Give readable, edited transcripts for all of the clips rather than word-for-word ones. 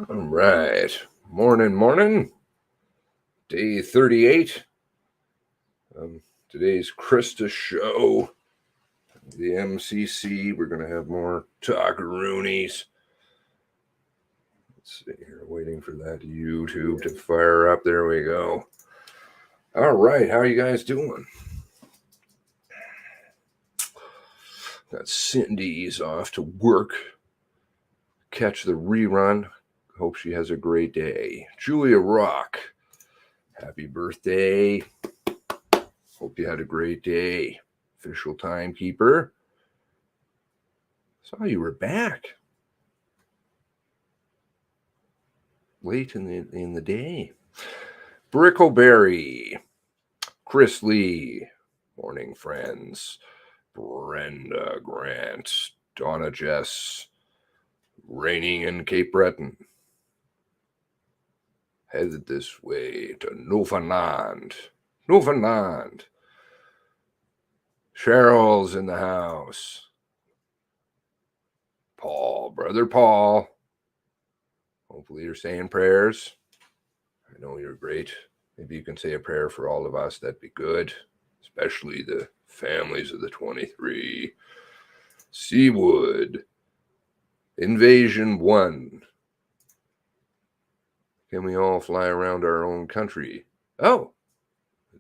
All right. Morning. Day 38. Today's Krista Show. The MCC. We're going to have more talkaroonies. Let's see here. Waiting for that YouTube to fire up. There we go. All right. How are you guys doing? Got Cindy's off to work. Catch the rerun. Hope she has a great day. Julia Rock. Happy birthday. Hope you had a great day. Official timekeeper. Saw you were back late in the day. Brickleberry. Chris Lee. Morning, friends. Brenda Grant. Donna Jess. Raining in Cape Breton. Headed this way to Newfoundland. Cheryl's in the house. Paul, brother Paul. Hopefully you're saying prayers. I know you're great. Maybe you can say a prayer for all of us. That'd be good. Especially the families of the 23. Seawood. Invasion 1. Can we all fly around our own country? Oh,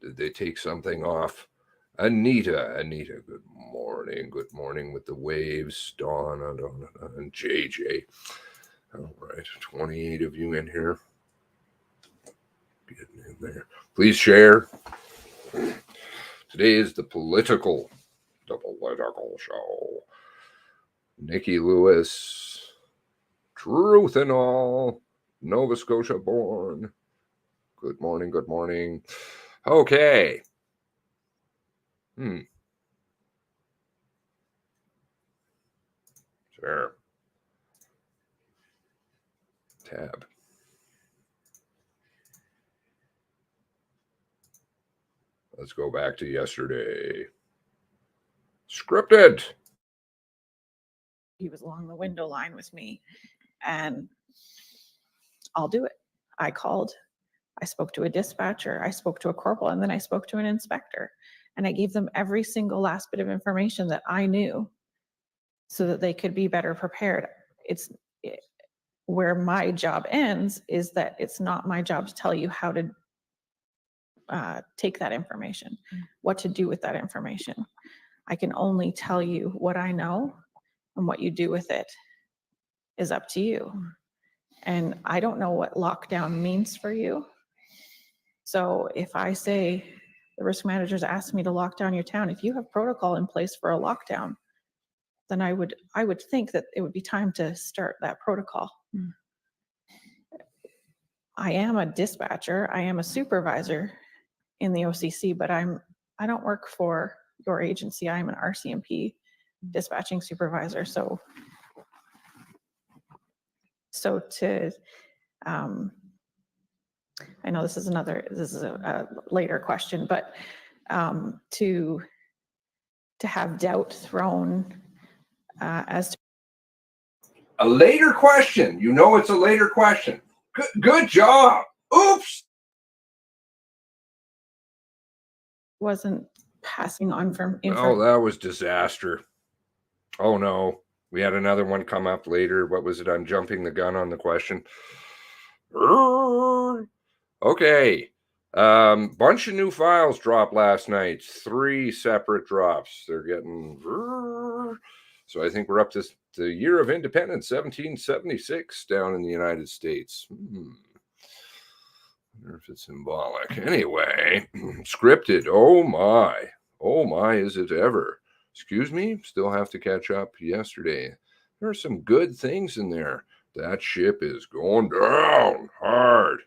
did they take something off? Anita, good morning with the waves. Donna, and JJ. All right, 28 of you in here. Getting in there. Please share. Today is the political show. Nikki Lewis. Truth and all. Nova Scotia born. Good morning. Okay. Sure. Tab. Let's go back to yesterday. Scripted. He was along the window line with me, and I'll do it. I called. I spoke to a dispatcher. I spoke to a corporal, and then I spoke to an inspector. And I gave them every single last bit of information that I knew so that they could be better prepared. Where my job ends is that it's not my job to tell you how to take that information, what to do with that information. I can only tell you what I know, and what you do with it is up to you. And I don't know what lockdown means for you. So if I say the risk managers asked me to lock down your town, if you have protocol in place for a lockdown, then I would think that it would be time to start that protocol. I am a dispatcher. I am a supervisor in the OCC, but I don't work for your agency. I'm an RCMP dispatching supervisor. So to I know this is a later question, but to have doubt thrown as to a later question. You know it's a later question. Good job. Oops. Wasn't passing on from information. Oh, that was disaster. Oh no. We had another one come up later. What was it? I'm jumping the gun on the question. Okay. Bunch of new files dropped last night. 3 separate drops. They're getting... So I think we're up to the year of independence, 1776, down in the United States. I wonder if it's symbolic. Anyway, scripted. Oh my, is it ever? Excuse me, still have to catch up yesterday. There are some good things in there. That ship is going down hard.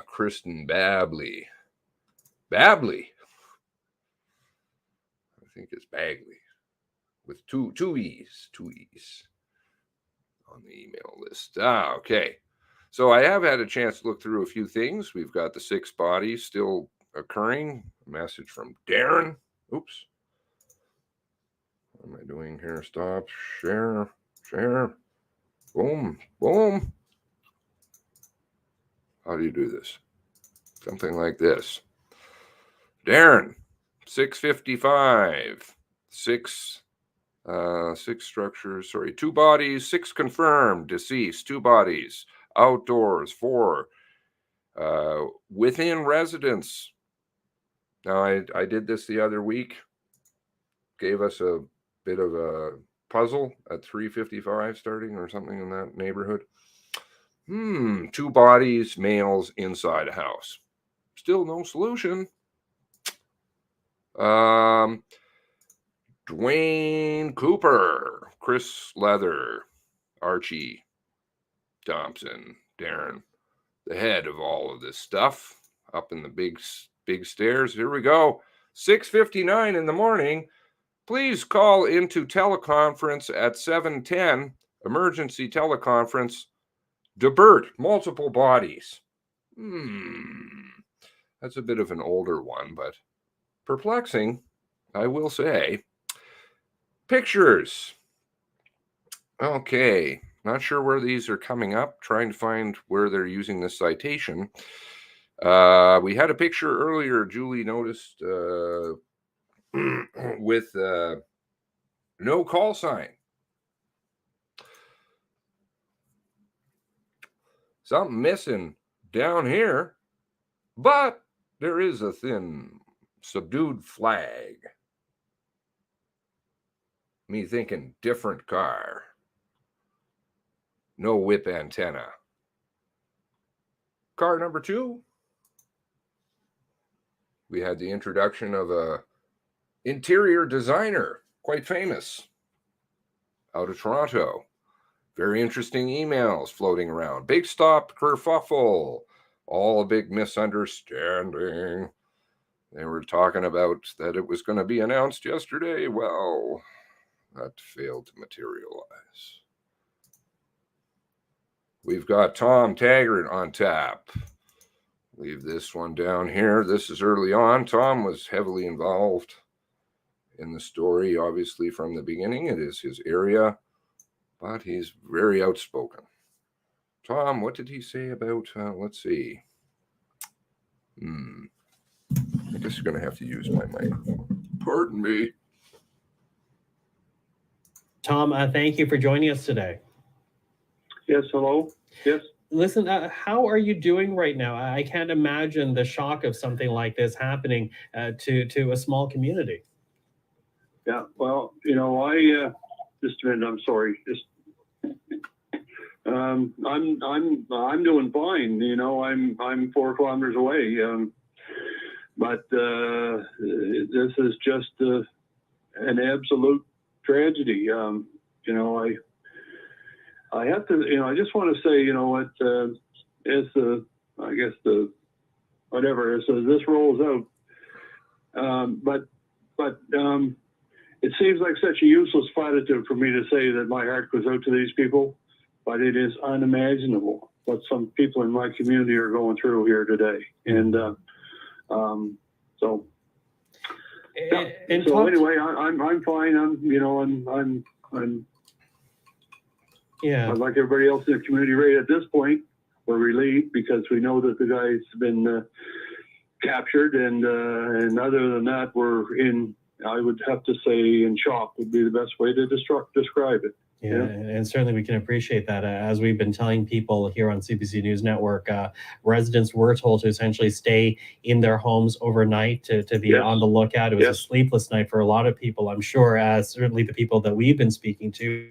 Kristen Babley. I think it's Bagley. With two E's on the email list. Okay. So I have had a chance to look through a few things. We've got the 6 bodies still occurring. A message from Darren. Oops. What am I doing here? Stop. Share. Boom, boom. How do you do this? Something like this. Darren, 655. Six structures, 2 bodies, 6 confirmed, deceased, 2 bodies, outdoors, 4, within residence. Now, I did this the other week, gave us a bit of a puzzle at 3:55 starting or something in that neighborhood. 2 bodies, males inside a house. Still no solution. Dwayne Cooper, Chris Leather, Archie Thompson, Darren, the head of all of this stuff, up in the big stairs. Here we go. 6:59 in the morning. Please call into teleconference at 7:10. Emergency teleconference. Debert, multiple bodies. That's a bit of an older one, but perplexing, I will say. Pictures. Okay, not sure where these are coming up. Trying to find where they're using this citation. We had a picture earlier, Julie noticed, with no call sign. Something missing down here, but there is a thin, subdued flag. Me thinking different car. No whip antenna. Car number 2. We had the introduction of a interior designer, quite famous, out of Toronto. Very interesting emails floating around. Big stop kerfuffle. All a big misunderstanding. They were talking about that it was going to be announced yesterday. Well, that failed to materialize. We've got Tom Taggart on tap. Leave this one down here. This is early on. Tom was heavily involved in the story, obviously, from the beginning. It is his area, but he's very outspoken. Tom, what did he say about, let's see. I guess you're going to have to use my mic. Pardon me. Tom, thank you for joining us today. Yes, hello. Yes. Listen, how are you doing right now? I can't imagine the shock of something like this happening to a small community. Yeah, well, I just a minute. I'm sorry. I'm doing fine. I'm 4 kilometers away. But this is just an absolute tragedy. I have to, I just want to say, as this rolls out, but it seems like such a useless platitude for me to say that my heart goes out to these people, but it is unimaginable what some people in my community are going through here today. And anyway, I'm fine. I'm Yeah. like everybody else in the community right at this point. We're relieved because we know that the guy's been captured, and other than that, we're in. I would have to say, in shock would be the best way to describe it. Yeah, and certainly we can appreciate that. As we've been telling people here on CBC News Network, residents were told to essentially stay in their homes overnight to be on the lookout. It was a sleepless night for a lot of people, I'm sure, as certainly the people that we've been speaking to.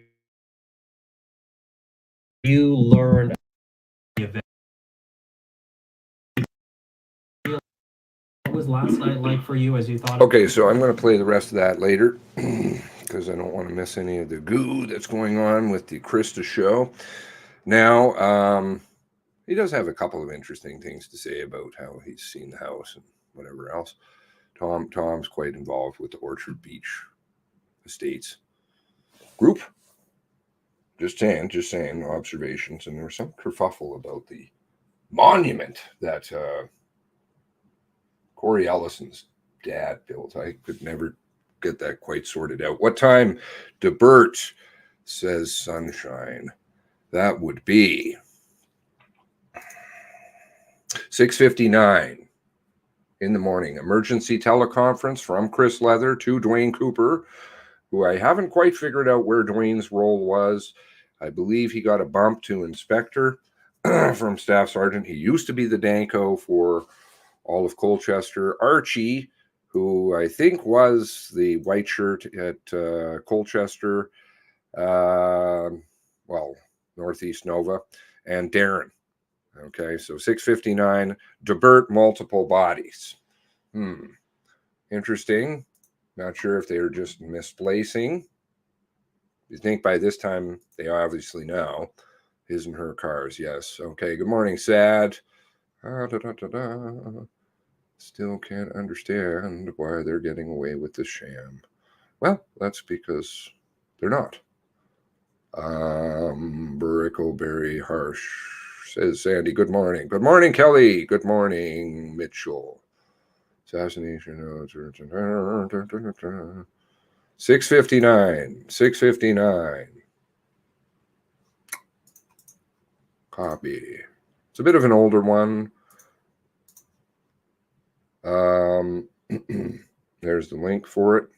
You learned the event. What was last night like for you as you thought? Okay, so I'm going to play the rest of that later because I don't want to miss any of the goo that's going on with the Krista Show. Now, he does have a couple of interesting things to say about how he's seen the house and whatever else. Tom's quite involved with the Orchard Beach Estates group. Just saying, observations. And there was some kerfuffle about the monument that Corey Ellison's dad built. I could never get that quite sorted out. What time? DeBert, says Sunshine. That would be 6:59 in the morning. Emergency teleconference from Chris Leather to Dwayne Cooper, who I haven't quite figured out where Dwayne's role was. I believe he got a bump to inspector from staff sergeant. He used to be the Danco for all of Colchester. Archie, who I think was the white shirt at Colchester, Northeast Nova, and Darren. Okay, so 6:59, DeBert, multiple bodies. Interesting. Not sure if they were just misplacing. You think by this time they obviously know. His and her cars, yes. Okay, good morning, Sad. Still can't understand why they're getting away with the sham. Well, that's because they're not. Brickleberry Harsh says Sandy, good morning. Good morning, Kelly. Good morning, Mitchell. Assassination. 6:59. 6:59. Copy. It's a bit of an older one. There's the link for it.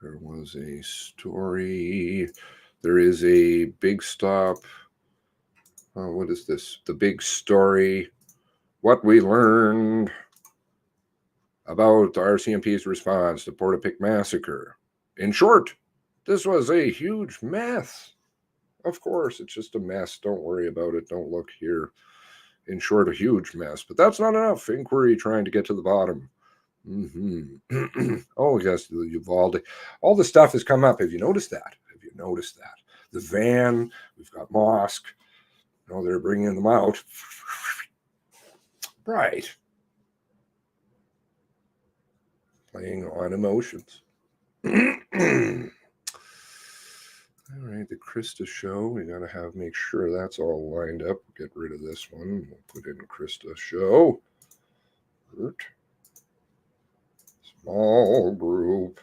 There was a story. There is a big stop. What is this? The big story. What we learned about the RCMP's response to Portapique massacre. In short, this was a huge mess. Of course, it's just a mess. Don't worry about it. Don't look here. In short, a huge mess. But that's not enough. Inquiry trying to get to the bottom. Oh, yes, the Uvalde. All the stuff has come up. Have you noticed that? Have you noticed that? The van, we've got mosque. No, they're bringing them out. Right. Playing on emotions. All right, the Krista Show. We got to make sure that's all lined up. Get rid of this one. We'll put in Krista Show. Small group.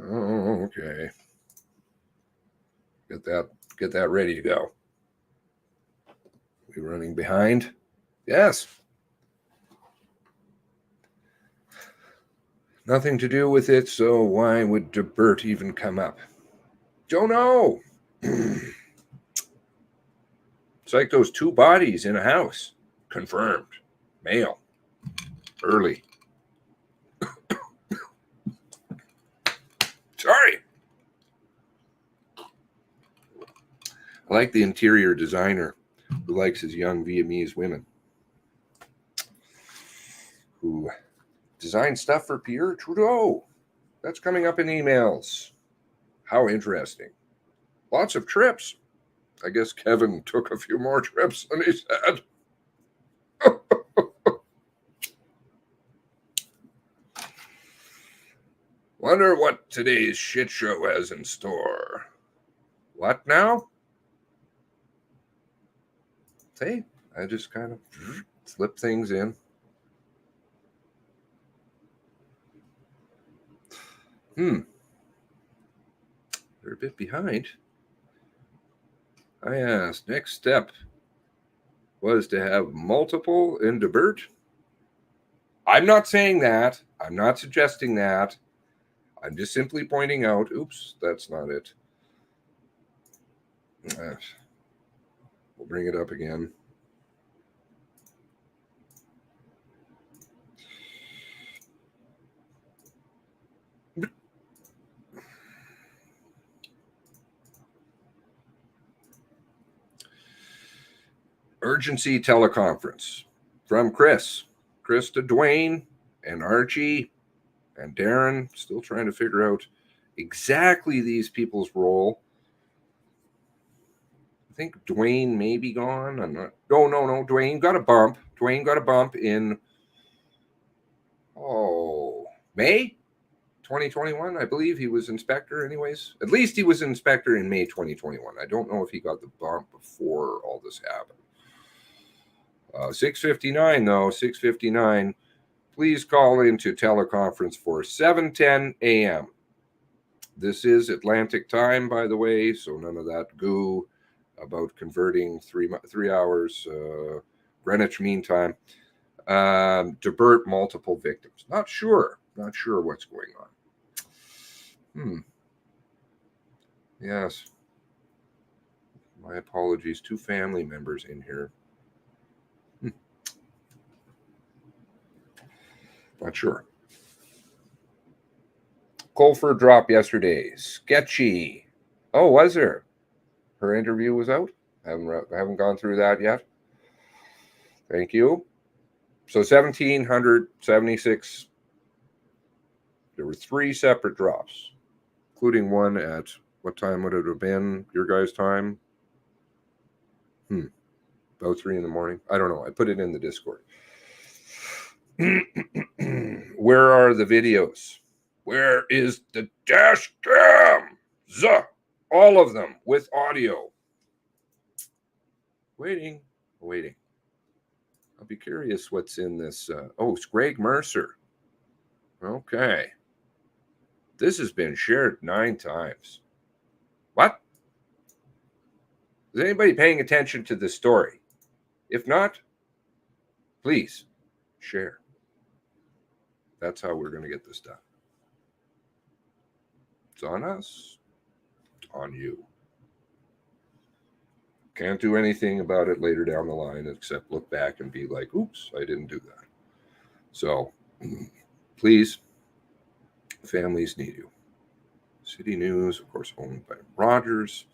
Okay. Get that ready to go. We running behind? Yes. Nothing to do with it, so why would DeBert even come up? Don't know. It's like those two bodies in a house. Confirmed. Male. Early. Sorry. I like the interior designer who likes his young Vietnamese women. Who designed stuff for Pierre Trudeau. That's coming up in emails. How interesting. Lots of trips. I guess Kevin took a few more trips than he said. Wonder what today's shit show has in store. What now? See, I just kind of slip things in. They're a bit behind. I asked, next step was to have multiple in DeBert. I'm not saying that. I'm not suggesting that. I'm just simply pointing out, oops, that's not it. We'll bring it up again. Urgency teleconference from Chris to Dwayne and Archie and Darren. Still trying to figure out exactly these people's role. I think Dwayne may be gone. I'm not. No. Dwayne got a bump. Dwayne got a bump in May 2021. I believe he was inspector anyways. At least he was inspector in May 2021. I don't know if he got the bump before all this happened. 6:59 though, 6:59. Please call into teleconference for 7:10 a.m. This is Atlantic time, by the way, so none of that goo about converting 3 hours Greenwich Mean Time to Burt multiple victims. Not sure what's going on. Yes. My apologies. 2 family members in here. Not sure. Colford drop yesterday. Sketchy. Oh, was there? Her interview was out? Haven't gone through that yet. Thank you. So 1,776. There were 3 separate drops, including one at, what time would it have been? Your guys' time? About 3 in the morning. I don't know. I put it in the Discord. Where are the videos? Where is the dash cam? All of them with audio. Waiting. I'll be curious what's in this. It's Greg Mercer. Okay. This has been shared 9 times. What? Is anybody paying attention to this story? If not, please share. That's how we're going to get this done. It's on us. It's on you. Can't do anything about it later down the line except look back and be like, oops, I didn't do that. So, please, families need you. City News, of course, owned by Rogers.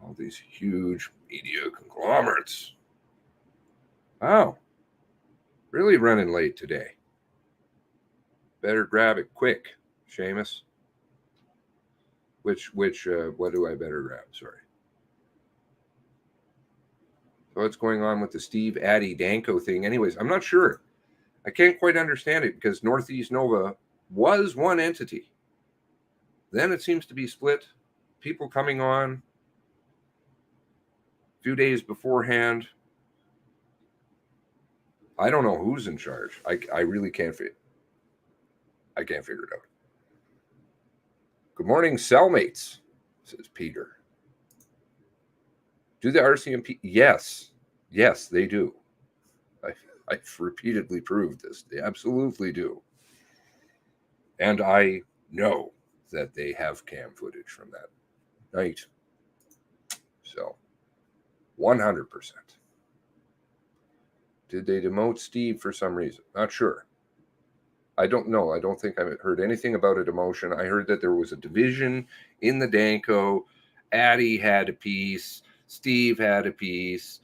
All these huge media conglomerates. Wow. Really running late today. Better grab it quick, Seamus. What do I better grab? Sorry. So what's going on with the Steve Addy Danko thing? Anyways, I'm not sure. I can't quite understand it because Northeast Nova was one entity. Then it seems to be split. People coming on a few days beforehand. I don't know who's in charge. I really can't figure it out. Good morning, cellmates, says Peter. Do the RCMP? Yes, they do. I've repeatedly proved this. They absolutely do. And I know that they have cam footage from that night. So, 100%. Did they demote Steve for some reason? Not sure. I don't know. I don't think I heard anything about a demotion. I heard that there was a division in the Danko. Addy had a piece. Steve had a piece.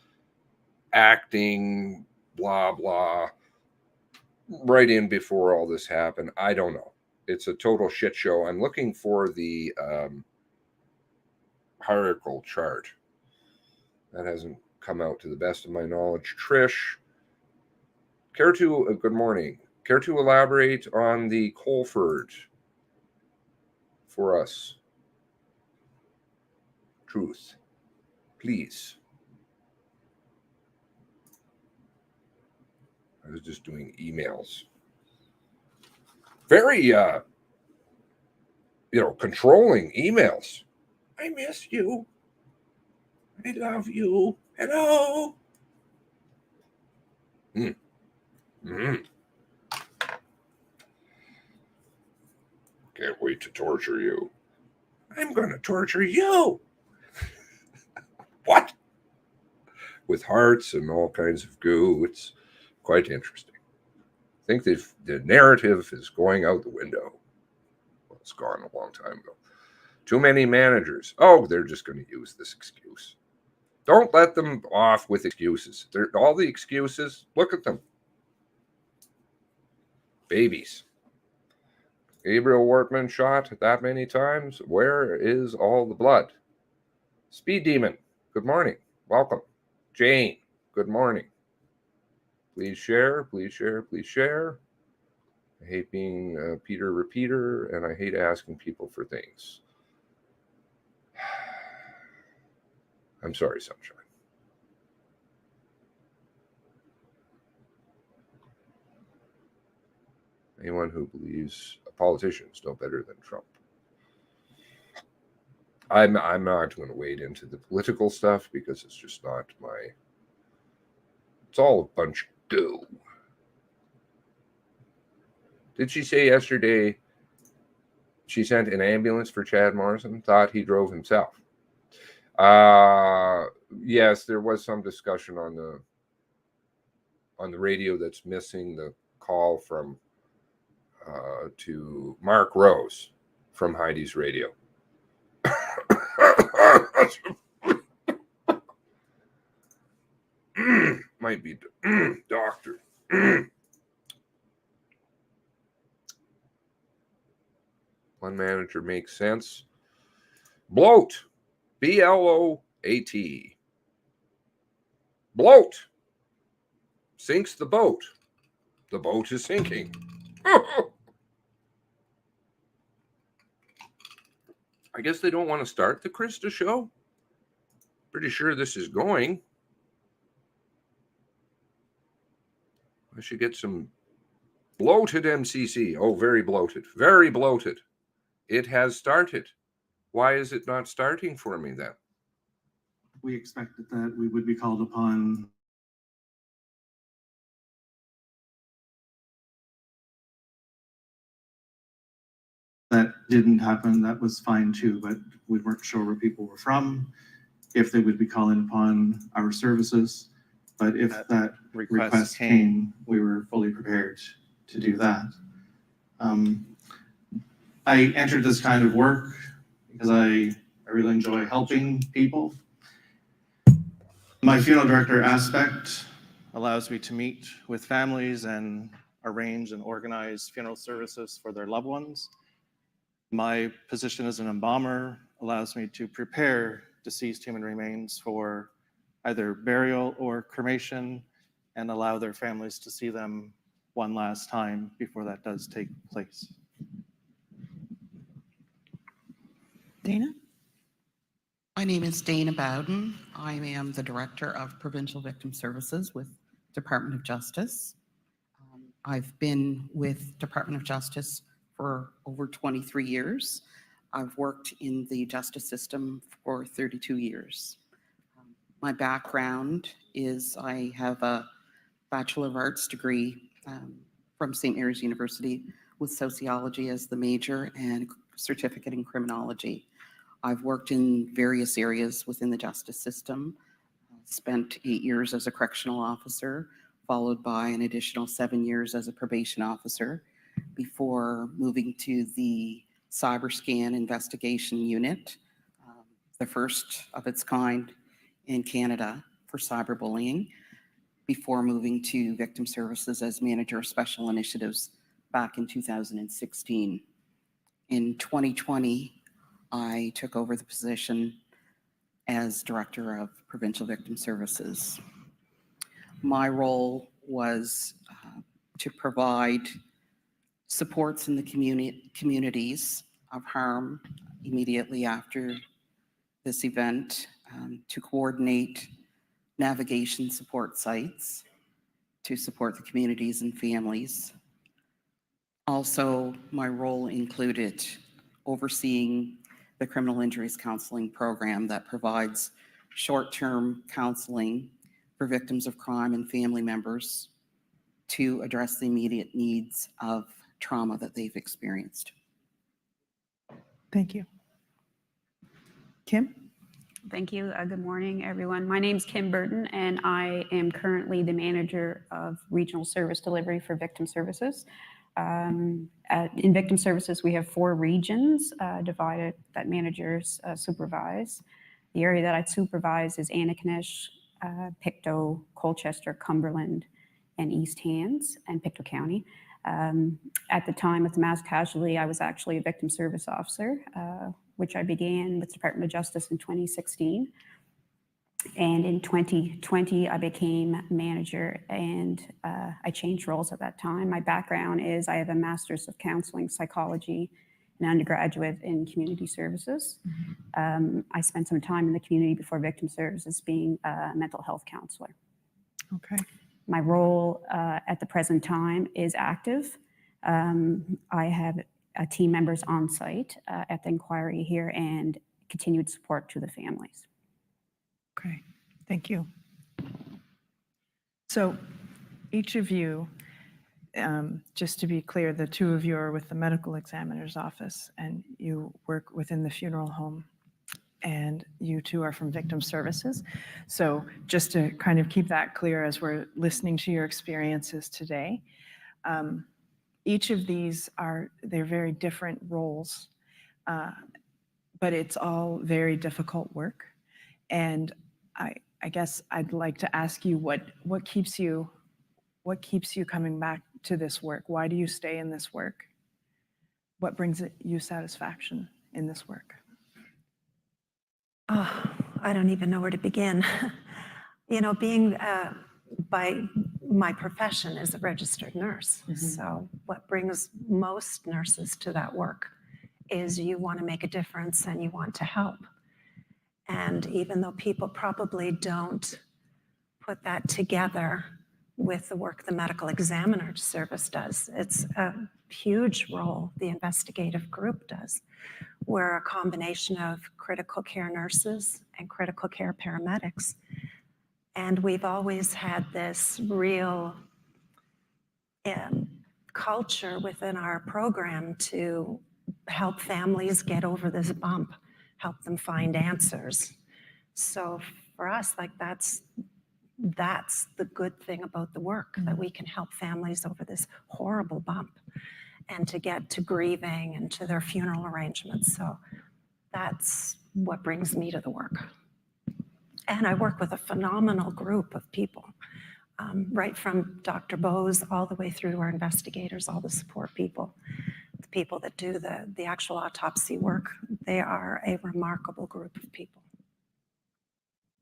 Acting, blah, blah. Right in before all this happened. I don't know. It's a total shit show. I'm looking for the hierarchical chart. That hasn't come out to the best of my knowledge. Trish, good morning. Care to elaborate on the Colford for us? Truth, please. I was just doing emails. Very, controlling emails. I miss you. I love you. Hello. Can't wait to torture you. I'm going to torture you. What? With hearts and all kinds of goo. It's quite interesting. I think the narrative is going out the window. Well, it's gone a long time ago. Too many managers. Oh, they're just going to use this excuse. Don't let them off with excuses. All the excuses, look at them. Babies. Gabriel Wortman shot that many times. Where is all the blood? Speed Demon, good morning. Welcome. Jane, good morning. Please share, please share, please share. I hate being a Peter repeater, and I hate asking people for things. I'm sorry, Sunshine. Anyone who believes politicians know better than Trump. I'm not going to wade into the political stuff because it's just not my. It's all a bunch of goo. Did she say yesterday she sent an ambulance for Chad Morrison? Thought he drove himself. Yes, there was some discussion on the radio that's missing the call from to Mark Rose from Heidi's radio. Might be doctor. One manager makes sense. Bloat. B-L-O-A-T. Bloat. Sinks the boat. The boat is sinking. I guess they don't want to start the Krista Show. Pretty sure this is going. I should get some bloated MCC. Oh, very bloated. Very bloated. It has started. Why is it not starting for me then? We expected that we would be called upon. That didn't happen. That was fine too, but we weren't sure where people were from, if they would be calling upon our services. But if that request came, we were fully prepared to do that. I entered this kind of work because I really enjoy helping people. My funeral director aspect allows me to meet with families and arrange and organize funeral services for their loved ones. My position as an embalmer allows me to prepare deceased human remains for either burial or cremation and allow their families to see them one last time before that does take place. Dana? My name is Dana Bowden. I am the Director of Provincial Victim Services with Department of Justice. I've been with Department of Justice for over 23 years. I've worked in the justice system for 32 years. My background is I have a Bachelor of Arts degree from St. Mary's University with sociology as the major and certificate in criminology. I've worked in various areas within the justice system, spent 8 years as a correctional officer, followed by an additional 7 years as a probation officer before moving to the CyberScan investigation unit, the first of its kind in Canada for cyberbullying, before moving to victim services as manager of special initiatives back in 2016. In 2020, I took over the position as Director of Provincial Victim Services. My role was to provide supports in the communities of harm immediately after this event, to coordinate navigation support sites, to support the communities and families. Also, my role included overseeing the criminal injuries counseling program that provides short-term counseling for victims of crime and family members to address the immediate needs of trauma that they've experienced. Thank you. Kim? Thank you. Good morning, everyone. My name is Kim Burton, and I am currently the manager of regional service delivery for victim services. In victim services, we have 4 regions divided that managers supervise. The area that I supervise is Antigonish, Pictou, Colchester, Cumberland, and East Hants, and Pictou County. At the time of the mass casualty, I was actually a victim service officer, which I began with the Department of Justice in 2016. And in 2020, I became manager, and I changed roles at that time. My background is I have a master's of counseling psychology and undergraduate in community services. I spent some time in the community before victim services, being a mental health counselor. Okay. My role at the present time is active. I have team members on site at the inquiry here and continued support to the families. Okay, thank you. So each of you, just to be clear, the two of you are with the medical examiner's office and you work within the funeral home, and you two are from victim services. So just to kind of keep that clear as we're listening to your experiences today, each of these they're very different roles, but it's all very difficult work. And I guess I'd like to ask you what keeps you coming back to this work? Why do you stay in this work? What brings you satisfaction in this work? Oh, I don't even know where to begin. You know, being by my profession is a registered nurse. So what brings most nurses to that work is you want to make a difference and you want to help. And even though people probably don't put that together with the work the medical examiner service does, it's a huge role the investigative group does. We're a combination of critical care nurses and critical care paramedics. And we've always had this real culture within our program to help families get over this bump, help them find answers. So for us, like that's the good thing about the work, that we can help families over this horrible bump and to get to grieving and to their funeral arrangements. So that's what brings me to the work. And I work with a phenomenal group of people, right from Dr. Bose all the way through to our investigators, all the support people, the people that do the actual autopsy work. They are a remarkable group of people.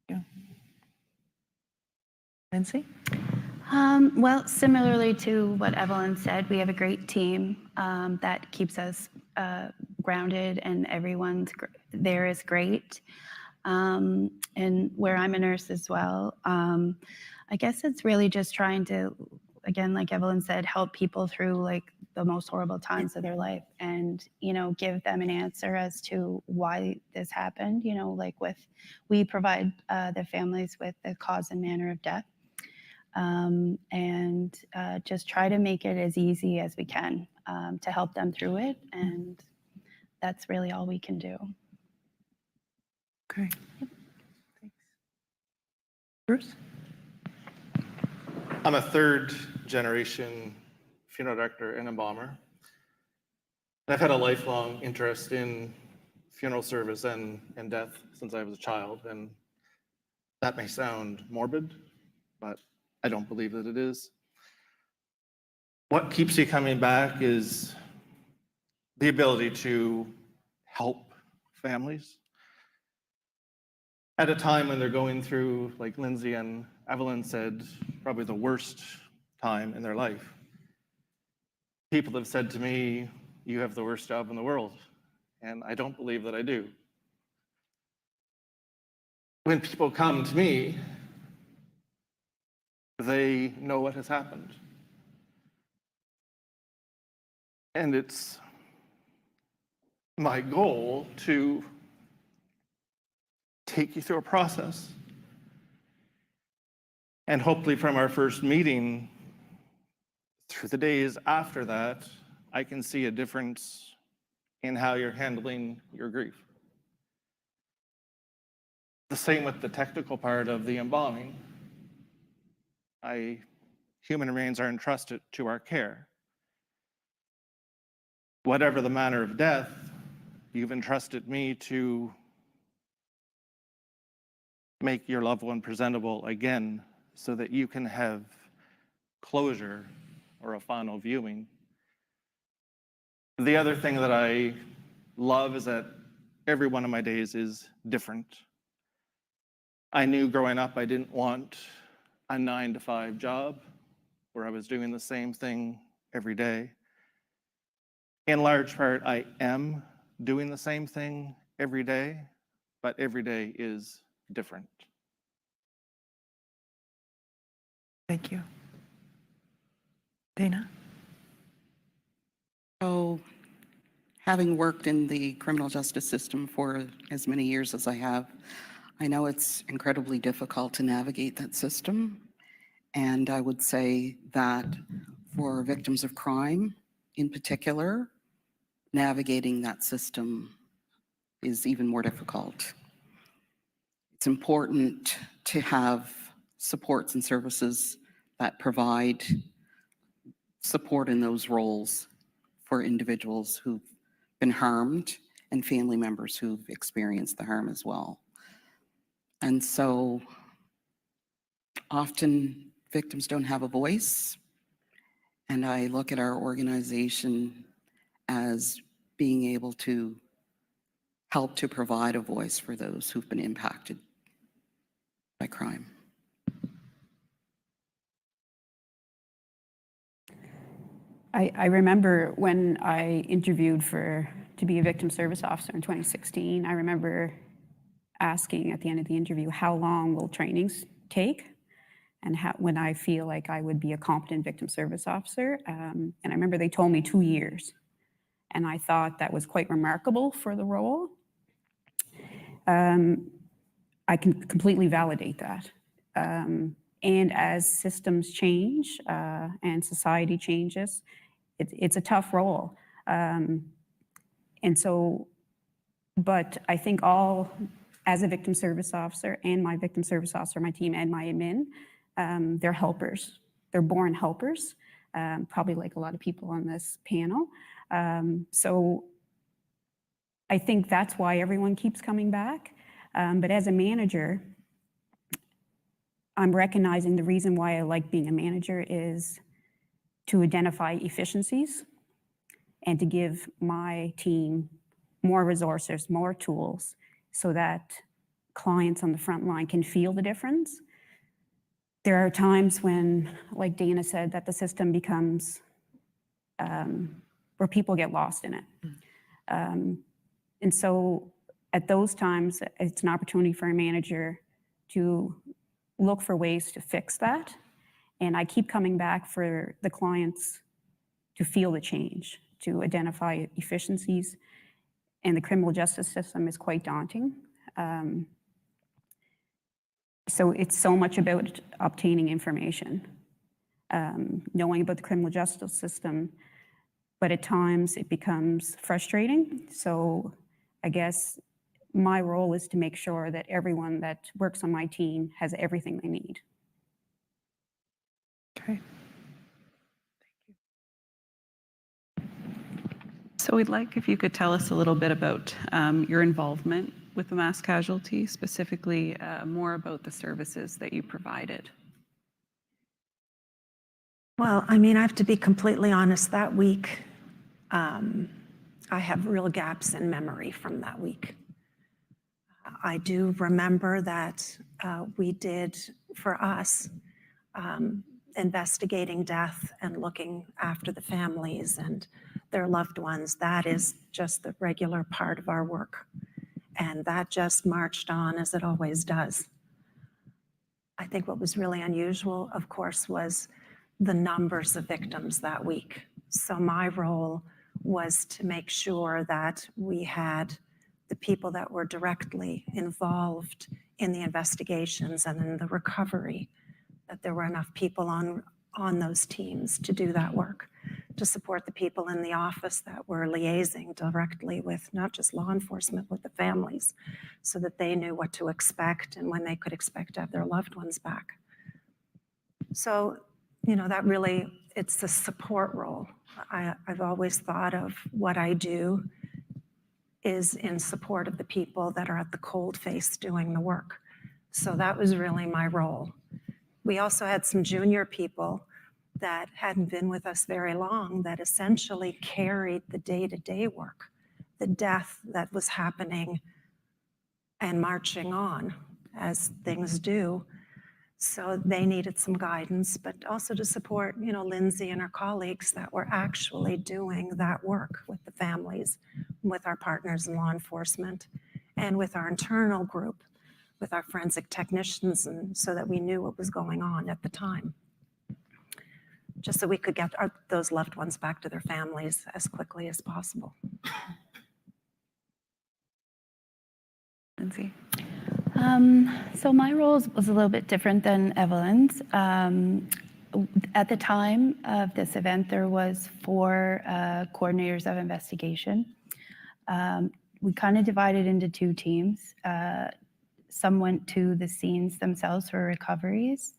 Yeah. Lindsay? Well, similarly to what Evelyn said, we have a great team that keeps us grounded, and everyone's there is great. And where I'm a nurse as well, I guess it's really just trying to, again, like Evelyn said, help people through like the most horrible times of their life, and give them an answer as to why this happened. We provide the families with the cause and manner of death. And just try to make it as easy as we can to help them through it. And that's really all we can do. Okay. Thanks. Bruce? I'm a third generation funeral director and embalmer. And I've had a lifelong interest in funeral service and death since I was a child. And that may sound morbid, but I don't believe that it is. What keeps you coming back is the ability to help families at a time when they're going through, like Lindsay and Evelyn said, probably the worst time in their life. People have said to me, "You have the worst job in the world," and I don't believe that I do. When people come to me, they know what has happened. And it's my goal to take you through a process. And hopefully from our first meeting, through the days after that, I can see a difference in how you're handling your grief. The same with the technical part of the embalming. Human remains are entrusted to our care. Whatever the manner of death, you've entrusted me to make your loved one presentable again so that you can have closure or a final viewing. The other thing that I love is that every one of my days is different. I knew growing up I didn't want a 9-to-5 job where I was doing the same thing every day. In large part, I am doing the same thing every day, but every day is different. Thank you. Dana? So Having worked in the criminal justice system for as many years as I have, I know it's incredibly difficult to navigate that system. And I would say that for victims of crime in particular, navigating that system is even more difficult. It's important to have supports and services that provide support in those roles for individuals who've been harmed and family members who've experienced the harm as well. And so often victims don't have a voice. And I look at our organization as being able to help to provide a voice for those who've been impacted by crime. I remember when I interviewed to be a victim service officer in 2016, I remember asking at the end of the interview, how long will trainings take? And when I feel like I would be a competent victim service officer. And I remember they told me 2 years. And I thought that was quite remarkable for the role. I can completely validate that. And as systems change and society changes, it's a tough role. And so, but I think as a victim service officer and my victim service officer, my team and my admin, they're helpers. They're born helpers, probably like a lot of people on this panel. So I think that's why everyone keeps coming back. But as a manager, I'm recognizing the reason why I like being a manager is to identify efficiencies and to give my team more resources, more tools, so that clients on the front line can feel the difference. There are times when, like Dana said, that the system becomes where people get lost in it. And so at those times, it's an opportunity for a manager to look for ways to fix that. And I keep coming back for the clients to feel the change, to identify efficiencies. And the criminal justice system is quite daunting. So it's so much about obtaining information, knowing about the criminal justice system, but at times it becomes frustrating. So I guess my role is to make sure that everyone that works on my team has everything they need. Okay. So we'd like if you could tell us a little bit about your involvement with the mass casualty, specifically more about the services that you provided. Well, I mean, I have to be completely honest, that week, I have real gaps in memory from that week. I do remember that we did, for us, investigating death and looking after the families and their loved ones. That is just the regular part of our work. And that just marched on as it always does. I think what was really unusual, of course, was the numbers of victims that week. So my role was to make sure that we had the people that were directly involved in the investigations and in the recovery, that there were enough people on those teams to do that work, to support the people in the office that were liaising directly with not just law enforcement, with the families, so that they knew what to expect and when they could expect to have their loved ones back. So, you know, that really, it's the support role. I've always thought of what I do is in support of the people that are at the cold face doing the work. So that was really my role. We also had some junior people that hadn't been with us very long that essentially carried the day-to-day work, the death that was happening and marching on as things do. So they needed some guidance, but also to support, you know, Lindsay and her colleagues that were actually doing that work with the families, with our partners in law enforcement, and with our internal group, with our forensic technicians, and so that we knew what was going on at the time. just so we could get those loved ones back to their families as quickly as possible. Lindsay? So my role was a little bit different than Evelyn's. At the time of this event, there was 4 coordinators of investigation. We kind of divided into 2 teams. Some went to the scenes themselves for recoveries,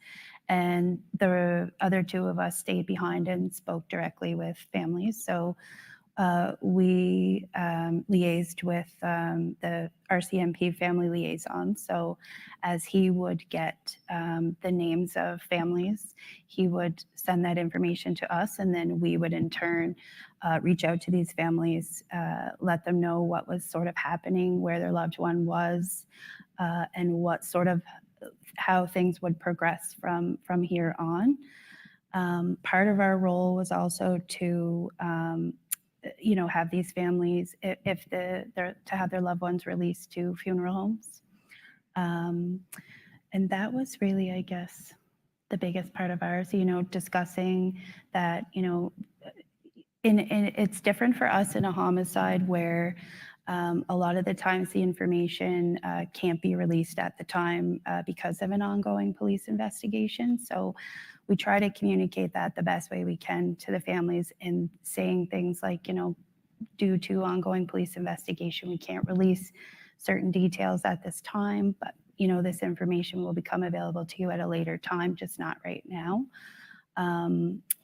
and the other 2 of us stayed behind and spoke directly with families. So we liaised with the RCMP family liaison. So as he would get the names of families, he would send that information to us, and then we would in turn reach out to these families, let them know what was sort of happening, where their loved one was, and what sort of how things would progress from here on. Part of our role was also to have these families, if to have their loved ones released to funeral homes. And that was really, I guess, the biggest part of ours, discussing that, it's different for us in a homicide where a lot of the times the information can't be released at the time because of an ongoing police investigation. So we try to communicate that the best way we can to the families in saying things like, due to ongoing police investigation, we can't release certain details at this time, but this information will become available to you at a later time, just not right now.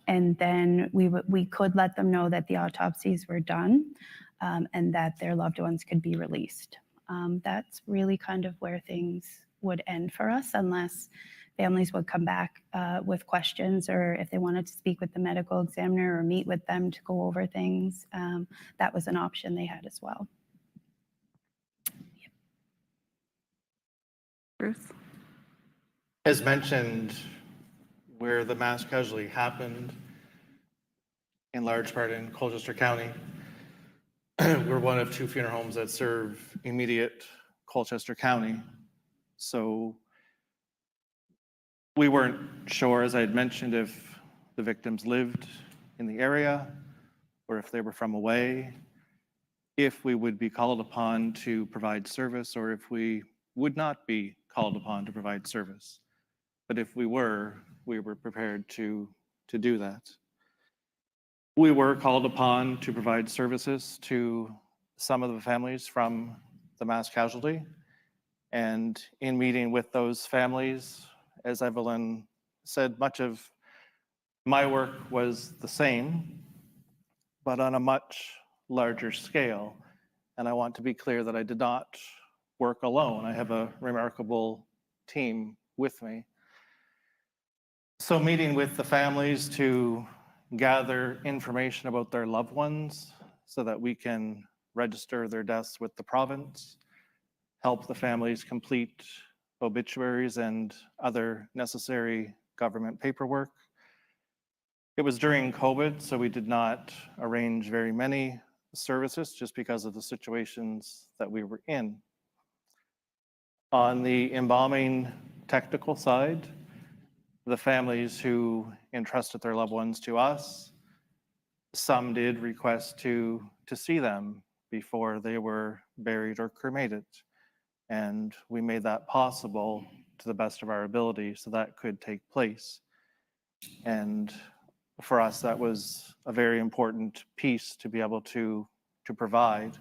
And then we could let them know that the autopsies were done and that their loved ones could be released. That's really kind of where things would end for us, unless families would come back with questions, or if they wanted to speak with the medical examiner or meet with them to go over things, that was an option they had as well. Bruce? As mentioned, where the mass casualty happened, in large part in Colchester County, we're one of 2 funeral homes that serve immediate Colchester County. So we weren't sure, as I had mentioned, if the victims lived in the area or if they were from away, if we would be called upon to provide service or if we would not be called upon to provide service. But if we were prepared to do that. We were called upon to provide services to some of the families from the mass casualty. And in meeting with those families, as Evelyn said, much of my work was the same, but on a much larger scale. And I want to be clear that I did not work alone. I have a remarkable team with me. So meeting with the families to gather information about their loved ones so that we can register their deaths with the province, help the families complete obituaries and other necessary government paperwork. It was during COVID, so we did not arrange very many services just because of the situations that we were in. On the embalming technical side, the families who entrusted their loved ones to us, some did request to see them before they were buried or cremated. And we made that possible to the best of our ability so that could take place. And for us, that was a very important piece to be able to provide,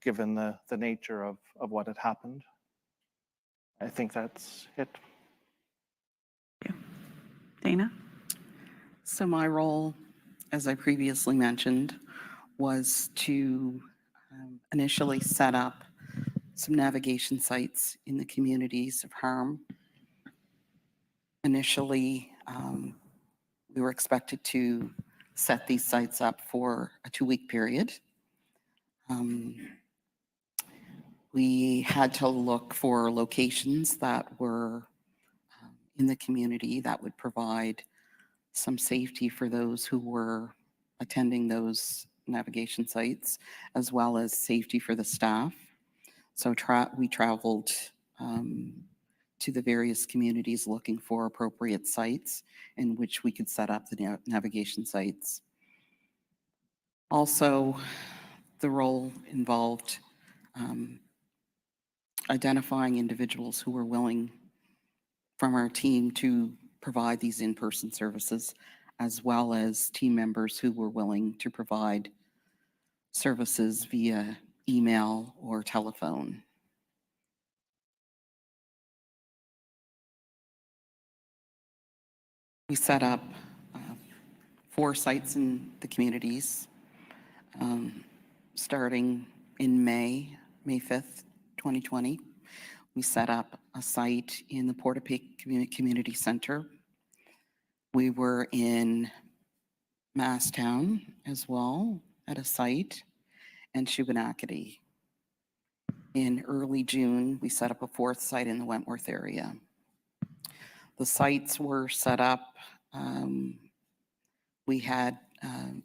given the nature of what had happened. I think that's it. Dana? So my role, as I previously mentioned, was to initially set up some navigation sites in the communities of harm. Initially, we were expected to set these sites up for a 2-week period. We had to look for locations that were in the community that would provide some safety for those who were attending those navigation sites, as well as safety for the staff. So we traveled to the various communities looking for appropriate sites in which we could set up the navigation sites. Also, the role involved identifying individuals who were willing from our team to provide these in-person services, as well as team members who were willing to provide services via email or telephone. We set up 4 sites in the communities, starting in May 5th, 2020. We set up a site in the Portapique Community Center. We were in Masstown as well at a site, and Shubenacadie. In early June, we set up a 4th site in the Wentworth area. The sites were set up. We had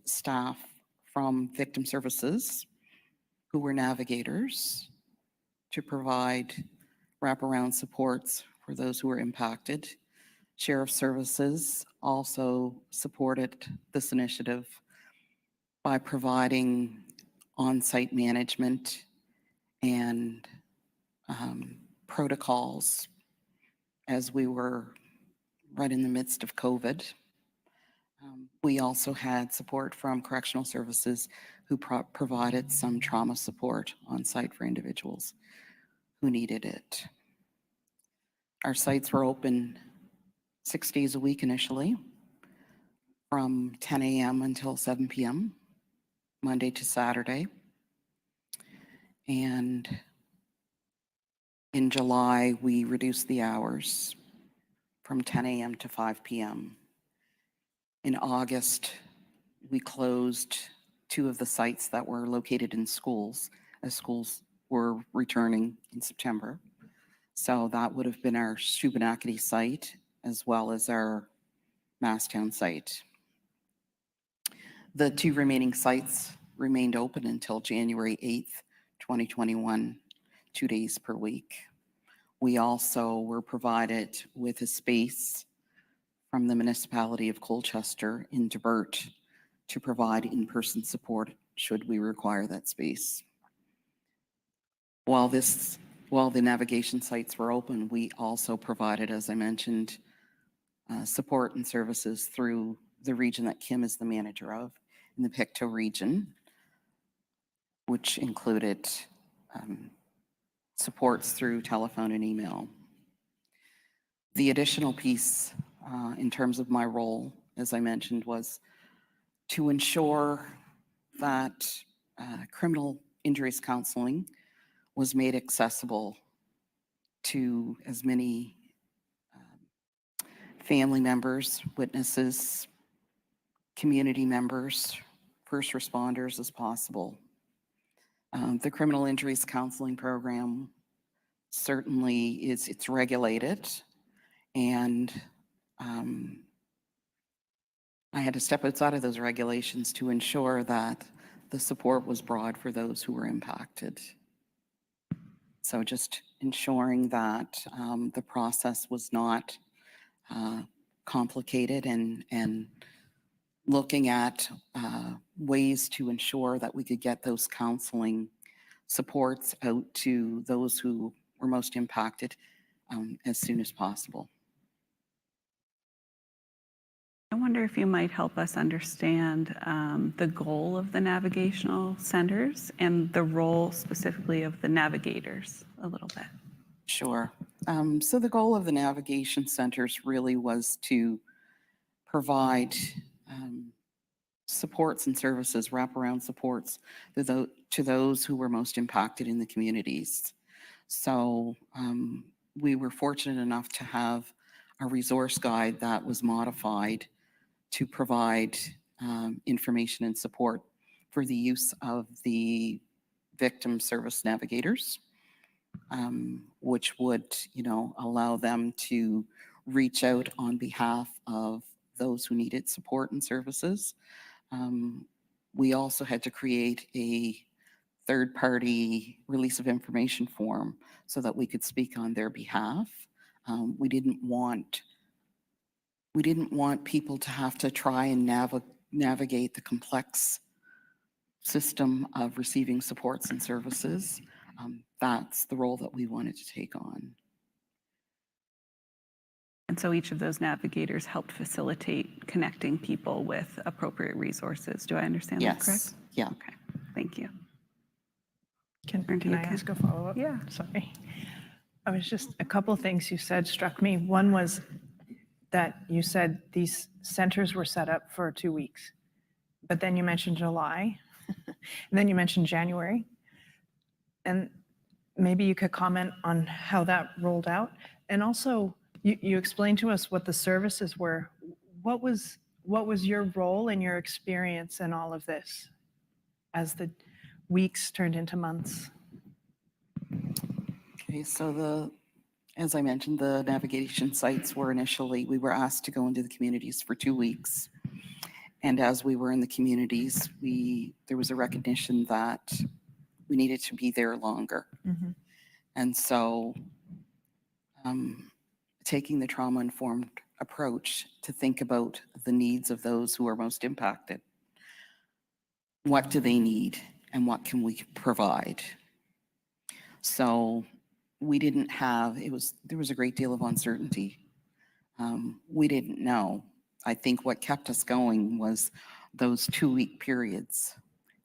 staff from victim services who were navigators to provide wraparound supports for those who were impacted. Sheriff Services also supported this initiative by providing on-site management and protocols as we were right in the midst of COVID. We also had support from Correctional Services who provided some trauma support on site for individuals who needed it. Our sites were open 6 days a week initially, from 10 a.m. until 7 p.m., Monday to Saturday. And in July, we reduced the hours from 10 a.m. to 5 p.m. In August, we closed 2 of the sites that were located in schools, as schools were returning in September. So that would have been our Shubenacadie site, as well as our Masstown site. The 2 remaining sites remained open until January 8th, 2021, 2 days per week. We also were provided with a space from the municipality of Colchester in Debert to provide in-person support should we require that space. While the navigation sites were open, we also provided, as I mentioned, support and services through the region that Kim is the manager of, in the Pictou region, which included supports through telephone and email. The additional piece in terms of my role, as I mentioned, was to ensure that criminal injuries counseling was made accessible to as many family members, witnesses, community members, first responders as possible. The criminal injuries counseling program certainly it's regulated, and I had to step outside of those regulations to ensure that the support was broad for those who were impacted. So just ensuring that the process was not complicated, and looking at ways to ensure that we could get those counseling supports out to those who were most impacted as soon as possible. I wonder if you might help us understand the goal of the navigational centers and the role specifically of the navigators a little bit. Sure. So the goal of the navigation centers really was to provide supports and services, wraparound supports to those who were most impacted in the communities. So we were fortunate enough to have a resource guide that was modified to provide information and support for the use of the victim service navigators, which would, allow them to reach out on behalf of those who needed support and services. We also had to create a third-party release of information form so that we could speak on their behalf We didn't want people to have to try and navigate the complex system of receiving supports and services. That's the role that we wanted to take on. And so each of those navigators helped facilitate connecting people with appropriate resources. Do I understand that correct? Yes, yeah. Okay, thank you. Can You I can. ask a follow-up? Yeah. Sorry. I was just, a couple of things you said struck me. One was that you said these centers were set up for 2 weeks, but then you mentioned July, and then you mentioned January. And maybe you could comment on how that rolled out. And also, you explained to us what the services were. What was your role and your experience in all of this as the weeks turned into months? Okay, so as I mentioned, the navigation sites were initially, we were asked to go into the communities for 2 weeks. And as we were in the communities, there was a recognition that we needed to be there longer. Mm-hmm. And so taking the trauma-informed approach to think about the needs of those who are most impacted. What do they need and what can we provide? So we didn't have, there was a great deal of uncertainty. We didn't know. I think what kept us going was those 2-week periods,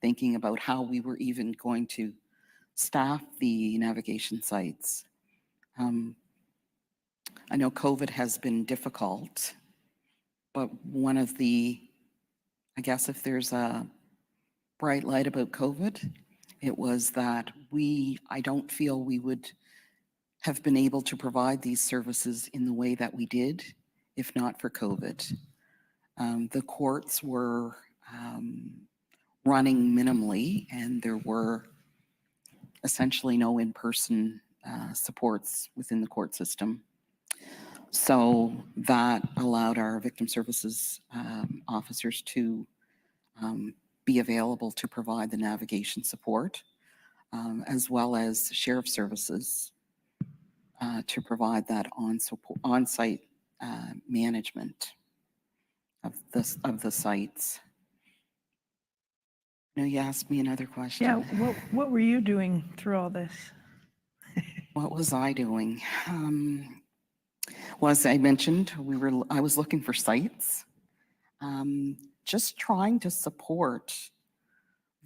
thinking about how we were even going to staff the navigation sites. I know COVID has been difficult, but one of the, I guess if there's a bright light about COVID, it was that I don't feel we would have been able to provide these services in the way that we did if not for COVID. The courts were running minimally, and there were essentially no in-person supports within the court system. So that allowed our victim services officers to be available to provide the navigation support, as well as sheriff services to provide that on-site management of the sites. Now you asked me another question. Yeah, what were you doing through all this? What was I doing? Well, as I mentioned, I was looking for sites, just trying to support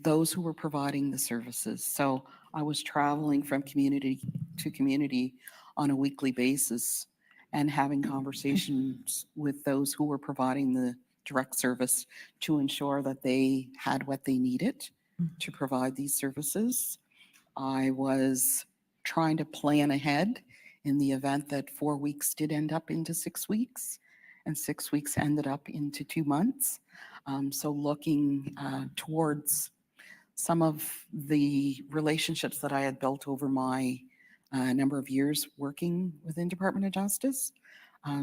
those who were providing the services. So I was traveling from community to community on a weekly basis and having conversations with those who were providing the direct service to ensure that they had what they needed to provide these services. I was trying to plan ahead in the event that 4 weeks did end up into 6 weeks, and 6 weeks ended up into 2 months. So looking towards some of the relationships that I had built over my number of years working within Department of Justice,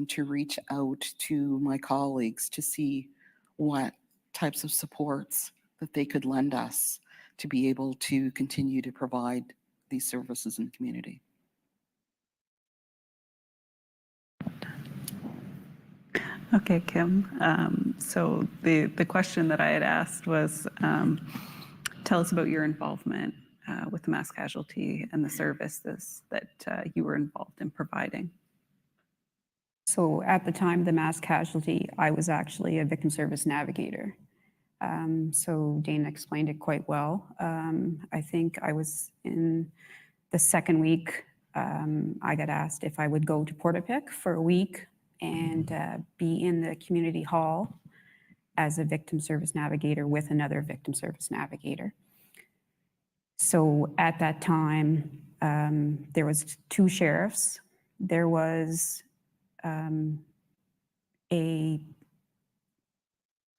to reach out to my colleagues to see what types of supports that they could lend us to be able to continue to provide these services in the community. Okay, Kim. So the question that I had asked was, tell us about your involvement with the mass casualty and the services that you were involved in providing. So at the time, the mass casualty, I was actually a victim service navigator. So Dana explained it quite well. I think I was in the second week, I got asked if I would go to Portapic for a week and be in the community hall as a victim service navigator with another victim service navigator. So at that time, there was 2 sheriffs. There was a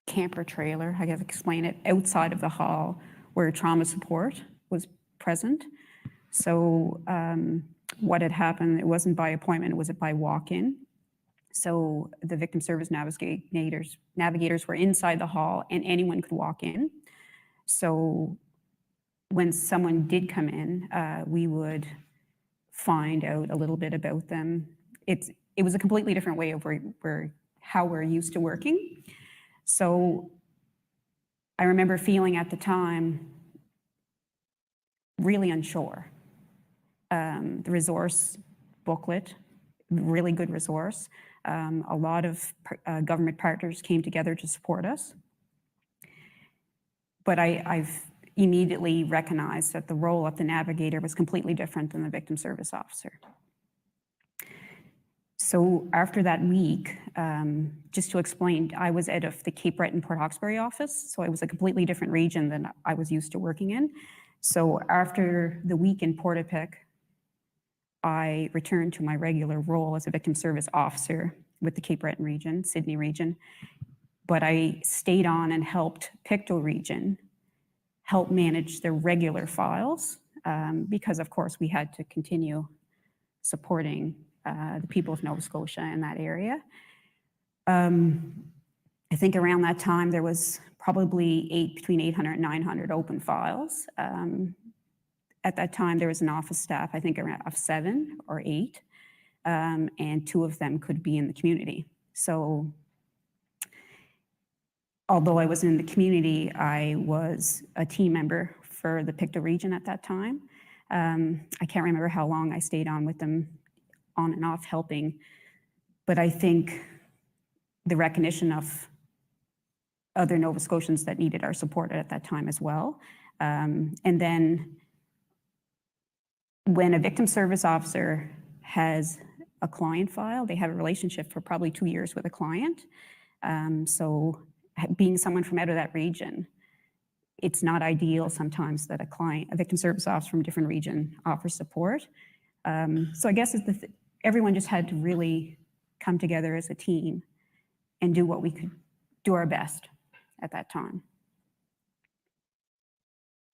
camper trailer, I gotta explain it, outside of the hall where trauma support was present. So what had happened, it wasn't by appointment, it was by walk-in. So the victim service navigators were inside the hall and anyone could walk in. So when someone did come in, we would find out a little bit about them, it was a completely different way of how we're used to working. So I remember feeling at the time really unsure. The resource booklet, really good resource. A lot of government partners came together to support us. But I've immediately recognized that the role of the Navigator was completely different than the victim service officer. So after that week, just to explain, I was out of the Cape Breton Port Hawkesbury office, so it was a completely different region than I was used to working in. So after the week in Portapic, I returned to my regular role as a victim service officer with the Cape Breton region, Sydney region, but I stayed on and helped Pictou region help manage their regular files because of course we had to continue supporting the people of Nova Scotia in that area. I think around that time there was probably between 800 and 900 open files. At that time, there was an office staff, I think around of 7 or 8, and 2 of them could be in the community. So although I was in the community, I was a team member for the Pictou region at that time. I can't remember how long I stayed on with them, on and off helping, but I think the recognition of other Nova Scotians that needed our support at that time as well. And then when a victim service officer has a client file, they have a relationship for probably 2 years with a client. So being someone from out of that region, it's not ideal sometimes that a victim service officer from a different region offers support. So I guess everyone just had to really come together as a team and do what we could, do our best at that time.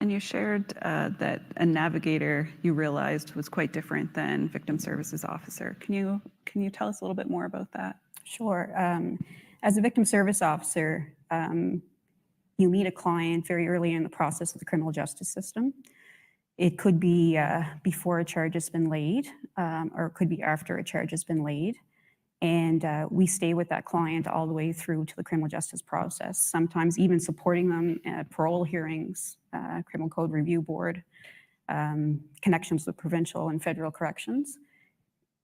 And you shared that a navigator you realized was quite different than victim services officer. Can you tell us a little bit more about that? Sure. As a victim service officer, you meet a client very early in the process of the criminal justice system. It could be before a charge has been laid, or it could be after a charge has been laid. And we stay with that client all the way through to the criminal justice process, sometimes even supporting them at parole hearings, criminal code review board, connections with provincial and federal corrections.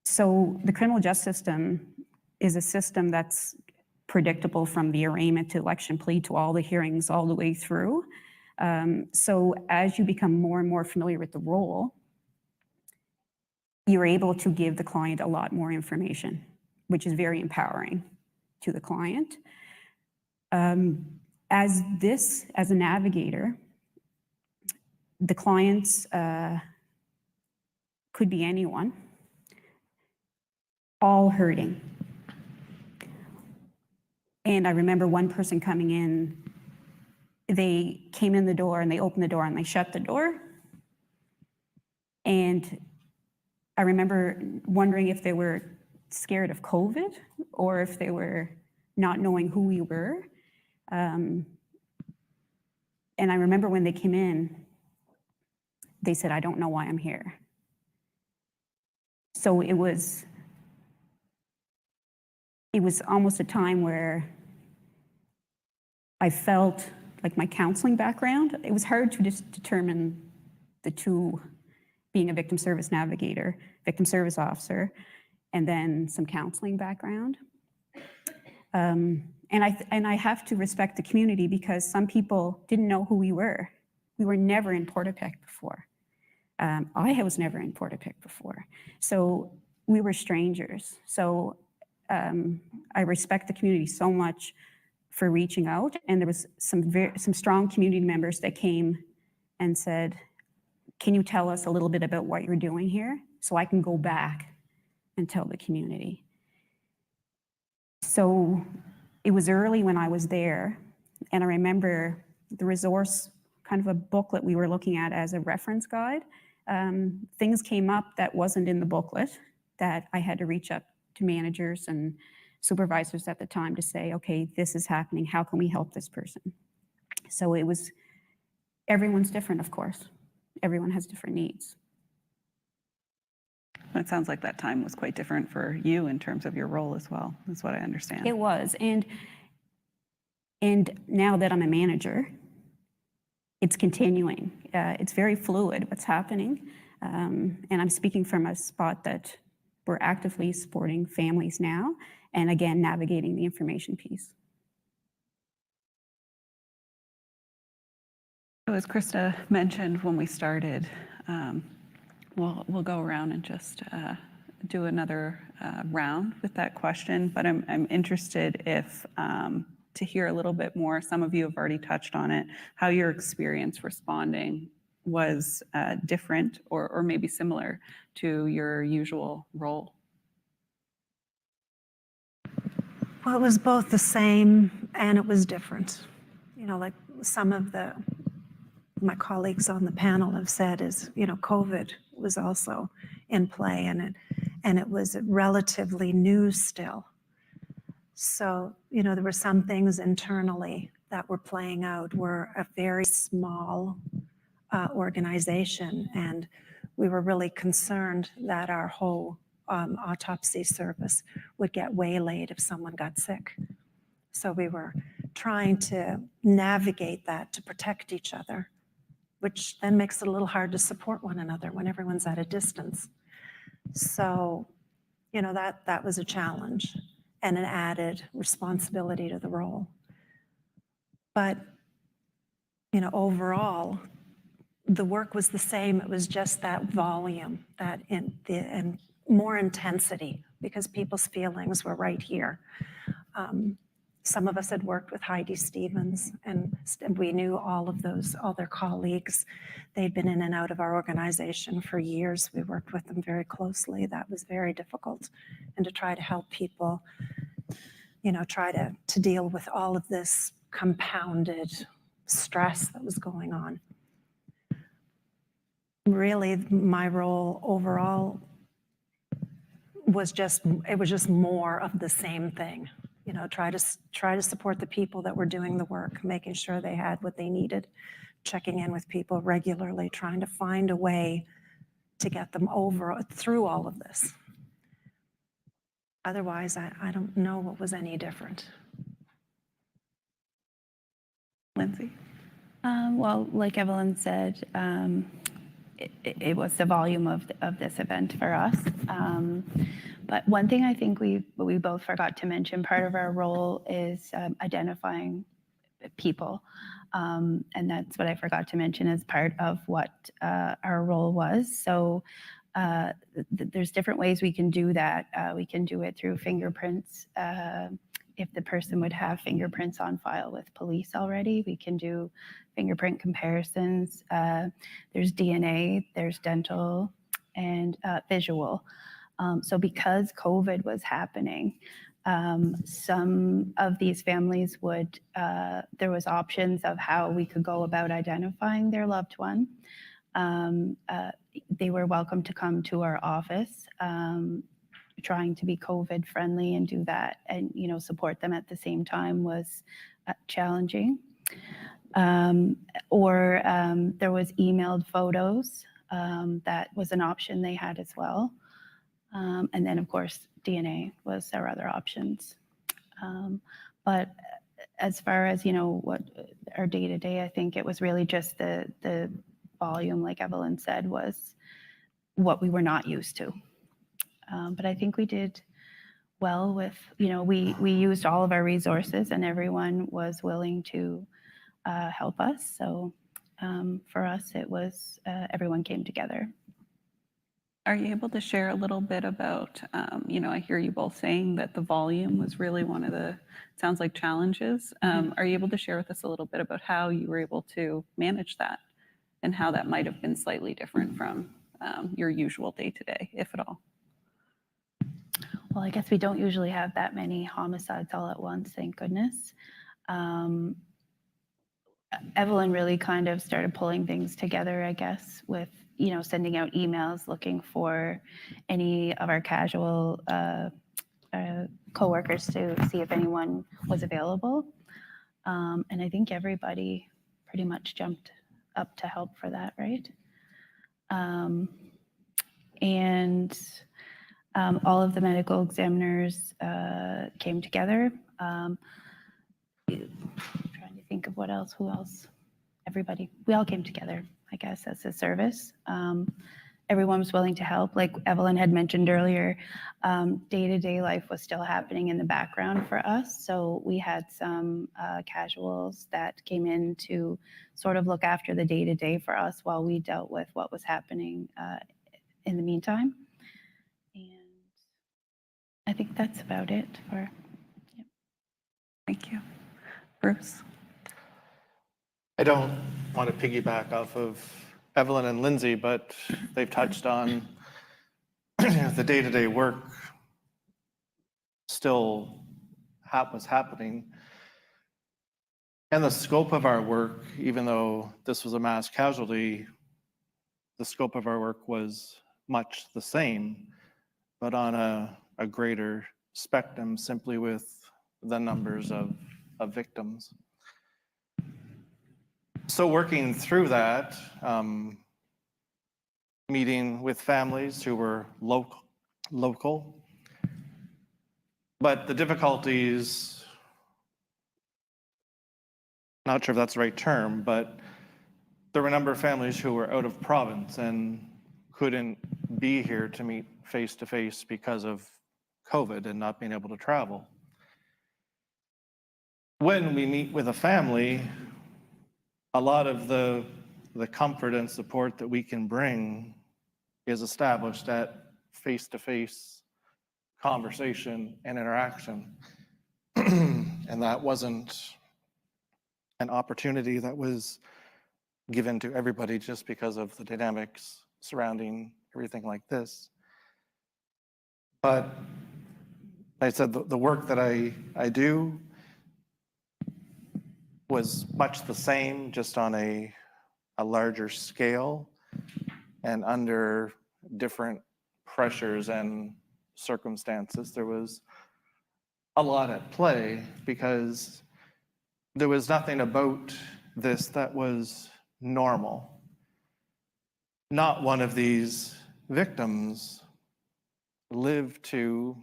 So the criminal justice system is a system that's predictable from the arraignment to election plea to all the hearings all the way through. So as you become more and more familiar with the role, you're able to give the client a lot more information, which is very empowering to the client. As a navigator, the clients could be anyone, all hurting. And I remember one person coming in, they came in the door and they opened the door and they shut the door. And I remember wondering if they were scared of COVID or if they were not knowing who we were. And I remember when they came in, they said, "I don't know why I'm here." So it was almost a time where I felt like my counseling background, it was hard to just determine the two, being a victim service navigator, victim service officer, and then some counseling background. And I have to respect the community because some people didn't know who we were. We were never in Portapic before. I was never in Portapic before. So we were strangers. So I respect the community so much for reaching out. And there was some strong community members that came and said, "Can you tell us a little bit about what you're doing here so I can go back and tell the community?" So it was early when I was there, and I remember the resource, kind of a booklet we were looking at as a reference guide. Things came up that wasn't in the booklet that I had to reach up to managers and supervisors at the time to say, "Okay, this is happening. How can we help this person?" So everyone's different, of course. Everyone has different needs. It sounds like that time was quite different for you in terms of your role as well, is what I understand. It was, and now that I'm a manager, it's continuing. It's very fluid what's happening, and I'm speaking from a spot that we're actively supporting families now, and again, navigating the information piece. So as Krista mentioned when we started, we'll go around and just do another round with that question, but I'm interested if to hear a little bit more. Some of you have already touched on it, how your experience responding was different or maybe similar to your usual role. Well, it was both the same and it was different. You know, like some of my colleagues on the panel have said is, you know, COVID was also in play and it was relatively new still. So, you know, there were some things internally that were playing out. We're a very small organization, and we were really concerned that our whole autopsy service would get waylaid if someone got sick. So we were trying to navigate that to protect each other, which then makes it a little hard to support one another when everyone's at a distance. So, you know, that was a challenge and an added responsibility to the role. But, you know, overall, the work was the same. It was just that volume, and more intensity, because people's feelings were right here. Some of us had worked with Heidi Stevens, and we knew all their colleagues. They'd been in and out of our organization for years. We worked with them very closely. That was very difficult. And to try to help people, you know, try to deal with all of this compounded stress that was going on. Really, my role overall was just more of the same thing. You know, try to support the people that were doing the work, making sure they had what they needed, checking in with people regularly, trying to find a way to get them through all of this. Otherwise, I don't know what was any different. Lindsay? Well, like Evelyn said, it was the volume of this event for us. But one thing I think we both forgot to mention, part of our role is identifying people. And that's what I forgot to mention as part of what our role was. So there's different ways we can do that. We can do it through fingerprints. If the person would have fingerprints on file with police already, we can do fingerprint comparisons. There's DNA, there's dental, and visual. So because COVID was happening, some of these families there was options of how we could go about identifying their loved one. They were welcome to come to our office, trying to be COVID friendly and do that, and, you know, support them at the same time was challenging. Or there was emailed photos. That was an option they had as well. And then, of course, DNA was our other options. But as far as, you know, what our day-to-day, I think it was really just the volume, like Evelyn said, was what we were not used to. But I think we did well with, you know, we used all of our resources and everyone was willing to help us. So for us, it was everyone came together. Are you able to share a little bit about, you know, I hear you both saying that the volume was really one of the, sounds like, challenges. Are you able to share with us a little bit about how you were able to manage that and how that might have been slightly different from your usual day-to-day, if at all? Well, I guess we don't usually have that many homicides all at once, thank goodness. Evelyn really kind of started pulling things together, I guess, with, you know, sending out emails looking for any of our casual coworkers to see if anyone was available. And I think everybody pretty much jumped up to help for that, right? And all of the medical examiners came together. Trying to think of what else, who else? Everybody, we all came together, I guess, as a service. Everyone was willing to help. Like Evelyn had mentioned earlier, day-to-day life was still happening in the background for us. So we had some casuals that came in to sort of look after the day-to-day for us while we dealt with what was happening in the meantime. And I think that's about it for, Thank you. Bruce? I don't want to piggyback off of Evelyn and Lindsay, but they've touched on the day-to-day work still was happening. And the scope of our work, even though this was a mass casualty, the scope of our work was much the same, but on a greater spectrum, simply with the numbers of victims. So working through that, meeting with families who were local, but the difficulties, not sure if that's the right term, but there were a number of families who were out of province and couldn't be here to meet face-to-face because of COVID and not being able to travel. When we meet with a family, a lot of the comfort and support that we can bring is established at face-to-face conversation and interaction. And that wasn't an opportunity that was given to everybody just because of the dynamics surrounding everything like this. But like I said, the work that I do was much the same, just on a larger scale and under different pressures and circumstances. There was a lot at play because there was nothing about this that was normal. Not one of these victims lived to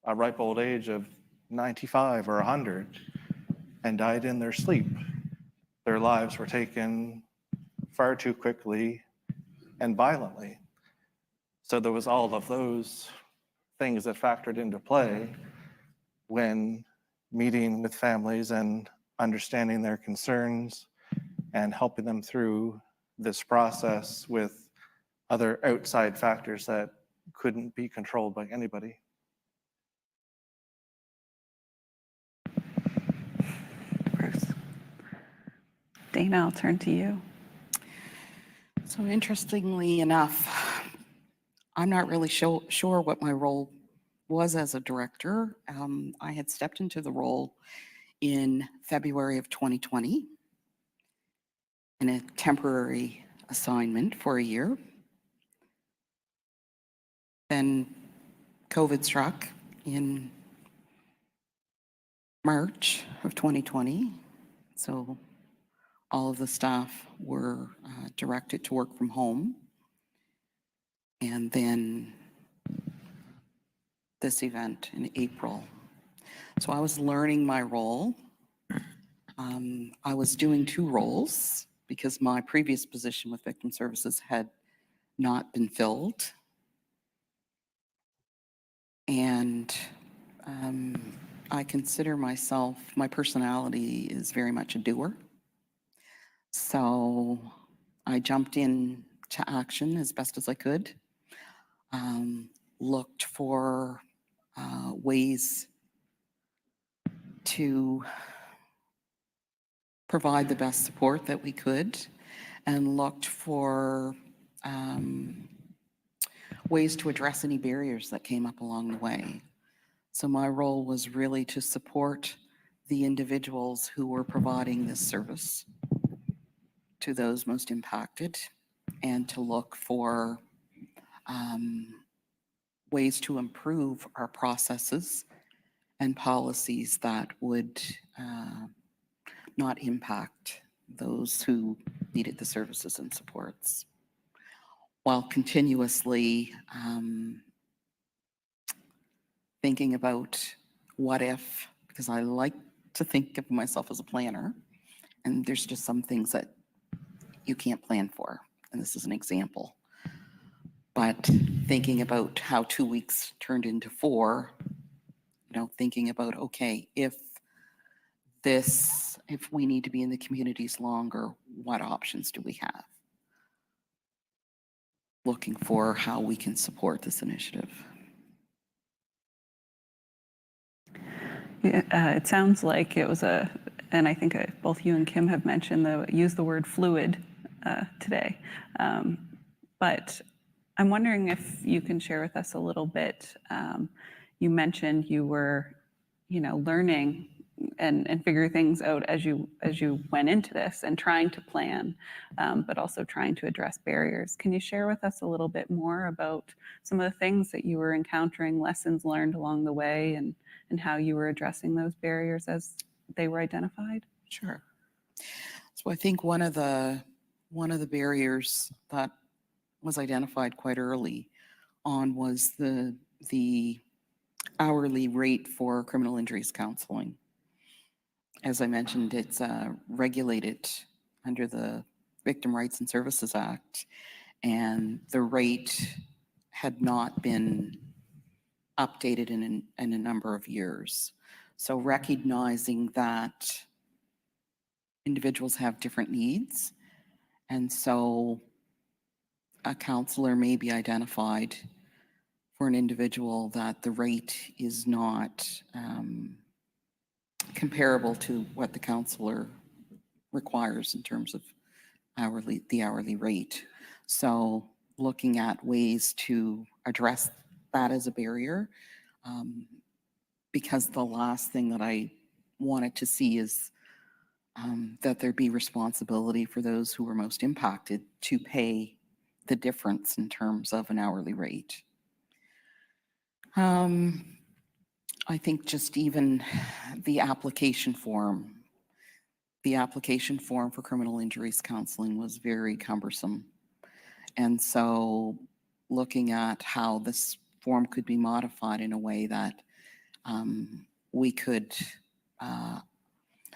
a ripe old age of 95 or 100 and died in their sleep. Their lives were taken far too quickly and violently. So there was all of those things that factored into play when meeting with families and understanding their concerns and helping them through this process with other outside factors that couldn't be controlled by anybody. Bruce? Dana, I'll turn to you. So interestingly enough, I'm not really sure what my role was as a director. I had stepped into the role in February of 2020 in a temporary assignment for a year. Then COVID struck in March of 2020. So all of the staff were directed to work from home. And then this event in April. So I was learning my role. I was doing two roles because my previous position with Victim Services had not been filled. And I consider myself, my personality is very much a doer. So I jumped in to action as best as I could, looked for ways to provide the best support that we could, and looked for ways to address any barriers that came up along the way. So my role was really to support the individuals who were providing this service to those most impacted, and to look for ways to improve our processes and policies that would not impact those who needed the services and supports. while continuously thinking about what if, because I like to think of myself as a planner, and there's just some things that you can't plan for, and this is an example. But thinking about how 2 weeks turned into 4, thinking about, okay, if we need to be in the communities longer, what options do we have? Looking for how we can support this initiative. Yeah, it sounds like it was and I think both you and Kim have mentioned use the word fluid today. But I'm wondering if you can share with us a little bit. You mentioned you were, learning and figure things out as you went into this and trying to plan, but also trying to address barriers. Can you share with us a little bit more about some of the things that you were encountering, lessons learned along the way, and how you were addressing those barriers as they were identified? Sure. So I think one of the barriers that was identified quite early on was the hourly rate for criminal injuries counseling. As I mentioned, it's regulated under the Victim Rights and Services Act, and the rate had not been updated in a number of years. So recognizing that individuals have different needs, and so a counselor may be identified for an individual that the rate is not comparable to what the counselor requires in terms of the hourly rate. So looking at ways to address that as a barrier, because the last thing that I wanted to see is that there be responsibility for those who were most impacted to pay the difference in terms of an hourly rate. I think just even the application form for criminal injuries counseling was very cumbersome. And so looking at how this form could be modified in a way that we could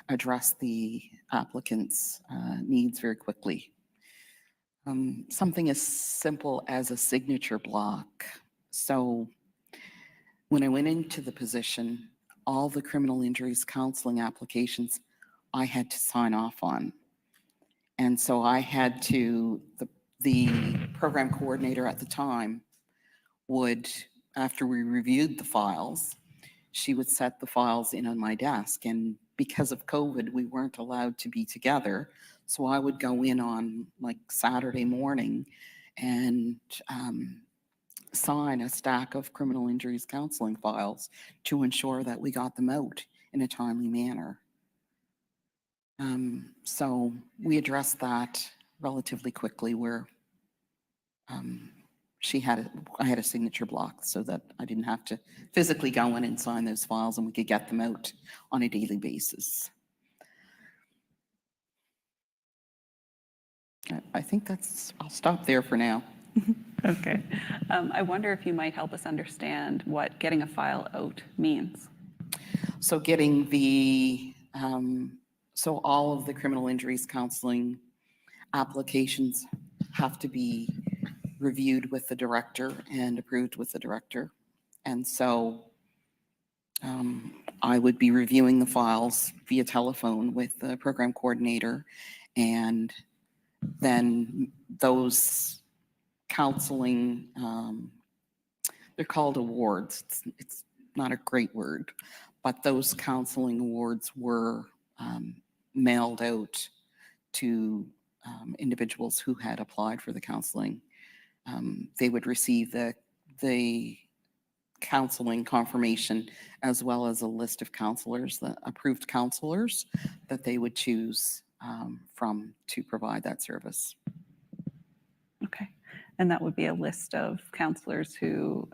address the applicant's needs very quickly. Something as simple as a signature block. So when I went into the position, all the criminal injuries counseling applications I had to sign off on. And so I had to, the program coordinator at the time would, after we reviewed the files, she would set the files in on my desk. And because of COVID, we weren't allowed to be together. So I would go in on like Saturday morning and sign a stack of criminal injuries counseling files to ensure that we got them out in a timely manner. So we addressed that relatively quickly, where I had a signature block so that I didn't have to physically go in and sign those files, and we could get them out on a daily basis. I think I'll stop there for now. Okay. I wonder if you might help us understand what getting a file out means. So so all of the criminal injuries counseling applications have to be reviewed with the director and approved with the director. And so I would be reviewing the files via telephone with the program coordinator, and then those counseling, they're called awards. It's not a great word, but those counseling awards were mailed out to individuals who had applied for the counseling. They would receive the counseling confirmation, as well as a list of counselors, the approved counselors that they would choose from to provide that service. Okay. And that would be a list of counselors who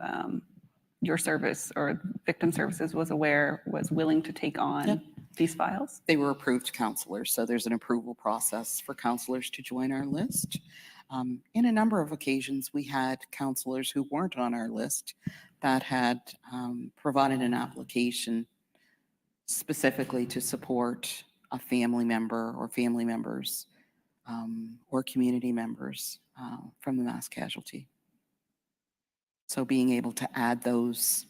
your service or victim services was willing to take on these files? They were approved counselors. So there's an approval process for counselors to join our list. In a number of occasions, we had counselors who weren't on our list that had provided an application specifically to support a family member or family members or community members from the mass casualty. So being able to add those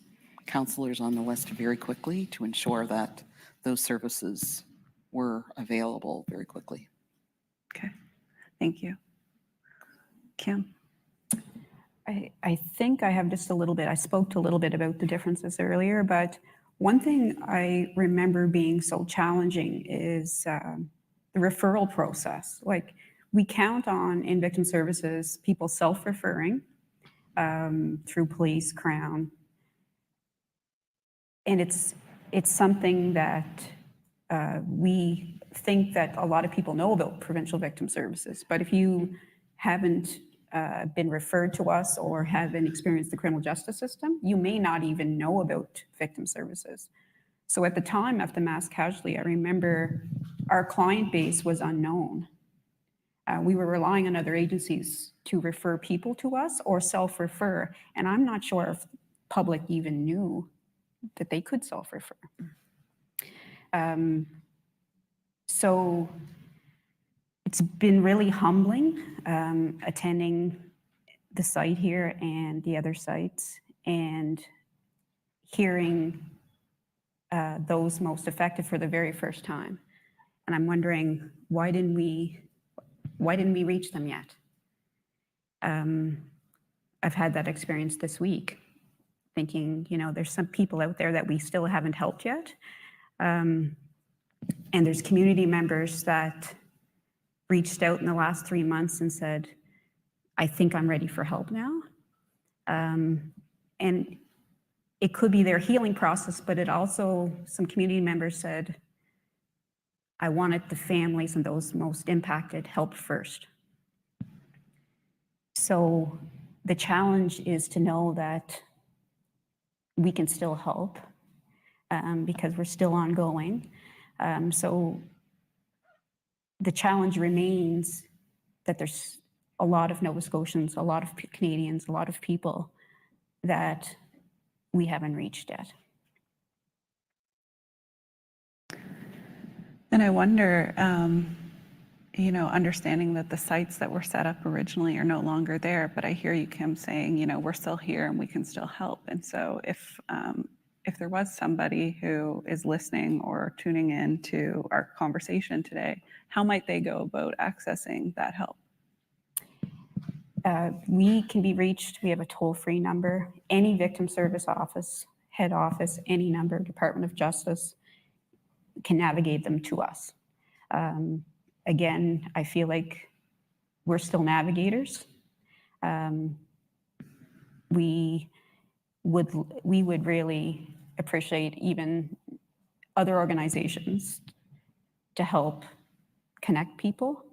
counselors on the list very quickly to ensure that those services were available very quickly. Okay, thank you. Kim? I think I have just a little bit, I spoke a little bit about the differences earlier, but one thing I remember being so challenging is the referral process. Like, we count on, in victim services, people self-referring through police, Crown. And it's something that we think that a lot of people know about provincial victim services. But if you haven't been referred to us or haven't experienced the criminal justice system, you may not even know about victim services. So at the time of the mass casualty, I remember our client base was unknown. We were relying on other agencies to refer people to us or self-refer. And I'm not sure if the public even knew that they could self-refer. So it's been really humbling attending the site here and the other sites and hearing those most affected for the very first time. And I'm wondering, why didn't we reach them yet? I've had that experience this week, thinking, you know, there's some people out there that we still haven't helped yet. And there's community members that reached out in the last 3 months and said, I think I'm ready for help now. And it could be their healing process, but it also, some community members said, I wanted the families and those most impacted helped first. So the challenge is to know that we can still help because we're still ongoing. So the challenge remains that there's a lot of Nova Scotians, a lot of Canadians, a lot of people that we haven't reached yet. And I wonder, you know, understanding that the sites that were set up originally are no longer there, but I hear you, Kim, saying, you know, we're still here and we can still help. And so if there was somebody who is listening or tuning in to our conversation today, how might they go about accessing that help? We can be reached. We have a toll-free number. Any victim service office, head office, any number, Department of Justice, can navigate them to us. Again, I feel like we're still navigators. We would really appreciate even other organizations to help connect people.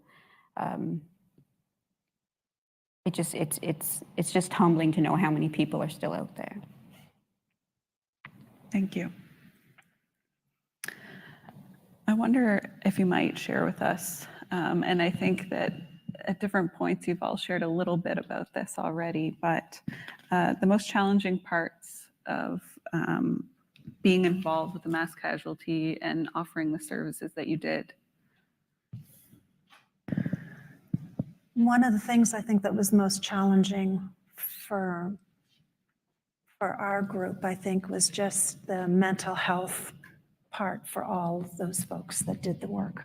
It's just humbling to know how many people are still out there. Thank you. I wonder if you might share with us, and I think that at different points you've all shared a little bit about this already, but the most challenging parts of being involved with the mass casualty and offering the services that you did. One of the things I think that was most challenging for our group, I think, was just the mental health part for all of those folks that did the work.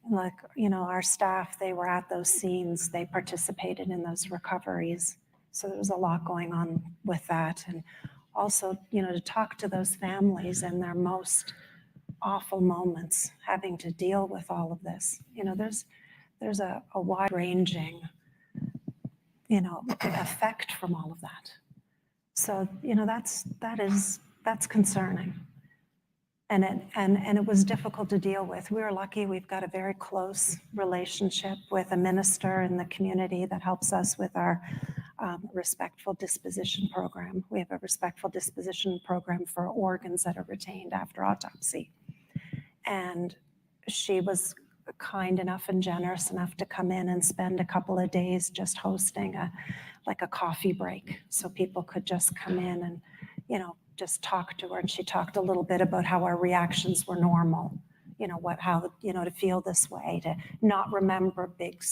Like, you know, our staff, they were at those scenes, they participated in those recoveries. So there was a lot going on with that. And also, you know, to talk to those families in their most awful moments, having to deal with all of this. You know, there's a wide-ranging, you know, effect from all of that. So, you know, that's concerning. And it was difficult to deal with. We were lucky, we've got a very close relationship with a minister in the community that helps us with our respectful disposition program. We have a respectful disposition program for organs that are retained after autopsy. And she was kind enough and generous enough to come in and spend a couple of days just hosting like a coffee break, so people could just come in and, just talk to her. And she talked a little bit about how our reactions were normal, how, to feel this way, to not remember big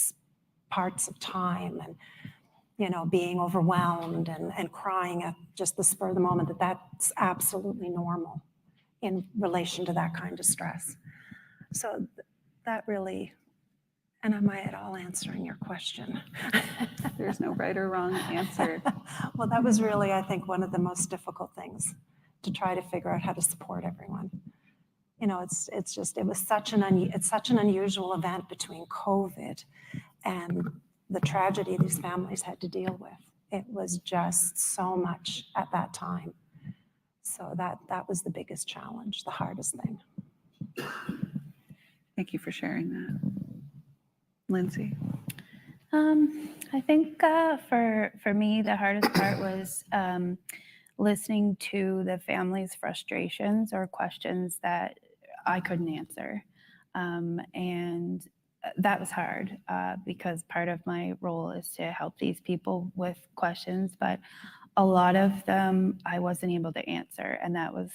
parts of time, and, being overwhelmed and crying at just the spur of the moment, that's absolutely normal in relation to that kind of stress. So that really, and am I at all answering your question? There's no right or wrong answer. Well, that was really, I think, one of the most difficult things, to try to figure out how to support everyone. It was such an unusual event between COVID and the tragedy these families had to deal with. It was just so much at that time. So that was the biggest challenge, the hardest thing. Thank you for sharing that. Lindsay? I think for me, the hardest part was listening to the family's frustrations or questions that I couldn't answer. And that was hard because part of my role is to help these people with questions, but a lot of them I wasn't able to answer, and that was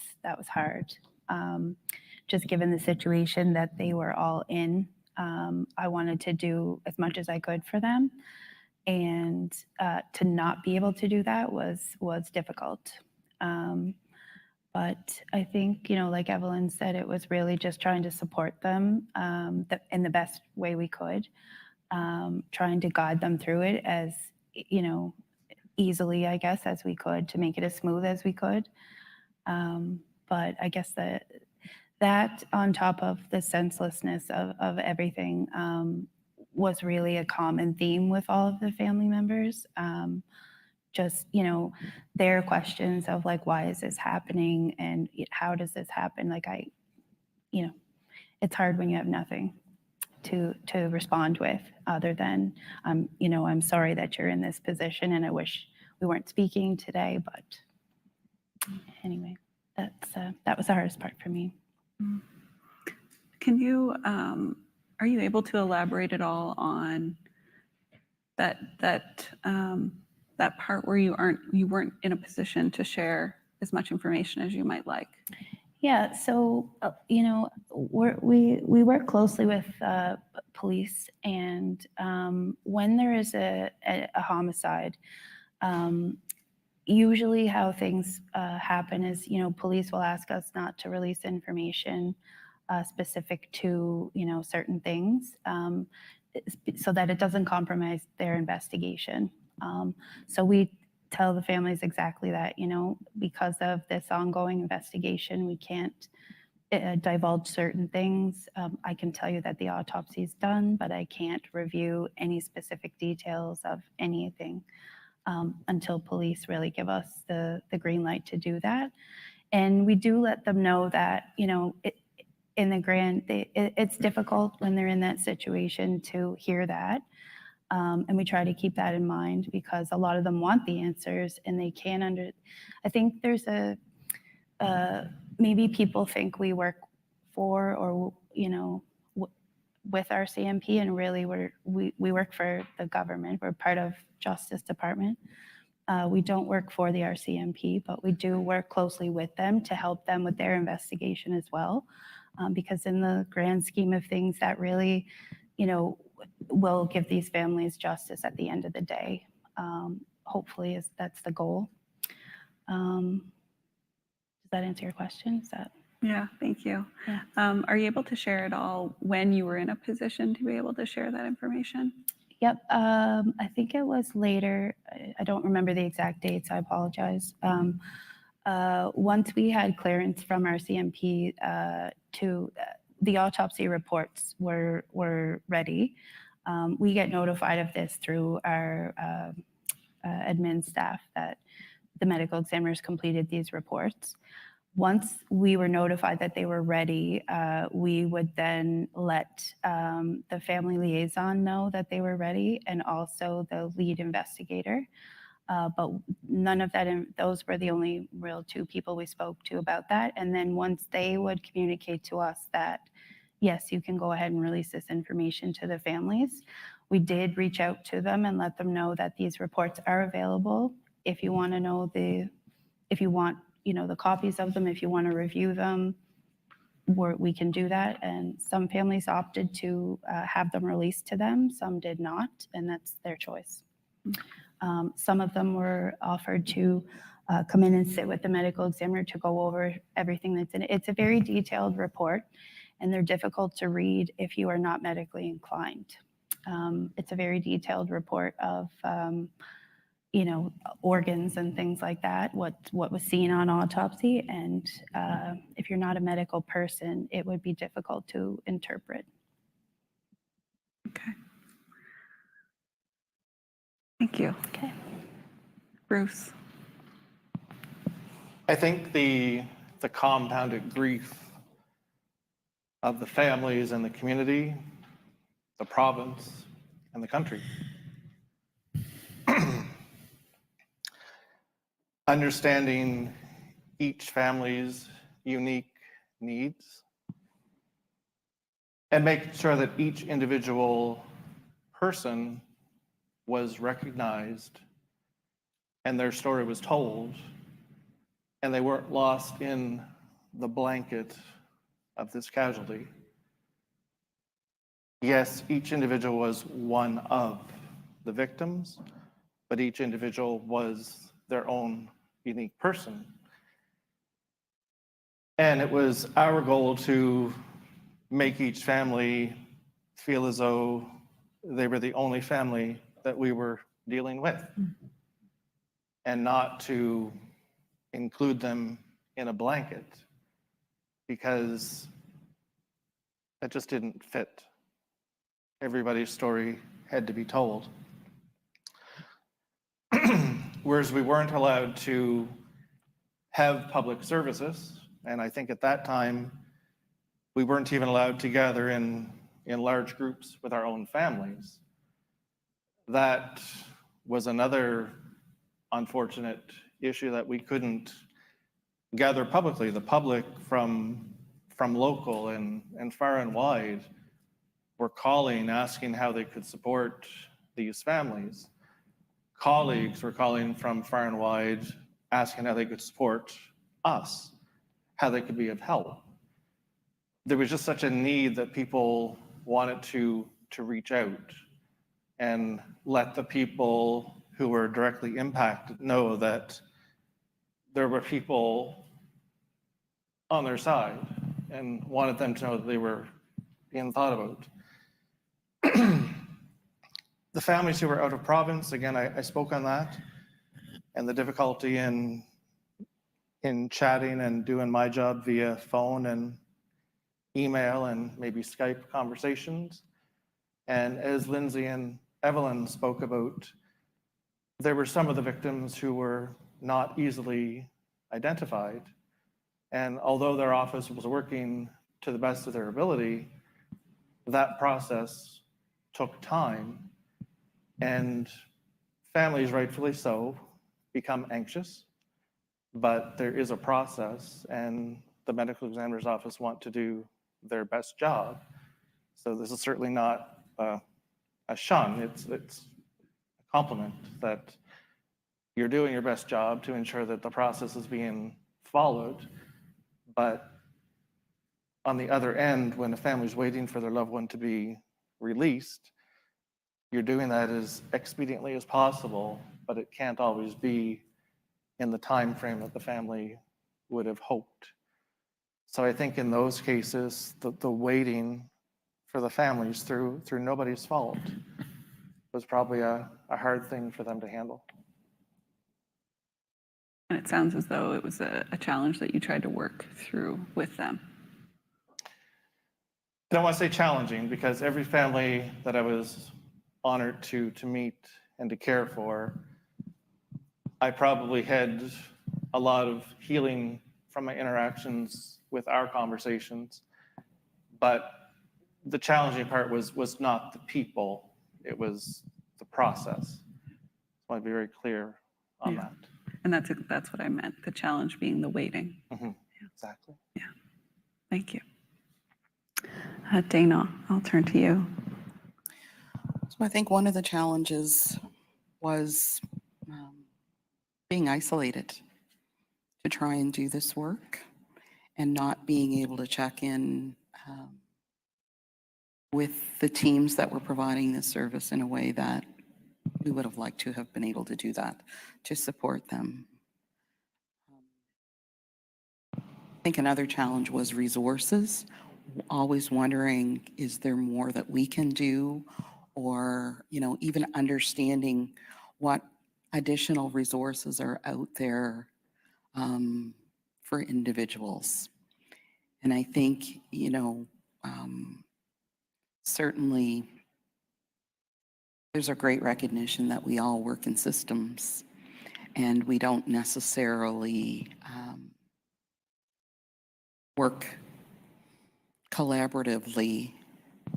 hard. Just given the situation that they were all in, I wanted to do as much as I could for them, and to not be able to do that was difficult. But I think, like Evelyn said, it was really just trying to support them in the best way we could, trying to guide them through it as, easily, I guess, as we could, to make it as smooth as we could. But I guess that on top of the senselessness of everything was really a common theme with all of the family members. Just, their questions of like, why is this happening? And how does this happen? Like it's hard when you have nothing to respond with other than, I'm sorry that you're in this position and I wish we weren't speaking today, but anyway, that was the hardest part for me. Can you, are you able to elaborate at all on that part where you weren't in a position to share as much information as you might like? Yeah, so we work closely with police, and when there is a homicide, usually how things happen is, police will ask us not to release information specific to certain things, so that it doesn't compromise their investigation. So we tell the families exactly that, because of this ongoing investigation, we can't divulge certain things. I can tell you that the autopsy is done, but I can't review any specific details of anything until police really give us the green light to do that. And we do let them know that, in the grand, it's difficult when they're in that situation to hear that. And we try to keep that in mind because a lot of them want the answers and they can't I think there's maybe people think we work for or, with RCMP, and really we work for the government. We're part of Justice Department. We don't work for the RCMP, but we do work closely with them to help them with their investigation as well. Because in the grand scheme of things, that really, will give these families justice at the end of the day. Hopefully, that's the goal. Does that answer your question? Yeah, thank you. Yeah. Are you able to share at all when you were in a position to be able to share that information? Yep. I think it was later. I don't remember the exact dates. I apologize. Once we had clearance from RCMP to the autopsy reports were ready. We get notified of this through our admin staff that the medical examiners completed these reports. Once we were notified that they were ready, we would then let the family liaison know that they were ready, and also the lead investigator. But none of that, those were the only real two people we spoke to about that. And then once they would communicate to us that, yes, you can go ahead and release this information to the families. We did reach out to them and let them know that these reports are available. If you want to know if you want, the copies of them, if you want to review them, we can do that. And some families opted to have them released to them. Some did not, and that's their choice. Some of them were offered to come in and sit with the medical examiner to go over everything that's in it. It's a very detailed report, and they're difficult to read if you are not medically inclined. It's a very detailed report of organs and things like that, what was seen on autopsy. And if you're not a medical person, it would be difficult to interpret. Okay. Thank you. Okay. Bruce. I think the compounded grief of the families and the community, the province, and the country. Understanding each family's unique needs and making sure that each individual person was recognized and their story was told, and they weren't lost in the blanket of this casualty. Yes, each individual was one of the victims, but each individual was their own unique person. And it was our goal to make each family feel as though they were the only family that we were dealing with, and not to include them in a blanket, because that just didn't fit. Everybody's story had to be told. Whereas we weren't allowed to have public services, and I think at that time, we weren't even allowed to gather in large groups with our own families. That was another unfortunate issue, that we couldn't gather publicly. The public from local and far and wide were calling, asking how they could support these families. Colleagues were calling from far and wide, asking how they could support us, how they could be of help. There was just such a need that people wanted to reach out and let the people who were directly impacted know that there were people on their side, and wanted them to know that they were being thought about. The families who were out of province, again, I spoke on that, and the difficulty in chatting and doing my job via phone and email and maybe Skype conversations. And as Lindsay and Evelyn spoke about, there were some of the victims who were not easily identified. And although their office was working to the best of their ability, that process took time. And families, rightfully so, become anxious. But there is a process, and the medical examiner's office want to do their best job. So this is certainly not a shun, it's a compliment that you're doing your best job to ensure that the process is being followed. But on the other end, when a family's waiting for their loved one to be released, you're doing that as expediently as possible, but it can't always be in the time frame that the family would have hoped. So I think in those cases, the waiting for the families through nobody's fault was probably a hard thing for them to handle. And it sounds as though it was a challenge that you tried to work through with them. I don't want to say challenging, because every family that I was honored to meet and to care for, I probably had a lot of healing from my interactions with our conversations. But the challenging part was not the people, it was the process. I want to be very clear on that. And that's what I meant, the challenge being the waiting. Mm-hmm. Exactly. Yeah, thank you. Dana, I'll turn to you. So I think one of the challenges was being isolated to try and do this work and not being able to check in with the teams that were providing this service in a way that we would have liked to have been able to do that to support them. I think another challenge was resources. Always wondering, is there more that we can do? Or, you know, even understanding what additional resources are out there for individuals. And I think, you know, certainly there's a great recognition that we all work in systems and we don't necessarily work collaboratively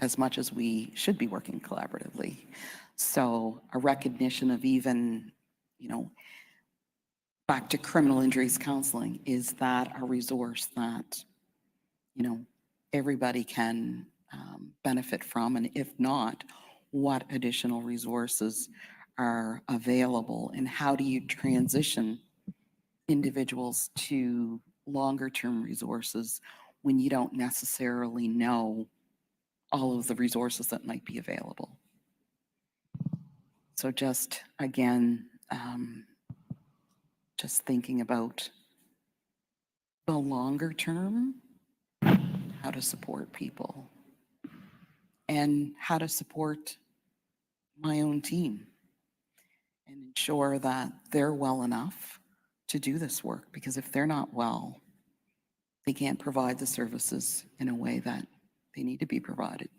as much as we should be working collaboratively. So a recognition of even, you know, back to criminal injuries counseling, is that a resource that, you know, everybody can benefit from? And if not, what additional resources are available and how do you transition individuals to longer term resources when you don't necessarily know all of the resources that might be available? So just, again, just thinking about the longer term, how to support people and how to support my own team and ensure that they're well enough to do this work, because if they're not well, they can't provide the services in a way that they need to be provided.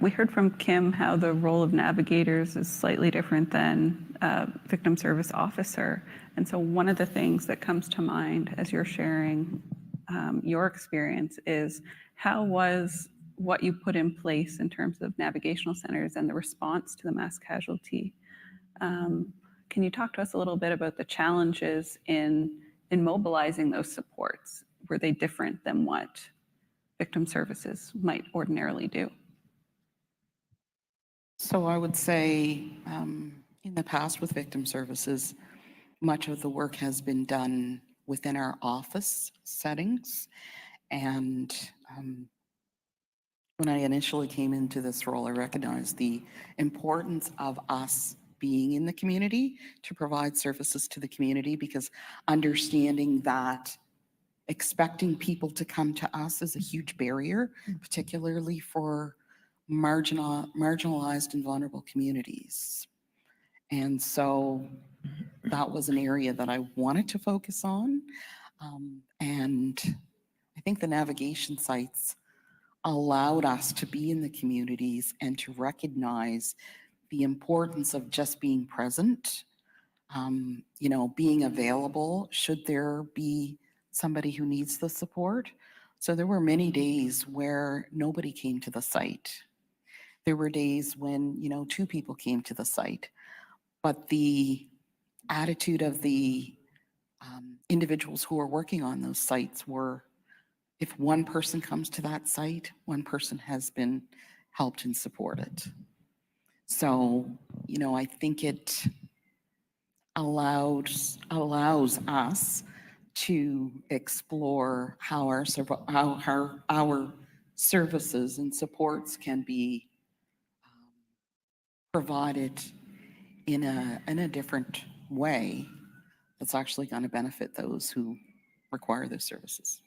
We heard from Kim how the role of navigators is slightly different than victim service officer. And so one of the things that comes to mind as you're sharing your experience is, how was what you put in place in terms of navigational centers and the response to the mass casualty? Can you talk to us a little bit about the challenges in mobilizing those supports? Were they different than what victim services might ordinarily do? So I would say in the past with victim services, much of the work has been done within our office settings. And when I initially came into this role, I recognized the importance of us being in the community to provide services to the community, because understanding that expecting people to come to us is a huge barrier, particularly for marginalized and vulnerable communities. And so that was an area that I wanted to focus on. And I think the navigation sites allowed us to be in the communities and to recognize the importance of just being present, you know, being available should there be somebody who needs the support. So there were many days where nobody came to the site. There were days when, you know, 2 people came to the site, but the attitude of the individuals who are working on those sites were, if one person comes to that site, one person has been helped and supported. So, you know, I think it allows us to explore how our services and supports can be provided in a different way that's actually going to benefit those who require those services.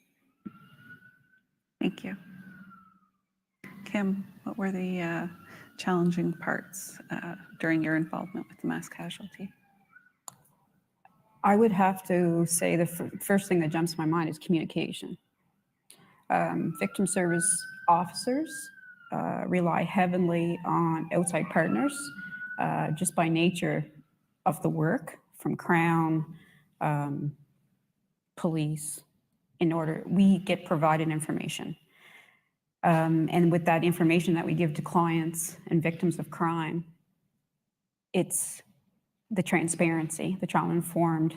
Thank you. Kim, what were the challenging parts during your involvement with the mass casualty? I would have to say the first thing that jumps to my mind is communication. Victim service officers rely heavily on outside partners just by nature of the work, from Crown, police. We get provided information. And with that information that we give to clients and victims of crime, it's the transparency, the trauma-informed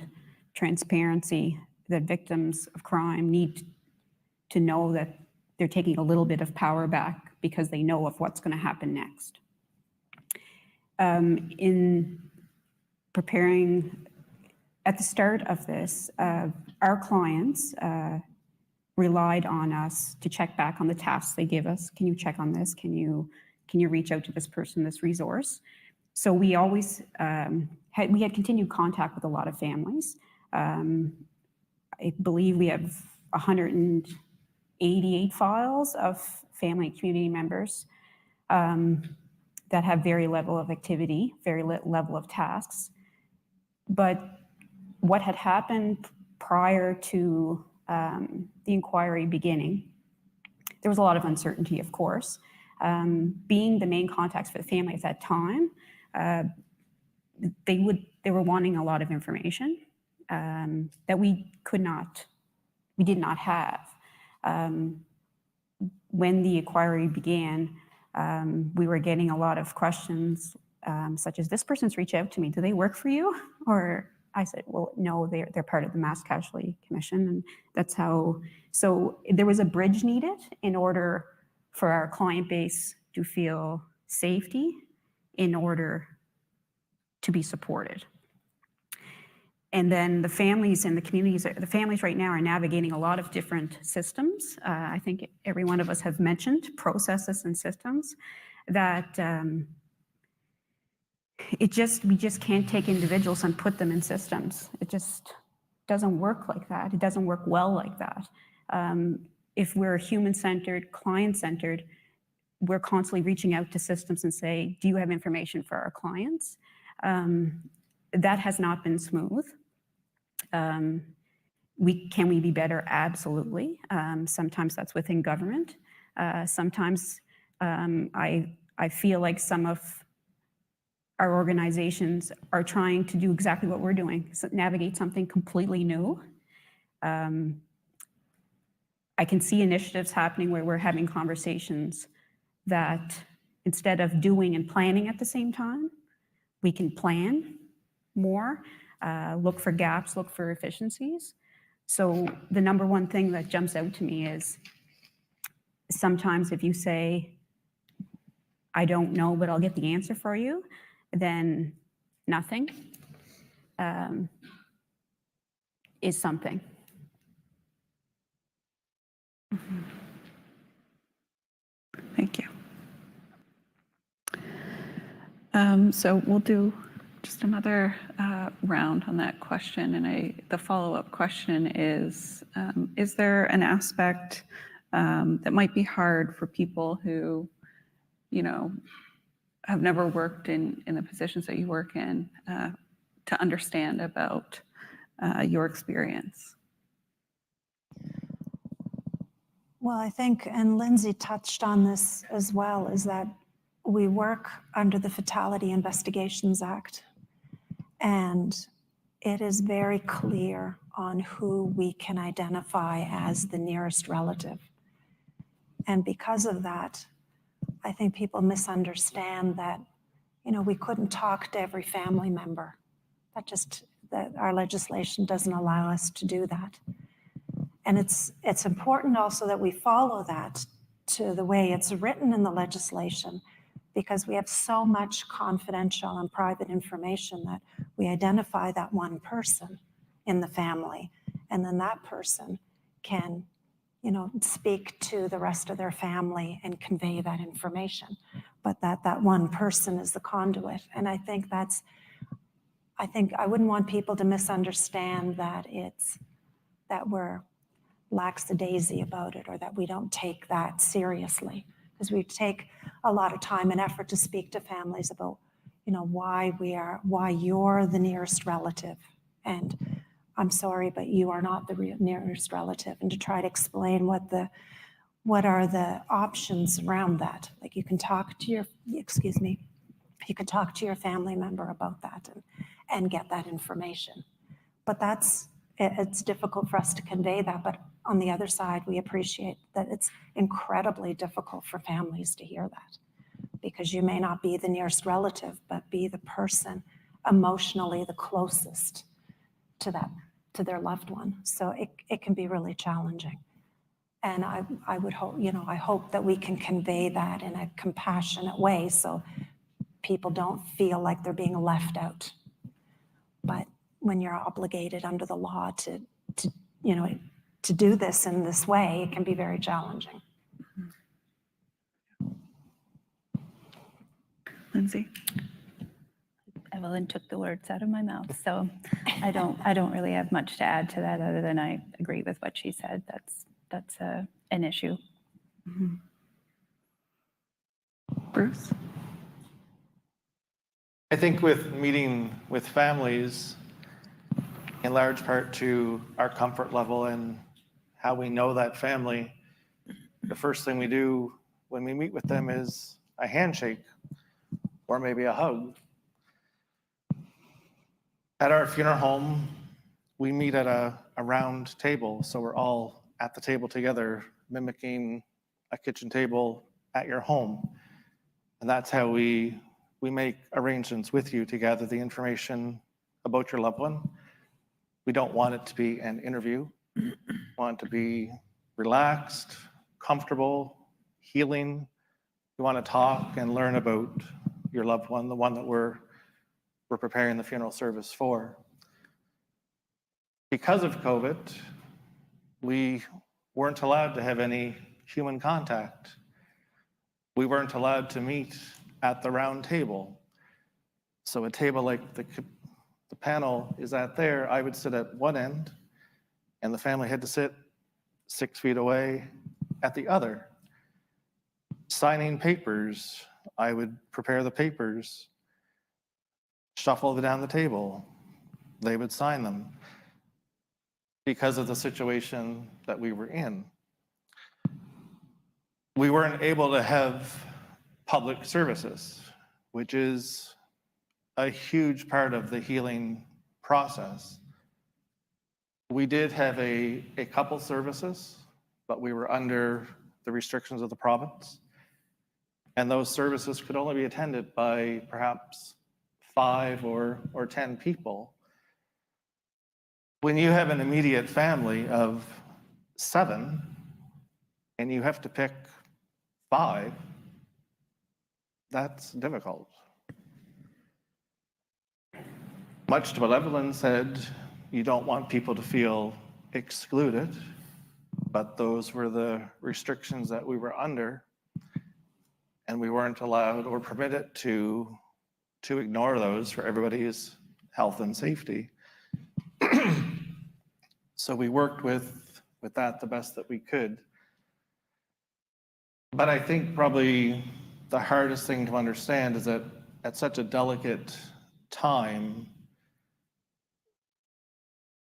transparency that victims of crime need to know that they're taking a little bit of power back because they know of what's going to happen next. In preparing at the start of this, our clients relied on us to check back on the tasks they give us. Can you check on this? Can you reach out to this person, this resource? So we always we had continued contact with a lot of families. I believe we have 188 files of family and community members that have very level of activity, very level of tasks. But what had happened prior to the inquiry beginning, there was a lot of uncertainty, of course. Being the main contacts for the family at that time, they were wanting a lot of information that we did not have. When the inquiry began, we were getting a lot of questions such as, this person's reached out to me, do they work for you? Or I said, well, no, they're part of the Mass Casualty Commission. And that's how, so there was a bridge needed in order for our client base to feel safety in order to be supported. And then the families and the communities, the families right now are navigating a lot of different systems. I think every one of us have mentioned processes and systems that we just can't take individuals and put them in systems. It just doesn't work like that. It doesn't work well like that. If we're human-centered, client-centered, we're constantly reaching out to systems and say, do you have information for our clients? That has not been smooth. Can we be better? Absolutely. Sometimes that's within government. Sometimes I feel like some of our organizations are trying to do exactly what we're doing, so navigate something completely new. I can see initiatives happening where we're having conversations that instead of doing and planning at the same time, we can plan more, look for gaps, look for efficiencies. So the number one thing that jumps out to me is sometimes if you say, I don't know, but I'll get the answer for you, then nothing is something. Thank you. So we'll do just another round on that question. And the follow-up question is there an aspect that might be hard for people who, have never worked in the positions that you work in to understand about your experience? Well, I think, and Lindsay touched on this as well, is that we work under the Fatality Investigations Act, and it is very clear on who we can identify as the nearest relative. And because of that, I think people misunderstand that, we couldn't talk to every family member. That our legislation doesn't allow us to do that. And it's important also that we follow that to the way it's written in the legislation, because we have so much confidential and private information that we identify that one person in the family, and then that person can, speak to the rest of their family and convey that information. But that one person is the conduit. And I think I wouldn't want people to misunderstand that that we're lackadaisy about it, or that we don't take that seriously, because we take a lot of time and effort to speak to families about, why you're the nearest relative, and I'm sorry, but you are not the nearest relative, and to try to explain what are the options around that. Like, you can talk to your family member about that and get that information. But it's difficult for us to convey that. But on the other side, we appreciate that it's incredibly difficult for families to hear that, because you may not be the nearest relative, but be the person emotionally the closest to to their loved one. So it can be really challenging. And I would hope, I hope that we can convey that in a compassionate way so people don't feel like they're being left out. But when you're obligated under the law to do this in this way, it can be very challenging. Lindsay? Evelyn took the words out of my mouth, so I don't really have much to add to that other than I agree with what she said. That's an issue. Mm-hmm. Bruce? I think with meeting with families, in large part to our comfort level and how we know that family, the first thing we do when we meet with them is a handshake or maybe a hug. At our funeral home, we meet at a round table, so we're all at the table together, mimicking a kitchen table at your home. And that's how we make arrangements with you to gather the information about your loved one. We don't want it to be an interview. We want it to be relaxed, comfortable, healing. We want to talk and learn about your loved one, the one that we're preparing the funeral service for. Because of COVID, we weren't allowed to have any human contact. We weren't allowed to meet at the round table. So a table like the panel is at there, I would sit at one end, and the family had to sit 6 feet away at the other. Signing papers, I would prepare the papers, shuffle them down the table. They would sign them because of the situation that we were in. We weren't able to have public services, which is a huge part of the healing process. We did have a couple services, but we were under the restrictions of the province. And those services could only be attended by perhaps 5 or 10 people. When you have an immediate family of 7 and you have to pick 5, that's difficult. Much to what Evelyn said, you don't want people to feel excluded, but those were the restrictions that we were under, and we weren't allowed or permitted to ignore those for everybody's health and safety. So we worked with that the best that we could. But I think probably the hardest thing to understand is that at such a delicate time,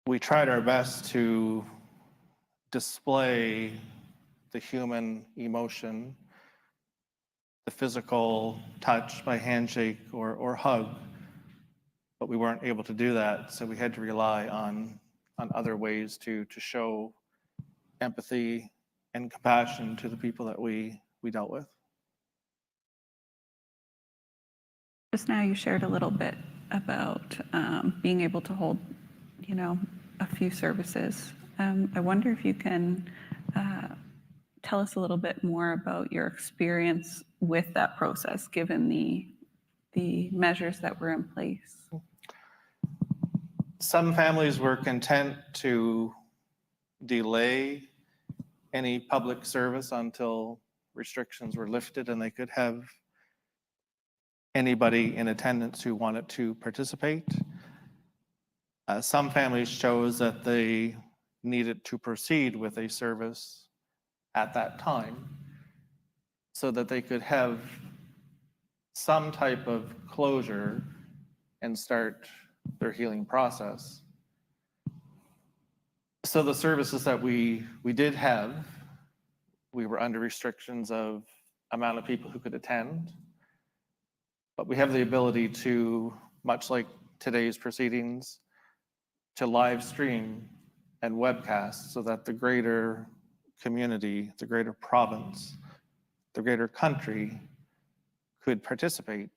we tried our best to display the human emotion, the physical touch by handshake or hug, but we weren't able to do that, so we had to rely on other ways to show empathy and compassion to the people that we dealt with. Just now you shared a little bit about being able to hold, a few services. I wonder if you can tell us a little bit more about your experience with that process, given the measures that were in place. Some families were content to delay any public service until restrictions were lifted and they could have anybody in attendance who wanted to participate. Some families chose that they needed to proceed with a service at that time so that they could have some type of closure and start their healing process. So the services that we did have, we were under restrictions of amount of people who could attend, but we have the ability to, much like today's proceedings, to live stream and webcast so that the greater community, the greater province, the greater country could participate.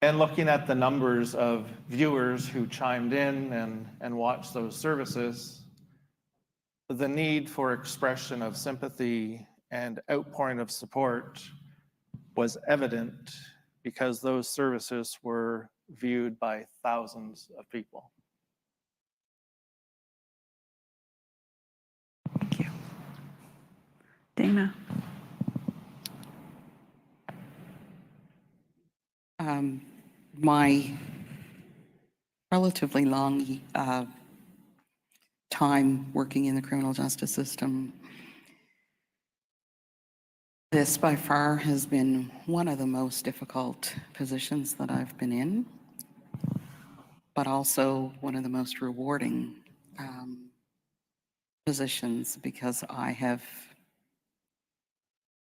And looking at the numbers of viewers who chimed in and watched those services, the need for expression of sympathy and outpouring of support was evident because those services were viewed by thousands of people. Thank you. Dana? My relatively long time working in the criminal justice system, this by far has been one of the most difficult positions that I've been in, but also one of the most rewarding positions, because I have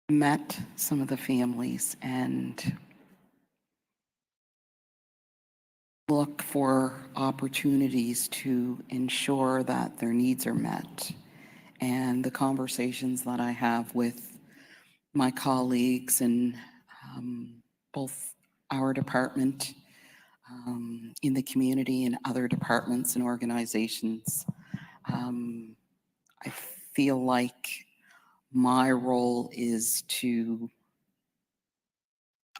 met some of the families and look for opportunities to ensure that their needs are met. And the conversations that I have with my colleagues in both our department, in the community, and other departments and organizations, I feel like my role is to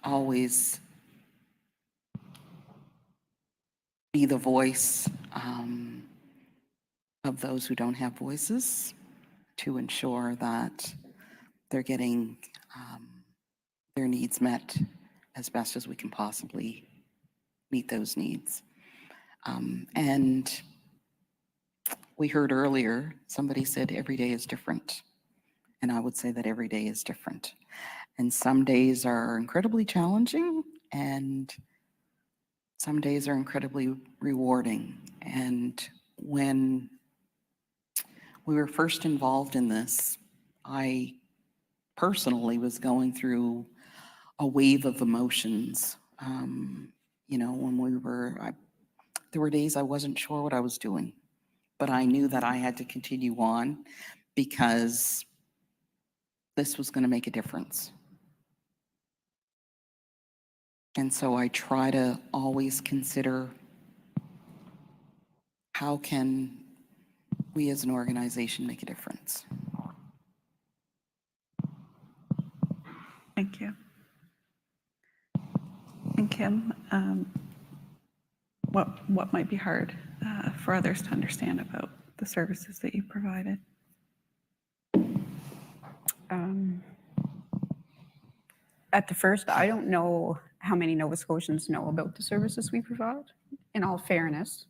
always be the voice of those who don't have voices, to ensure that they're getting their needs met as best as we can possibly meet those needs. And we heard earlier, somebody said every day is different. And I would say that every day is different. And some days are incredibly challenging, and some days are incredibly rewarding. And when we were first involved in this, I personally was going through a wave of emotions. When there were days I wasn't sure what I was doing, but I knew that I had to continue on because this was going to make a difference. And so I try to always consider, how can we as an organization make a difference? Thank you. And Kim, what might be hard for others to understand about the services that you provided? At the first, I don't know how many Nova Scotians know about the services we provide, in all fairness.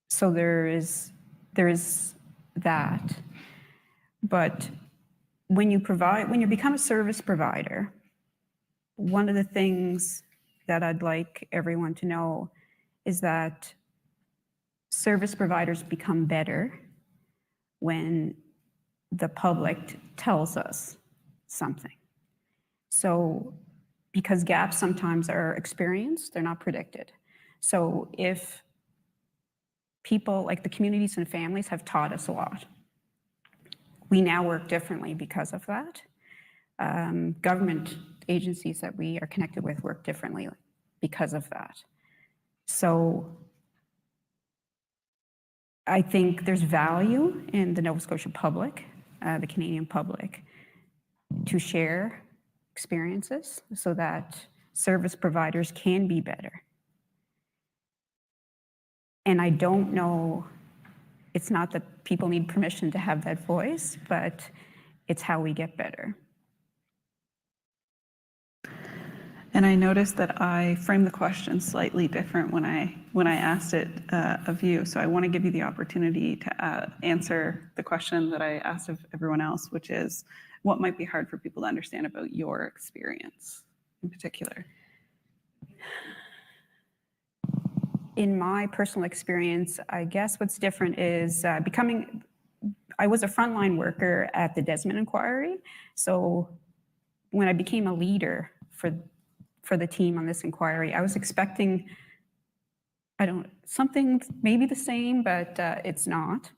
So there is that. But when you become a service provider, one of the things that I'd like everyone to know is that service providers become better when the public tells us something. So, because gaps sometimes are experienced, they're not predicted. So if people, like the communities and families, have taught us a lot, we now work differently because of that. Government agencies that we are connected with work differently because of that. So I think there's value in the Nova Scotia public, the Canadian public, to share experiences so that service providers can be better. And I don't know, it's not that people need permission to have that voice, but it's how we get better. And I noticed that I framed the question slightly different when I asked it of you. So I want to give you the opportunity to answer the question that I asked of everyone else, which is, what might be hard for people to understand about your experience in particular? In my personal experience, I guess what's different is I was a frontline worker at the Desmond Inquiry. So when I became a leader for the team on this inquiry, I was expecting, something maybe the same, but it's not.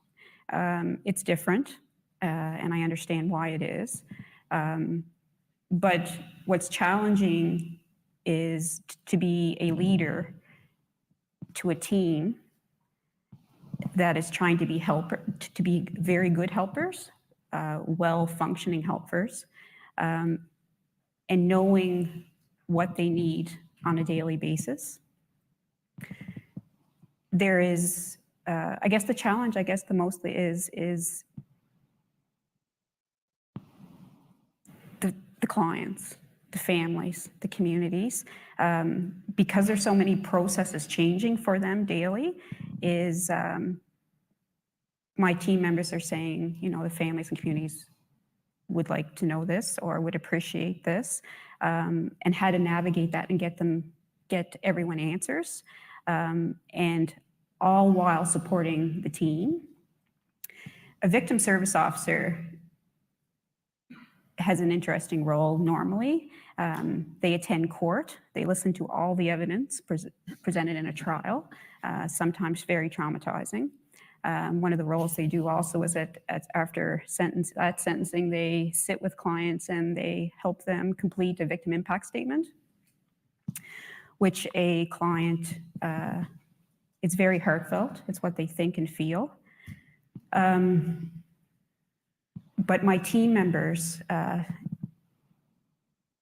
It's different, and I understand why it is. But what's challenging is to be a leader to a team that is trying to be very good helpers, well-functioning helpers, and knowing what they need on a daily basis. There is, I guess the challenge, the mostly is the clients, the families, the communities, because there's so many processes changing for them daily, is my team members are saying, the families and communities would like to know this or would appreciate this, and how to navigate that and get everyone answers, and all while supporting the team. A victim service officer has an interesting role normally. They attend court, they listen to all the evidence presented in a trial, sometimes very traumatizing. One of the roles they do also is after sentencing, they sit with clients and they help them complete a victim impact statement, which a client, it's very heartfelt. It's what they think and feel. But my team members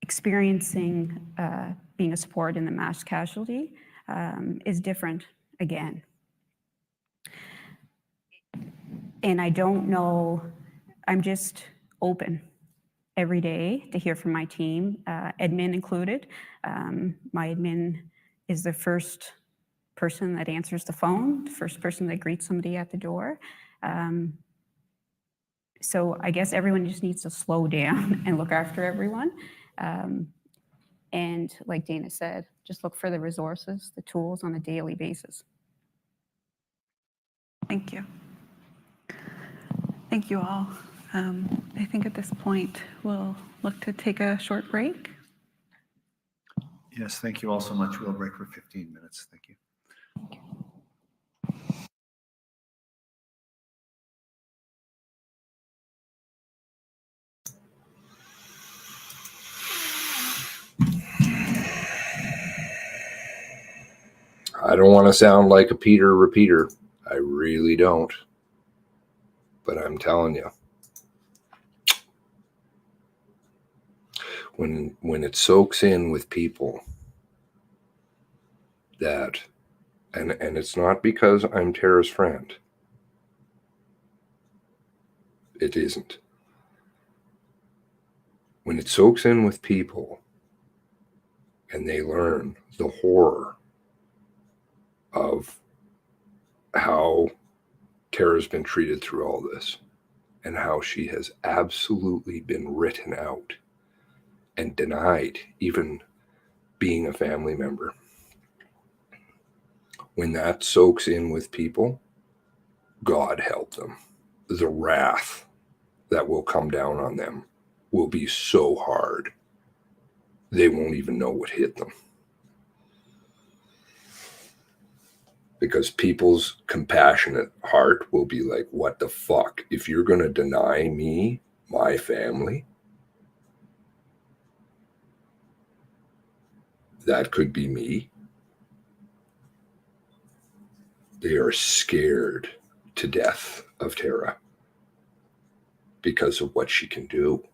experiencing being a support in the mass casualty is different again. And I don't know, I'm just open every day to hear from my team, admin included. My admin is the first person that answers the phone, the first person that greets somebody at the door. So I guess everyone just needs to slow down and look after everyone. And like Dana said, just look for the resources, the tools on a daily basis. Thank you. Thank you all. I think at this point, we'll look to take a short break. Yes, thank you all so much. We'll break for 15 minutes. Thank you. I don't want to sound like a Peter repeater. I really don't. But I'm telling you, when it soaks in with people that, and it's not because I'm Tara's friend. It isn't. When it soaks in with people and they learn the horror of how Tara's been treated through all this and how she has absolutely been written out and denied even being a family member. When that soaks in with people, God help them. The wrath that will come down on them will be so hard, they won't even know what hit them. Because people's compassionate heart will be like, what the fuck? If you're going to deny me, my family, that could be me. They are scared to death of Tara because of what she can do,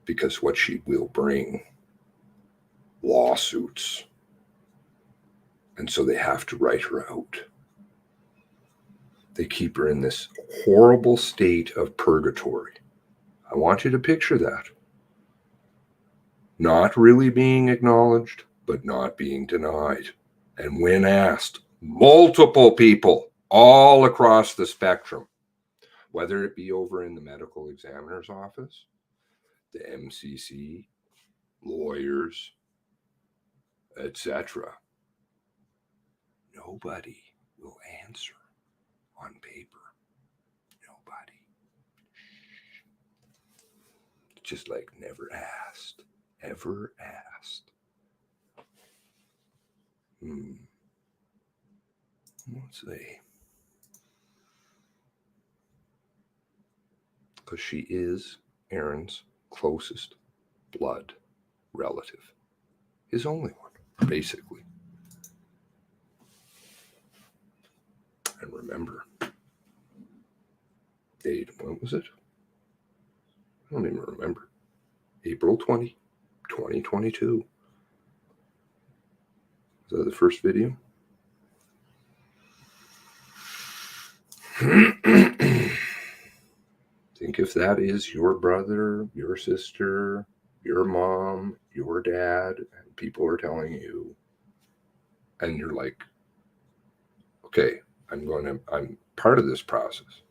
because what she will bring, lawsuits. And so they have to write her out. They keep her in this horrible state of purgatory. I want you to picture that. Not really being acknowledged, but not being denied. And when asked, multiple people all across the spectrum, whether it be over in the medical examiner's office, the MCC, lawyers, etc., nobody will answer on paper. Nobody. Just like never asked. Ever asked. Let's see. Because she is Aaron's closest blood relative. his only one, basically. And remember, date, when was it? I don't even remember. April 20, 2022. Is that the first video? Think if that is your brother, your sister, your mom, your dad, and people are telling you, and you're like, okay, I'm part of this process.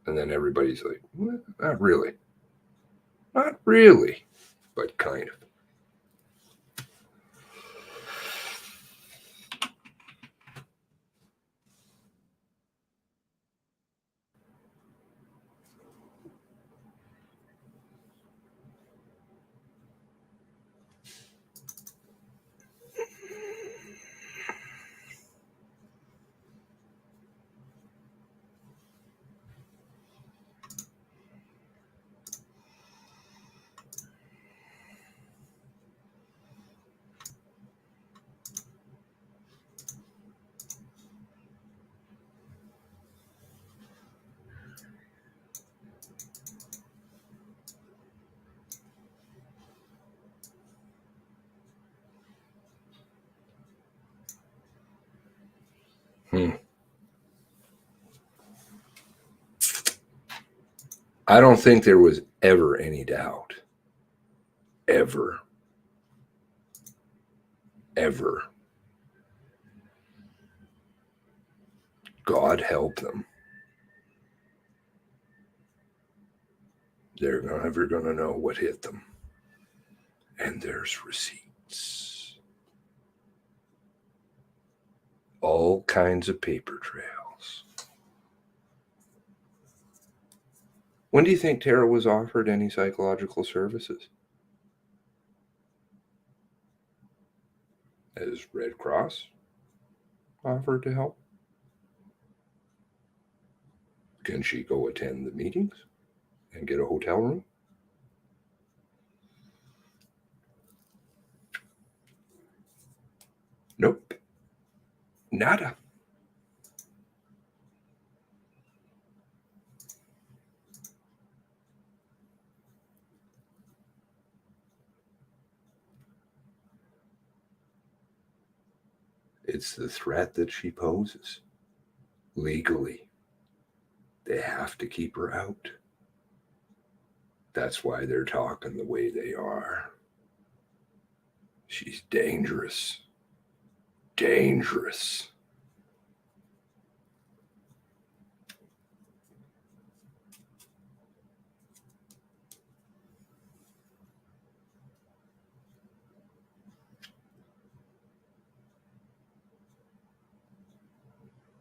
And then everybody's like, well, not really. Not really, but kind of. I don't think there was ever any doubt. Ever. God help them. They're never going to know what hit them. And there's receipts. All kinds of paper trails. When do you think Tara was offered any psychological services? Has Red Cross offered to help? Can she go attend the meetings and get a hotel room? Nope. Nada. It's the threat that she poses. Legally, they have to keep her out. That's why they're talking the way they are. She's dangerous. Dangerous.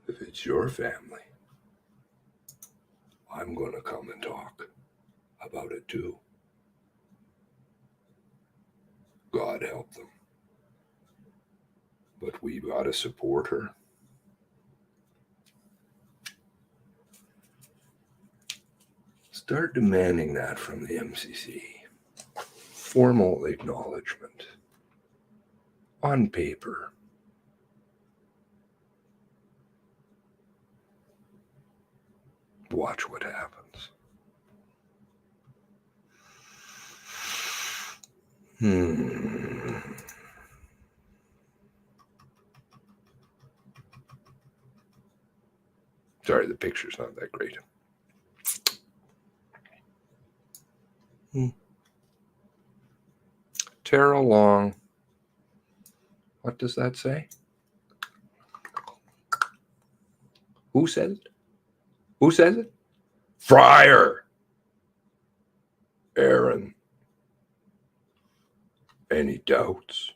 If it's your family, I'm going to come and talk about it too. God help them. But we've got to support her. Start demanding that from the MCC. Formal acknowledgement. On paper. Watch what happens. Sorry, the picture's not that great. Tara Long. What does that say? Who says it? Who says it? Fryer. Aaron. Any doubts?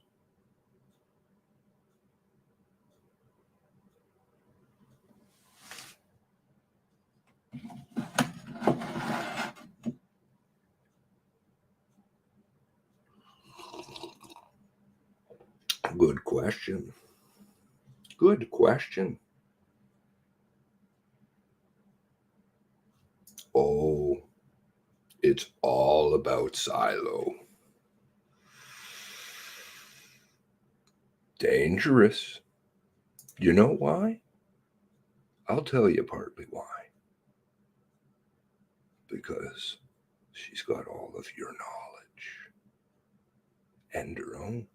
Good question. Good question. Oh, it's all about silo. Dangerous. You know why? I'll tell you partly why. Because she's got all of your knowledge and her own.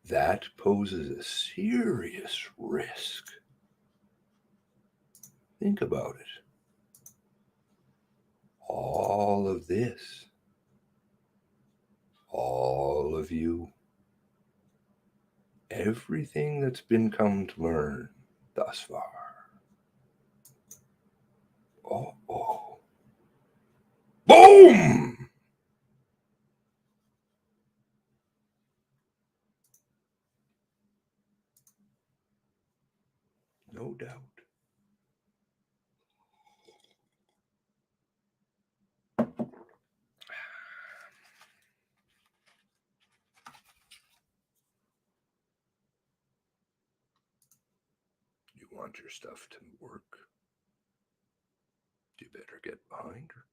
That poses a serious risk. Think about it. All of this, all of you, everything that's been come to learn thus far. Oh. Boom! No doubt. You want your stuff to work? You better get behind her.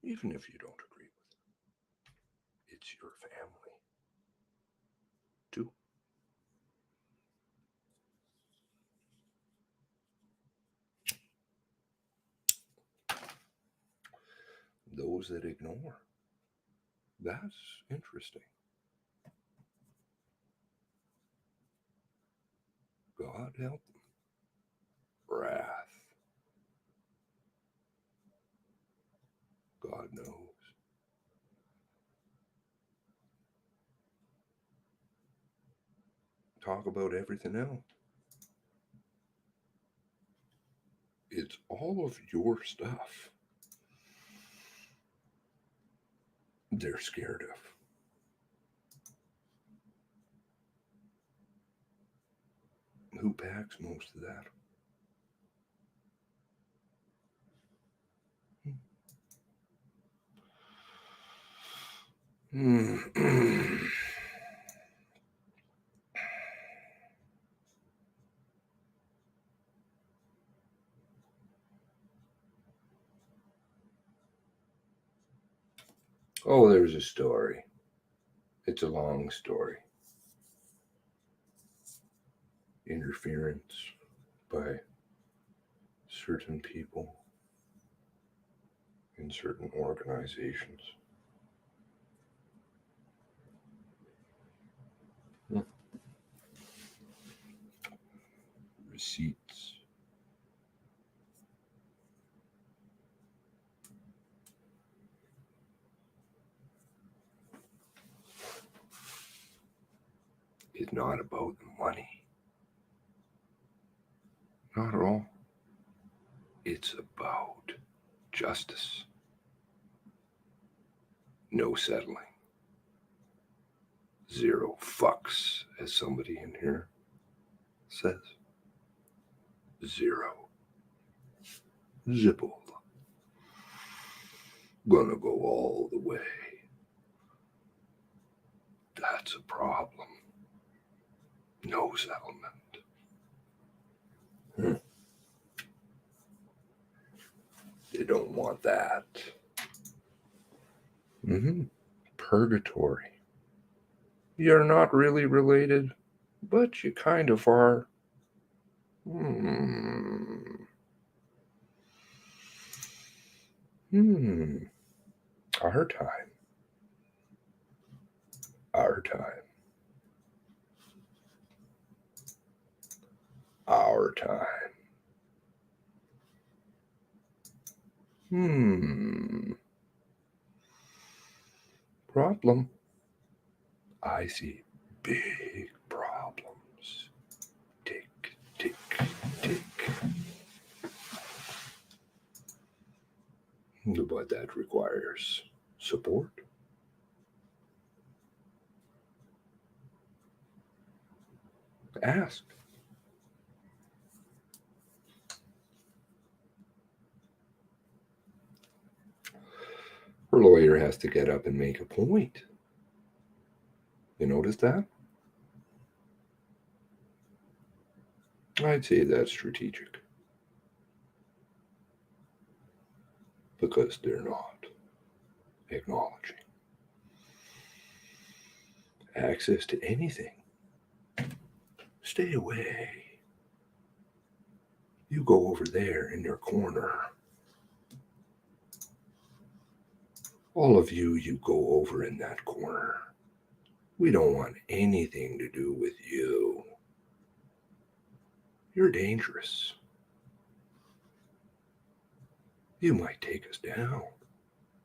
Even if you don't agree with it. It's your family, too. Those that ignore, that's interesting. God help them. Wrath. God knows. Talk about everything else. It's all of your stuff they're scared of. Who packs most of that? Oh, there's a story. It's a long story. Interference by certain people in certain organizations. Receipts. It's not about the money. Not at all. It's about justice. No settling. Zero fucks, as somebody in here says. Zero. Zipple. Gonna go all the way. That's a problem. No settlement. They don't want that. Purgatory. You're not really related, but you kind of are. Our time. Our time. Our time. Problem. I see big problems. Tick, tick, tick. But that requires support. Ask. Her lawyer has to get up and make a point. You notice that? I'd say that's strategic. Because they're not. acknowledging. Access to anything. Stay away. You go over there in your corner. All of you, you go over in that corner. We don't want anything to do with you. You're dangerous. You might take us down.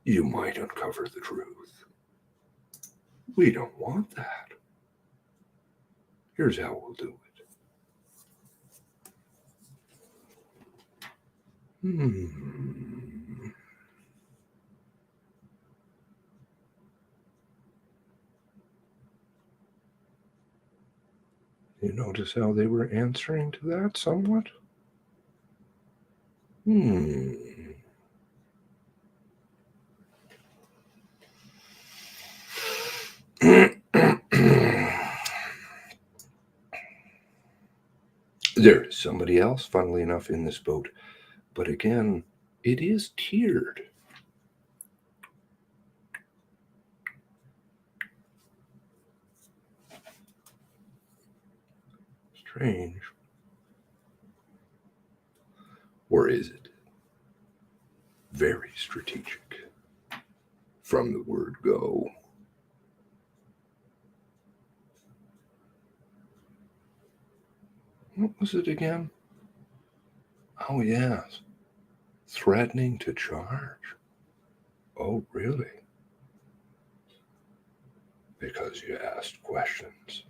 You might uncover the truth. We don't want that. Here's how we'll do it. You notice how they were answering to that somewhat? There is somebody else, funnily enough, in this boat. But again, it is tiered. Strange. Or is it? Very strategic. From the word go. What was it again? Oh, yes. Threatening to charge. Oh, really? Because you asked questions.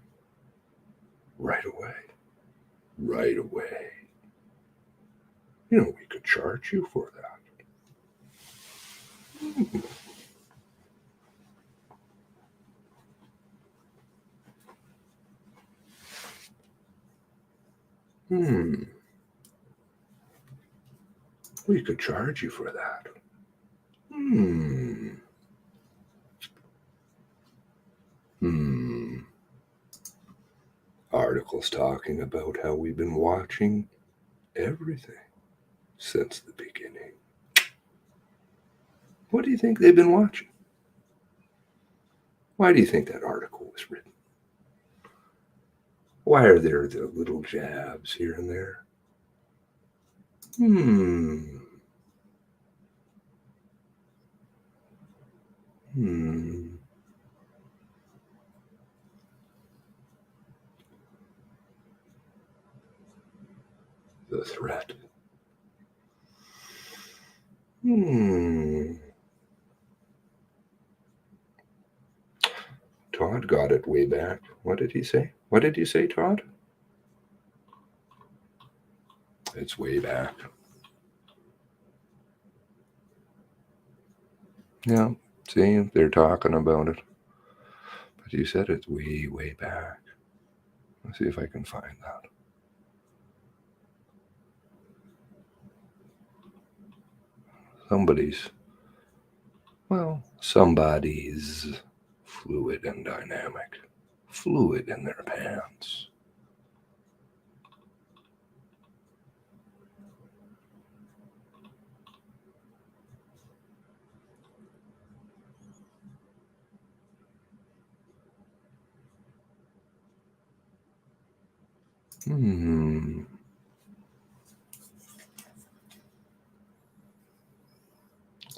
Right away. Right away. You know, we could charge you for that. We could charge you for that. Articles talking about how we've been watching everything since the beginning. What do you think they've been watching? Why do you think that article was written? Why are there the little jabs here and there? The threat. Todd got it way back. What did he say? What did you say, Todd? It's way back. Yeah, see, they're talking about it. But you said it's way, way back. Let's see if I can find that. Somebody's fluid and dynamic. Fluid in their pants.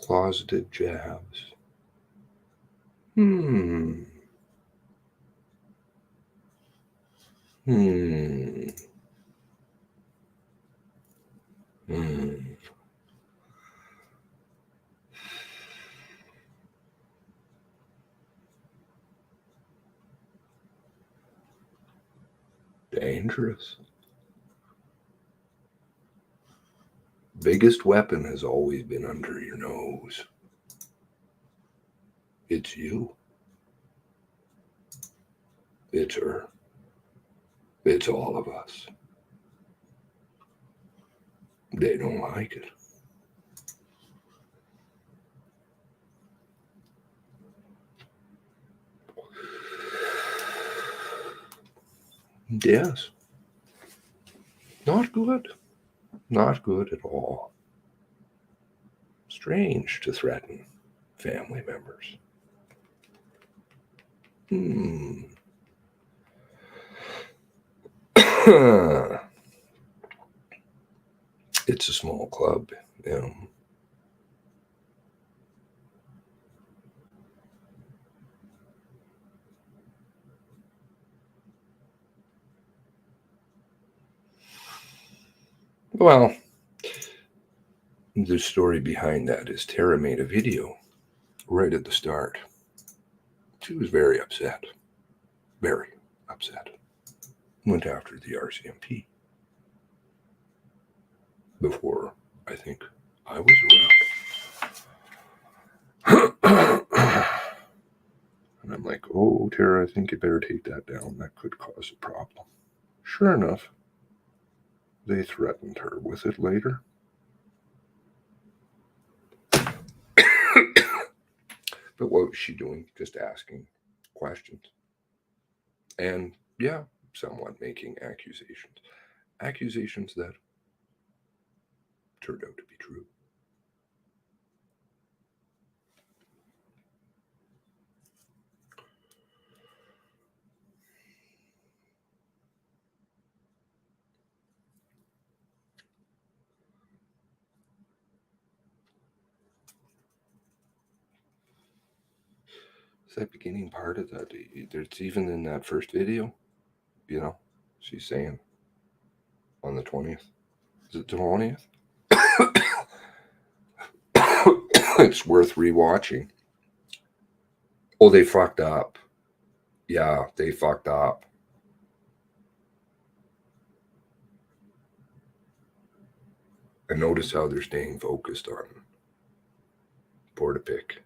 Closeted jabs. Dangerous. Biggest weapon has always been under your nose. It's you. It's her. It's all of us. They don't like it. Yes. Not good. Not good at all. Strange to threaten family members. It's a small club. Well, the story behind that is Tara made a video right at the start. She was very upset. Very upset. Went after the RCMP before, I think, I was around. And I'm like, oh, Tara, I think you better take that down. That could cause a problem. Sure enough, they threatened her with it later. But what was she doing? Just asking questions. And yeah, somewhat making accusations. Accusations that turned out to be true. It's that beginning part of that. There's even in that first video, she's saying on the 20th. Is it the 20th? It's worth rewatching. Oh, they fucked up. Yeah, they fucked up. And notice how they're staying focused on Portapique.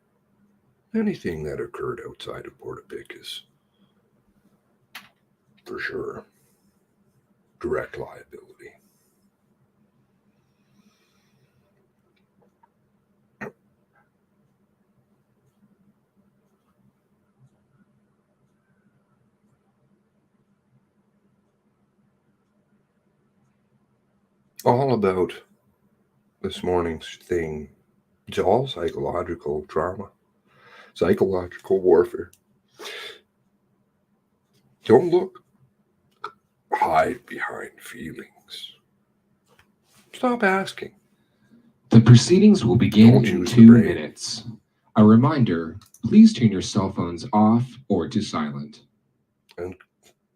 Anything that occurred outside of Portapique is for sure direct liability. All about this morning's thing. It's all psychological trauma, psychological warfare. Don't look. Hide behind feelings. Stop asking. The proceedings will begin in 2 minutes. A reminder, please turn your cell phones off or to silent. And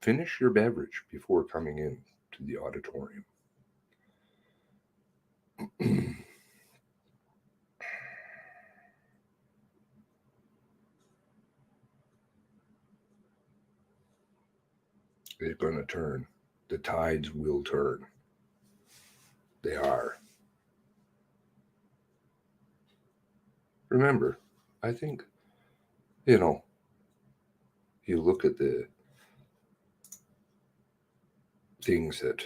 finish your beverage before coming in to the auditorium. They're going to turn. The tides will turn. They are. Remember, I think, you look at the things that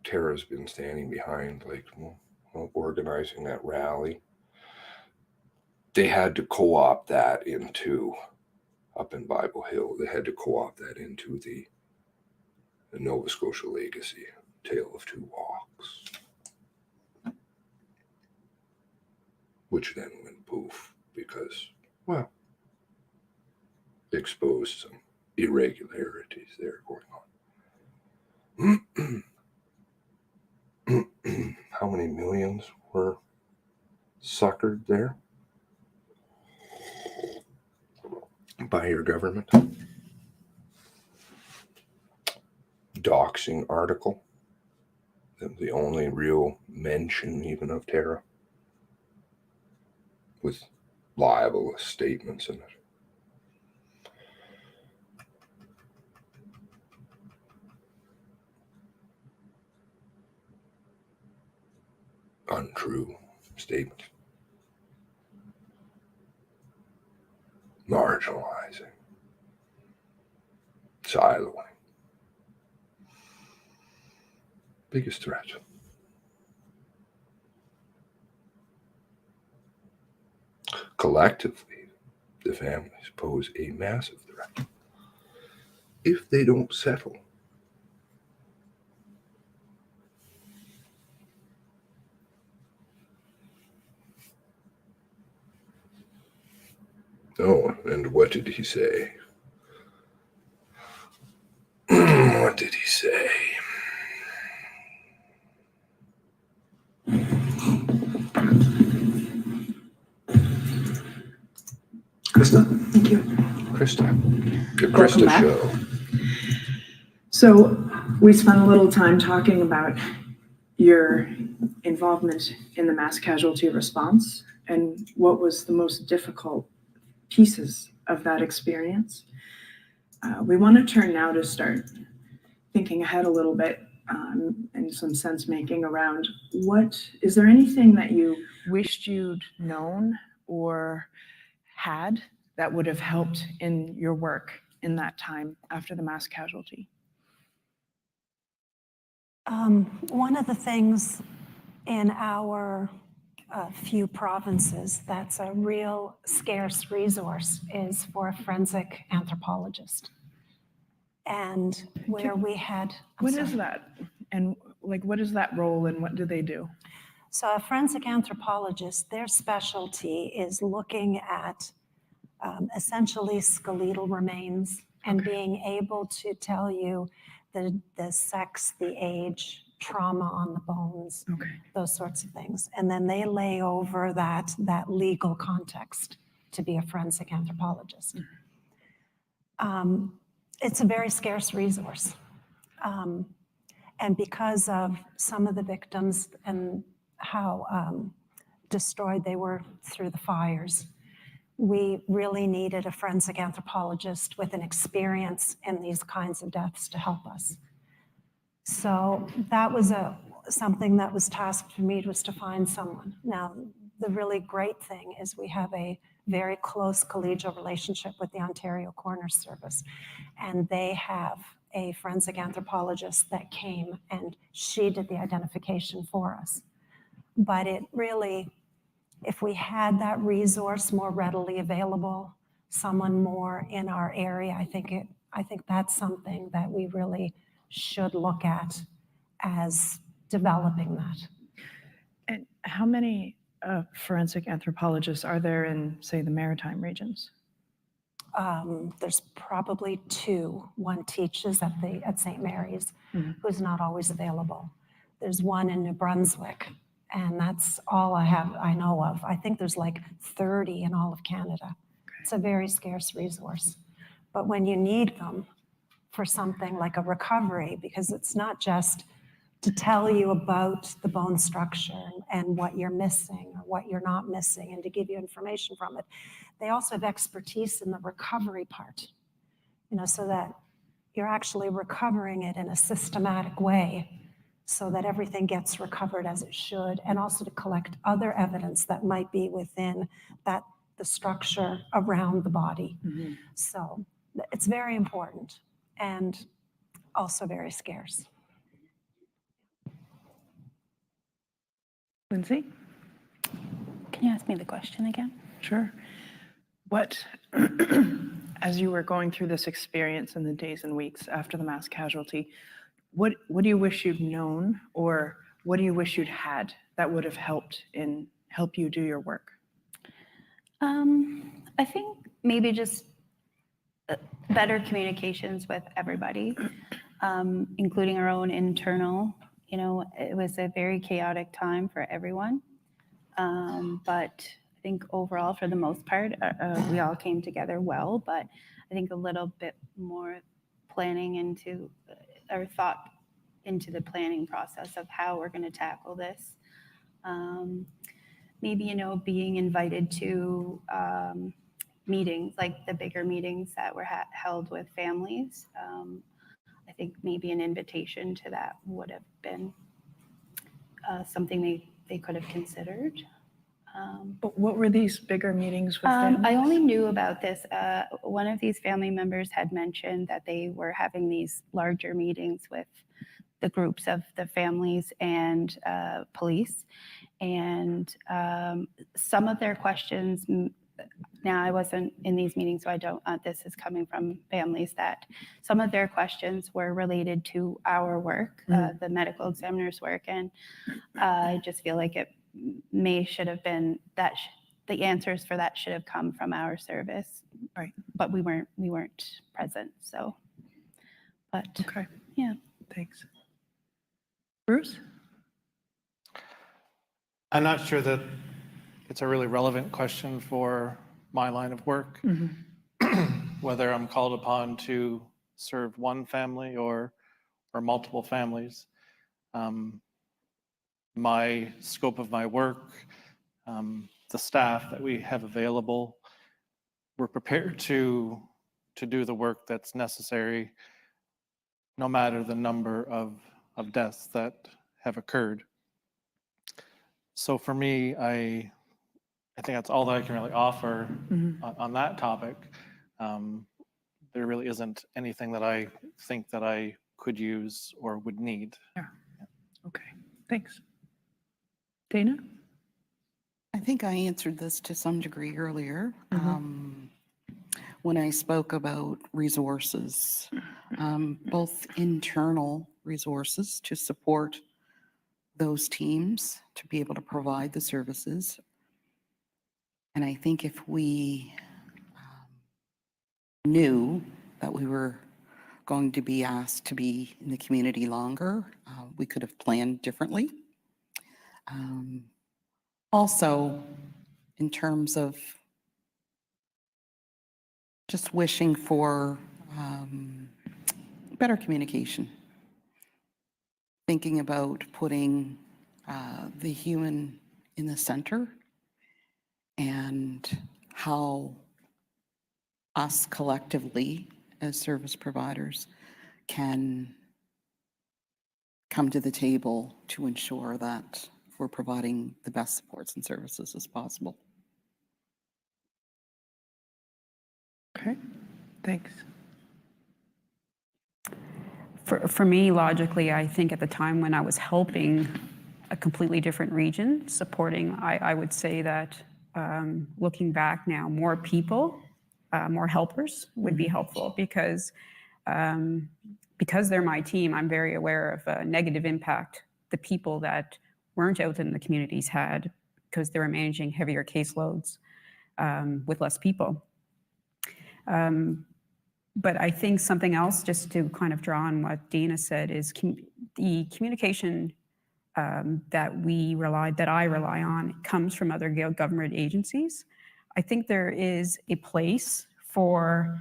Tara's been standing behind, like organizing that rally. They had to co-opt that into, up in Bible Hill, they had to co-opt that into the Nova Scotia Legacy, Tale of Two Walks. Which then went poof because, exposed some irregularities there going on. How many millions were suckered there by your government? Doxing article, the only real mention even of Tara, with libelous statements in it. Untrue statements. Marginalizing. Siloing. Biggest threat. Collectively, the families pose a massive threat if they don't settle. Oh, and what did he say? What did he say? Krista, thank you. Krista. The Welcome Krista back. Show. So we spent a little time talking about your involvement in the mass casualty response and what was the most difficult pieces of that experience. We want to turn now to start thinking ahead a little bit and some sense making around is there anything that you wished you'd known or had that would have helped in your work in that time after the mass casualty? One of the things in our few provinces that's a real scarce resource is for a forensic anthropologist. And where we had... What is that? And like, what is that role and what do they do? So a forensic anthropologist, their specialty is looking at essentially skeletal remains and being able to tell you the sex, the age, trauma on the bones, those sorts of things. And then they lay over that legal context to be a forensic anthropologist. It's a very scarce resource. And because of some of the victims and how destroyed they were through the fires, we really needed a forensic anthropologist with an experience in these kinds of deaths to help us. So that was something that was tasked for me, was to find someone. Now, the really great thing is we have a very close collegial relationship with the Ontario Coroner Service, and they have a forensic anthropologist that came and she did the identification for us. But it really, if we had that resource more readily available, someone more in our area, I think that's something that we really should look at as developing that. And how many forensic anthropologists are there in, say, the maritime regions? There's probably two. One teaches at St. Mary's, who's not always available. There's one in New Brunswick, and that's all I know of. I think there's like 30 in all of Canada. It's a very scarce resource. But when you need them for something like a recovery, because it's not just to tell you about the bone structure and what you're missing or what you're not missing and to give you information from it. They also have expertise in the recovery part, so that you're actually recovering it in a systematic way so that everything gets recovered as it should, and also to collect other evidence that might be within the structure around the body. So it's very important and also very scarce. Lindsay? Can you ask me the question again? Sure. What, as you were going through this experience in the days and weeks after the mass casualty, what do you wish you'd known, or what do you wish you'd had that would have helped you do your work? I think maybe just better communications with everybody, including our own internal. It was a very chaotic time for everyone. But I think overall, for the most part, we all came together well, but I think a little bit more planning into, or thought into the planning process of how we're going to tackle this. Maybe, being invited to meetings, like the bigger meetings that were held with families. I think maybe an invitation to that would have been something they could have considered. But what were these bigger meetings with families? I only knew about this. One of these family members had mentioned that they were having these larger meetings with the groups of the families and police. And some of their questions, now I wasn't in these meetings, so I don't, this is coming from families, that some of their questions were related to our work, the medical examiner's work. And I just feel like it should have been, that the answers for that should have come from our service. Right. But we weren't present, so. But Okay, yeah. thanks. Bruce? I'm not sure that it's a really relevant question for my line of work, whether I'm called upon to serve one family or multiple families. My scope of my work, the staff that we have available, we're prepared to do the work that's necessary, no matter the number of deaths that have occurred. So for me, I think that's all that I can really offer on that topic. There really isn't anything that I think that I could use or would need. Yeah. Okay, thanks. Dana? I think I answered this to some degree earlier when I spoke about resources, both internal resources to support those teams to be able to provide the services. And I think if we knew that we were going to be asked to be in the community longer, we could have planned differently. Also, in terms of just wishing for better communication, thinking about putting the human in the center and how us collectively as service providers can come to the table to ensure that we're providing the best supports and services as possible. Okay, thanks. For me, logically, I think at the time when I was helping a completely different region, supporting, I would say that looking back now, more people, more helpers would be helpful because they're my team, I'm very aware of a negative impact the people that weren't out in the communities had because they were managing heavier caseloads with less people. But I think something else, just to kind of draw on what Dana said, is the communication that I rely on comes from other government agencies. I think there is a place for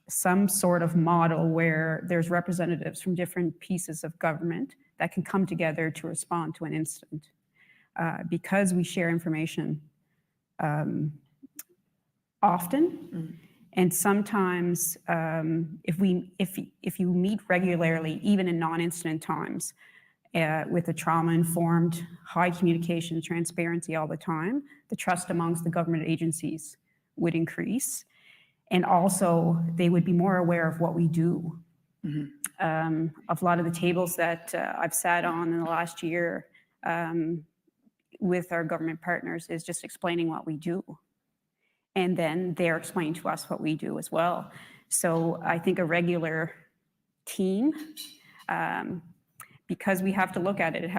some sort of model where there's representatives from different pieces of government that can come together to respond to an incident. Because we share information often, and sometimes if you meet regularly, even in non-incident times, with a trauma-informed, high communication, transparency all the time, the trust amongst the government agencies would increase. And also, they would be more aware of what we do. Of a lot of the tables that I've sat on in the last year with our government partners is just explaining what we do. And then they're explaining to us what we do as well. So I think a regular team, because we have to look at it,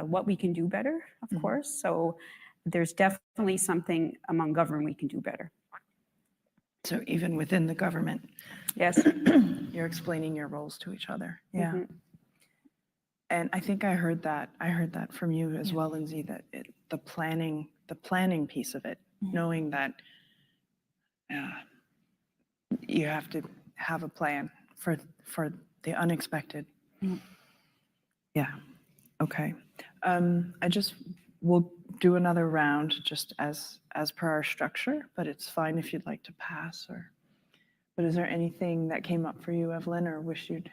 what we can do better, of course. So there's definitely something among government we can do better. So even within the government, yes, you're explaining your roles to each other. Yeah. And I think I heard that from you as well, Lindsay, that the planning piece of it, knowing that you have to have a plan for the unexpected. Yeah. Okay. We'll do another round just as per our structure, but it's fine if you'd like to pass but is there anything that came up for you, Evelyn, or wish you'd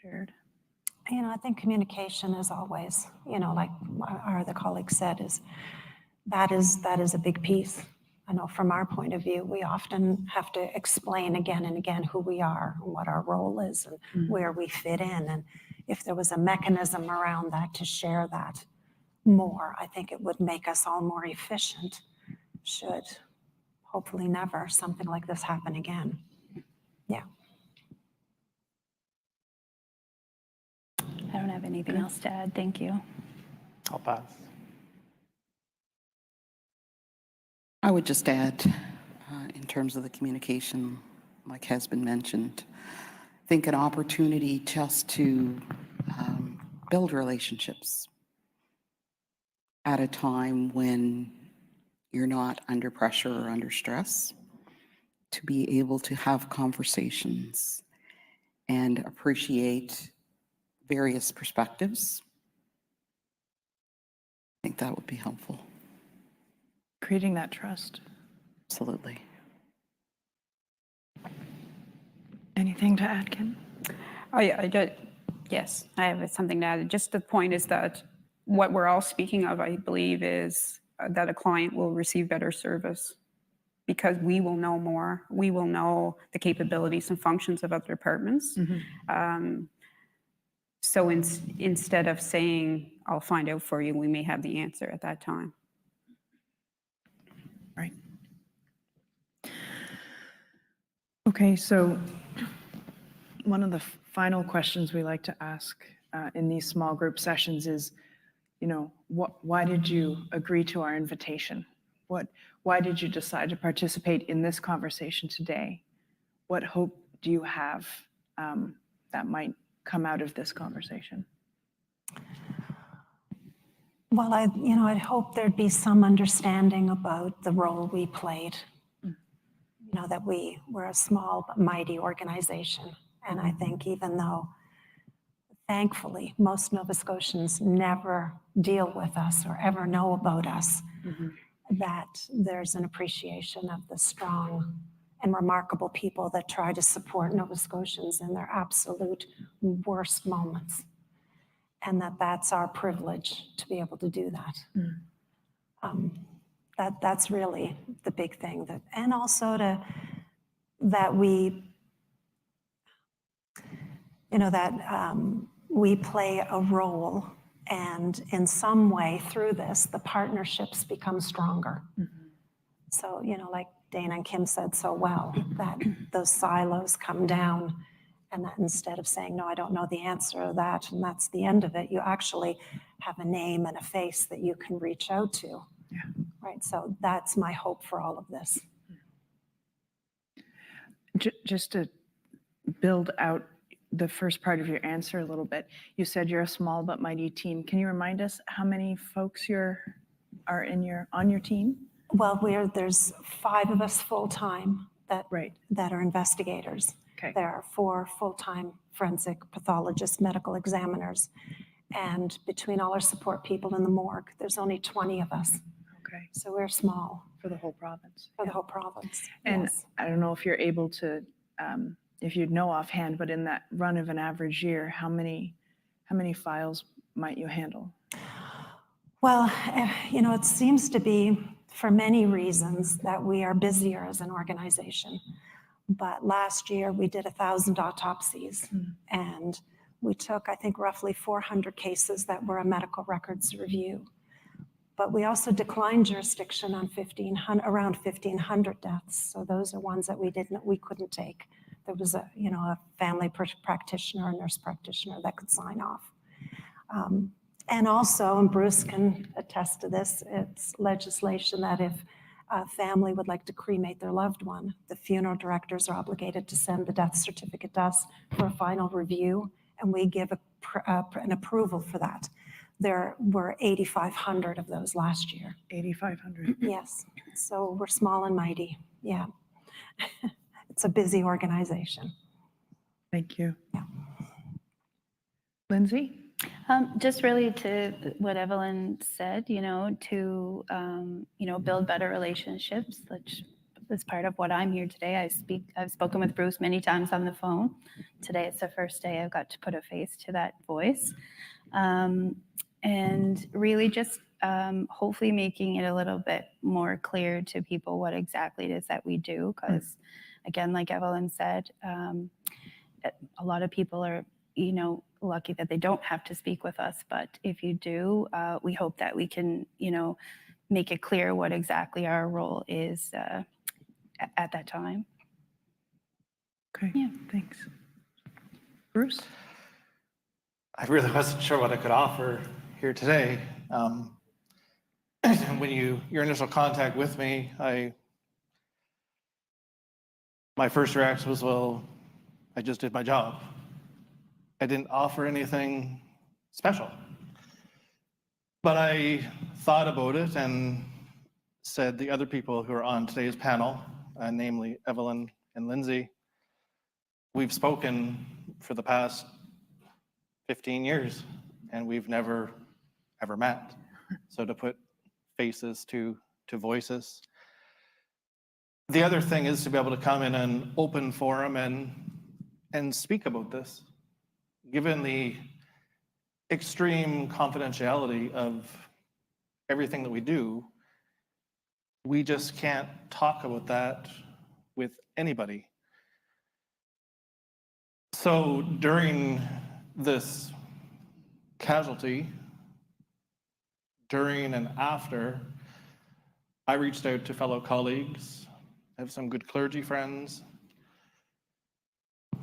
shared? I think communication is always, like our other colleague said, that is a big piece. I know from our point of view, we often have to explain again and again who we are, and what our role is, and where we fit in. And if there was a mechanism around that to share that more, I think it would make us all more efficient. Should hopefully never something like this happen again. Yeah. I don't have anything else to add. Thank you. I'll pass. I would just add, in terms of the communication, like has been mentioned, I think an opportunity just to build relationships at a time when you're not under pressure or under stress, to be able to have conversations and appreciate various perspectives. I think that would be helpful. Creating that trust. Absolutely. Anything to add, Kim? Yes, I have something to add. Just the point is that what we're all speaking of, I believe, is that a client will receive better service because we will know more. We will know the capabilities and functions of other departments. So instead of saying, I'll find out for you, we may have the answer at that time. Right. Okay, so one of the final questions we like to ask in these small group sessions is, why did you agree to our invitation? Why did you decide to participate in this conversation today? What hope do you have that might come out of this conversation? Well, I'd hope there'd be some understanding about the role we played. That we're a small but mighty organization. And I think even though, thankfully, most Nova Scotians never deal with us or ever know about us, that there's an appreciation of the strong and remarkable people that try to support Nova Scotians in their absolute worst moments. And that's our privilege to be able to do that. That's really the big thing. And also that we play a role, and in some way through this, the partnerships become stronger. So, like Dana and Kim said so well, that those silos come down, and that instead of saying, no, I don't know the answer to that, and that's the end of it, you actually have a name and a face that you can reach out to. Yeah. Right. So that's my hope for all of this. Just to build out the first part of your answer a little bit, you said you're a small but mighty team. Can you remind us how many folks are on your team? Well, there's 5 of us full-time that are investigators. Okay. There are 4 full-time forensic pathologists, medical examiners, and between all our support people in the morgue, there's only 20 of us. Okay. So we're small. For the whole province. For the whole province. And yes. I don't know if you're able to, if you'd know offhand, but in that run of an average year, how many files might you handle? Well, it seems to be, for many reasons, that we are busier as an organization. But last year we did 1,000 autopsies, and we took, I think, roughly 400 cases that were a medical records review. But we also declined jurisdiction on around 1,500 deaths. So those are ones that we couldn't take. There was a family practitioner, a nurse practitioner that could sign off. And also, and Bruce can attest to this, it's legislation that if a family would like to cremate their loved one, the funeral directors are obligated to send the death certificate to us for a final review, and we give an approval for that. There were 8,500 of those last year. 8,500. Yes. So we're small and mighty. Yeah. It's a busy organization. Thank you. Yeah. Lindsay? Just really to what Evelyn said, to, build better relationships, which is part of what I'm here today. I've spoken with Bruce many times on the phone. Today it's the first day I've got to put a face to that voice. And really just hopefully making it a little bit more clear to people what exactly it is that we do. Because again, like Evelyn said, a lot of people are, lucky that they don't have to speak with us. But if you do, we hope that we can, make it clear what exactly our role is at that time. Okay, yeah. Thanks. Bruce? I really wasn't sure what I could offer here today. when your initial contact with me, my first reaction was, well, I just did my job. I didn't offer anything special. But I thought about it and said the other people who are on today's panel, namely Evelyn and Lindsay, we've spoken for the past 15 years and we've never ever met. So to put faces to voices. The other thing is to be able to come in an open forum and speak about this. Given the extreme confidentiality of everything that we do, we just can't talk about that with anybody. So during this casualty, during and after, I reached out to fellow colleagues, I have some good clergy friends,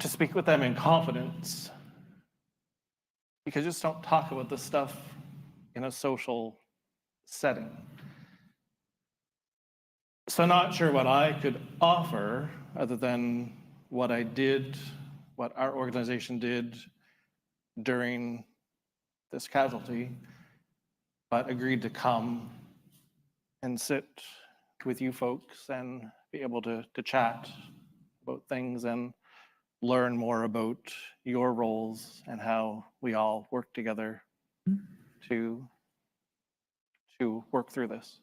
to speak with them in confidence, because just don't talk about this stuff in a social setting. So not sure what I could offer other than what I did, what our organization did during this casualty, but agreed to come and sit with you folks and be able to chat about things and learn more about your roles and how we all work together to work through this.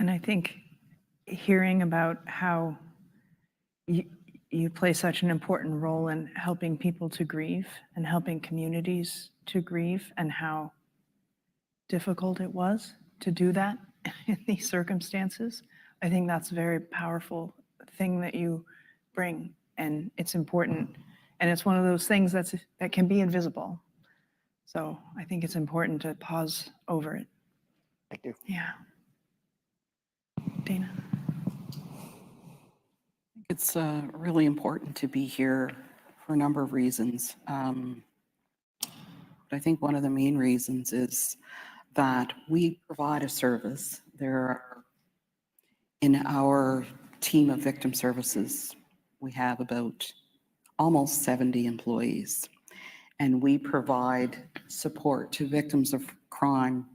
And I think hearing about how you play such an important role in helping people to grieve and helping communities to grieve, and how difficult it was to do that in these circumstances, I think that's a very powerful thing that you bring, and it's important. And it's one of those things that can be invisible. So I think it's important to pause over it. Thank you. Yeah. Dana? It's really important to be here for a number of reasons. But I think one of the main reasons is that we provide a service. There are, in our team of victim services, we have about almost 70 employees, and we provide support to victims of crime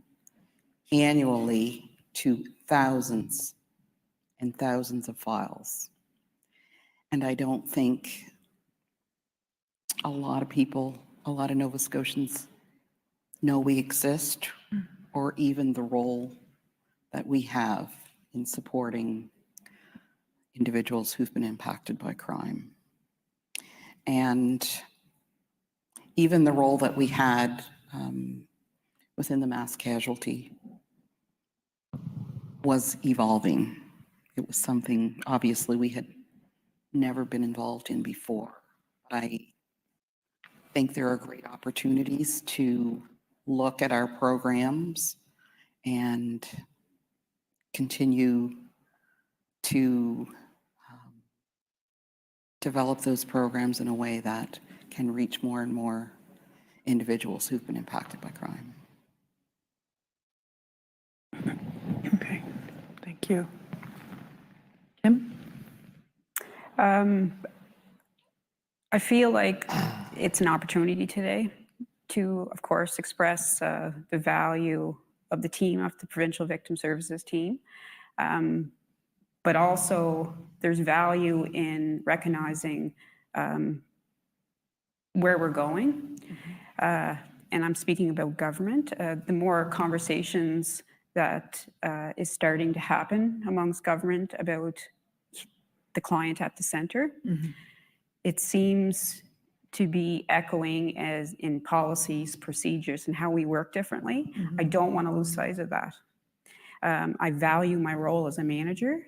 annually to thousands and thousands of files. And I don't think a lot of people, a lot of Nova Scotians know we exist, or even the role that we have in supporting individuals who've been impacted by crime. And even the role that we had within the mass casualty was evolving. It was something, obviously, we had never been involved in before. I think there are great opportunities to look at our programs and continue to develop those programs in a way that can reach more and more individuals who've been impacted by crime. Okay, thank you. Kim? I feel like it's an opportunity today to, of course, express the value of the team, of the Provincial Victim Services team. But also there's value in recognizing where we're going. And I'm speaking about government. The more conversations that is starting to happen amongst government about the client at the center, it seems to be echoing as in policies, procedures, and how we work differently. I don't want to lose sight of that. I value my role as a manager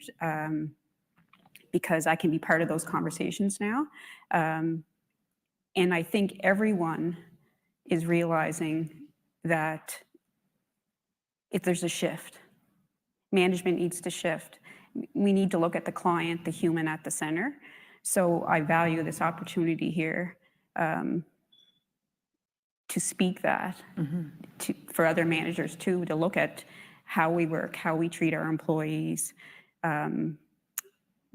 because I can be part of those conversations now. And I think everyone is realizing that if there's a shift, management needs to shift. We need to look at the client, the human at the center. So I value this opportunity here to speak that for other managers too, to look at how we work, how we treat our employees,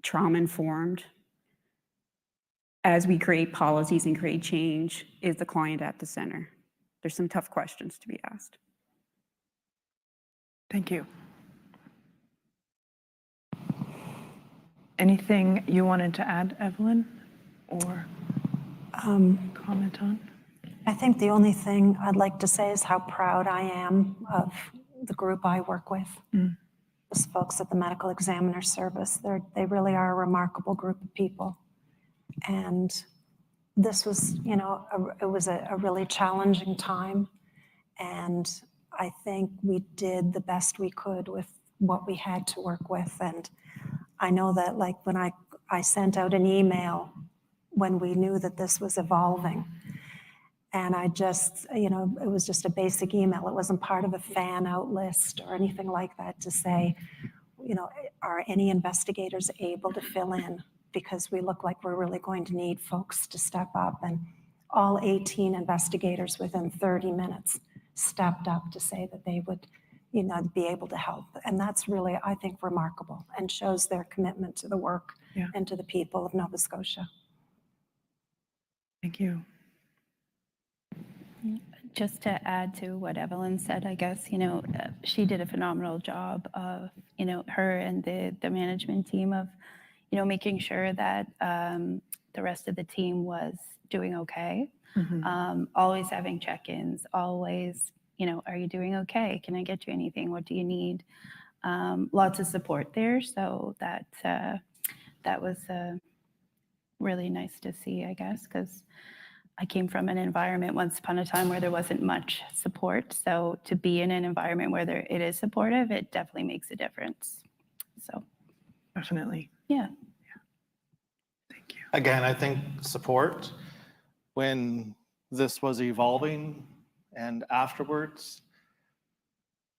trauma-informed. As we create policies and create change, is the client at the center? There's some tough questions to be asked. Thank you. Anything you wanted to add, Evelyn, or comment on? I think the only thing I'd like to say is how proud I am of the group I work with. Those folks at the Medical Examiner Service, they really are a remarkable group of people. And this was, you know, it was a really challenging time. And I think we did the best we could with what we had to work with. And I know that, like, when I sent out an email when we knew that this was evolving, and I just, you know, it was just a basic email. It wasn't part of a fan out list or anything like that, to say, you know, are any investigators able to fill in? Because we look like we're really going to need folks to step up. And all 18 investigators within 30 minutes stepped up to say that they would, you know, be able to help. And that's really, I think, remarkable, and shows their commitment to the work and to the people of Nova Scotia. Thank you. Just to add to what Evelyn said, I guess, you know, she did a phenomenal job of, you know, her and the management team of, you know, making sure that the rest of the team was doing okay. Always having check-ins, always, you know, are you doing okay? Can I get you anything? What do you need? Lots of support there. So that was really nice to see, I guess, because I came from an environment once upon a time where there wasn't much support. So to be in an environment where it is supportive, it definitely makes a difference. So definitely. Yeah. Thank you. Again, I think support, when this was evolving and afterwards,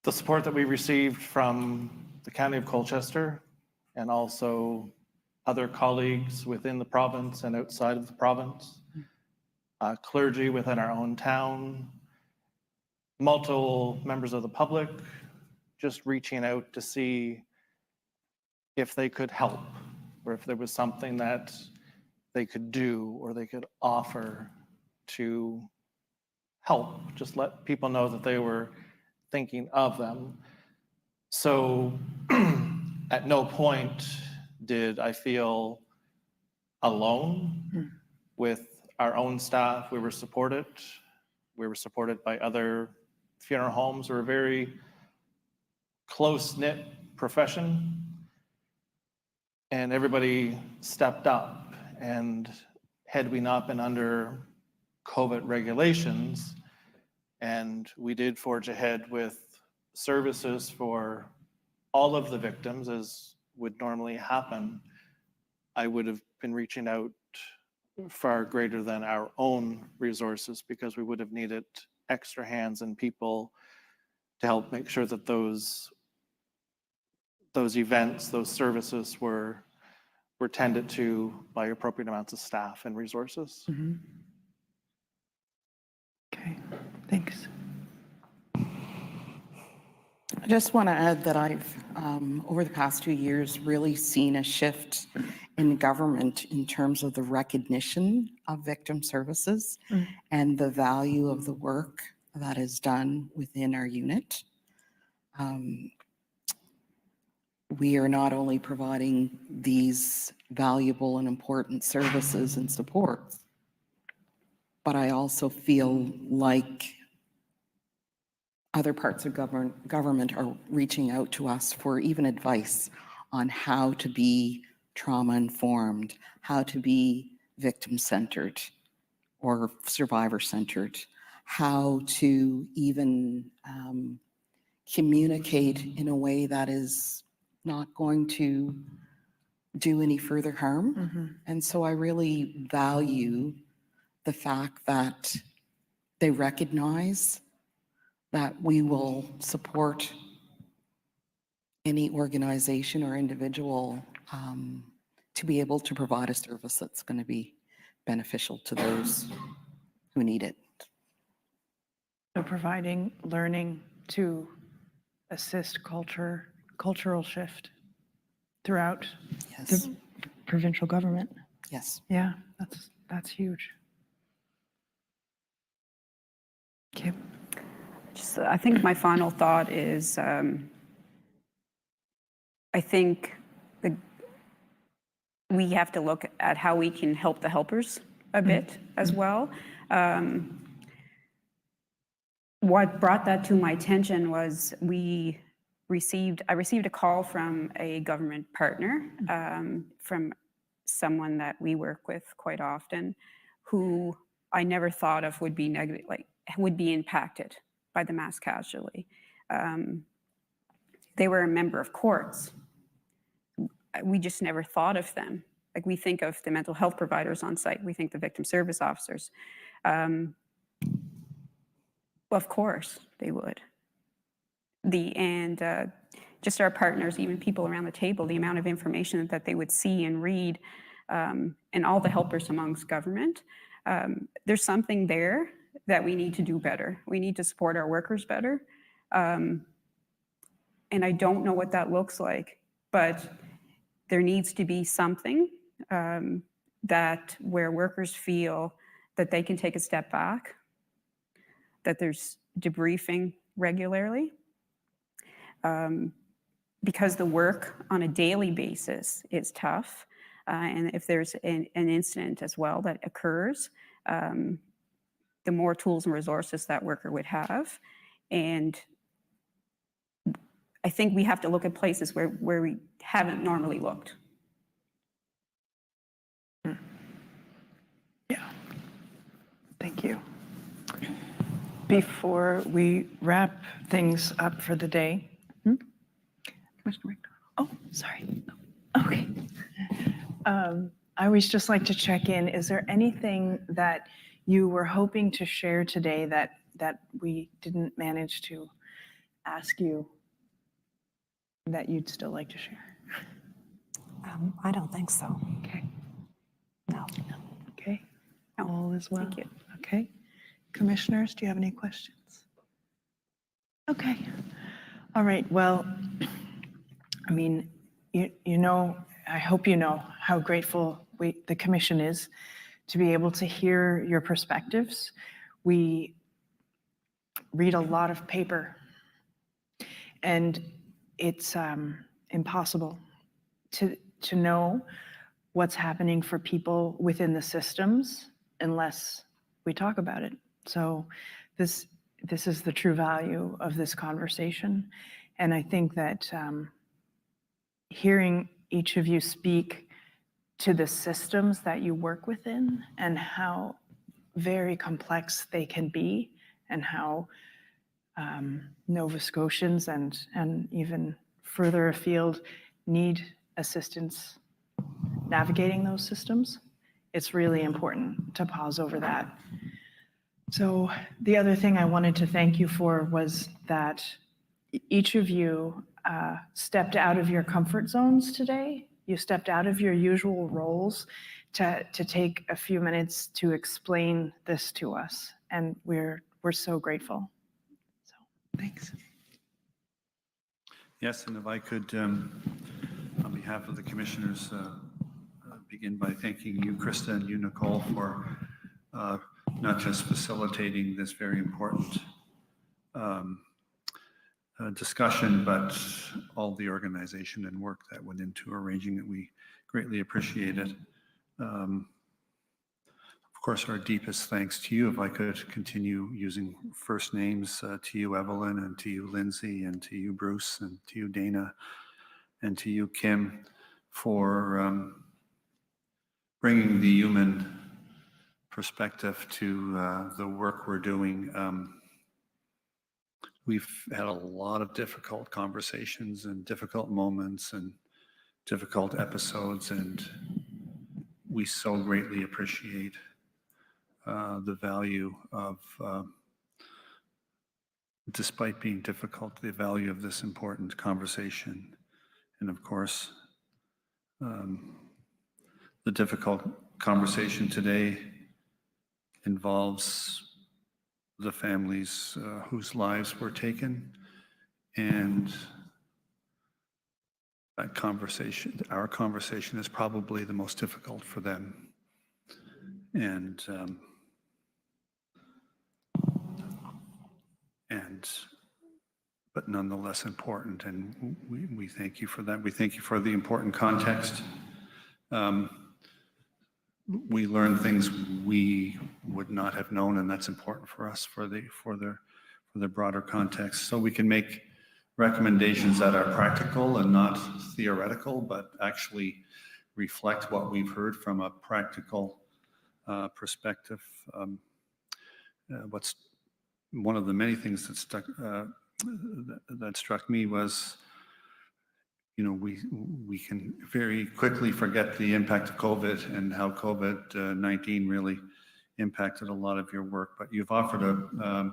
the support that we received from the County of Colchester and also other colleagues within the province and outside of the province, clergy within our own town, multiple members of the public, just reaching out to see if they could help, or if there was something that they could do or they could offer to help, just let people know that they were thinking of them. So at no point did I feel alone with our own staff. We were supported. We were supported by other funeral homes. We're a very close-knit profession, and everybody stepped up. And had we not been under COVID regulations, and we did forge ahead with services for all of the victims, as would normally happen, I would have been reaching out far greater than our own resources, because we would have needed extra hands and people to help make sure that those events, those services were tended to by appropriate amounts of staff and resources. Okay, thanks. I just want to add that I've, over the past 2 years, really seen a shift in government in terms of the recognition of victim services and the value of the work that is done within our unit. We are not only providing these valuable and important services and supports, but I also feel like other parts of government are reaching out to us for even advice on how to be trauma-informed, how to be victim-centered or survivor-centered, how to even communicate in a way that is not going to do any further harm. And so I really value the fact that they recognize that we will support any organization or individual to be able to provide a service that's going to be beneficial to those who need it. So providing learning to assist cultural shift throughout Yes. the provincial government. Yes. Yeah, that's huge. Okay. Just, I think my final thought is, I think we have to look at how we can help the helpers a bit as well. What brought that to my attention was I received a call from a government partner, from someone that we work with quite often, who I never thought of would be negative, would be impacted by the mass casualty. They were a member of courts. We just never thought of them. Like, we think of the mental health providers on site, we think the victim service officers. Of course they would. Just our partners, even people around the table, the amount of information that they would see and read, and all the helpers amongst government, there's something there that we need to do better. We need to support our workers better. And I don't know what that looks like, but there needs to be something that where workers feel that they can take a step back, that there's debriefing regularly, because the work on a daily basis is tough. And if there's an incident as well that occurs, the more tools and resources that worker would have. And I think we have to look at places where we haven't normally looked. Yeah. Thank you. Before we wrap things up for the day. Commissioner McDonald. Oh, sorry. Okay. I always just like to check in. Is there anything that you were hoping to share today that we didn't manage to ask you that you'd still like to share? I don't think so. Okay. No. Okay. All is well. Thank you. Okay. Commissioners, do you have any questions? Okay. All right. Well, I mean, you know, I hope you know how grateful the commission is to be able to hear your perspectives. We read a lot of paper, and it's impossible to know what's happening for people within the systems unless we talk about it. So this is the true value of this conversation. And I think that hearing each of you speak to the systems that you work within and how very complex they can be, and how Nova Scotians and even further afield need assistance navigating those systems, it's really important to pause over that. So the other thing I wanted to thank you for was that each of you stepped out of your comfort zones today. You stepped out of your usual roles to take a few minutes to explain this to us, and we're so grateful. So thanks. Yes, and if I could, on behalf of the commissioners, begin by thanking you, Krista, and you, Nicole, for not just facilitating this very important discussion, but all the organization and work that went into arranging it. We greatly appreciate it. Of course, our deepest thanks to you. If I could continue using first names, to you, Evelyn, and to you, Lindsay, and to you, Bruce, and to you, Dana, and to you, Kim, for bringing the human perspective to the work we're doing. We've had a lot of difficult conversations and difficult moments and difficult episodes, and we so greatly appreciate the value of, despite being difficult, the value of this important conversation. And of course, the difficult conversation today involves the families whose lives were taken, and that conversation, our conversation, is probably the most difficult for them. But nonetheless important, and we thank you for that. We thank you for the important context. We learn things we would not have known, and that's important for us for the broader context, so we can make recommendations that are practical and not theoretical, but actually reflect what we've heard from a practical perspective. What's one of the many things that struck me was, we can very quickly forget the impact of COVID and how COVID-19 really impacted a lot of your work, but you've offered a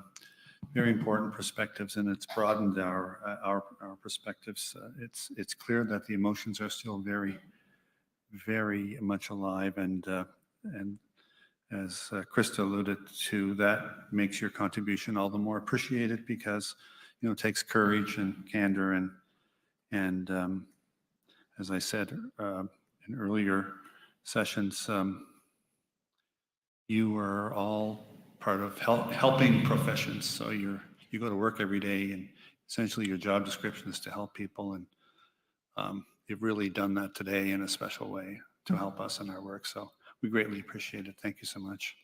very important perspectives, and it's broadened our perspectives. It's clear that the emotions are still very, very much alive, and as Krista alluded to, that makes your contribution all the more appreciated, because it takes courage and candor, and as I said in earlier sessions, you are all part of helping professions. So you go to work every day, and essentially your job description is to help people, and you've really done that today in a special way to help us in our work. So we greatly appreciate it. Thank you so much.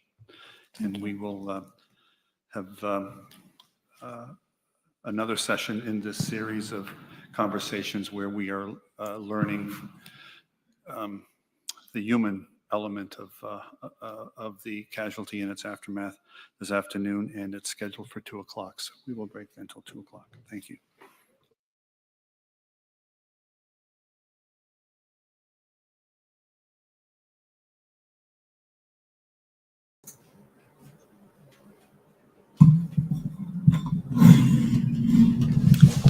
And we will have another session in this series of conversations where we are learning the human element of the casualty and its aftermath this afternoon, and it's scheduled for 2:00. So we will break until 2:00. Thank you.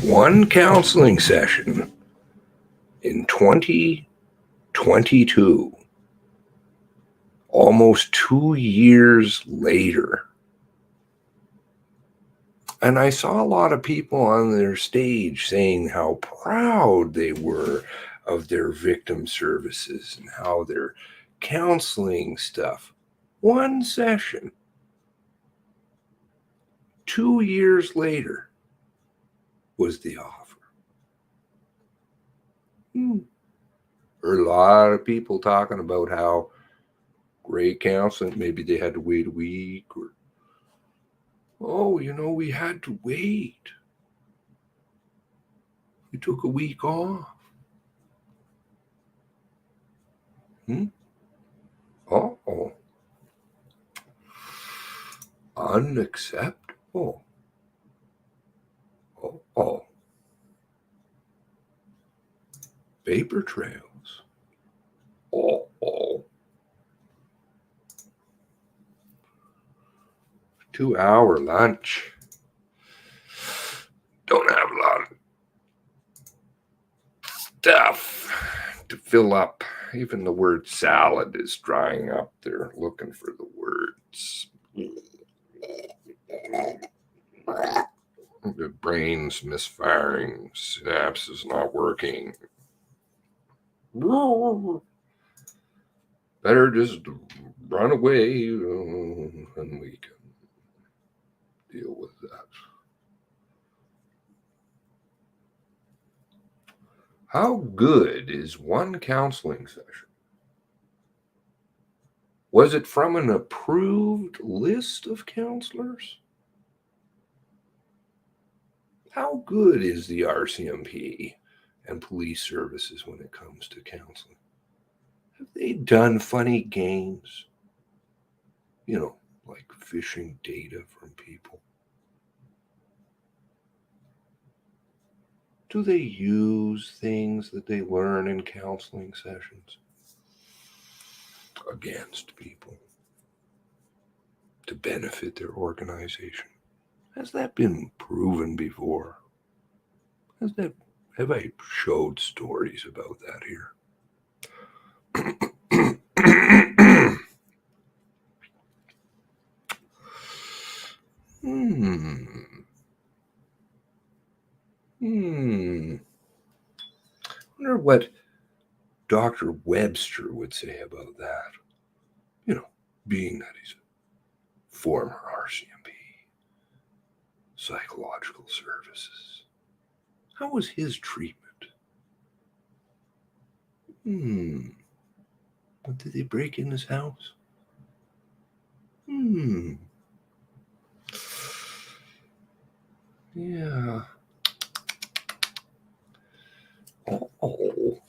One counseling session in 2022, almost 2 years later. And I saw a lot of people on their stage saying how proud they were of their victim services and how their counseling stuff. One session, 2 years later, was the offer. There are a lot of people talking about how great counseling, maybe they had to wait a week, or, we had to wait. We took a week off. Uh-oh. Unacceptable. Uh-oh. Vapor trails. Uh-oh. 2-hour lunch. Don't have a lot of stuff to fill up. Even the word salad is drying up. They're looking for the words. The brain's misfiring. Synapse is not working. Better just run away and we can deal with that. How good is one counseling session? Was it from an approved list of counselors? How good is the RCMP and police services when it comes to counseling? Have they done funny games? Like fishing data from people? Do they use things that they learn in counseling sessions against people to benefit their organization? Has that been proven before? Have I showed stories about that here? what Dr. Webster would say about that. You know, being that he's a former RCMP, psychological services. How was his treatment? What, did they break in his house? Yeah. Oh.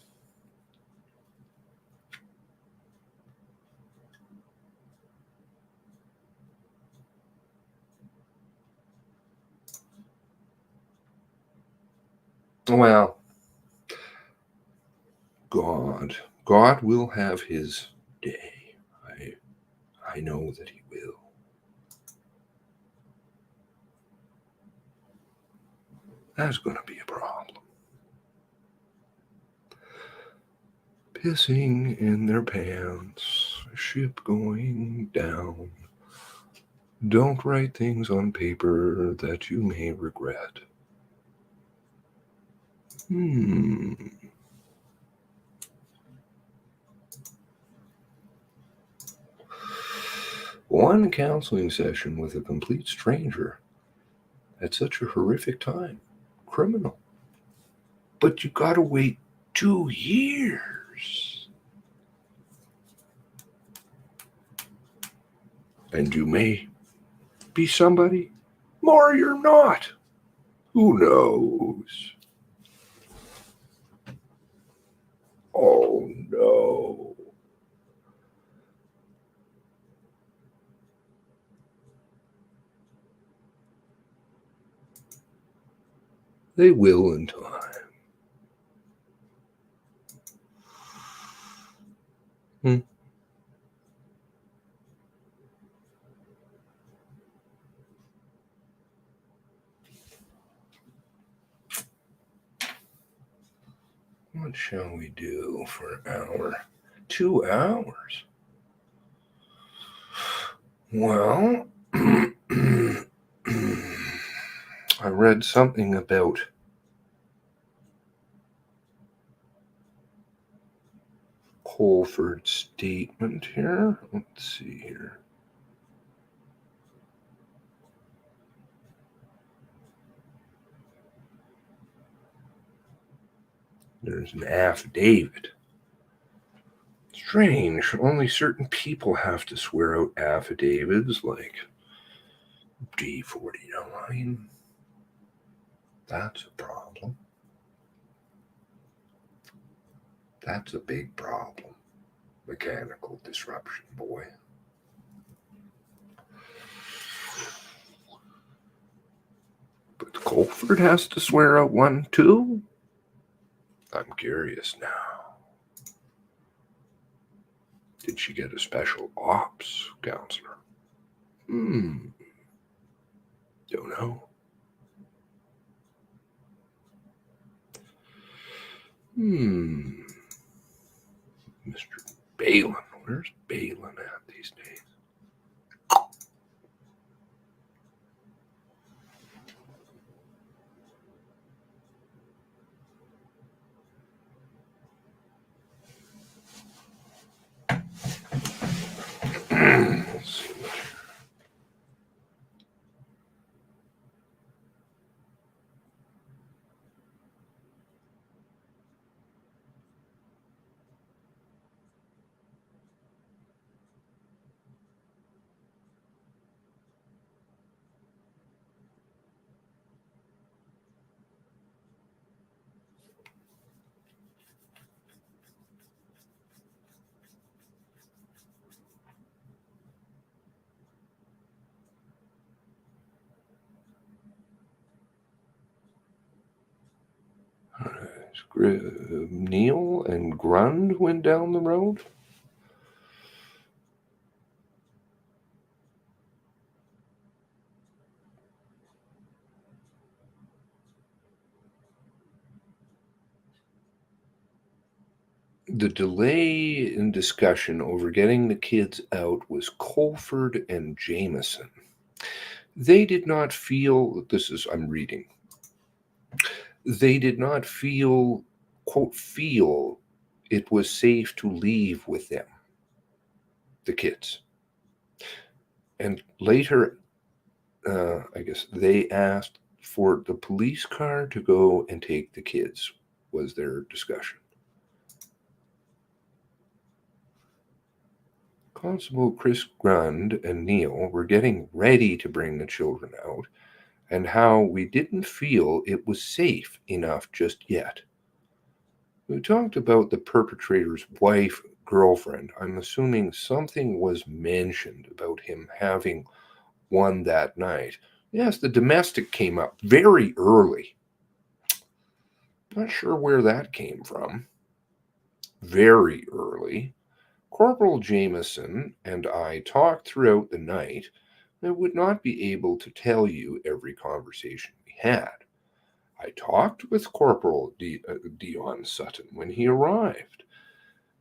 Well, God will have his day. I know that he will. That's going to be a problem. Pissing in their pants, a ship going down. Don't write things on paper that you may regret. One counseling session with a complete stranger at such a horrific time. Criminal. But you gotta wait 2 years. And you may be somebody, or you're not. Who knows? Oh no. They will in time. What shall we do for an hour? 2 hours? Well, I read something about Colford's statement here. Let's see here. There's an affidavit. Strange. Only certain people have to swear out affidavits like D49. That's a problem. That's a big problem. Mechanical disruption, boy. But Colford has to swear out one too? I'm curious now. Did she get a special ops counselor? Don't know. Mr. Balin. Where's Balin at these days? Let's see what here. Neil and Grund went down the road. The delay in discussion over getting the kids out was Colford and Jameson. They did not feel, I'm reading, they did not feel quote, feel it was safe to leave with them, the kids. And later, I guess they asked for the police car to go and take the kids, was their discussion. Constable Chris Grund and Neil were getting ready to bring the children out, and how we didn't feel it was safe enough just yet. We talked about the perpetrator's wife, girlfriend. I'm assuming something was mentioned about him having one that night. Yes, the domestic came up very early. Not sure where that came from. Very early. Corporal Jameson and I talked throughout the night. I would not be able to tell you every conversation we had. I talked with Corporal Dion Sutton when he arrived,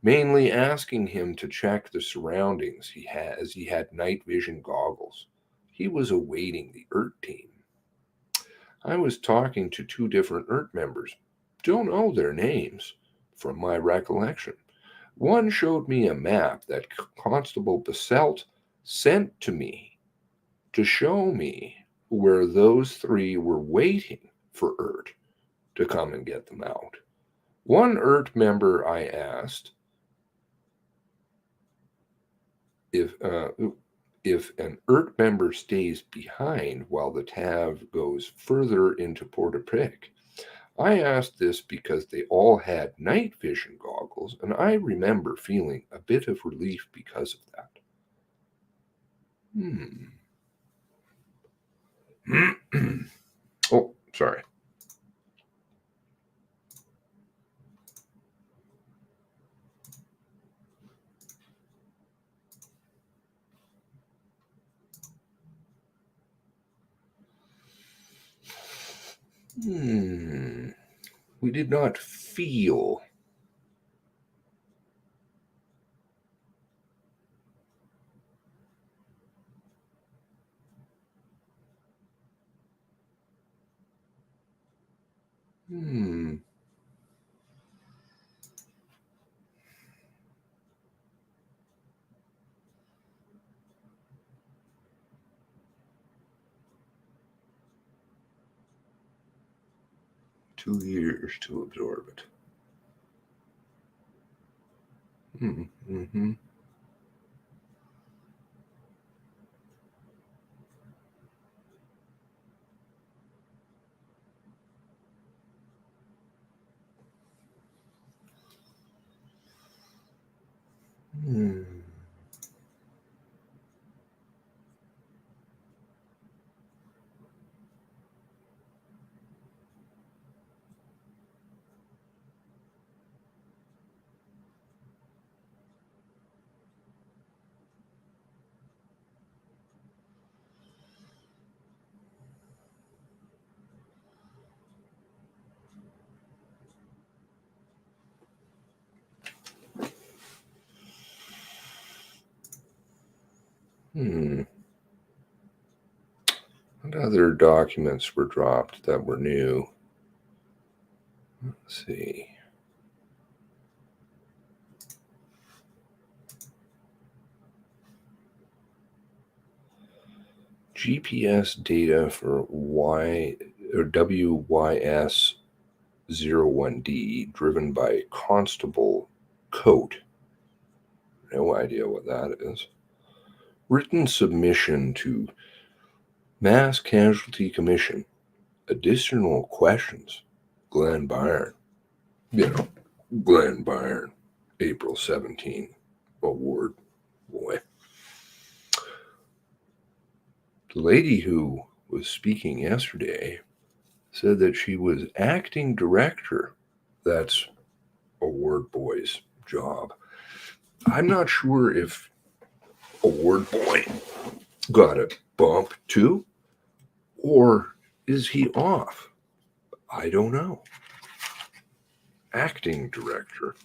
mainly asking him to check the surroundings as he had night vision goggles. He was awaiting the ERT team. I was talking to 2 different ERT members. Don't know their names from my recollection. One showed me a map that Constable Basselt sent to me to show me where those 3 were waiting for ERT to come and get them out. One ERT member I asked if an ERT member stays behind while the TAV goes further into Portapique. I asked this because they all had night vision goggles, and I remember feeling a bit of relief because of that. Oh, sorry. We did not feel. Two years to absorb it. What other documents were dropped that were new? Let's see. GPS data for WYS01D driven by Constable Coat. No idea what that is. Written submission to Mass Casualty Commission. Additional questions. Glenn Byrne. Glenn Byrne. April 17. Award. Boy. The lady who was speaking yesterday said that she was acting director. That's Award Boy's job. I'm not sure if Award Boy got a bump too, or is he off? I don't know. Acting director.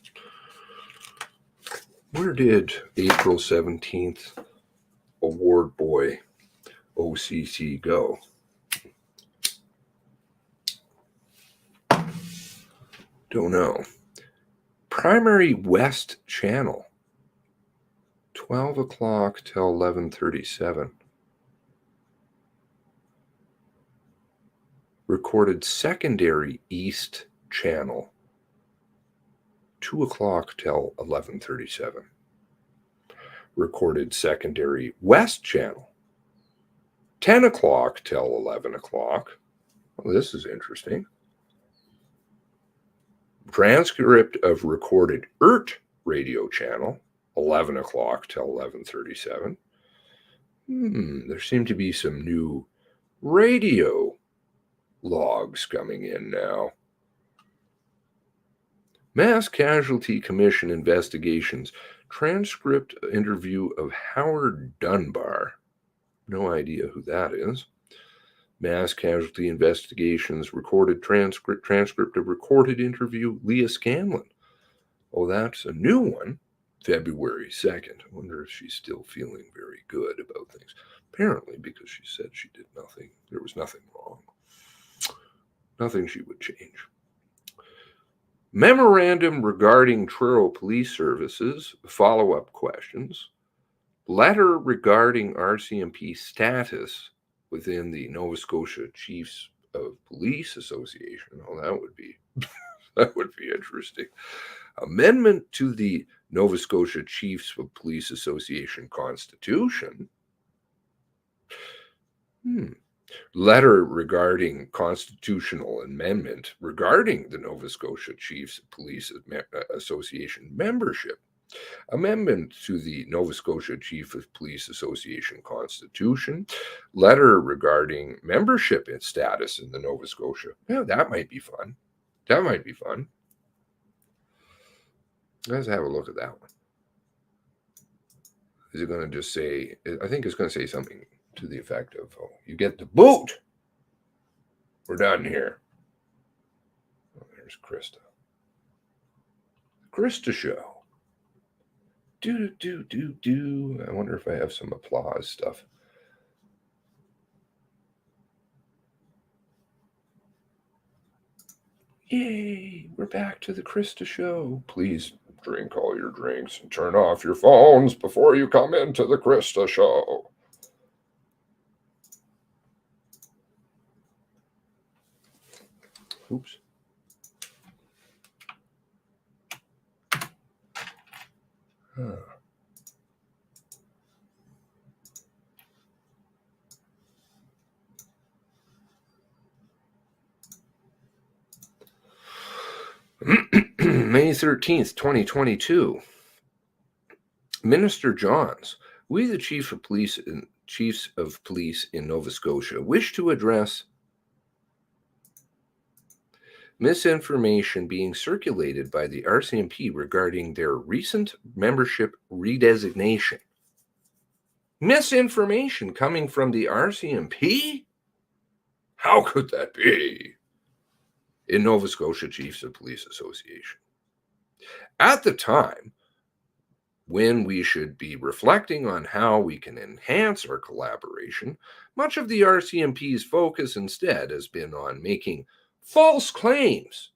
Where did April 17th Award Boy OCC go? Don't know. Primary West Channel, 12 o'clock till 11:37. Recorded Secondary East Channel, 2 o'clock till 11:37. Recorded Secondary West Channel, 10 o'clock till 11 o'clock. Well, this is interesting. Transcript of recorded ERT radio channel, 11 o'clock till 11:37. There seem to be some new radio logs coming in now. Mass Casualty Commission investigations. Transcript interview of Howard Dunbar. No idea who that is. Mass Casualty Investigations recorded transcript of recorded interview Leah Scanlon. Oh, that's a new one. February 2nd. I wonder if she's still feeling very good about things. Apparently, because she said she did nothing. There was nothing wrong. Nothing she would change. Memorandum regarding Truro Police Services. Follow-up questions. Letter regarding RCMP status within the Nova Scotia Chiefs of Police Association. Oh, that would be interesting. Amendment to the Nova Scotia Chiefs of Police Association Constitution. Letter regarding constitutional amendment regarding the Nova Scotia Chiefs of Police Association membership. Amendment to the Nova Scotia Chief of Police Association Constitution. Letter regarding membership and status in the Nova Scotia. Yeah, that might be fun. Let's have a look at that one. Is it going to just say, I think it's going to say something to the effect of, oh, you get the boot. We're done here. Oh, there's Krista. Krista Show. Do. I wonder if I have some applause stuff. Yay, we're back to the Krista Show. Please drink all your drinks and turn off your phones before you come into the Krista Show. Oops. Huh. May 13th, 2022. Minister Johns, we the Chiefs of Police in Nova Scotia wish to address misinformation being circulated by the RCMP regarding their recent membership redesignation. Misinformation coming from the RCMP? How could that be? In Nova Scotia Chiefs of Police Association. At the time, when we should be reflecting on how we can enhance our collaboration, much of the RCMP's focus instead has been on making false claims.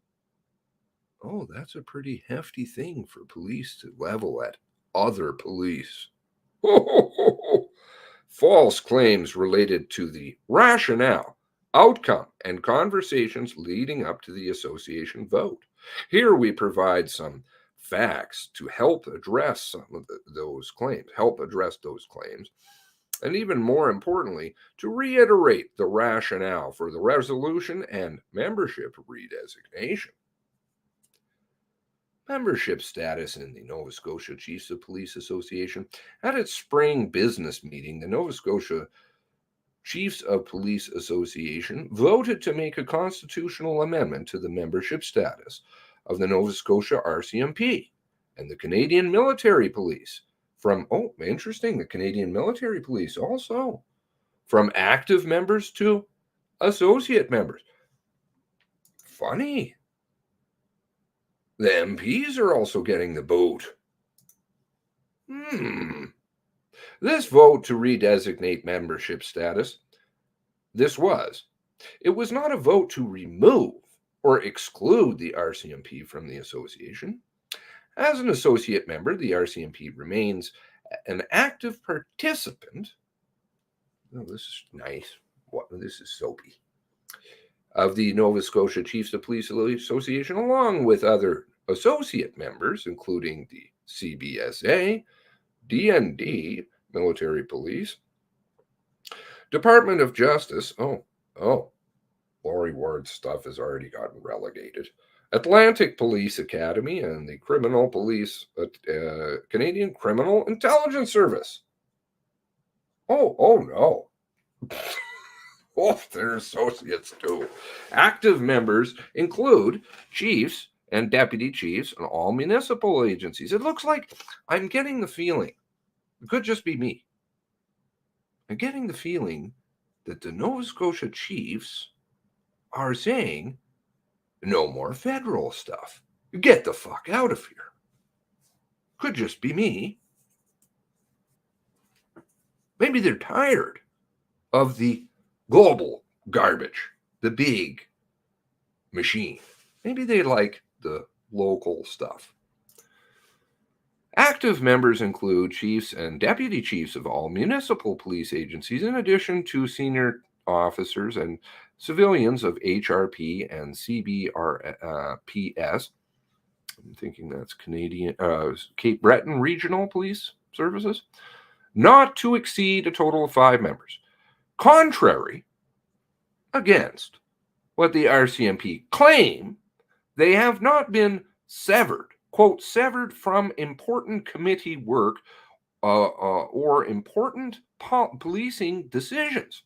Oh, that's a pretty hefty thing for police to level at other police. False claims related to the rationale, outcome, and conversations leading up to the association vote. Here we provide some facts to help address some of those claims, and even more importantly, to reiterate the rationale for the resolution and membership redesignation. Membership status in the Nova Scotia Chiefs of Police Association. At its spring business meeting, the Nova Scotia Chiefs of Police Association voted to make a constitutional amendment to the membership status of the Nova Scotia RCMP and the Canadian Military Police from, oh, interesting, the Canadian Military Police also, from active members to associate members. Funny. The MPs are also getting the boot. This vote to redesignate membership status, it was not a vote to remove or exclude the RCMP from the association. As an associate member, the RCMP remains an active participant. Oh, this is nice. This is soapy. Of the Nova Scotia Chiefs of Police Association, along with other associate members, including the CBSA, DND, Military Police, Department of Justice. Lori Ward's stuff has already gotten relegated. Atlantic Police Academy and the Criminal Police, Canadian Criminal Intelligence Service. Oh no. They're associates too. Active members include chiefs and deputy chiefs and all municipal agencies. It looks like I'm getting the feeling, it could just be me, I'm getting the feeling that the Nova Scotia Chiefs are saying no more federal stuff. Get the fuck out of here. Could just be me. Maybe they're tired of the global garbage, the big machine. Maybe they like the local stuff. Active members include chiefs and deputy chiefs of all municipal police agencies, in addition to senior officers and civilians of HRP and CBRPS. I'm thinking that's Canadian, Cape Breton Regional Police Services, not to exceed a total of 5 members. Contrary against what the RCMP claim, they have not been severed, quote, severed from important committee work or important policing decisions,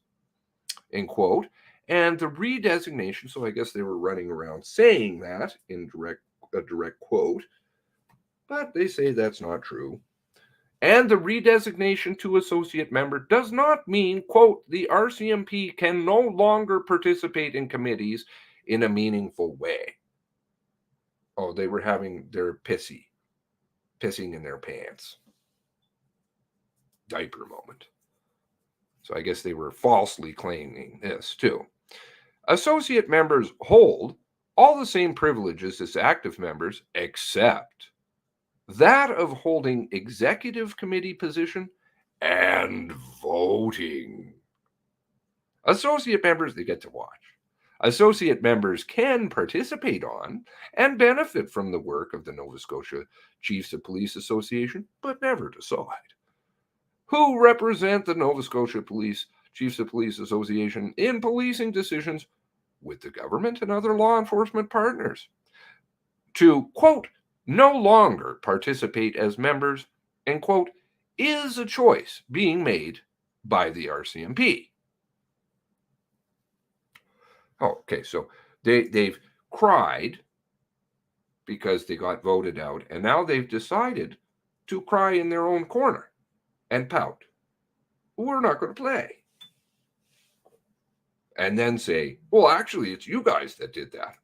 end quote. And the redesignation, so I guess they were running around saying that in a direct quote, but they say that's not true. And the redesignation to associate member does not mean, quote, the RCMP can no longer participate in committees in a meaningful way. Oh, they were having their pissing in their pants diaper moment. So I guess they were falsely claiming this too. Associate members hold all the same privileges as active members, except that of holding executive committee position and voting. Associate members, they get to watch. Associate members can participate on and benefit from the work of the Nova Scotia Chiefs of Police Association, but never decide. Who represent the Nova Scotia Chiefs of Police Association in policing decisions with the government and other law enforcement partners. To, quote, no longer participate as members, end quote, is a choice being made by the RCMP. Okay, so they've cried because they got voted out, and now they've decided to cry in their own corner and pout. We're not going to play. And then say, well, actually, it's you guys that did that.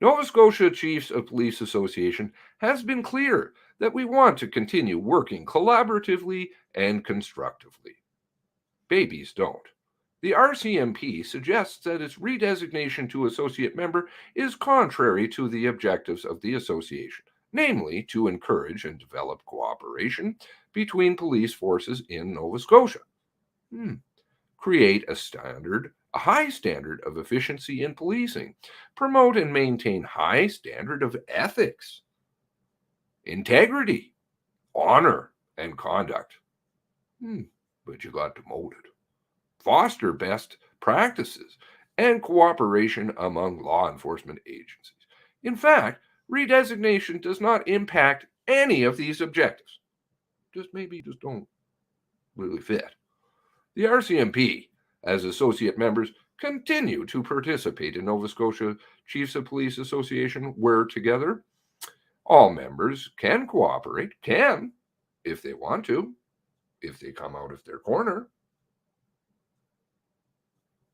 Nova Scotia Chiefs of Police Association has been clear that we want to continue working collaboratively and constructively. Babies don't. The RCMP suggests that its redesignation to associate member is contrary to the objectives of the association, namely to encourage and develop cooperation between police forces in Nova Scotia. Create a high standard of efficiency in policing, promote and maintain high standard of ethics, integrity, honor, and conduct. But you got demoted. Foster best practices and cooperation among law enforcement agencies. In fact, redesignation does not impact any of these objectives. Just don't really fit. The RCMP, as associate members, continue to participate in Nova Scotia Chiefs of Police Association, where together all members can cooperate, if they want to, if they come out of their corner.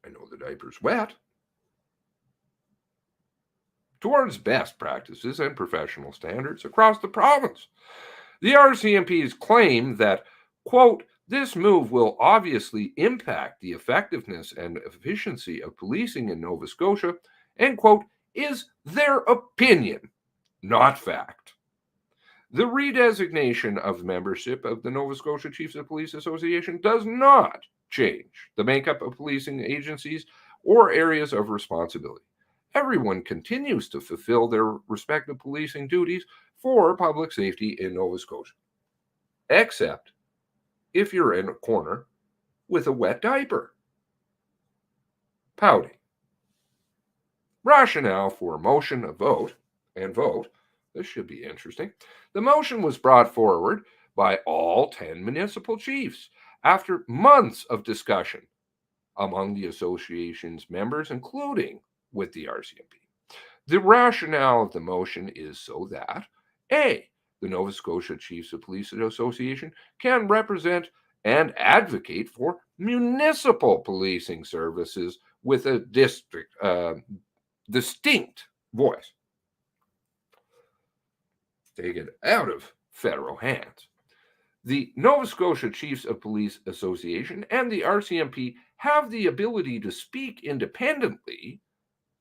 I know the diaper's wet. Towards best practices and professional standards across the province. The RCMP's claim that, quote, This move will obviously impact the effectiveness and efficiency of policing in Nova Scotia, and, quote, is their opinion, not fact. The redesignation of membership of the Nova Scotia Chiefs of Police Association does not change the makeup of policing agencies or areas of responsibility. Everyone continues to fulfill their respective policing duties for public safety in Nova Scotia, except if you're in a corner with a wet diaper, pouting. Rationale for motion, a vote, and vote. This should be interesting. The motion was brought forward by all 10 municipal chiefs after months of discussion among the association's members, including with the RCMP. The rationale of the motion is so that, A, the Nova Scotia Chiefs of Police Association can represent and advocate for municipal policing services with a distinct voice. Take it out of federal hands. The Nova Scotia Chiefs of Police Association and the RCMP have the ability to speak independently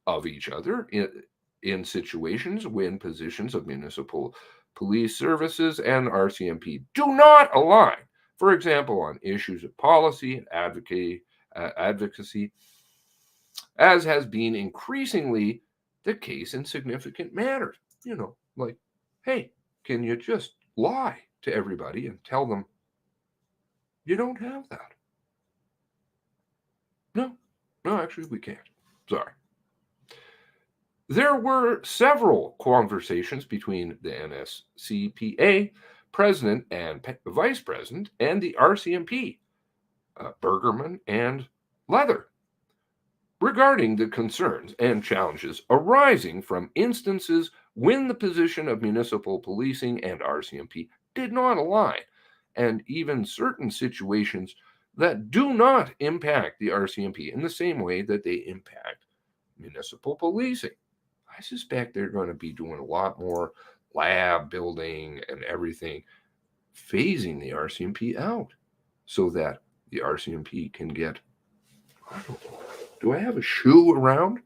of each other in situations when positions of municipal police services and RCMP do not align. For example, on issues of policy and advocacy, as has been increasingly the case in significant matters. You know, like, hey, can you just lie to everybody and tell them you don't have that? No, actually, we can't. Sorry. There were several conversations between the NSCPA president and vice president and the RCMP, Bergerman and Leather, regarding the concerns and challenges arising from instances when the position of municipal policing and RCMP did not align, and even certain situations that do not impact the RCMP in the same way that they impact municipal policing. I suspect they're going to be doing a lot more lab building and everything, phasing the RCMP out so that the RCMP can get, I don't know, do I have a shoe around?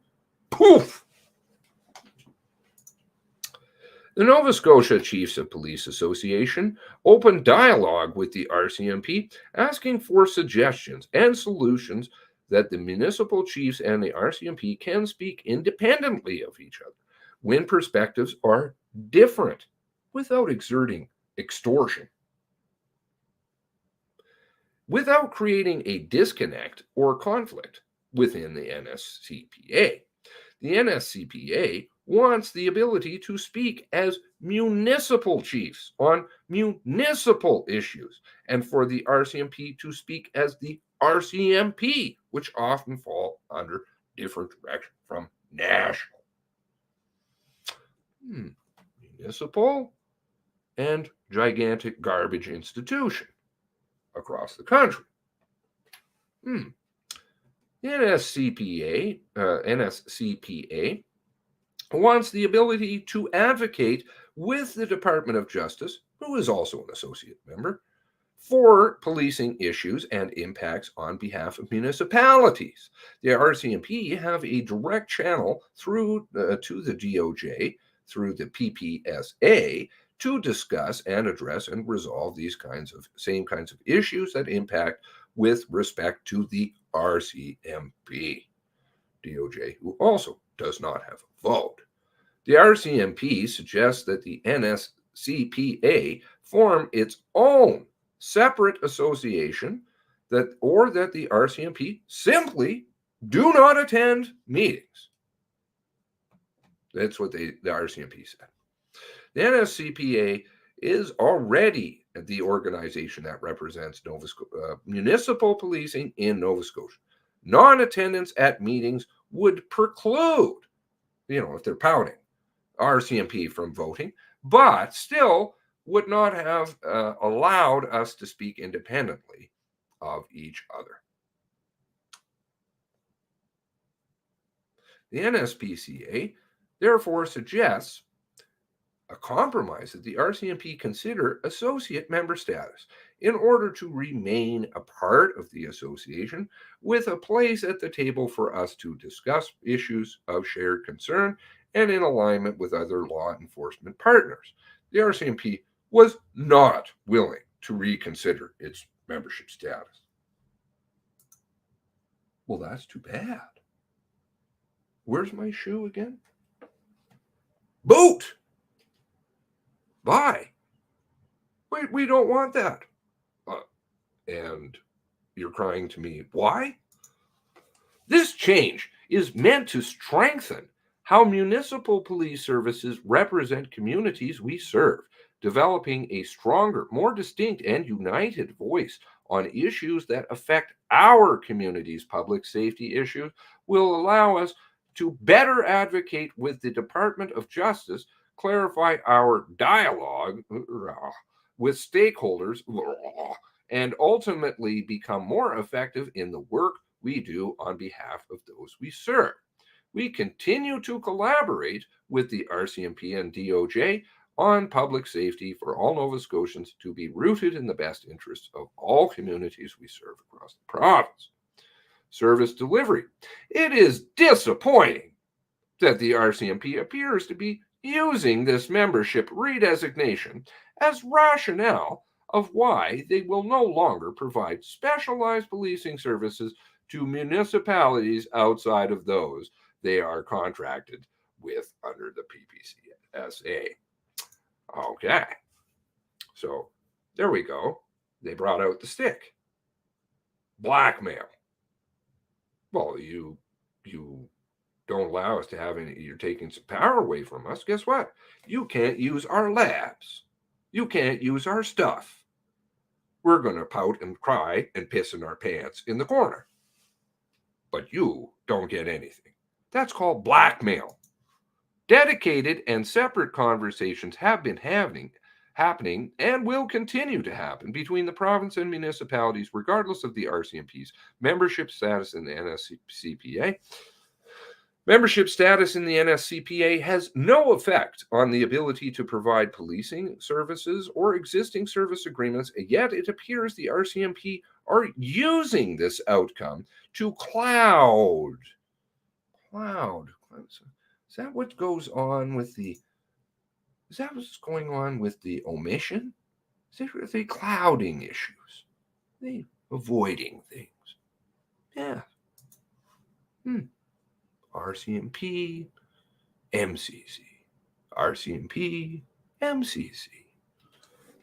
Poof! The Nova Scotia Chiefs of Police Association opened dialogue with the RCMP, asking for suggestions and solutions that the municipal chiefs and the RCMP can speak independently of each other when perspectives are different without exerting extortion, without creating a disconnect or conflict within the NSCPA. The NSCPA wants the ability to speak as municipal chiefs on municipal issues, and for the RCMP to speak as the RCMP, which often fall under different direction from national. Municipal and gigantic garbage institution across the country. The NSCPA wants the ability to advocate with the Department of Justice, who is also an associate member, for policing issues and impacts on behalf of municipalities. The RCMP have a direct channel through to the DOJ through the PPSA to discuss and address and resolve these same kinds of issues that impact with respect to the RCMP. DOJ, who also does not have a vote. The RCMP suggests that the NSCPA form its own separate association that the RCMP simply do not attend meetings. That's what the RCMP said. The NSCPA is already the organization that represents municipal policing in Nova Scotia. Non-attendance at meetings would preclude, if they're pouting, RCMP from voting, but still would not have allowed us to speak independently of each other. The NSPCA therefore suggests a compromise that the RCMP consider associate member status in order to remain a part of the association with a place at the table for us to discuss issues of shared concern and in alignment with other law enforcement partners. The RCMP was not willing to reconsider its membership status. Well, that's too bad. Where's my shoe again? Boot! Bye. We don't want that. And you're crying to me, why? This change is meant to strengthen how municipal police services represent communities we serve, developing a stronger, more distinct, and united voice on issues that affect our community's public safety issues will allow us to better advocate with the Department of Justice, clarify our dialogue with stakeholders, and ultimately become more effective in the work we do on behalf of those we serve. We continue to collaborate with the RCMP and DOJ on public safety for all Nova Scotians to be rooted in the best interests of all communities we serve across the province. Service delivery. It is disappointing that the RCMP appears to be using this membership redesignation as rationale of why they will no longer provide specialized policing services to municipalities outside of those they are contracted with under the PPCSA. Okay, so there we go. They brought out the stick. Blackmail. Well, you don't allow us to have any, you're taking some power away from us. Guess what? You can't use our labs. You can't use our stuff. We're going to pout and cry and piss in our pants in the corner. But you don't get anything. That's called blackmail. Dedicated and separate conversations have been happening and will continue to happen between the province and municipalities, regardless of the RCMP's membership status in the NSCPA. Membership status in the NSCPA has no effect on the ability to provide policing services or existing service agreements, yet it appears the RCMP are using this outcome to cloud. Is that what goes on with the, is that what's going on with the omission? Are they clouding issues? Are they avoiding things? Yeah. RCMP, MCC. RCMP, MCC.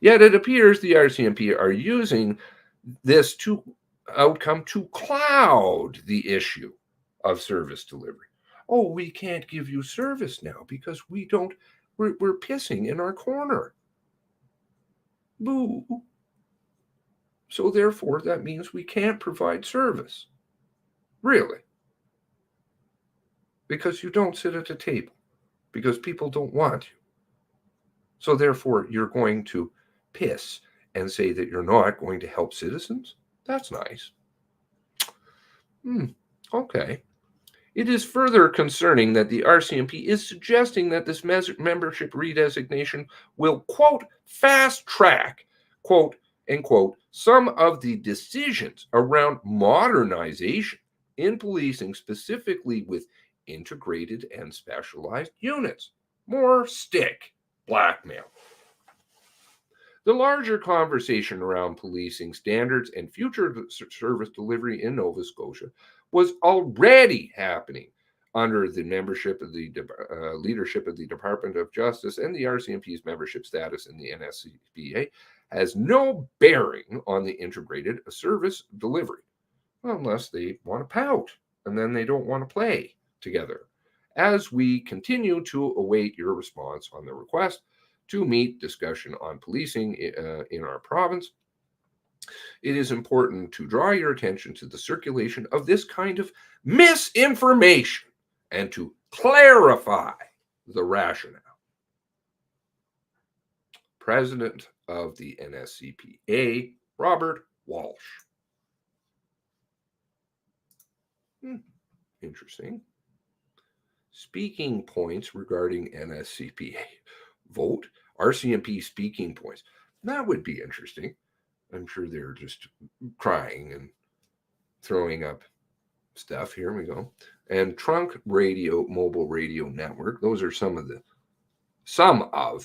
Yet it appears the RCMP are using this outcome to cloud the issue of service delivery. Oh, we can't give you service now because we're pissing in our corner. Boo. So therefore, that means we can't provide service. Really. Because you don't sit at a table. Because people don't want you. So therefore, you're going to piss and say that you're not going to help citizens? That's nice. Okay. It is further concerning that the RCMP is suggesting that this membership redesignation will, quote, fast track, quote, unquote, some of the decisions around modernization in policing, specifically with integrated and specialized units. More stick, blackmail. The larger conversation around policing standards and future service delivery in Nova Scotia was already happening under the membership of the leadership of the Department of Justice, and the RCMP's membership status in the NSCPA has no bearing on the integrated service delivery, unless they want to pout and then they don't want to play together. As we continue to await your response on the request to meet discussion on policing in our province, it is important to draw your attention to the circulation of this kind of misinformation and to clarify the rationale. President of the NSCPA, Robert Walsh. Interesting. Speaking points regarding NSCPA. vote. RCMP speaking points. That would be interesting. I'm sure they're just crying and throwing up stuff. Here we go. And trunk radio, mobile radio network. Those are some of the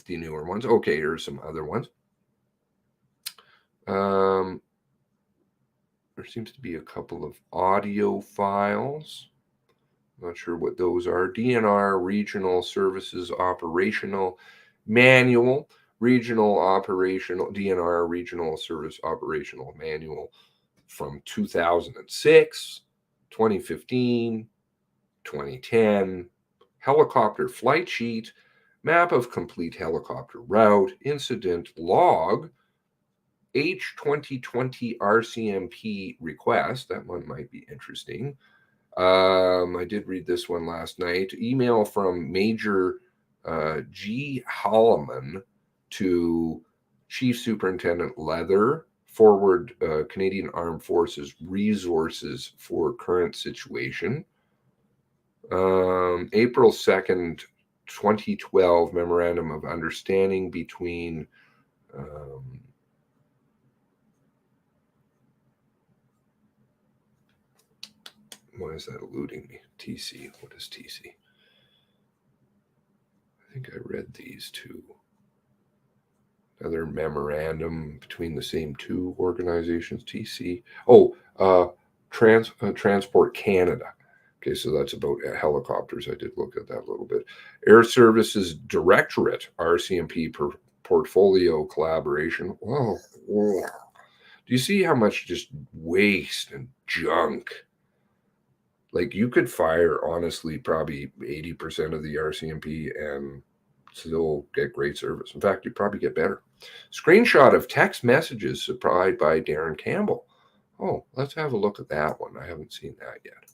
newer ones. Okay, here's some other ones. There seems to be a couple of audio files. Not sure what those are. DNR Regional Services Operational Manual. DNR Regional Service Operational Manual from 2006, 2015, 2010. Helicopter flight sheet. Map of complete helicopter route. Incident log. H2020 RCMP request. That one might be interesting. I did read this one last night. Email from Major G. Holloman to Chief Superintendent Leather. Forward Canadian Armed Forces resources for current situation. April 2nd, 2012 Memorandum of Understanding between why is that eluding me? TC. What is TC? I think I read these two. Another memorandum between the same two organizations. TC. Oh, Transport Canada. Okay, so that's about helicopters. I did look at that a little bit. Air Services Directorate, RCMP portfolio collaboration. Whoa. Do you see how much just waste and junk? Like, you could fire, honestly, probably 80% of the RCMP and still get great service. In fact, you'd probably get better. Screenshot of text messages supplied by Darren Campbell. Oh, let's have a look at that one. I haven't seen that yet.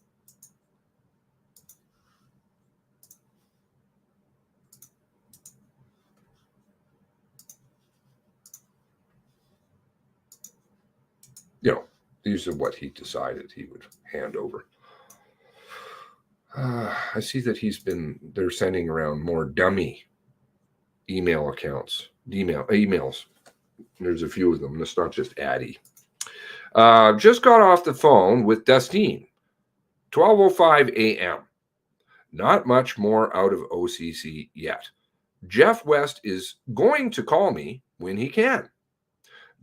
You know, these are what he decided he would hand over. I see that they're sending around more dummy email accounts, emails. There's a few of them. It's not just Addy. Just got off the phone with Dustine, 12:05 a.m. Not much more out of OCC yet. Jeff West is going to call me when he can.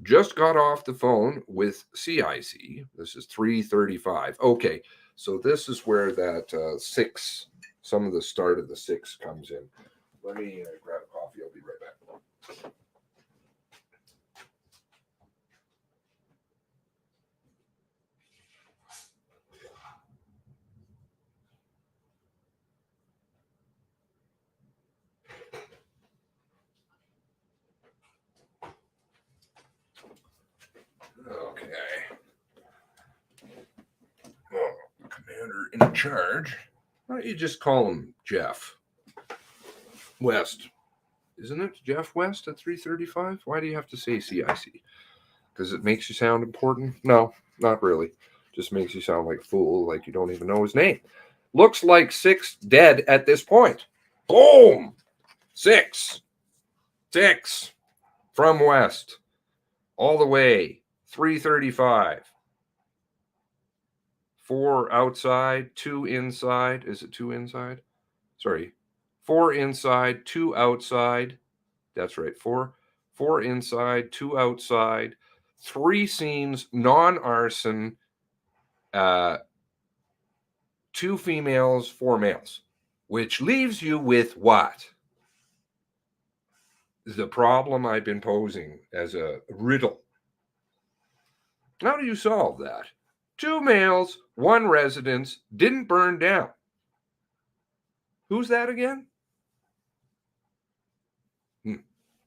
Just got off the phone with CIC. This is 3:35. Okay, so this is where that 6, some of the start of the 6 comes in. Let me grab a coffee. I'll be right back. Okay. Oh, commander in charge. Why don't you just call him Jeff West? Isn't it Jeff West at 3:35? Why do you have to say CIC? Because it makes you sound important? No, not really. Just makes you sound like a fool, like you don't even know his name. Looks like 6 dead at this point. Boom! 6 from West. All the way. 3:35. 4 outside, 2 inside. Is it 2 inside? Sorry. 4 inside, 2 outside. That's right. 4 inside, 2 outside. 3 scenes, non-arson. 2 females, 4 males. Which leaves you with what? The problem I've been posing as a riddle. How do you solve that? 2 males, 1 residence, didn't burn down. Who's that again?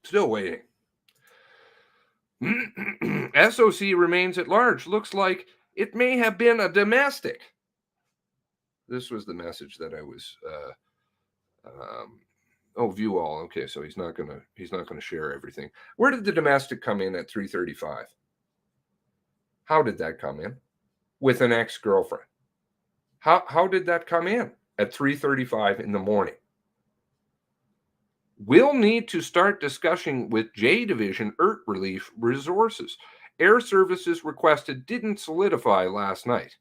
Still waiting. SOC remains at large. Looks like it may have been a domestic. This was the message that I was. View all. Okay, so he's not gonna share everything. Where did the domestic come in at 3:35? How did that come in? With an ex-girlfriend. How did that come in at 3:35 in the morning? We'll need to start discussing with J Division ERT relief resources. Air services requested didn't solidify last night.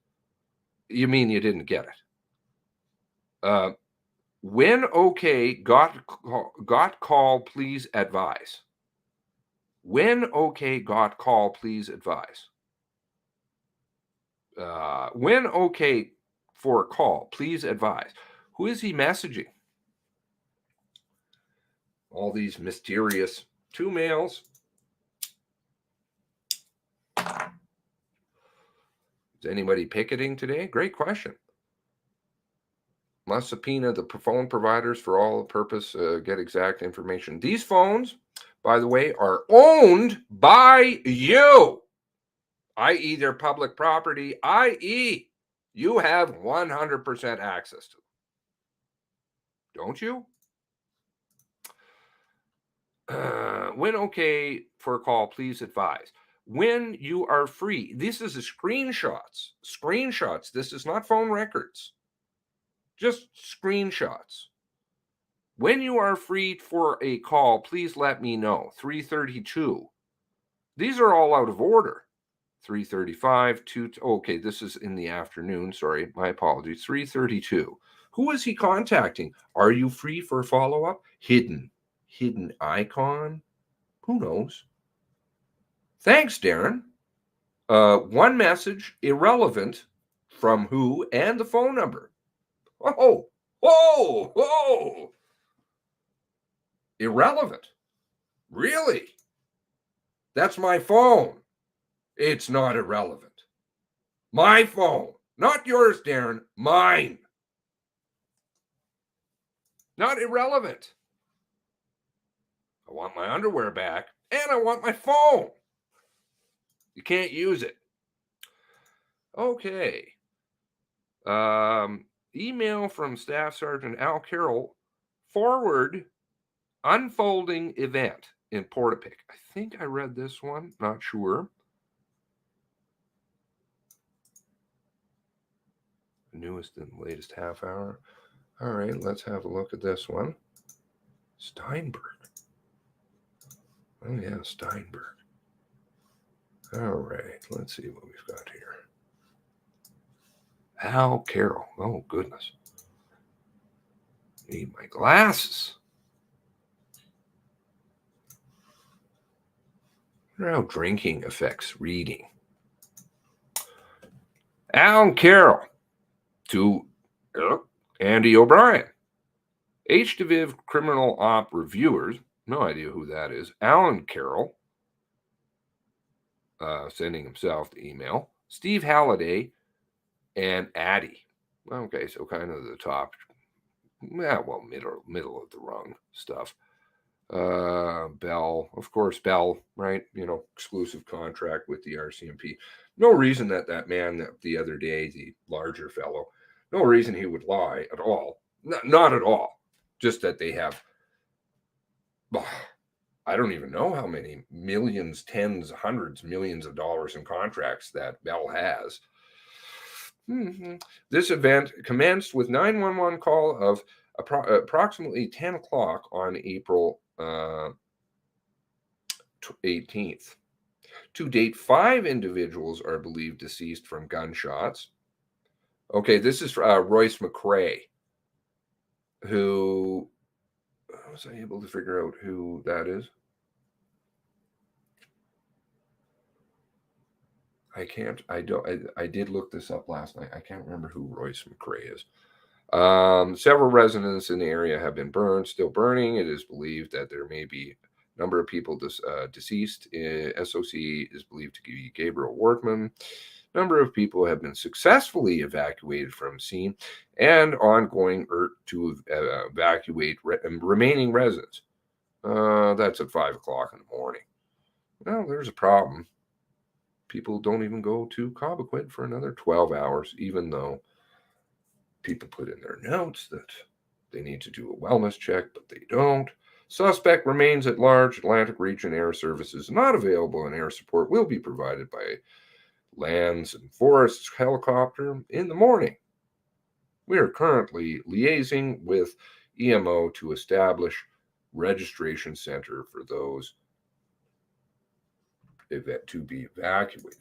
You mean you didn't get it? When okay, got call, please advise. When okay, got call, please advise. When okay for a call, please advise. Who is he messaging? All these mysterious 2 males. Is anybody picketing today? Great question. Must subpoena the phone providers for all purpose, get exact information. These phones, by the way, are owned by you, i.e. they're public property, i.e. you have 100% access to them. Don't you? When okay for a call, please advise. When you are free. This is screenshots. Screenshots. This is not phone records. Just screenshots. When you are free for a call, please let me know. 3:32. These are all out of order. 3:35, 2. Okay, this is in the afternoon. Sorry, my apologies. 3:32. Who is he contacting? Are you free for follow-up? Hidden icon? Who knows? Thanks, Darren. One message, irrelevant, from who and the phone number. Oh. Irrelevant. Really? That's my phone. It's not irrelevant. My phone. Not yours, Darren. Mine. Not irrelevant. I want my underwear back, and I want my phone. You can't use it. Okay. Email from Staff Sergeant Al Carroll. Forward unfolding event in Portapic. I think I read this one. Not sure. Newest and latest half hour. All right, let's have a look at this one. Steinberg. Oh, yeah, Steinberg. All right, let's see what we've got here. Al Carroll. Oh, goodness. Need my glasses. I wonder how drinking affects reading. Al Carroll to Andy O'Brien. H-Diviv criminal op reviewers. No idea who that is. Alan Carroll. Sending himself the email. Steve Halliday and Addy. Okay, so kind of the top. Yeah, well, middle of the rung stuff. Bell, of course, Bell, right? You know, exclusive contract with the RCMP. No reason that man that the other day, the larger fellow, no reason he would lie at all. Not at all. Just that they have, I don't even know how many millions, tens, hundreds, millions of dollars in contracts that Bell has. This event commenced with 911 call of approximately 10 o'clock on April 18th. To date, 5 individuals are believed deceased from gunshots. Okay, this is Royce McCrae, who was I able to figure out who that is? I did look this up last night. I can't remember who Royce McCrae is. Several residents in the area have been burned, still burning. It is believed that there may be a number of people deceased. SOC is believed to be Gabriel Wortman. Number of people have been successfully evacuated from scene, and ongoing ERT to evacuate remaining residents. That's at 5 o'clock in the morning. Well, there's a problem. People don't even go to Cobequid for another 12 hours, even though people put in their notes that they need to do a wellness check, but they don't. Suspect remains at large. Atlantic Region Air Services not available, and air support will be provided by Lands and Forests helicopter in the morning. We are currently liaising with EMO to establish registration center for those to be evacuated.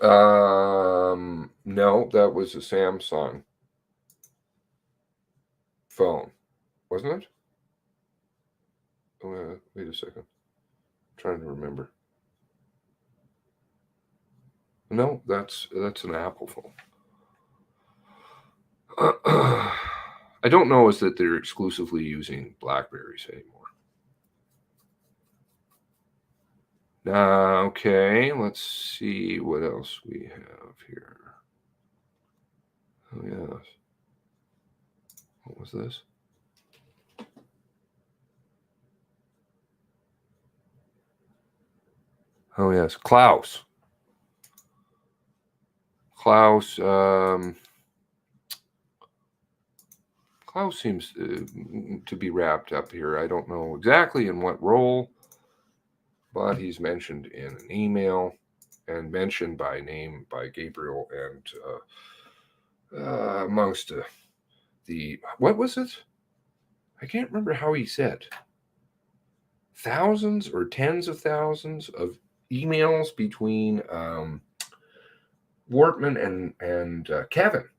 No, that was a Samsung phone, wasn't it? Wait a second. I'm trying to remember. No, that's an Apple phone. I don't know is that they're exclusively using Blackberries anymore. Okay, let's see what else we have here. Oh, yes. What was this? Oh, yes. Klaus. Klaus seems to be wrapped up here. I don't know exactly in what role, but he's mentioned in an email and mentioned by name by Gabriel and amongst what was it? I can't remember how he said. Thousands or tens of thousands of emails between Wortman and Kevin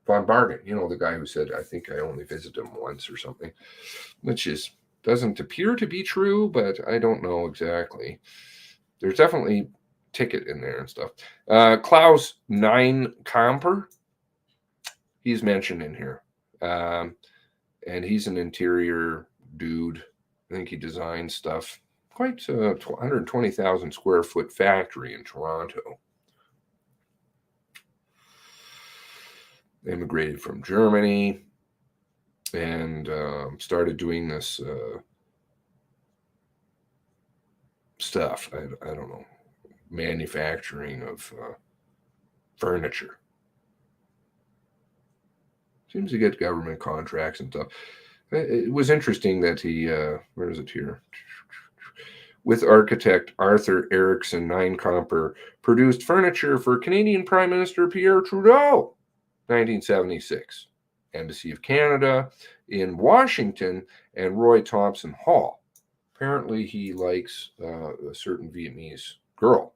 von Bargen, the guy who said, I think I only visited him once or something, which doesn't appear to be true, but I don't know exactly. There's definitely ticket in there and stuff. Klaus 9 Comper, he's mentioned in here. And he's an interior dude. I think he designs stuff. Quite a 120,000 square foot factory in Toronto. Immigrated from Germany and started doing this stuff. I don't know, manufacturing of furniture. Seems to get government contracts and stuff. It was interesting that he, where is it here? With architect Arthur Erickson 9 Comper, produced furniture for Canadian Prime Minister Pierre Trudeau, 1976. Embassy of Canada in Washington and Roy Thompson Hall. Apparently he likes a certain Vietnamese girl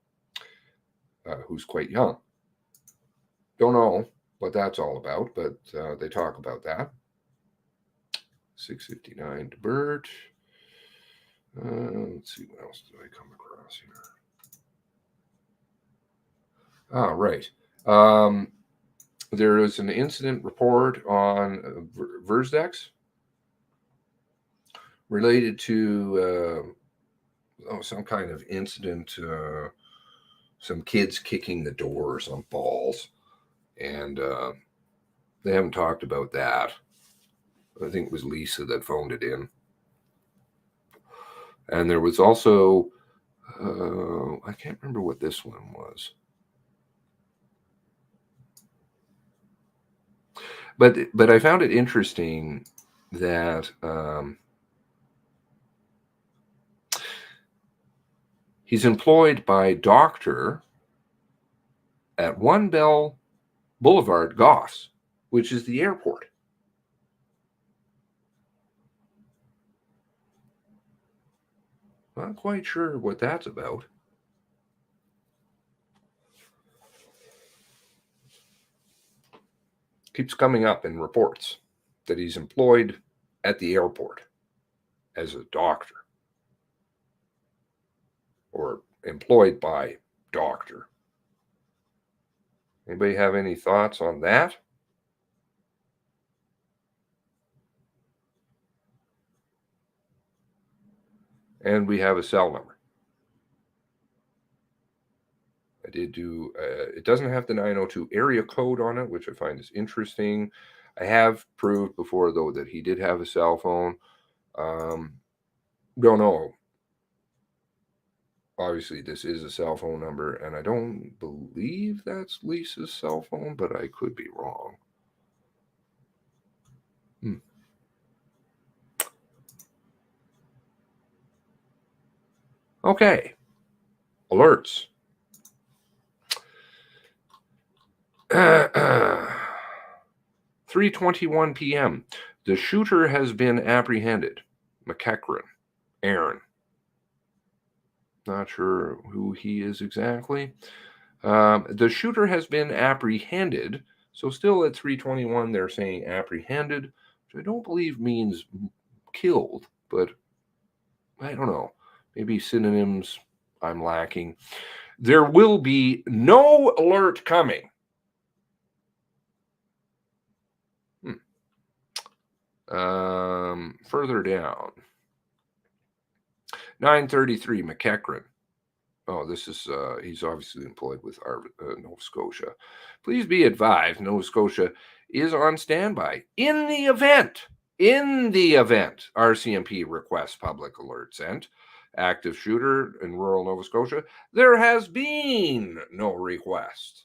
who's quite young. Don't know what that's all about, but they talk about that. 659 to Bert. Let's see, what else did I come across here? Ah, right. There is an incident report on Versdex related to some kind of incident, some kids kicking the doors on balls, and they haven't talked about that. I think it was Lisa that phoned it in. And there was also, I can't remember what this one was. But I found it interesting that he's employed by Doctor at One Bell Boulevard, Goss, which is the airport. Not quite sure what that's about. Keeps coming up in reports that he's employed at the airport as a doctor or employed by Doctor. Anybody have any thoughts on that? And we have a cell number. I did do, it doesn't have the 902 area code on it, which I find is interesting. I have proved before, though, that he did have a cell phone. Don't know. Obviously, this is a cell phone number, and I don't believe that's Lisa's cell phone, but I could be wrong. Okay. Alerts. 3:21 p.m. The shooter has been apprehended. McEachran, Aaron. Not sure who he is exactly. The shooter has been apprehended. So still at 3:21, they're saying apprehended, which I don't believe means killed, but I don't know. Maybe synonyms I'm lacking. There will be no alert coming. Further down. 9:33, McEachran. Oh, this is, he's obviously employed with Nova Scotia. Please be advised, Nova Scotia is on standby in the event, RCMP requests public alert sent. Active shooter in rural Nova Scotia. There has been no request.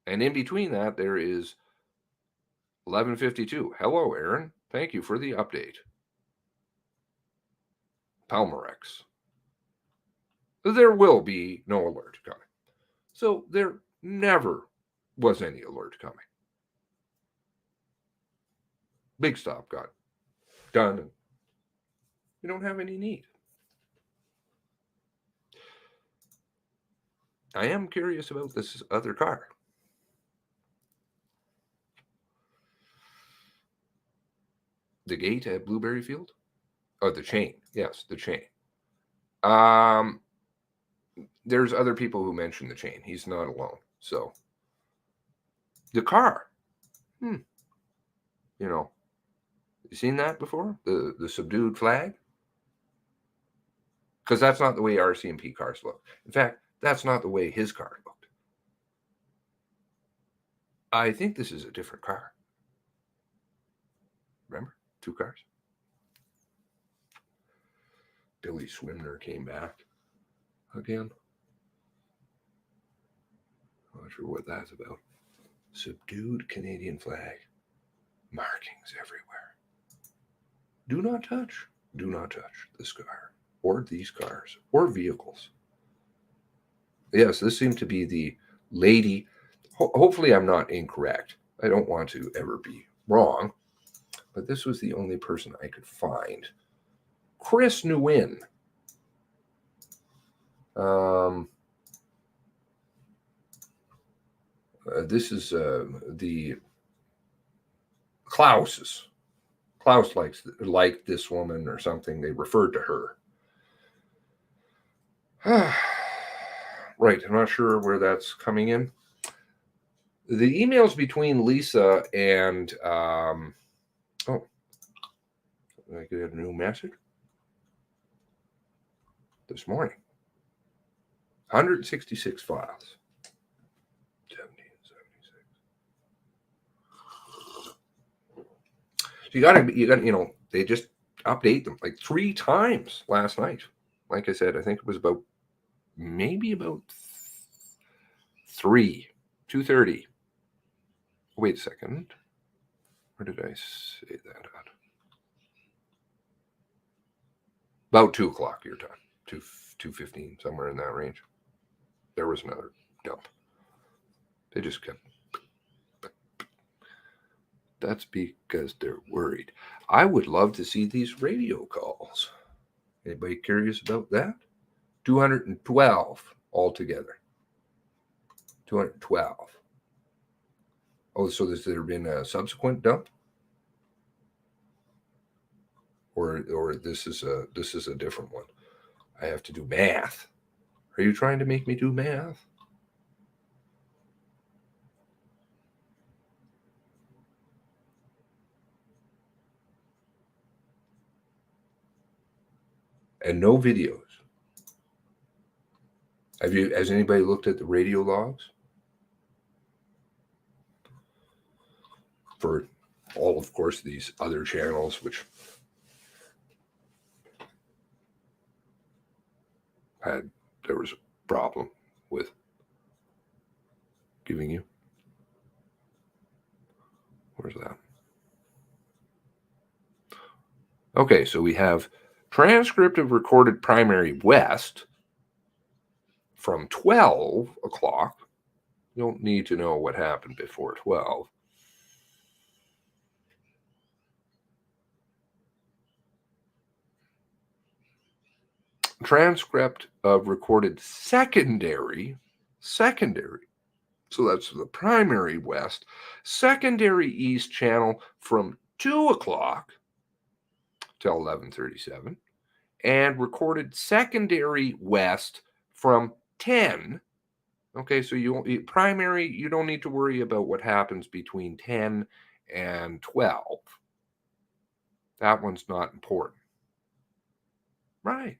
And in between that, there is 11:52. Hello, Aaron. Thank you for the update. Palmerex. There will be no alert coming. So there never was any alert coming. Big Stop got done, and you don't have any need. I am curious about this other car. The gate at Blueberry Field? Oh, the chain. Yes, the chain. There's other people who mentioned the chain. He's not alone. So the car. You know, you seen that before? The subdued flag? Because that's not the way RCMP cars look. In fact, that's not the way his car looked. I think this is a different car. Remember? 2 cars. Billy Swimner came back again. Not sure what that's about. Subdued Canadian flag. Markings everywhere. Do not touch this car or these cars or vehicles. Yes, this seemed to be the lady. Hopefully I'm not incorrect. I don't want to ever be wrong, but this was the only person I could find. Chris Nguyen. This is the Klaus's. Klaus liked this woman or something. They referred to her. Right, I'm not sure where that's coming in. The emails between Lisa and I get a new message this morning. 166 files. 1776. You got, they just update them like 3 times last night. Like I said, I think it was maybe about 2:30. Wait a second. Where did I say that at? About 2 o'clock your time. 2:15, somewhere in that range. There was another dump. They just kept. That's because they're worried. I would love to see these radio calls. Anybody curious about that? 212 altogether. 212. Oh, so has there been a subsequent dump? Or this is a different one. I have to do math. Are you trying to make me do math? And no videos. Has anybody looked at the radio logs? For all, of course, these other channels, which there was a problem with giving you. Where's that? Okay, so we have transcript of recorded primary west from 12 o'clock. You don't need to know what happened before 12. Transcript of recorded secondary. So that's the primary west, secondary east channel from 2 o'clock till 11:37, and recorded secondary west from 10. Okay, so primary, you don't need to worry about what happens between 10 and 12. That one's not important. Right.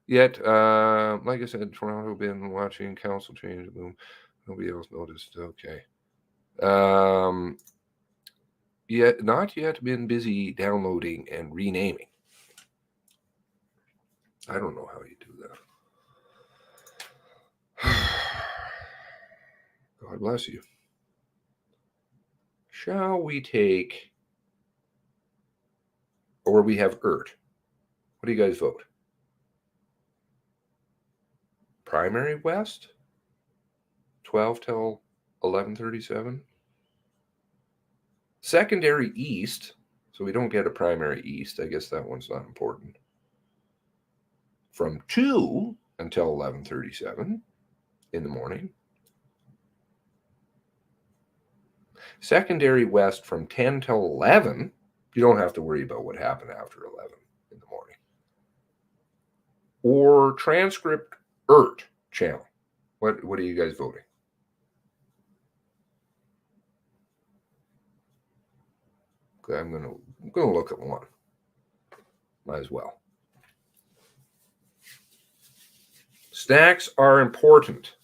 Yet, like I said, Toronto been watching council change. Nobody else noticed. Okay. Yet not yet been busy downloading and renaming. I don't know how you do that. God bless you. Shall we take, or we have ERT? What do you guys vote? Primary west, 12 till 11:37. Secondary east, so we don't get a primary east. I guess that one's not important. From 2 until 11:37 in the morning. Secondary west from 10 till 11. You don't have to worry about what happened after 11 in the morning. Or transcript ERT channel. What are you guys voting? Okay, I'm gonna look at one. Might as well. Snacks are important.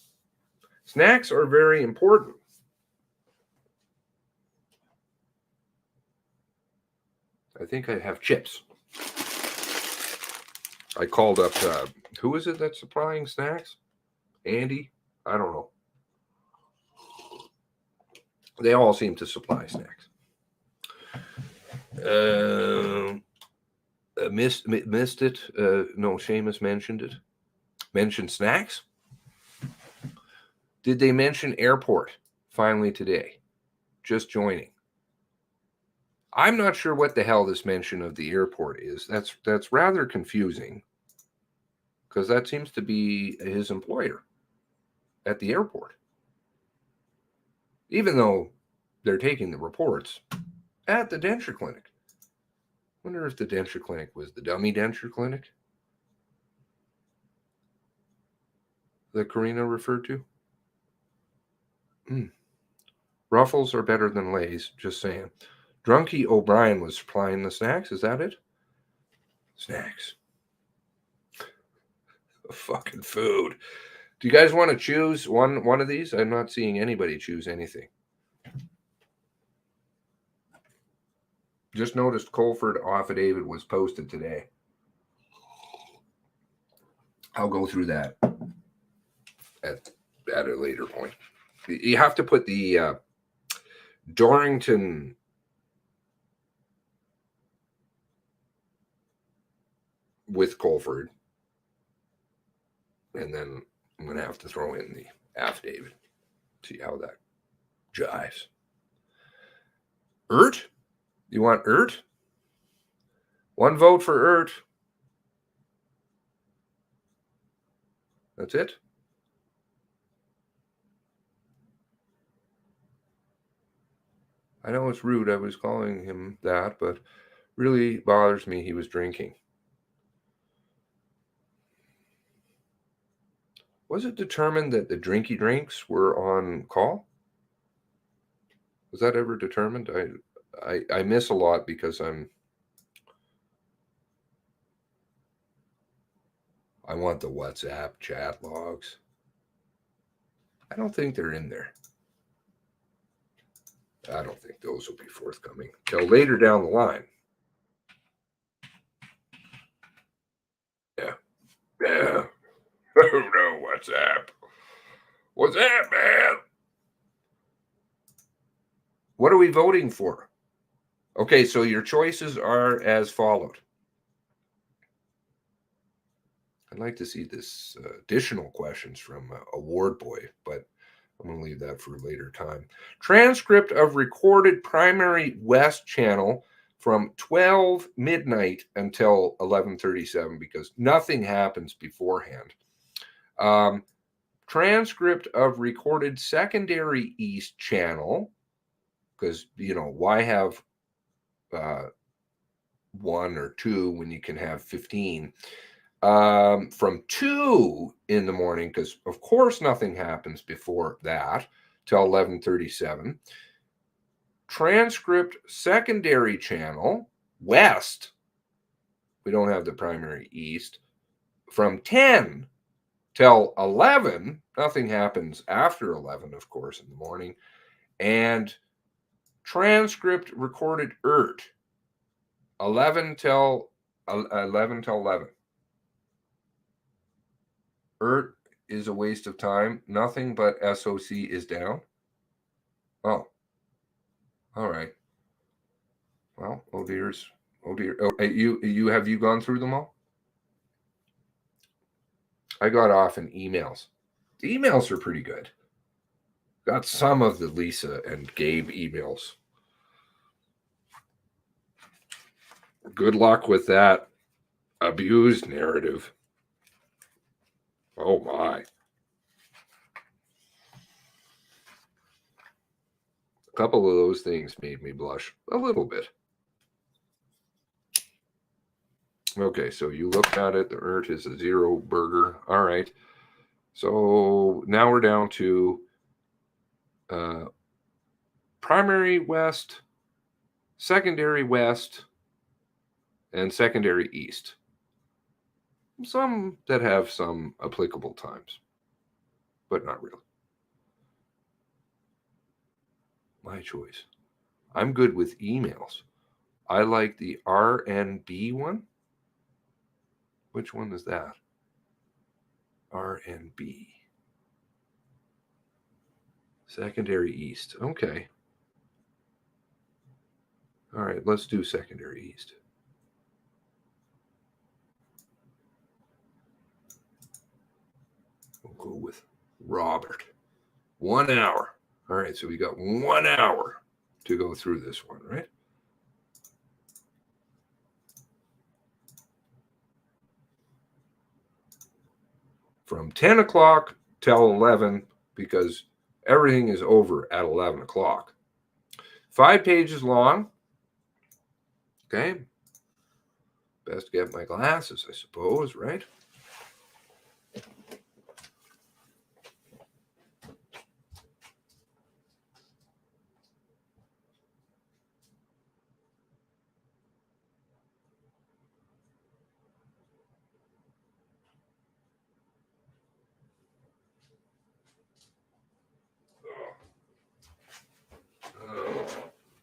Snacks are very important. I think I have chips. I called up, who is it that's supplying snacks? Andy? I don't know. They all seem to supply snacks. Missed it. No, Seamus mentioned it. Mentioned snacks. Did they mention airport finally today? Just joining. I'm not sure what the hell this mention of the airport is. That's rather confusing, because that seems to be his employer at the airport. Even though they're taking the reports at the denture clinic. Wonder if the denture clinic was the dummy denture clinic that Karina referred to. Ruffles are better than Lay's, just saying. Drunky O'Brien was supplying the snacks. Is that it? Snacks. Fucking food. Do you guys want to choose one of these? I'm not seeing anybody choose anything. Just noticed Colford affidavit was posted today. I'll go through that at a later point. You have to put the Dorrington with Colford, and then I'm going to have to throw in the affidavit. See how that jives. ERT? You want ERT? One vote for ERT. That's it. I know it's rude. I was calling him that, but really bothers me he was drinking. Was it determined that the drinky drinks were on call? Was that ever determined? I miss a lot because I want the WhatsApp chat logs. I don't think they're in there. I don't think those will be forthcoming till later down the line. Yeah. Oh no, WhatsApp. What's that, man? What are we voting for? Okay, so your choices are as followed. I'd like to see this additional questions from a ward boy, but I'm going to leave that for a later time. Transcript of recorded primary west channel from 12 midnight until 11:37 because nothing happens beforehand. Transcript of recorded secondary east channel because, why have 1 or 2 when you can have 15? From 2 in the morning, because of course nothing happens before that, till 11:37. Transcript secondary channel west. We don't have the primary east. From 10 till 11. Nothing happens after 11, of course, in the morning. And transcript recorded ERT. 11 till 11. ERT is a waste of time. Nothing but SOC is down. Oh. All right. Well, oh dear. Oh, have you gone through them all? I got off in emails. The emails are pretty good. Got some of the Lisa and Gabe emails. Good luck with that abused narrative. Oh my. A couple of those things made me blush a little bit. Okay, so you looked at it. The ERT is a 0 burger. All right. So now we're down to primary west, secondary west, and secondary east. Some that have some applicable times, but not really. My choice. I'm good with emails. I like the RNB one. Which one is that? RNB. Secondary east. Okay. All right, let's do secondary east. We'll go with Robert. 1 hour. All right, so we got 1 hour to go through this one, right? From 10 o'clock till 11, because everything is over at 11 o'clock. 5 pages long. Okay. Best get my glasses, I suppose, right?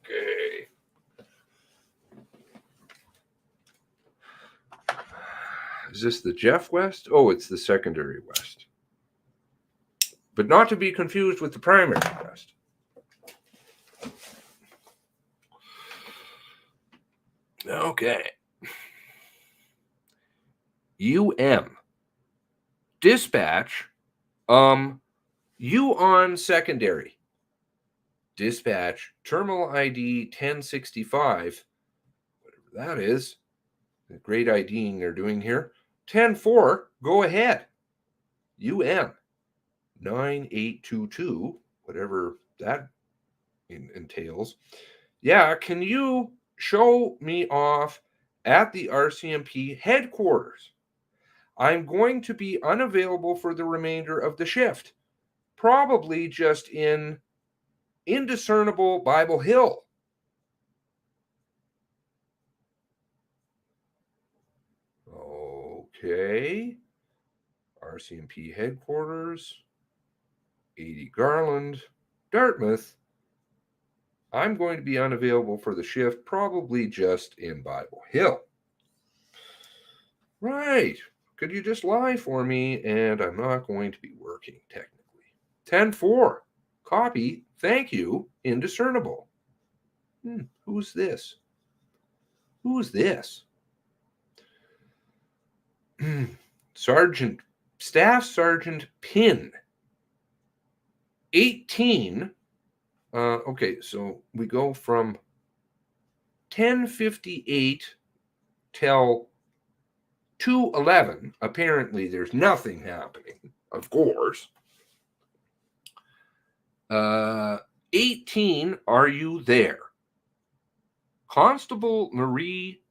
Okay. Is this the Jeff West? Oh, it's the secondary West. But not to be confused with the primary West. Okay. UM. Dispatch. You on secondary. Dispatch. Terminal ID 1065. Whatever that is. The great IDing they're doing here. 10-4. Go ahead. UM. 9822. Whatever that entails. Yeah, can you show me off at the RCMP headquarters? I'm going to be unavailable for the remainder of the shift. Probably just in indiscernible Bible Hill. Okay. RCMP headquarters. 80 Garland, Dartmouth. I'm going to be unavailable for the shift, probably just in Bible Hill. Right. Could you just lie for me? And I'm not going to be working technically. 10-4. Copy. Thank you. Indiscernible. Who's this? Who's this? Staff Sergeant Pin. 18. Okay, so we go from 10:58 till 2:11. Apparently, there's nothing happening, of course. 18, are you there? Constable Marie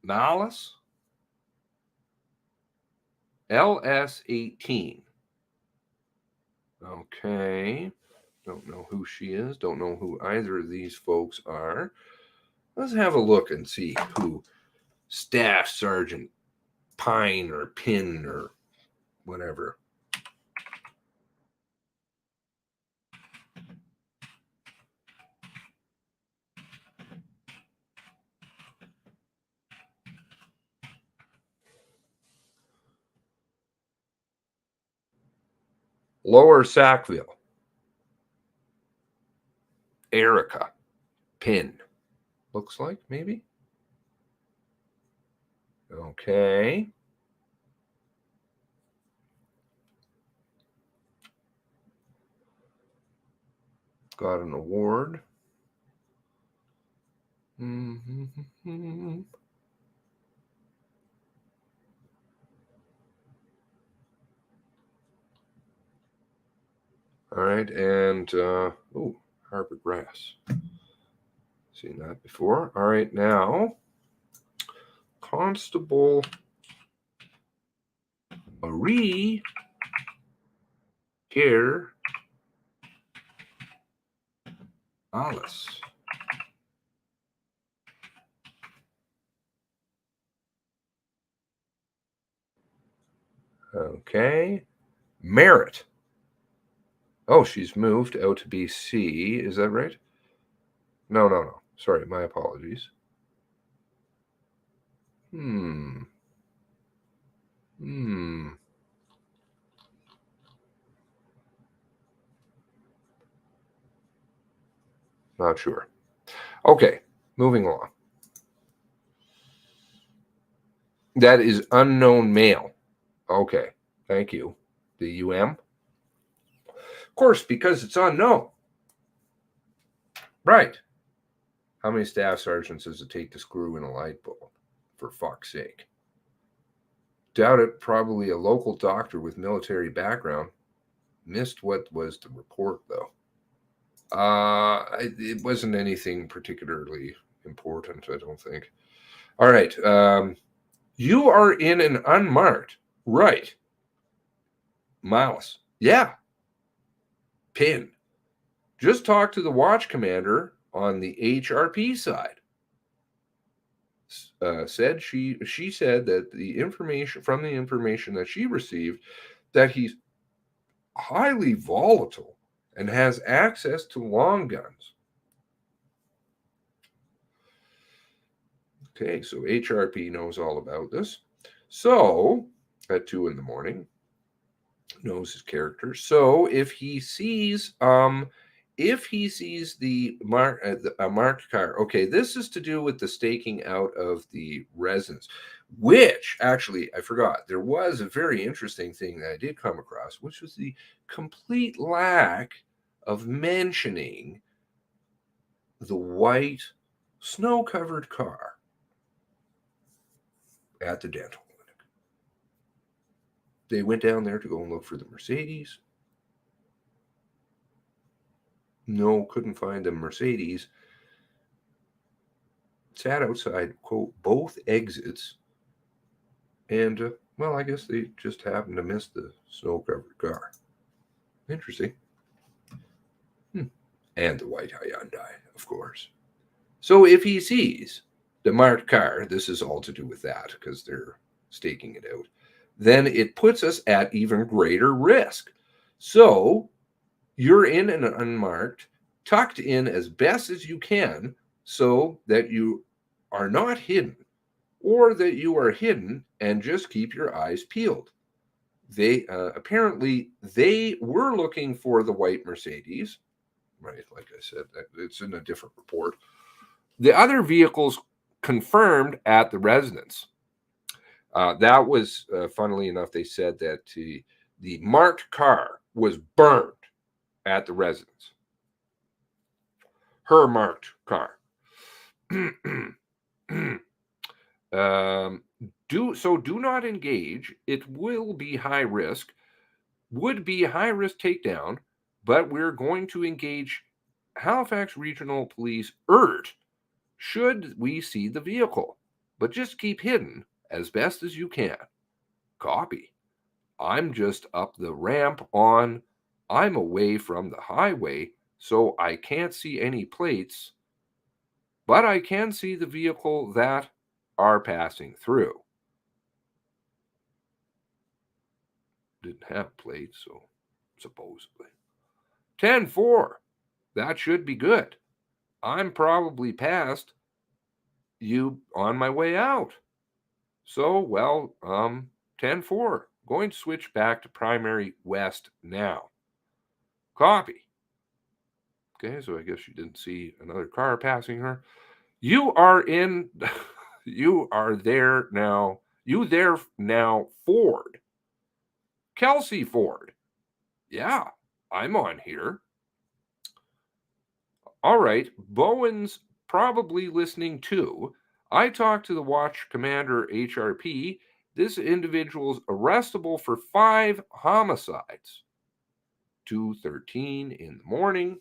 Malice, LS 18. Okay. Don't know who she is. Don't know who either of these folks are. Let's have a look and see who Staff Sergeant Pine or Pin or whatever. Lower Sackville. Erica Pin. Looks like, maybe. Okay. Got an award. All right, and Harbor Grass. Seen that before. All right, now Constable Marie here. Alice. Okay. Merritt. Oh, she's moved out to BC. Is that right? No. Sorry, my apologies. Not sure. Okay, moving along. That is unknown male. Okay, thank you. The UM? Of course, because it's unknown. Right. How many staff sergeants does it take to screw in a light bulb? For fuck's sake. Doubt it. Probably a local doctor with military background. Missed what was the report, though. It wasn't anything particularly important, I don't think. All right. You are in an unmarked. Right. Malice. Yeah. Pin. Just talk to the watch commander on the HRP side. She said that the information that she received, that he's highly volatile and has access to long guns. Okay, so HRP knows all about this. So at 2 a.m, knows his character. So if he sees the marked car, okay, this is to do with the staking out of the residence, which actually I forgot. There was a very interesting thing that I did come across, which was the complete lack of mentioning the white snow-covered car at the dental clinic. They went down there to go and look for the Mercedes. No, couldn't find the Mercedes. Sat outside, quote, both exits. And, well, I guess they just happened to miss the snow-covered car. Interesting. And the white Hyundai, of course. So if he sees the marked car, this is all to do with that because they're staking it out, then it puts us at even greater risk. So you're in an unmarked, tucked in as best as you can so that you are not hidden, or that you are hidden and just keep your eyes peeled. They apparently they were looking for the white Mercedes, right? Like I said, it's in a different report. The other vehicles confirmed at the residence. That was, funnily enough, they said that the marked car was burned at the residence. Her marked car. Do not engage. It will be high risk. Would be a high risk takedown, but we're going to engage Halifax Regional Police ERT should we see the vehicle, but just keep hidden as best as you can. Copy. I'm just up the ramp I'm away from the highway, so I can't see any plates, but I can see the vehicle that are passing through. Didn't have plates, so supposedly. 10-4. That should be good. I'm probably past you on my way out. So, well, 10-4. Going to switch back to primary west now. Copy. Okay, so I guess you didn't see another car passing her. You are in, you are there now. You there now, Ford. Kelsey Ford. Yeah, I'm on here. All right, Bowen's probably listening too. I talked to the watch commander, HRP. This individual's arrestable for 5 homicides. 2:13 in the morning.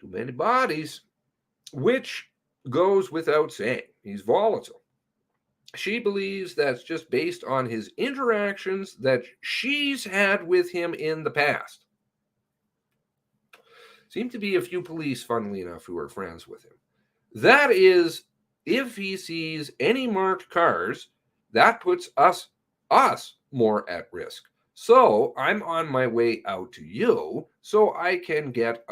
Too many bodies, which goes without saying. He's volatile. She believes that's just based on his interactions that she's had with him in the past. Seem to be a few police, funnily enough, who are friends with him. That is, if he sees any marked cars, that puts us more at risk. So I'm on my way out to you so I can get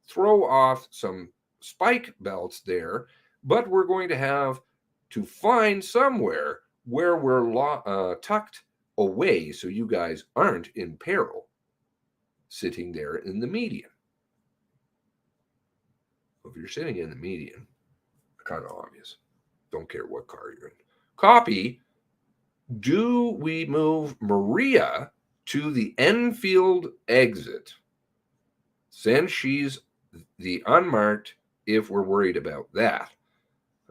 throw off some spike belts there, but we're going to have to find somewhere where we're tucked away so you guys aren't in peril sitting there in the median. If you're sitting in the median, kind of obvious. Don't care what car you're in. Copy. Do we move Maria to the Enfield exit since she's the unmarked if we're worried about that?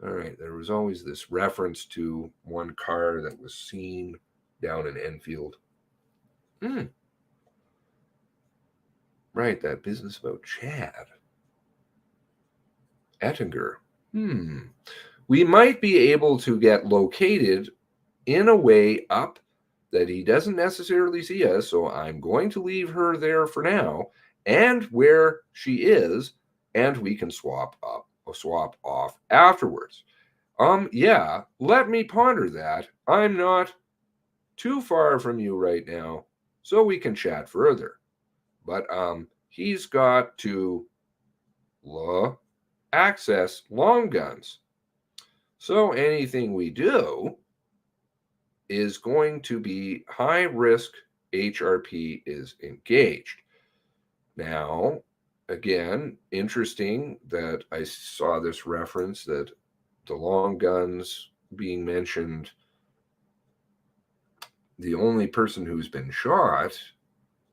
All right, there was always this reference to one car that was seen down in Enfield. Right, that business about Chad Ettinger. We might be able to get located in a way up that he doesn't necessarily see us, so I'm going to leave her there for now, and where she is, and we can swap off afterwards. Yeah, let me ponder that. I'm not too far from you right now, so we can chat further. But he's got to access long guns. So anything we do is going to be high risk. HRP is engaged. Now, again, interesting that I saw this reference that the long guns being mentioned. The only person who's been shot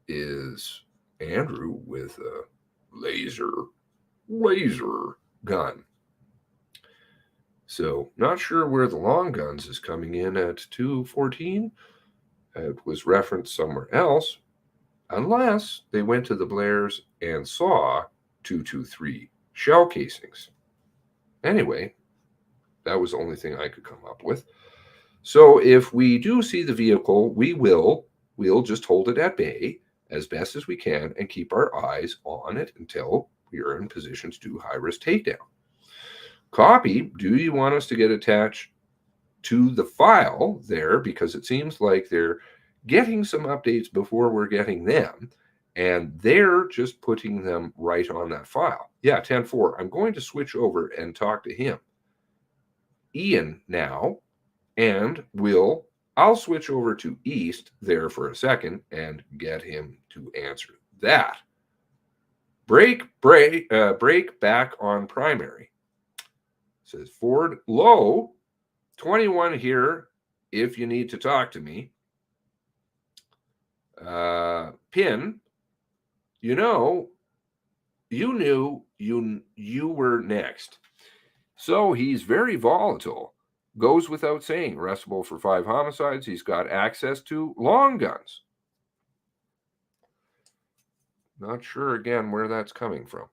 is Andrew with a laser gun. So not sure where the long guns is coming in at 2:14. It was referenced somewhere else, unless they went to the Blairs and saw 223 shell casings. Anyway, that was the only thing I could come up with. So if we do see the vehicle, we'll just hold it at bay as best as we can and keep our eyes on it until we are in position to do high-risk takedown. Copy. Do you want us to get attached to the file there? Because it seems like they're getting some updates before we're getting them, and they're just putting them right on that file. Yeah, 10-4. I'm going to switch over and talk to him. Ian now, and I'll switch over to East there for a second and get him to answer that. Break back on primary. Says Ford low. 21 here if you need to talk to me. Pin, you know, you knew you were next. So he's very volatile. Goes without saying, arrestable for 5 homicides. He's got access to long guns. Not sure, again, where that's coming from.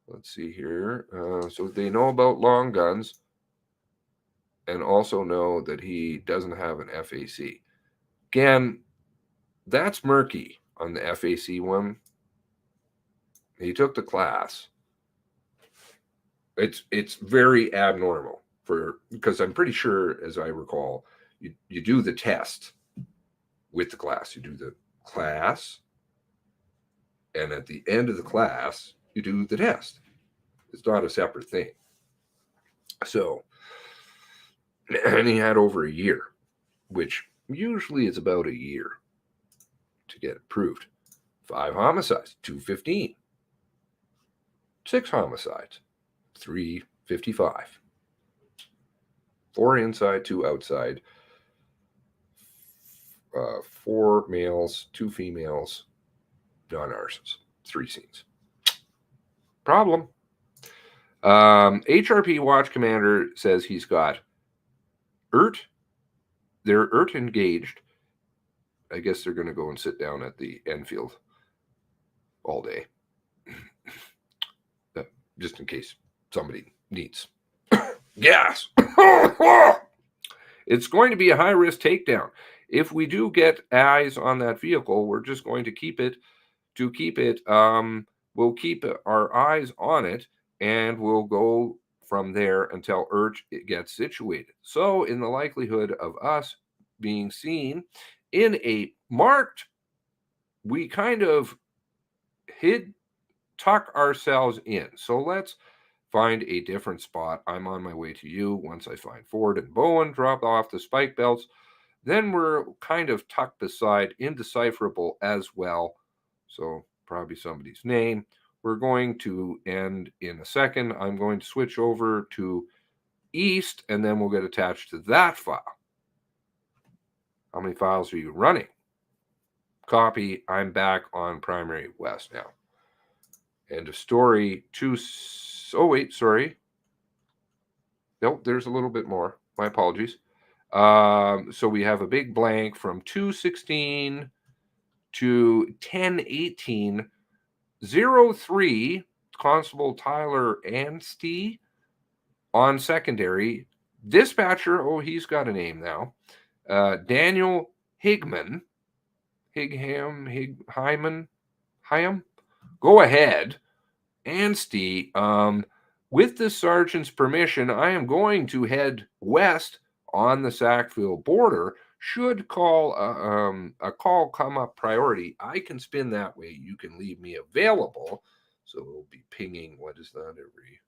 Let's see here. So they know about long guns and also know that he doesn't have an FAC. Again, that's murky on the FAC one. He took the class. It's very abnormal because I'm pretty sure, as I recall, you do the test with the class. You do the class, and at the end of the class, you do the test. It's not a separate thing. So, and he had over a year, which usually is about a year to get approved. 5 homicides, 215. 6 homicides, 355. 4 inside, 2 outside. 4 males, 2 females, non-arsons, 3 scenes. Problem. HRP Watch Commander says he's got ERT. They're ERT engaged. I guess they're going to go and sit down at the Enfield all day. Just in case somebody needs gas. It's going to be a high-risk takedown. If we do get eyes on that vehicle, we're just going to keep it. We'll keep our eyes on it, and we'll go from there until it gets situated. So in the likelihood of us being seen in a marked, we kind of tuck ourselves in. So let's find a different spot. I'm on my way to you. Once I find Ford and Bowen, drop off the spike belts. Then we're kind of tucked beside indecipherable as well. So probably somebody's name. We're going to end in a second. I'm going to switch over to East, and then we'll get attached to that file. How many files are you running? Copy. I'm back on primary West now. End of story. Oh, wait, sorry. Nope, there's a little bit more. My apologies. So we have a big blank from 216 to 1018. 03, Constable Tyler Anstey on secondary. Dispatcher, oh, he's got a name now. Daniel Hyman. Go ahead. Anstey, with the sergeant's permission, I am going to head west on the Sackville border. Should a call come up priority, I can spin that way. You can leave me available. So we'll be pinging, what is that, every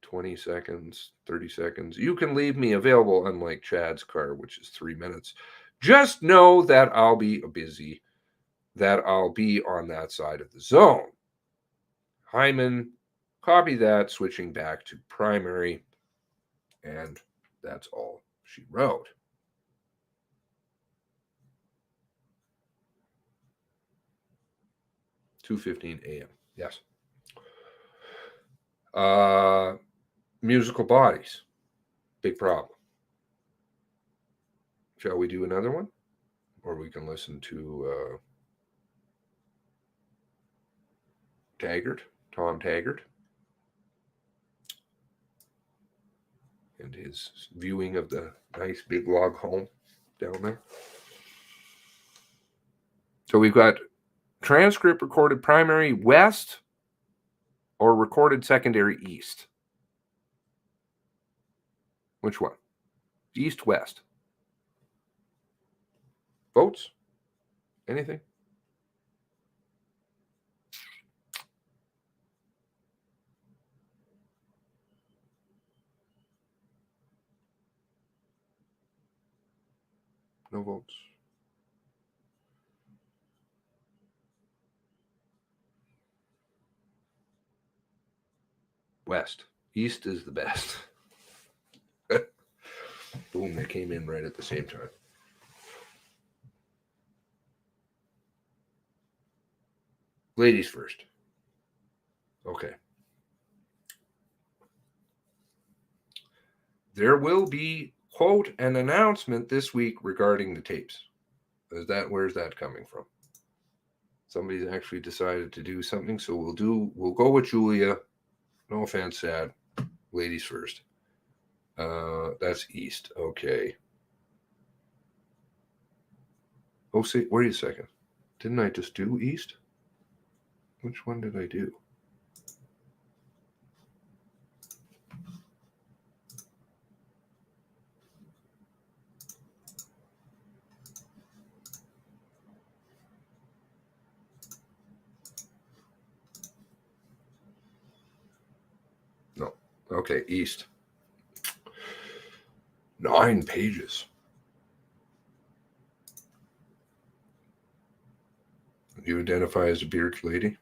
20 seconds, 30 seconds. You can leave me available, unlike Chad's car, which is 3 minutes. Just know that I'll be busy, that I'll be on that side of the zone. Hyman, copy that, switching back to primary. And that's all she wrote. $2:15 a.m. Yes. Musical bodies. Big problem. Shall we do another one? Or we can listen to Taggart, Tom Taggart, and his viewing of the nice big log home down there. So we've got transcript recorded primary West or recorded secondary East. Which one? East, West. Votes? Anything? No votes. West. East is the best. Boom, they came in right at the same time. Ladies first. Okay. There will be, quote, an announcement this week regarding the tapes. Where's that coming from? Somebody's actually decided to do something, so we'll go with Julia. No offense, Sad. Ladies first. That's East. Okay. Oh, wait a second. Didn't I just do East? Which one did I do? No. Okay, East. 9 pages. You identify as a bearded lady?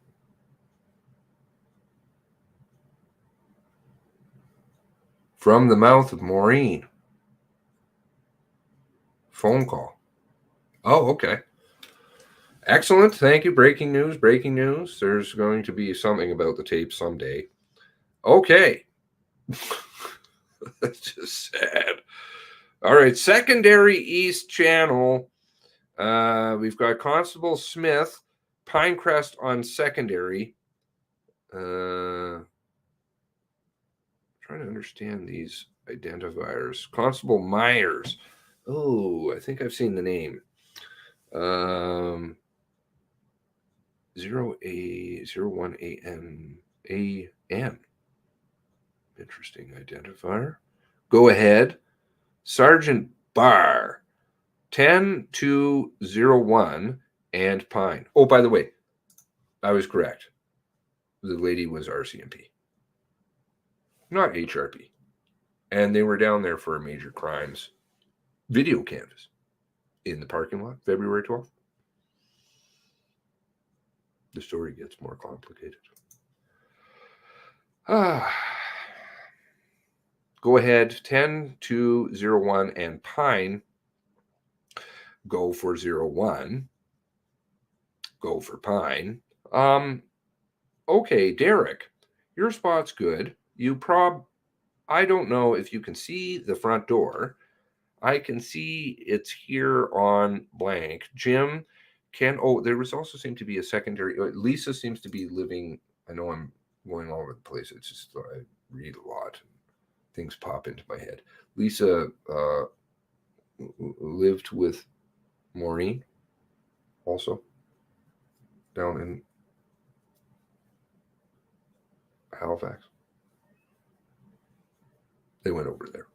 From the mouth of Maureen. Phone call. Oh, okay. Excellent. Thank you. Breaking news. Breaking news. There's going to be something about the tape someday. Okay. That's just sad. All right. Secondary East Channel. We've got Constable Smith, Pinecrest on secondary. Trying to understand these identifiers. Constable Myers. Oh, I think I've seen the name. 01 AM. Interesting identifier. Go ahead. Sergeant Barr. 10201 and Pine. Oh, by the way, I was correct. The lady was RCMP, not HRP. And they were down there for a major crimes video canvas in the parking lot, February 12th. The story gets more complicated. Go ahead, 10201 and Pine. Go for 01. Go for Pine. Okay, Derek, your spot's good. I don't know if you can see the front door. I can see it's here on blank. Jim, there was also seemed to be a secondary. Lisa seems to be living. I know I'm going all over the place. It's just I read a lot. Things pop into my head. Lisa lived with Maureen also down in Halifax. They went over there.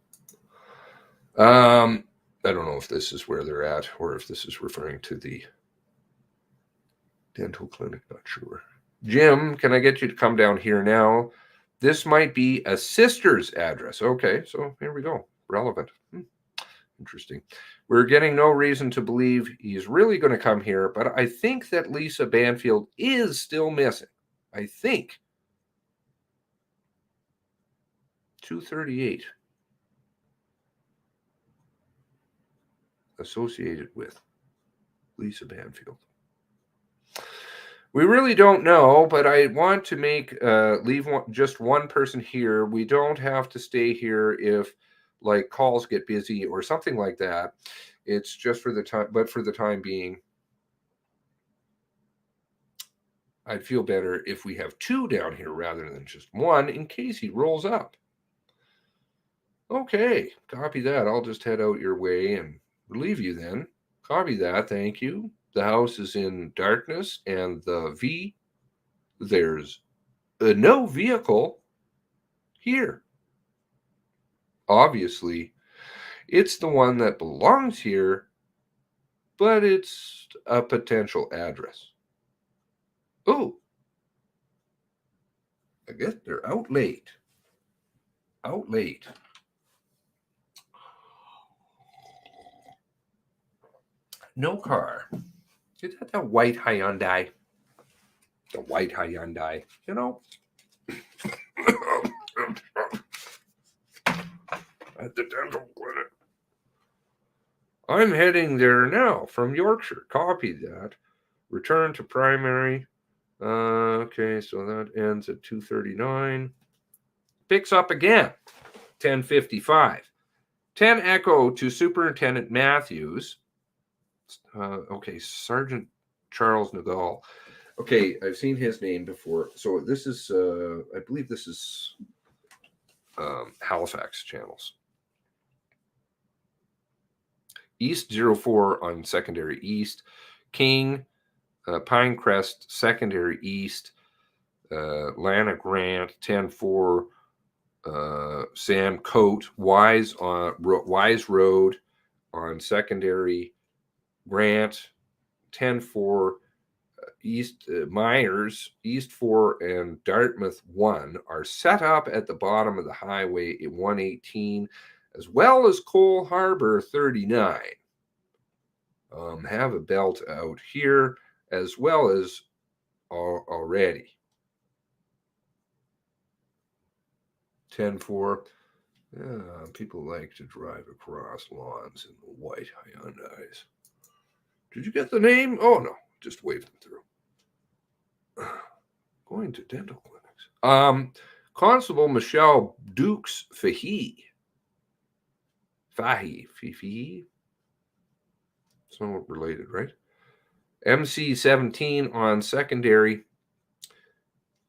I don't know if this is where they're at or if this is referring to the dental clinic. Not sure. Jim, can I get you to come down here now? This might be a sister's address. Okay, so here we go. Relevant. Interesting. We're getting no reason to believe he's really going to come here, but I think that Lisa Banfield is still missing. I think. 238. Associated with Lisa Banfield. We really don't know, but I want to leave just one person here. We don't have to stay here if like calls get busy or something like that. It's just for the time, but for the time being, I'd feel better if we have 2 down here rather than just 1 in case he rolls up. Okay, copy that. I'll just head out your way and relieve you then. Copy that. Thank you. The house is in darkness and there's no vehicle here. Obviously, it's the one that belongs here, but it's a potential address. Oh, I guess they're out late. Out late. No car. Is that the white Hyundai? The white Hyundai, you know? At the dental clinic. I'm heading there now from Yorkshire. Copy that. Return to primary. Okay, so that ends at 2:39. Picks up again, 10:55. 10 Echo to Superintendent Matthews. Okay, Sergeant Charles Nagal. Okay, I've seen his name before. So this is, I believe this is Halifax channels. East 04 on secondary east. King, Pinecrest, secondary east. Lana Grant, 10-4. Sam Coate, Wise Road on secondary. Grant, 10-4. East Myers, East 4, and Dartmouth 1 are set up at the bottom of the highway at 118, as well as Cole Harbor 39. Have a belt out here as well as already. 10-4. People like to drive across lawns in white Hyundais. Did you get the name? Oh, no. Just waving through. Going to dental clinics. Constable Michelle Dukes Fahey. Somewhat related, right? MC 17 on secondary.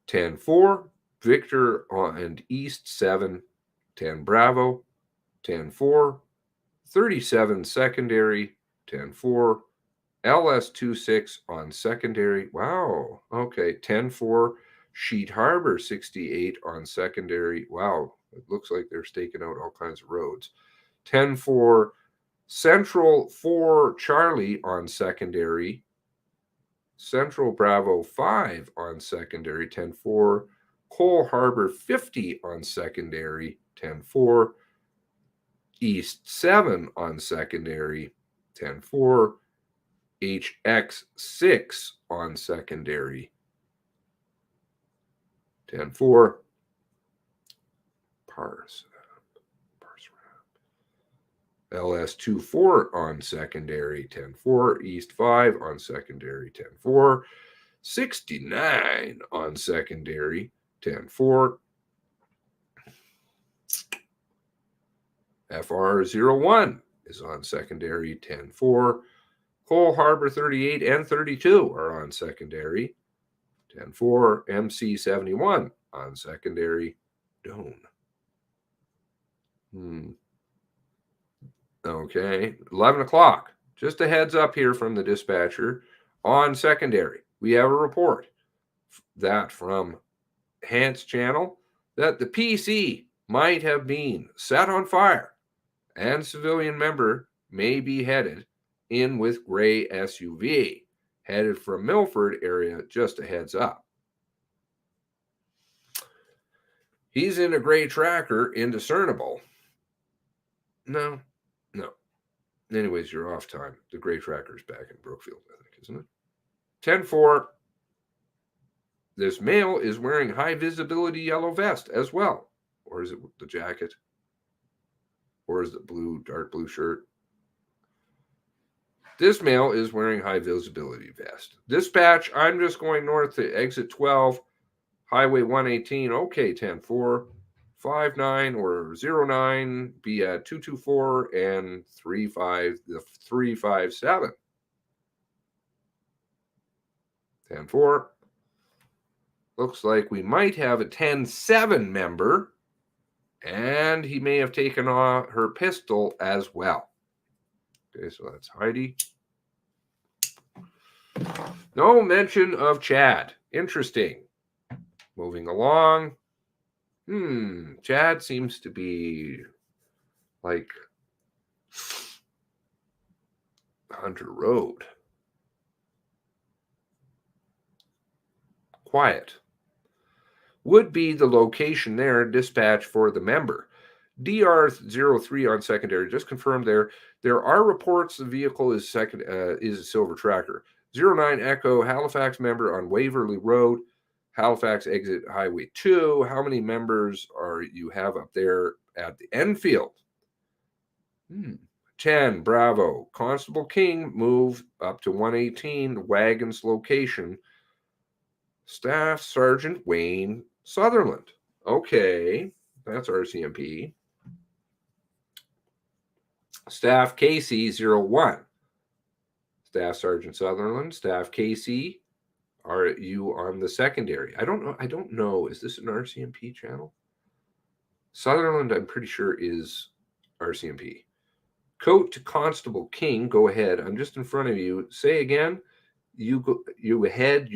10-4. Victor and East 7. 10 Bravo. 10-4. 37 secondary. 10-4. LS26 on secondary. Wow. Okay. 10-4. Sheet Harbor 68 on secondary. Wow. It looks like they're staking out all kinds of roads. 10-4. Central 4 Charlie on secondary. Central Bravo 5 on secondary. 10-4. Cole Harbor 50 on secondary. 10-4. East 7 on secondary. 10-4. HX6 on secondary. 10-4. Parse. LS24 on secondary. 10-4. East 5 on secondary. 10-4. 69 on secondary. 10-4. FR01 is on secondary. 10-4. Cole Harbor 38 and 32 are on secondary. 10-4. MC 71 on secondary. Doan. Okay. 11 o'clock. Just a heads up here from the dispatcher. On secondary, we have a report that from Hance Channel that the PC might have been set on fire and civilian member may be headed in with gray SUV, headed from Milford area, just a heads up. He's in a gray tracker, indiscernible. No. Anyways, you're off time. The gray tracker's back in Brookfield, I think, isn't it? 10-4. This male is wearing high visibility yellow vest as well. Or is it the jacket? Or is it dark blue shirt? This male is wearing high visibility vest. Dispatch, I'm just going north to exit 12, highway 118. Okay, 10-4, 59 or 09, be at 224 and 357. 10-4. Looks like we might have a 10-7 member, and he may have taken her pistol as well. Okay, so that's Heidi. No mention of Chad. Interesting. Moving along. Chad seems to be like Hunter Road. Quiet. Would be the location there. Dispatch for the member. DR03 on secondary. Just confirmed there. There are reports the vehicle is a silver tracker. 09 Echo, Halifax member on Waverly Road, Halifax exit Highway 2. How many members are you have up there at the Enfield? 10, Bravo. Constable King, move up to 118, Wagon's location. Staff Sergeant Wayne Sutherland. Okay, that's RCMP. Staff Casey, 01. Staff Sergeant Sutherland. Staff Casey, are you on the secondary? I don't know. Is this an RCMP channel? Sutherland, I'm pretty sure, is RCMP. Coat to Constable King, go ahead. I'm just in front of you. Say again. You ahead.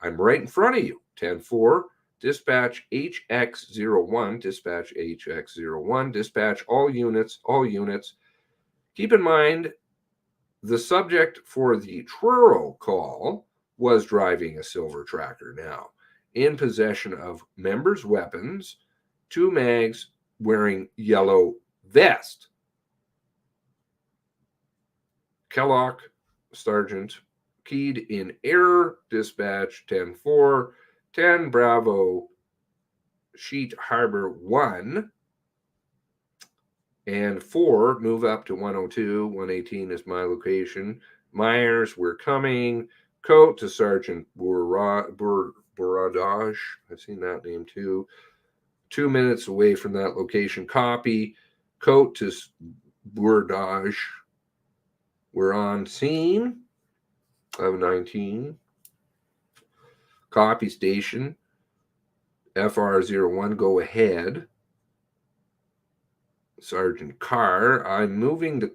I'm right in front of you. 10-4. Dispatch HX01. Dispatch HX01. Dispatch all units. All units. Keep in mind, the subject for the Truro call was driving a silver tracker now, in possession of members' weapons, 2 mags, wearing yellow vest. Kellogg, Sergeant, keyed in error, dispatch 10-4, 10 Bravo, Sheet Harbor 1, and 4, move up to 102, 118 is my location. Myers, we're coming. Coat to Sergeant Boradage, I've seen that name too. 2 minutes away from that location. Copy. Coat to Boradage. We're on scene of 19. Copy station. FR01, go ahead. Sergeant Carr, I'm moving the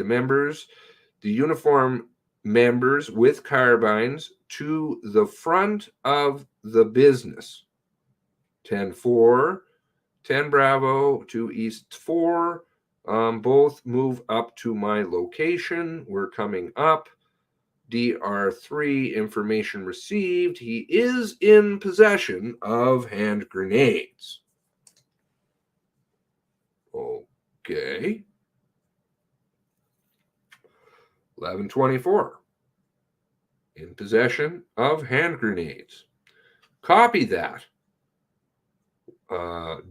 members, the uniform members with carbines to the front of the business. 10-4, 10 Bravo to East 4. Both move up to my location. We're coming up. DR3, information received. He is in possession of hand grenades. Okay. 1124. In possession of hand grenades. Copy that.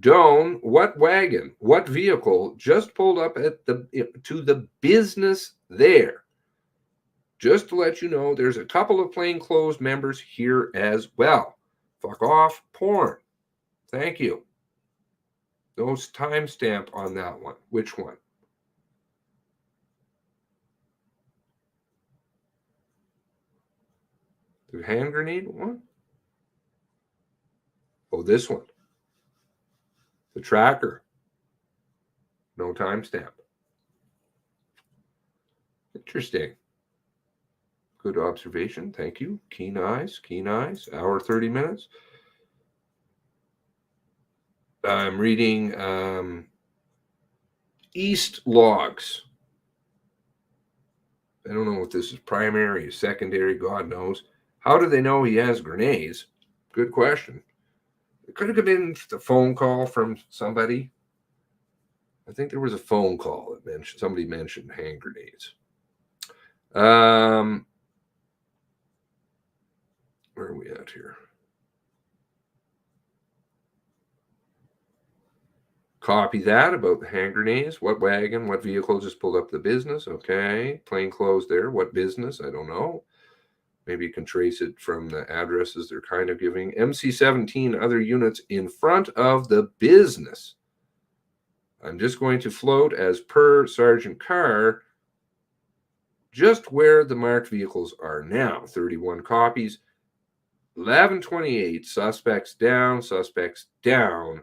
Doan, what wagon, what vehicle just pulled up to the business there? Just to let you know, there's a couple of plainclothes members here as well. Fuck off, porn. Thank you. No timestamp on that one. Which one? The hand grenade one? Oh, this one. The tracker. No timestamp. Interesting. Good observation. Thank you. Keen eyes. Keen eyes. Hour 30 minutes. I'm reading East Logs. I don't know if this is primary or secondary. God knows. How do they know he has grenades? Good question. It could have been a phone call from somebody. I think there was a phone call that somebody mentioned hand grenades. Where are we at here? Copy that about the hand grenades. What wagon, what vehicle just pulled up the business? Okay. Plainclothes there. What business? I don't know. Maybe you can trace it from the addresses they're kind of giving. MC17, other units in front of the business. I'm just going to float as per Sergeant Carr, just where the marked vehicles are now. 31 copies. 1128, suspects down, suspects down.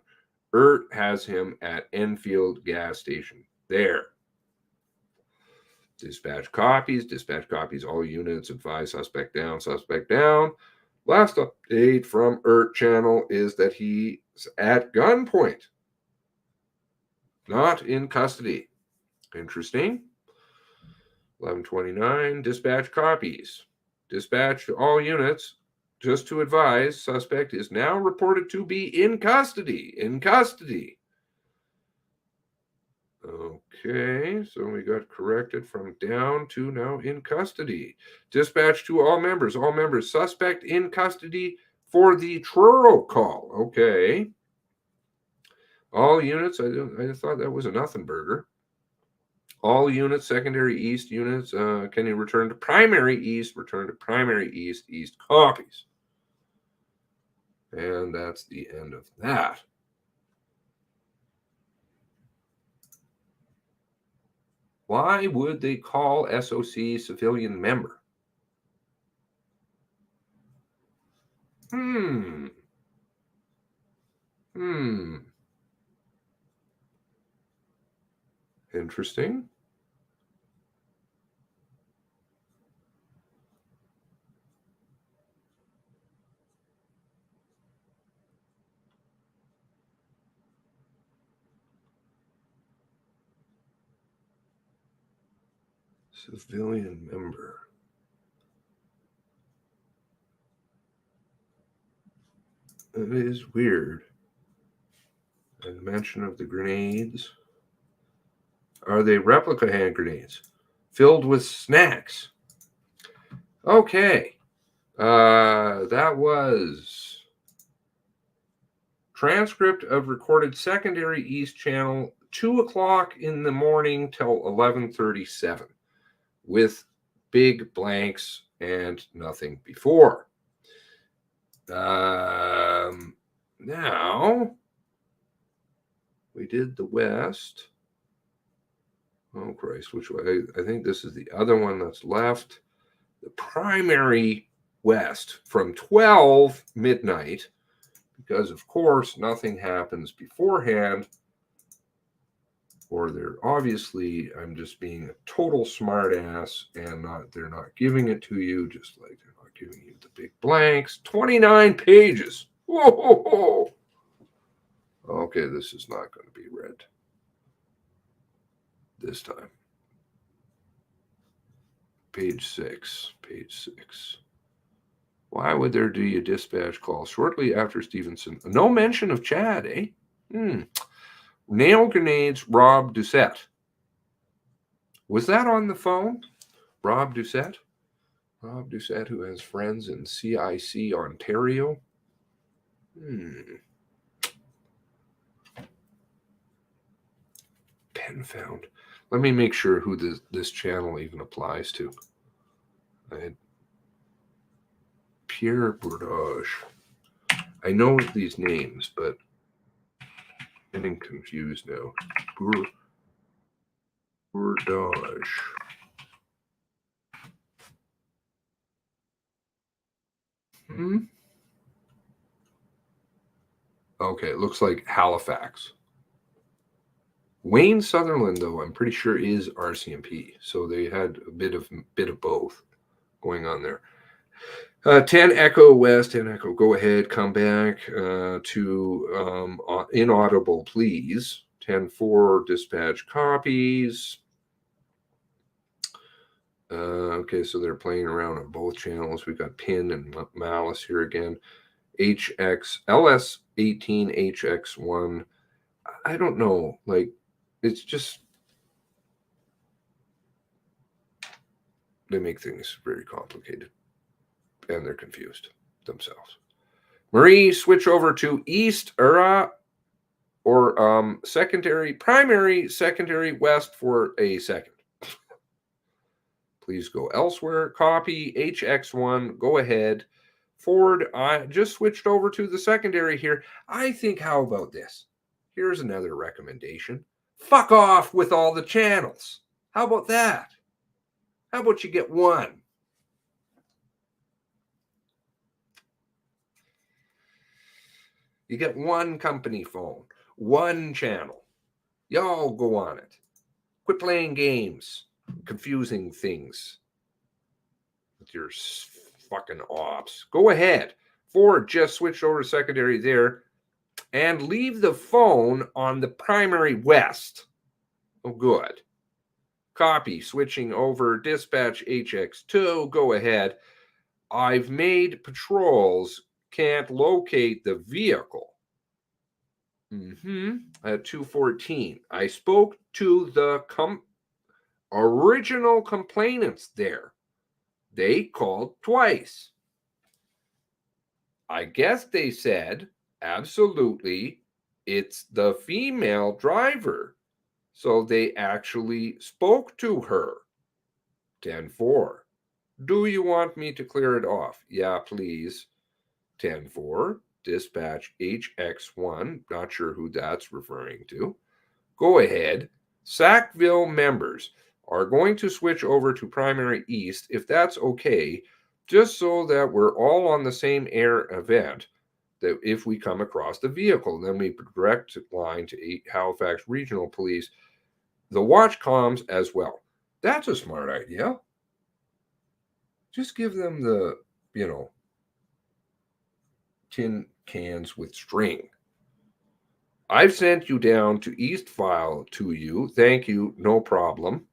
Has him at Enfield gas station. There. Dispatch copies, all units, advise suspect down, suspect down. Last update from channel is that he's at gunpoint. Not in custody. Interesting. 1129, dispatch copies. Dispatch to all units. Just to advise, suspect is now reported to be in custody. In custody. Okay, so we got corrected from down to now in custody. Dispatch to all members. All members, suspect in custody for the Truro call. Okay. All units, I thought that was a nothing burger. All units, secondary east units, can you return to primary east? Return to primary east, east copies. And that's the end of that. Why would they call SOC civilian member? Interesting. Civilian member. It is weird. And the mention of the grenades. Are they replica hand grenades filled with snacks? Okay. That was transcript of recorded secondary east channel 2 o'clock in the morning till 11:37 with big blanks and nothing before. Now we did the west. Oh Christ, which way? I think this is the other one that's left. The primary west from 12 midnight, because of course nothing happens beforehand, or they're obviously, I'm just being a total smart ass and they're not giving it to you, just like they're not giving you the big blanks. 29 pages. Whoa, whoa, whoa. Okay, this is not going to be read this time. Page 6. Why would there be a dispatch call shortly after Stevenson? No mention of Chad, eh? Nail grenades, Rob Doucette. Was that on the phone? Rob Doucette? Rob Doucette, who has friends in CIC, Ontario. Pen found. Let me make sure who this channel even applies to. Pierre Bourdage. I know these names, but I'm getting confused now. Bourdage. Okay, it looks like Halifax. Wayne Sutherland, though, I'm pretty sure is RCMP. So they had a bit of both going on there. 10 Echo West, 10 Echo, go ahead, come back to inaudible, please. 10-4, dispatch copies. Okay, so they're playing around on both channels. We've got Pin and Malice here again. LS18, HX1. I don't know. Like, it's just, they make things very complicated. And they're confused themselves. Marie, switch over to East or secondary, primary, secondary, west for a second. Please go elsewhere. Copy HX1. Go ahead. Forward. I just switched over to the secondary here. I think, how about this? Here's another recommendation. Fuck off with all the channels. How about that? How about you get one? You get one company phone, one channel. Y'all go on it. Quit playing games, confusing things with your fucking ops. Go ahead. Ford just switched over to secondary there and leave the phone on the primary west. Oh, good. Copy, switching over, dispatch HX2. Go ahead. I've made patrols. Can't locate the vehicle. At 2:14. I spoke to the original complainants there. They called twice. I guess they said, absolutely, it's the female driver. So they actually spoke to her. 10-4. Do you want me to clear it off? Yeah, please. 10-4. Dispatch HX1. Not sure who that's referring to. Go ahead. Sackville members are going to switch over to Primary East, if that's okay, just so that we're all on the same air event, that if we come across the vehicle, then we direct line to Halifax Regional Police, the watch comms as well. That's a smart idea. Just give them the, tin cans with string. I've sent you down to East File to you. Thank you. No problem.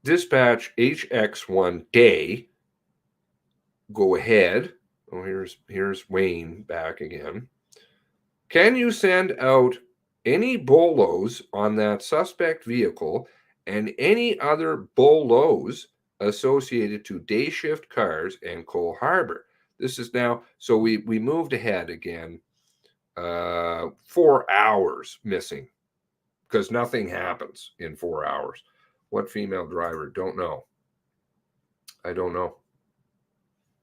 Dispatch HX1 day. Go ahead. Oh, here's Wayne back again. Can you send out any bolos on that suspect vehicle and any other bolos associated to day shift cars and Cole Harbor? This is now, so we moved ahead again. 4 hours missing because nothing happens in 4 hours. What female driver? Don't know. I don't know.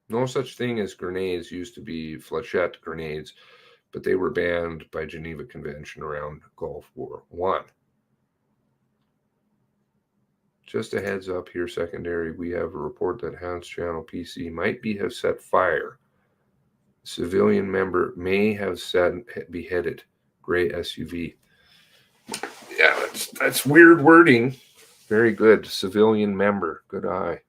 No such thing as grenades. Used to be flechette grenades, but they were banned by Geneva Convention around Gulf War I. Just a heads up here, secondary. We have a report that Hounds Channel PC might have set fire. Civilian member may have beheaded. Gray SUV. Yeah, that's weird wording. Very good. Civilian member. Good eye.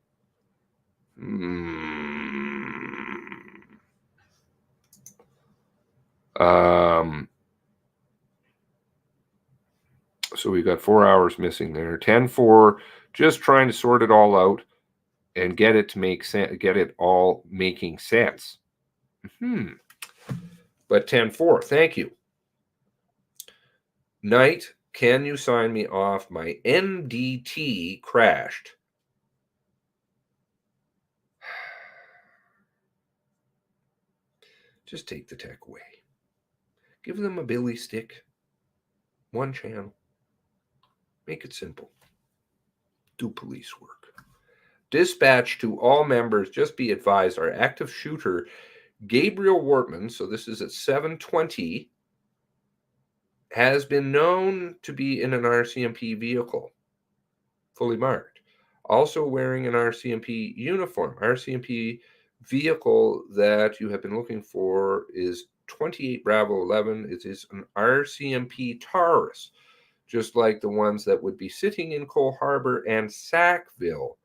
So we got 4 hours missing there. 10-4. Just trying to sort it all out and get it to make sense. Get it all making sense. But 10-4. Thank you. Knight, can you sign me off? My MDT crashed. Just take the tech away. Give them a billy stick. One channel. Make it simple. Do police work. Dispatch to all members. Just be advised, our active shooter, Gabriel Wortman, so this is at 7:20, has been known to be in an RCMP vehicle, fully marked. Also wearing an RCMP uniform. RCMP vehicle that you have been looking for is 28 Bravo 11. It is an RCMP Taurus, just like the ones that would be sitting in Cole Harbor and Sackville.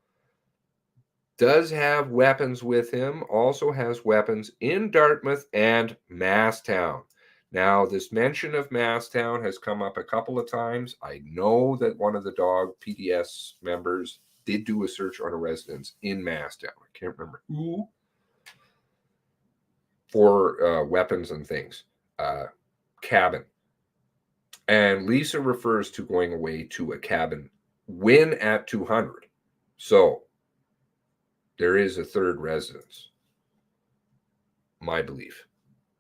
Does have weapons with him, also has weapons in Dartmouth and Masstown. Now, this mention of Masstown has come up a couple of times. I know that one of the dog PDS members did do a search on a residence in Masstown. I can't remember who. For weapons and things. Cabin. And Lisa refers to going away to a cabin when at 200. So there is a third residence. My belief.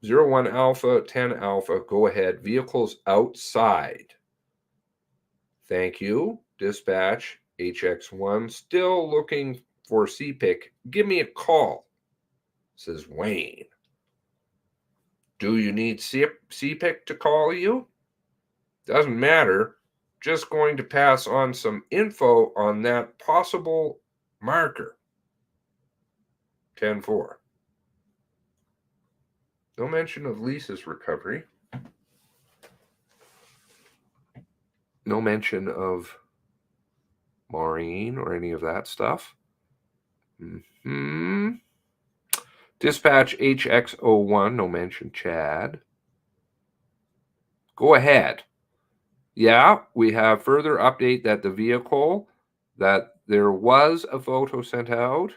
01 Alpha, 10 Alpha, go ahead. Vehicles outside. Thank you. Dispatch, HX1, still looking for CPIC. Give me a call, says Wayne. Do you need CPIC to call you? Doesn't matter. Just going to pass on some info on that possible marker. 10-4. No mention of Lisa's recovery. No mention of Maureen or any of that stuff. Dispatch HX01, no mention Chad. Go ahead. Yeah, we have further update that the vehicle, that there was a photo sent out.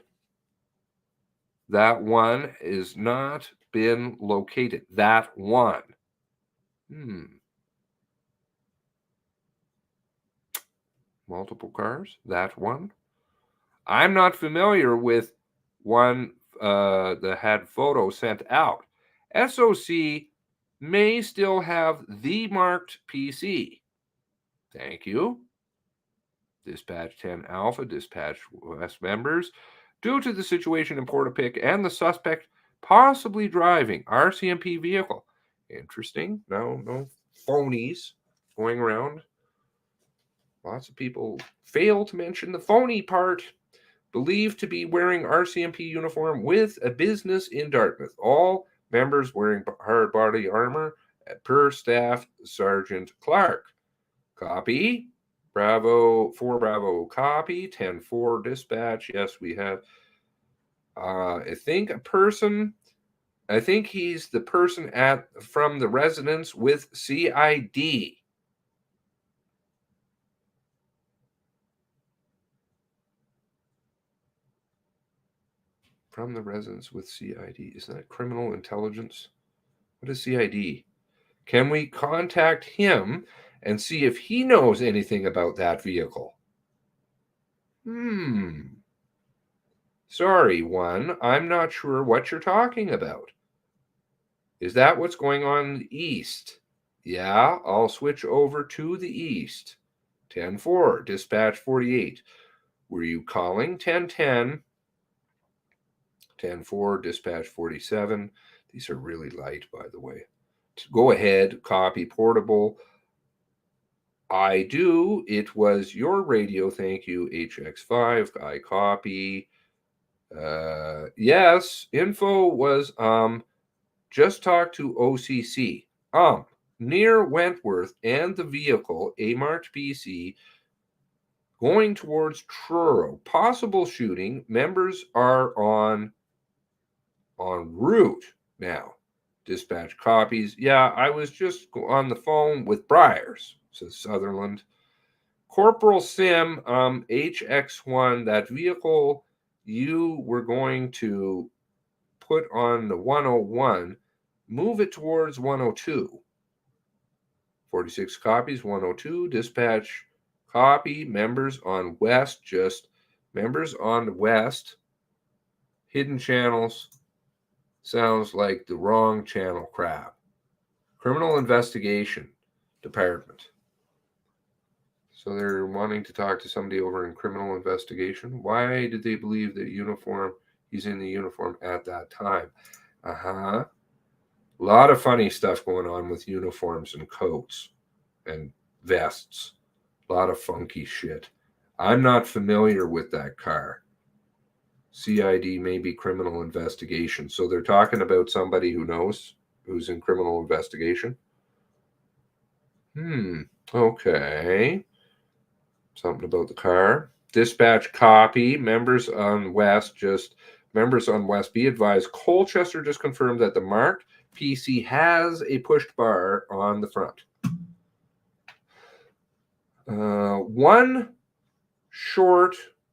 That one is not been located. That one. Multiple cars. That one. I'm not familiar with one that had photos sent out. SOC may still have the marked PC. Thank you. Dispatch 10 Alpha, Dispatch West members. Due to the situation in Portapic and the suspect possibly driving RCMP vehicle. Interesting. No phonies going around. Lots of people fail to mention the phony part. Believed to be wearing RCMP uniform with a business in Dartmouth. All members wearing hard body armor per Staff Sergeant Clark. Copy. Bravo, 4 Bravo, copy. 10-4 dispatch. Yes, we have. I think he's the person from the residence with CID. From the residence with CID. Is that criminal intelligence? What is CID? Can we contact him and see if he knows anything about that vehicle? Sorry, one. I'm not sure what you're talking about. Is that what's going on in the east? Yeah, I'll switch over to the east. 10-4, dispatch 48. Were you calling 1010? 10-4, dispatch 47. These are really light, by the way. Go ahead, copy portable. I do. It was your radio. Thank you, HX5. I copy. Yes, info was just talk to OCC. Near Wentworth and the vehicle, a marked PC, going towards Truro. Possible shooting. Members are on route now. Dispatch copies. Yeah, I was just on the phone with Briars, says Sutherland. Corporal Sim, HX1, that vehicle you were going to put on the 101, move it towards 102. 46 copies, 102. Dispatch copy. Members on west, just members on the west. Hidden channels. Sounds like the wrong channel crap. Criminal Investigation Department. So they're wanting to talk to somebody over in criminal investigation. Why did they believe that he's in the uniform at that time? A lot of funny stuff going on with uniforms and coats and vests. A lot of funky shit. I'm not familiar with that car. CID may be criminal investigation. So they're talking about somebody who knows, who's in criminal investigation. Okay. Something about the car. Dispatch copy. Members on West, be advised. Colchester just confirmed that the marked PC has a pushed bar on the front.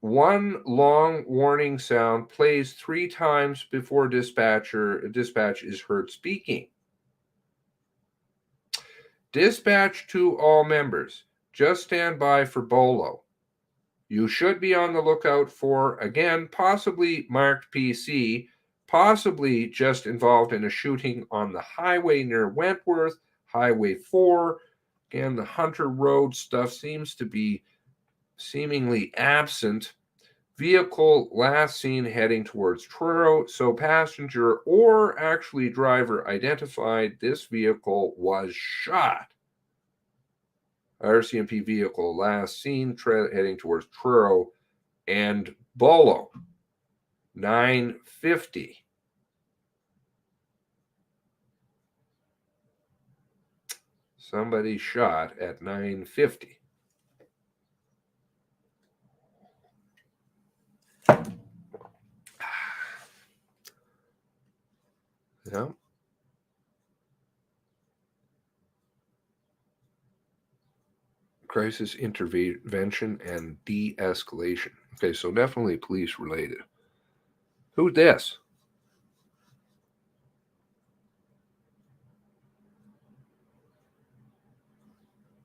One long warning sound plays 3 times before dispatch is heard speaking. Dispatch to all members. Just stand by for Bolo. You should be on the lookout for, again, possibly marked PC, possibly just involved in a shooting on the highway near Wentworth, Highway 4. Again, the Hunter Road stuff seems to be seemingly absent. Vehicle last seen heading towards Truro. So passenger or actually driver identified. This vehicle was shot. RCMP vehicle last seen heading towards Truro and Bolo. 9:50. Somebody shot at 9:50. Yeah. Crisis intervention and de-escalation. Okay, so definitely police related. Who's this?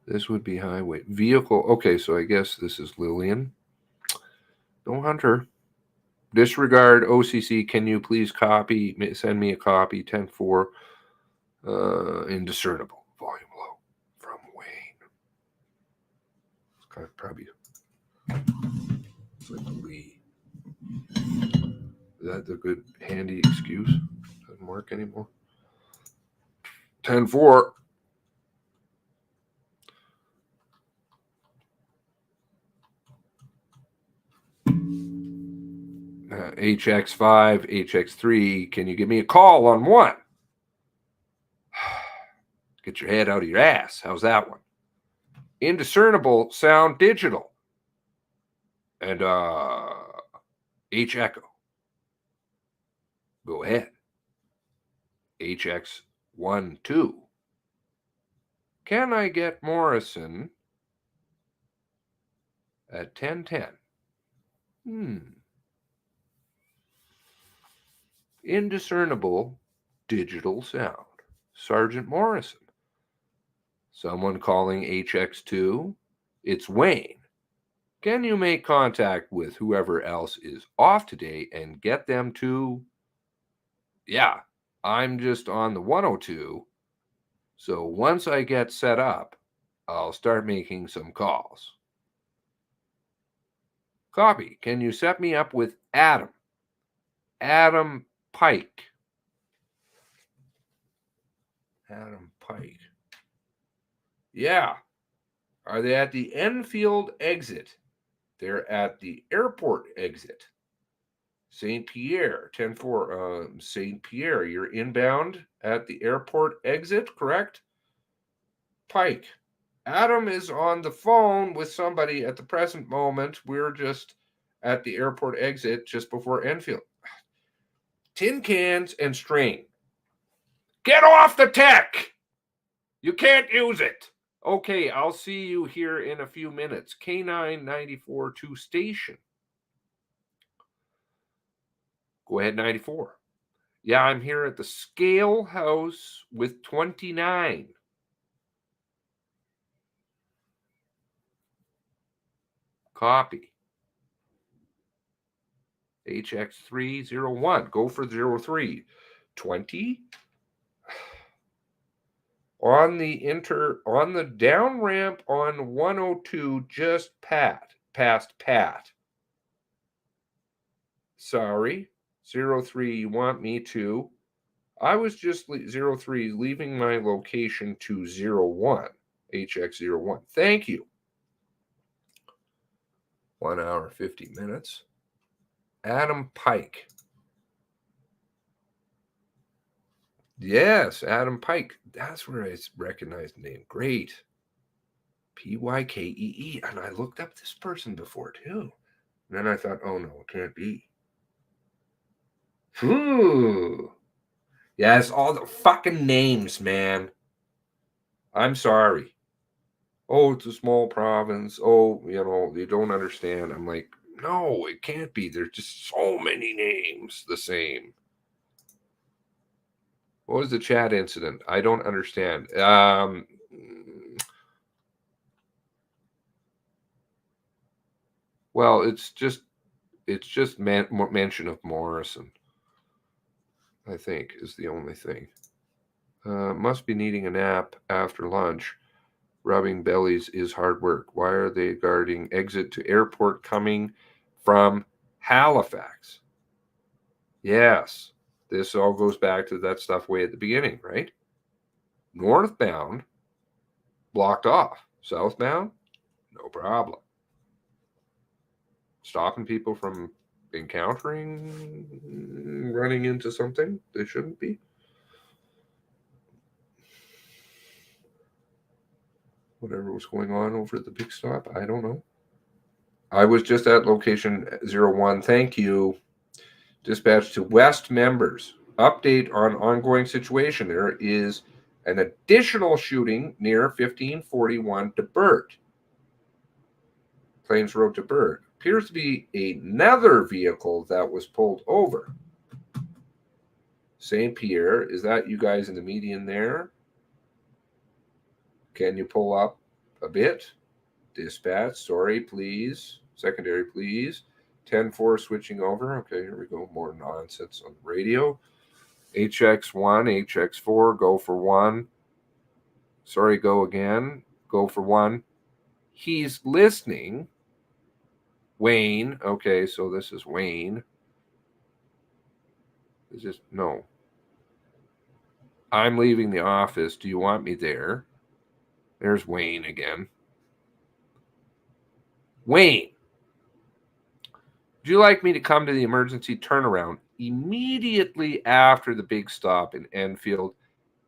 This would be highway. Vehicle. Okay, so I guess this is Lillian. No Hunter. Disregard OCC. Can you please send me a copy? 10-4. Indiscernible. Volume low. From Wayne. It's kind of probably it's like Lee. Is that the good handy excuse? Doesn't work anymore. 10-4. HX5, HX3, can you give me a call on one? Get your head out of your ass. How's that one? Indiscernible sound digital. And H echo. Go ahead. HX1, 2. Can I get Morrison at 1010? Indiscernible digital sound. Sergeant Morrison. Someone calling HX2? It's Wayne. Can you make contact with whoever else is off today and get them to... Yeah, I'm just on the 102. So once I get set up, I'll start making some calls. Copy. Can you set me up with Adam? Adam Pike. Adam Pike. Yeah. Are they at the Enfield exit? They're at the airport exit. St. Pierre, 10-4. St. Pierre, you're inbound at the airport exit, correct? Pike. Adam is on the phone with somebody at the present moment. We're just at the airport exit just before Enfield. Tin cans and string. Get off the tech! You can't use it. Okay, I'll see you here in a few minutes. K994 to station. Go ahead, 94. Yeah, I'm here at the Scale House with 29. Copy. HX301. Go for 03. 20. On the down ramp on 102, just past Pat. Sorry. 03, you want me to? I was just 03 leaving my location to 01. HX01. Thank you. 1 hour, 50 minutes. Adam Pike. Yes, Adam Pike. That's where I recognized the name. Great. Pykee. And I looked up this person before, too. And then I thought, oh, no, it can't be. Ooh. Yes, all the fucking names, man. I'm sorry. Oh, it's a small province. Oh, you don't understand. I'm like, no, it can't be. There's just so many names the same. What was the chat incident? I don't understand. Well, it's just mention of Morrison, I think, is the only thing. Must be needing a nap after lunch. Rubbing bellies is hard work. Why are they guarding exit to airport coming from Halifax? Yes. This all goes back to that stuff way at the beginning, right? Northbound, blocked off. Southbound, no problem. Stopping people from running into something they shouldn't be. Whatever was going on over at the big stop, I don't know. I was just at location 01. Thank you. Dispatch to West members. Update on ongoing situation. There is an additional shooting near 1541 to Burt. Plains Road to Burt. Appears to be another vehicle that was pulled over. St. Pierre, is that you guys in the median there? Can you pull up a bit? Dispatch, sorry, please. Secondary, please. 10-4 switching over. Okay, here we go. More nonsense on the radio. HX1, HX4, go for 1. Sorry, go again. Go for 1. He's listening. Wayne. Okay, so this is Wayne. Is this? No. I'm leaving the office. Do you want me there? There's Wayne again. Wayne, would you like me to come to the emergency turnaround immediately after the big stop in Enfield?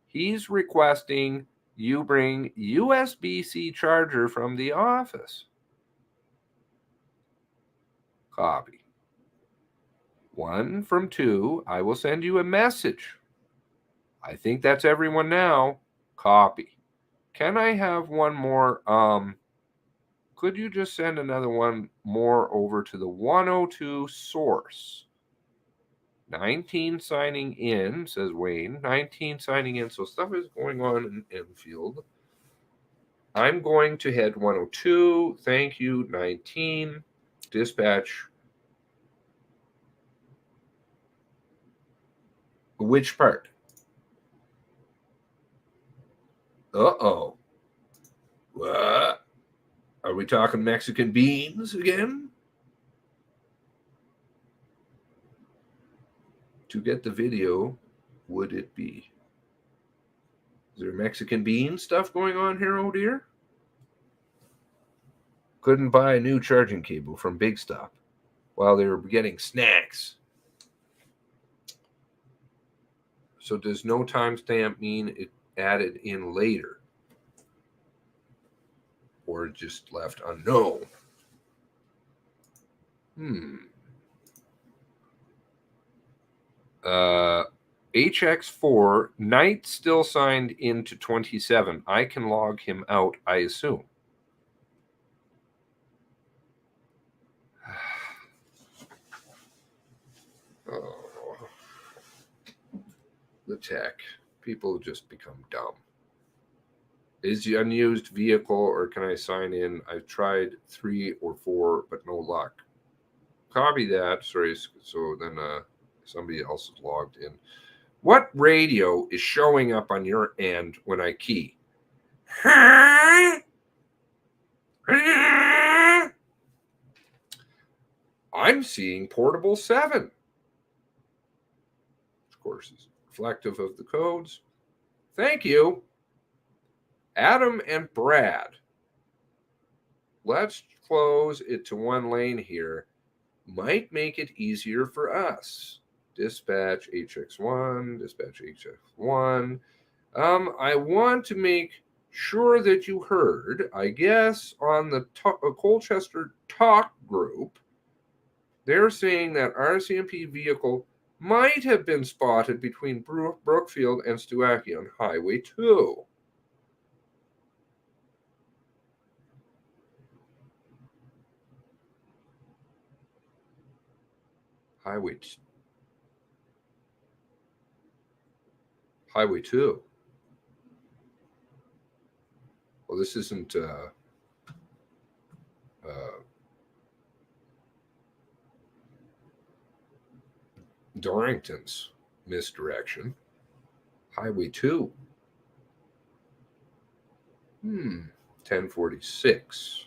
He's requesting you bring USB-C charger from the office. Copy. 1 from 2. I will send you a message. I think that's everyone now. Copy. Can I have one more? Could you just send another one more over to the 102 source? 19 signing in, says Wayne. 19 signing in. So stuff is going on in Enfield. I'm going to head 102. Thank you, 19. Dispatch. Which part? Uh-oh. What? Are we talking Mexican beans again? To get the video, would it be? Is there Mexican bean stuff going on here, oh dear? Couldn't buy a new charging cable from Big Stop while they were getting snacks. So does no timestamp mean it added in later? Or just left unknown? HX4, Knight still signed into 27. I can log him out, I assume. Oh. The tech. People just become dumb. Is the unused vehicle, or can I sign in? I've tried 3 or 4, but no luck. Copy that. Sorry, so then somebody else is logged in. What radio is showing up on your end when I key? I'm seeing Portable 7. Of course, it's reflective of the codes. Thank you. Adam and Brad. Let's close it to 1 lane here. Might make it easier for us. Dispatch HX1, dispatch HX1. I want to make sure that you heard, I guess, on the Colchester Talk group, they're saying that RCMP vehicle might have been spotted between Brookfield and Stewackie on Highway 2. Highway 2. Well, this isn't Dorrington's misdirection. Highway 2. 1046.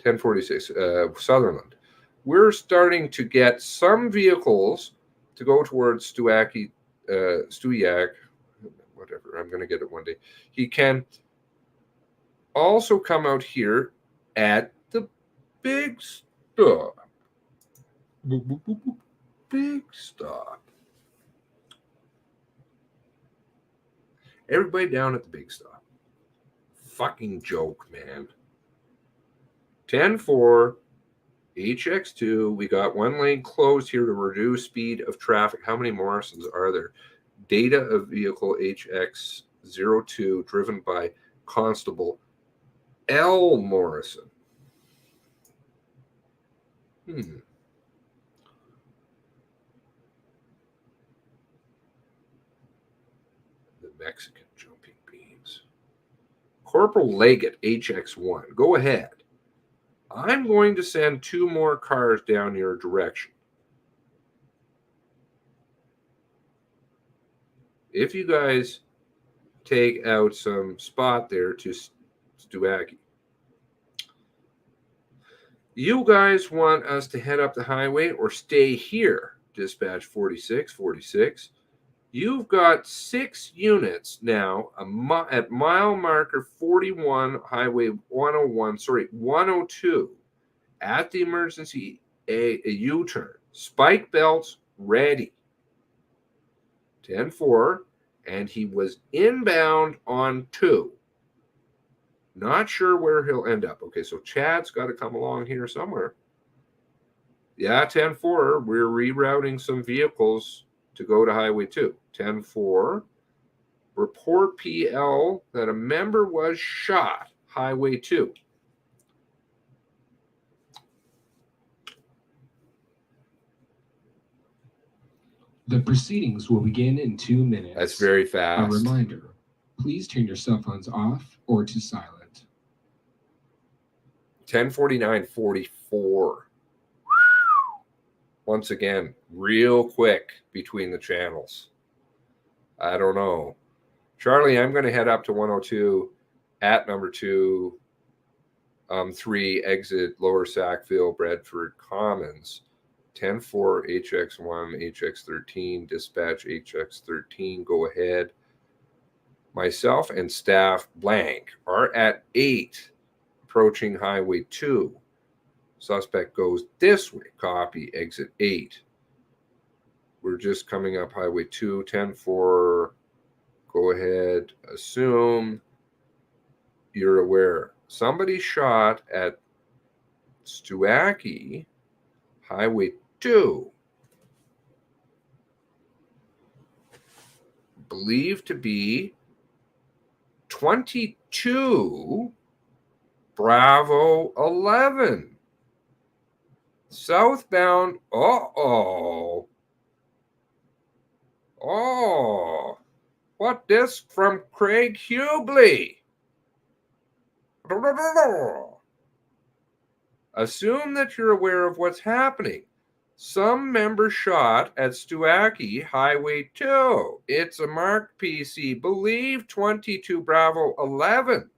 1046. Sutherland. We're starting to get some vehicles to go towards Stewackie, Stewiak, whatever. I'm going to get it one day. He can also come out here at the Big Stop. Big Stop. Everybody down at the Big Stop. Fucking joke, man. 10-4, HX2. We got 1 lane closed here to reduce speed of traffic. How many Morrisons are there? Data of vehicle HX02 driven by Constable L. Morrison. The Mexican jumping beans. Corporal Leggett, HX1. Go ahead. I'm going to send 2 more cars down your direction. if you guys take out some spot there to Stuaki, you guys want us to head up the highway or stay here? Dispatch 4646. You've got 6 units now at mile marker 41, highway 102, at the emergency a U-turn. Spike belts ready. 10-4, and he was inbound on 2. Not sure where he'll end up. Okay, so Chad's got to come along here somewhere. Yeah, 10-4, we're rerouting some vehicles to go to Highway 2. 10-4, report PL that a member was shot, Highway 2. The proceedings will begin in 2 minutes. That's very fast. A reminder, please turn your cell phones off or to silent. 10:49:44. Once again, real quick between the channels. I don't know. Charlie, I'm going to head up to 102 at number 2, 3, exit Lower Sackville, Bradford Commons. 10-4, HX1, HX13, dispatch HX13, go ahead. Myself and staff blank are at 8, approaching Highway 2. Suspect goes this way, copy, exit 8. We're just coming up Highway 2, 10-4, go ahead, assume you're aware. Somebody shot at Stuaki, Highway 2. Believed to be 22 Bravo 11. Southbound, oh. What this from Craig Hubley? Assume that you're aware of what's happening. Some member shot at Stuaki, Highway 2. It's a marked PC. Believe 22 Bravo 11.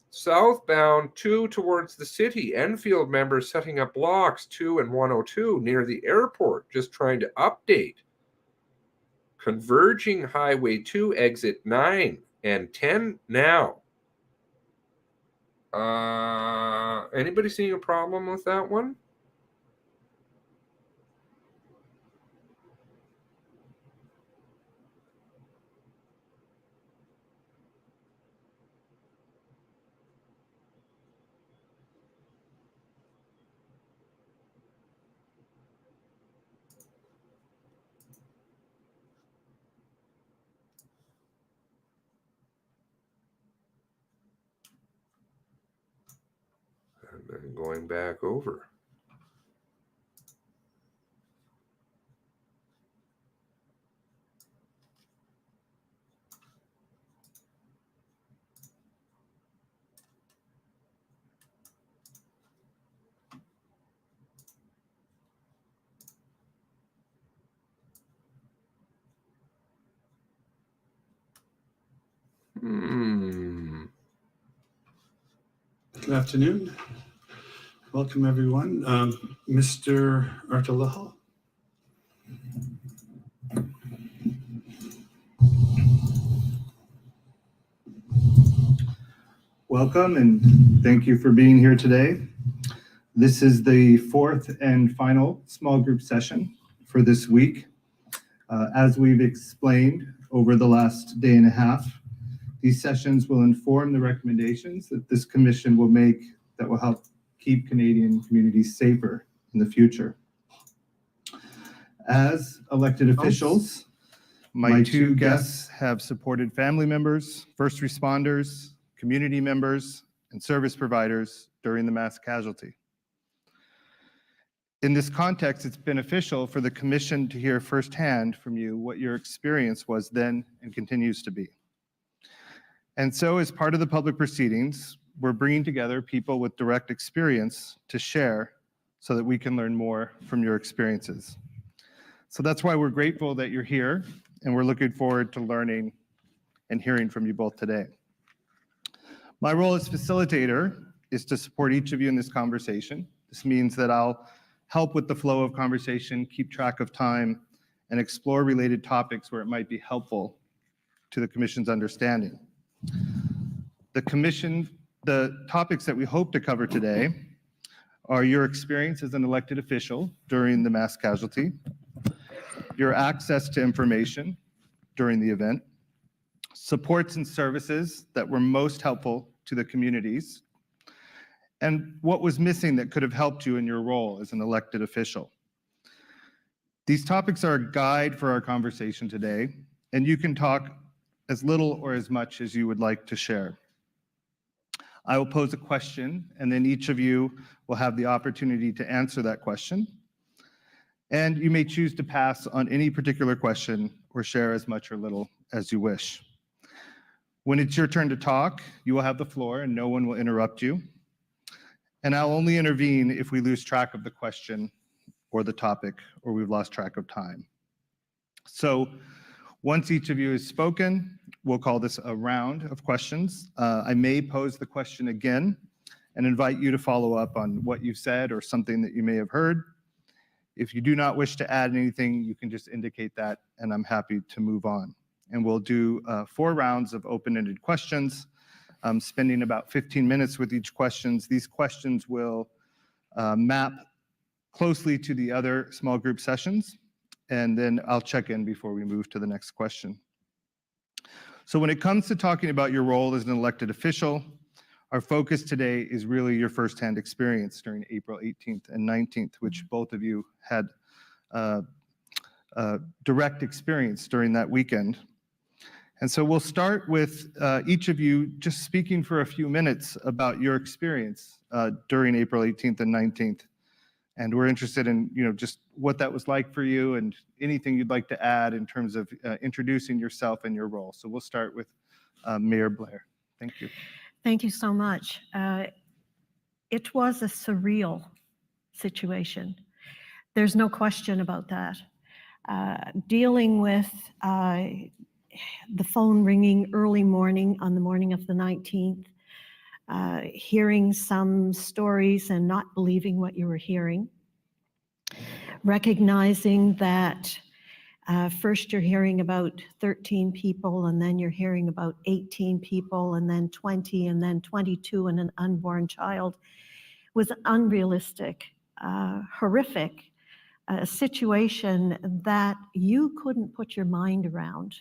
Southbound 2 towards the city. Enfield members setting up blocks 2 and 102 near the airport. Just trying to update. Converging Highway 2, exit 9 and 10 now. Anybody seeing a problem with that one? And then going back over. Good afternoon. Welcome, everyone. Mr. Artalaho. Welcome and thank you for being here today. This is the 4th and final small group session for this week. As we've explained over the last day and a half, these sessions will inform the recommendations that this commission will make that will help keep Canadian communities safer in the future. As elected officials, my 2 guests have supported family members, first responders, community members, and service providers during the mass casualty. In this context, it's beneficial for the commission to hear firsthand from you what your experience was then and continues to be. And so as part of the public proceedings, we're bringing together people with direct experience to share so that we can learn more from your experiences. So that's why we're grateful that you're here and we're looking forward to learning and hearing from you both today. My role as facilitator is to support each of you in this conversation. This means that I'll help with the flow of conversation, keep track of time, and explore related topics where it might be helpful to the Commission's understanding. The topics that we hope to cover today are your experience as an elected official during the mass casualty, your access to information during the event, supports and services that were most helpful to the communities, and what was missing that could have helped you in your role as an elected official. These topics are a guide for our conversation today, and you can talk as little or as much as you would like to share. I will pose a question, and then each of you will have the opportunity to answer that question. And you may choose to pass on any particular question or share as much or little as you wish. When it's your turn to talk, you will have the floor and no one will interrupt you. And I'll only intervene if we lose track of the question or the topic, or we've lost track of time. So once each of you has spoken, we'll call this a round of questions. I may pose the question again and invite you to follow up on what you said or something that you may have heard. If you do not wish to add anything, you can just indicate that, and I'm happy to move on. And we'll do 4 rounds of open-ended questions, spending about 15 minutes with each question. These questions will map closely to the other small group sessions, and then I'll check in before we move to the next question. So when it comes to talking about your role as an elected official, our focus today is really your firsthand experience during April 18th and 19th, which both of you had direct experience during that weekend. And so we'll start with each of you just speaking for a few minutes about your experience during April 18th and 19th. And we're interested in, just what that was like for you and anything you'd like to add in terms of introducing yourself and your role. So we'll start with Mayor Blair. Thank you. Thank you so much. It was a surreal situation. There's no question about that. Dealing with the phone ringing early morning on the morning of the 19th, hearing some stories and not believing what you were hearing, recognizing that first you're hearing about 13 people, and then you're hearing about 18 people, and then 20, and then 22, and an unborn child, was unrealistic, horrific, a situation that you couldn't put your mind around.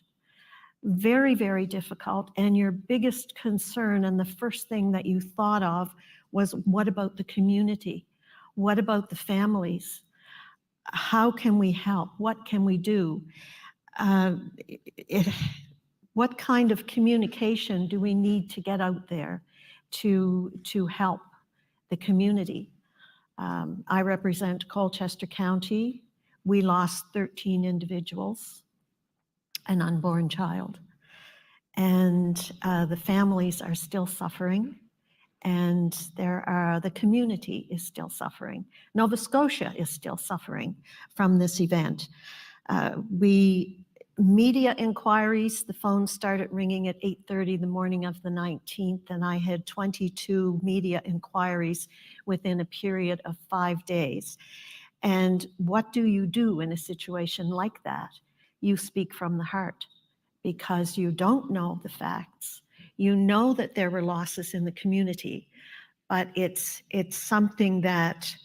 Very, very difficult. And your biggest concern and the first thing that you thought of was, what about the community? What about the families? How can we help? What can we do? What kind of communication do we need to get out there to help the community? I represent Colchester County. We lost 13 individuals, an unborn child. And the families are still suffering, and the community is still suffering. Nova Scotia is still suffering from this event. Media inquiries, the phone started ringing at 8:30 the morning of the 19th, and I had 22 media inquiries within a period of 5 days. And what do you do in a situation like that? You speak from the heart, because you don't know the facts. You know that there were losses in the community, but it's something that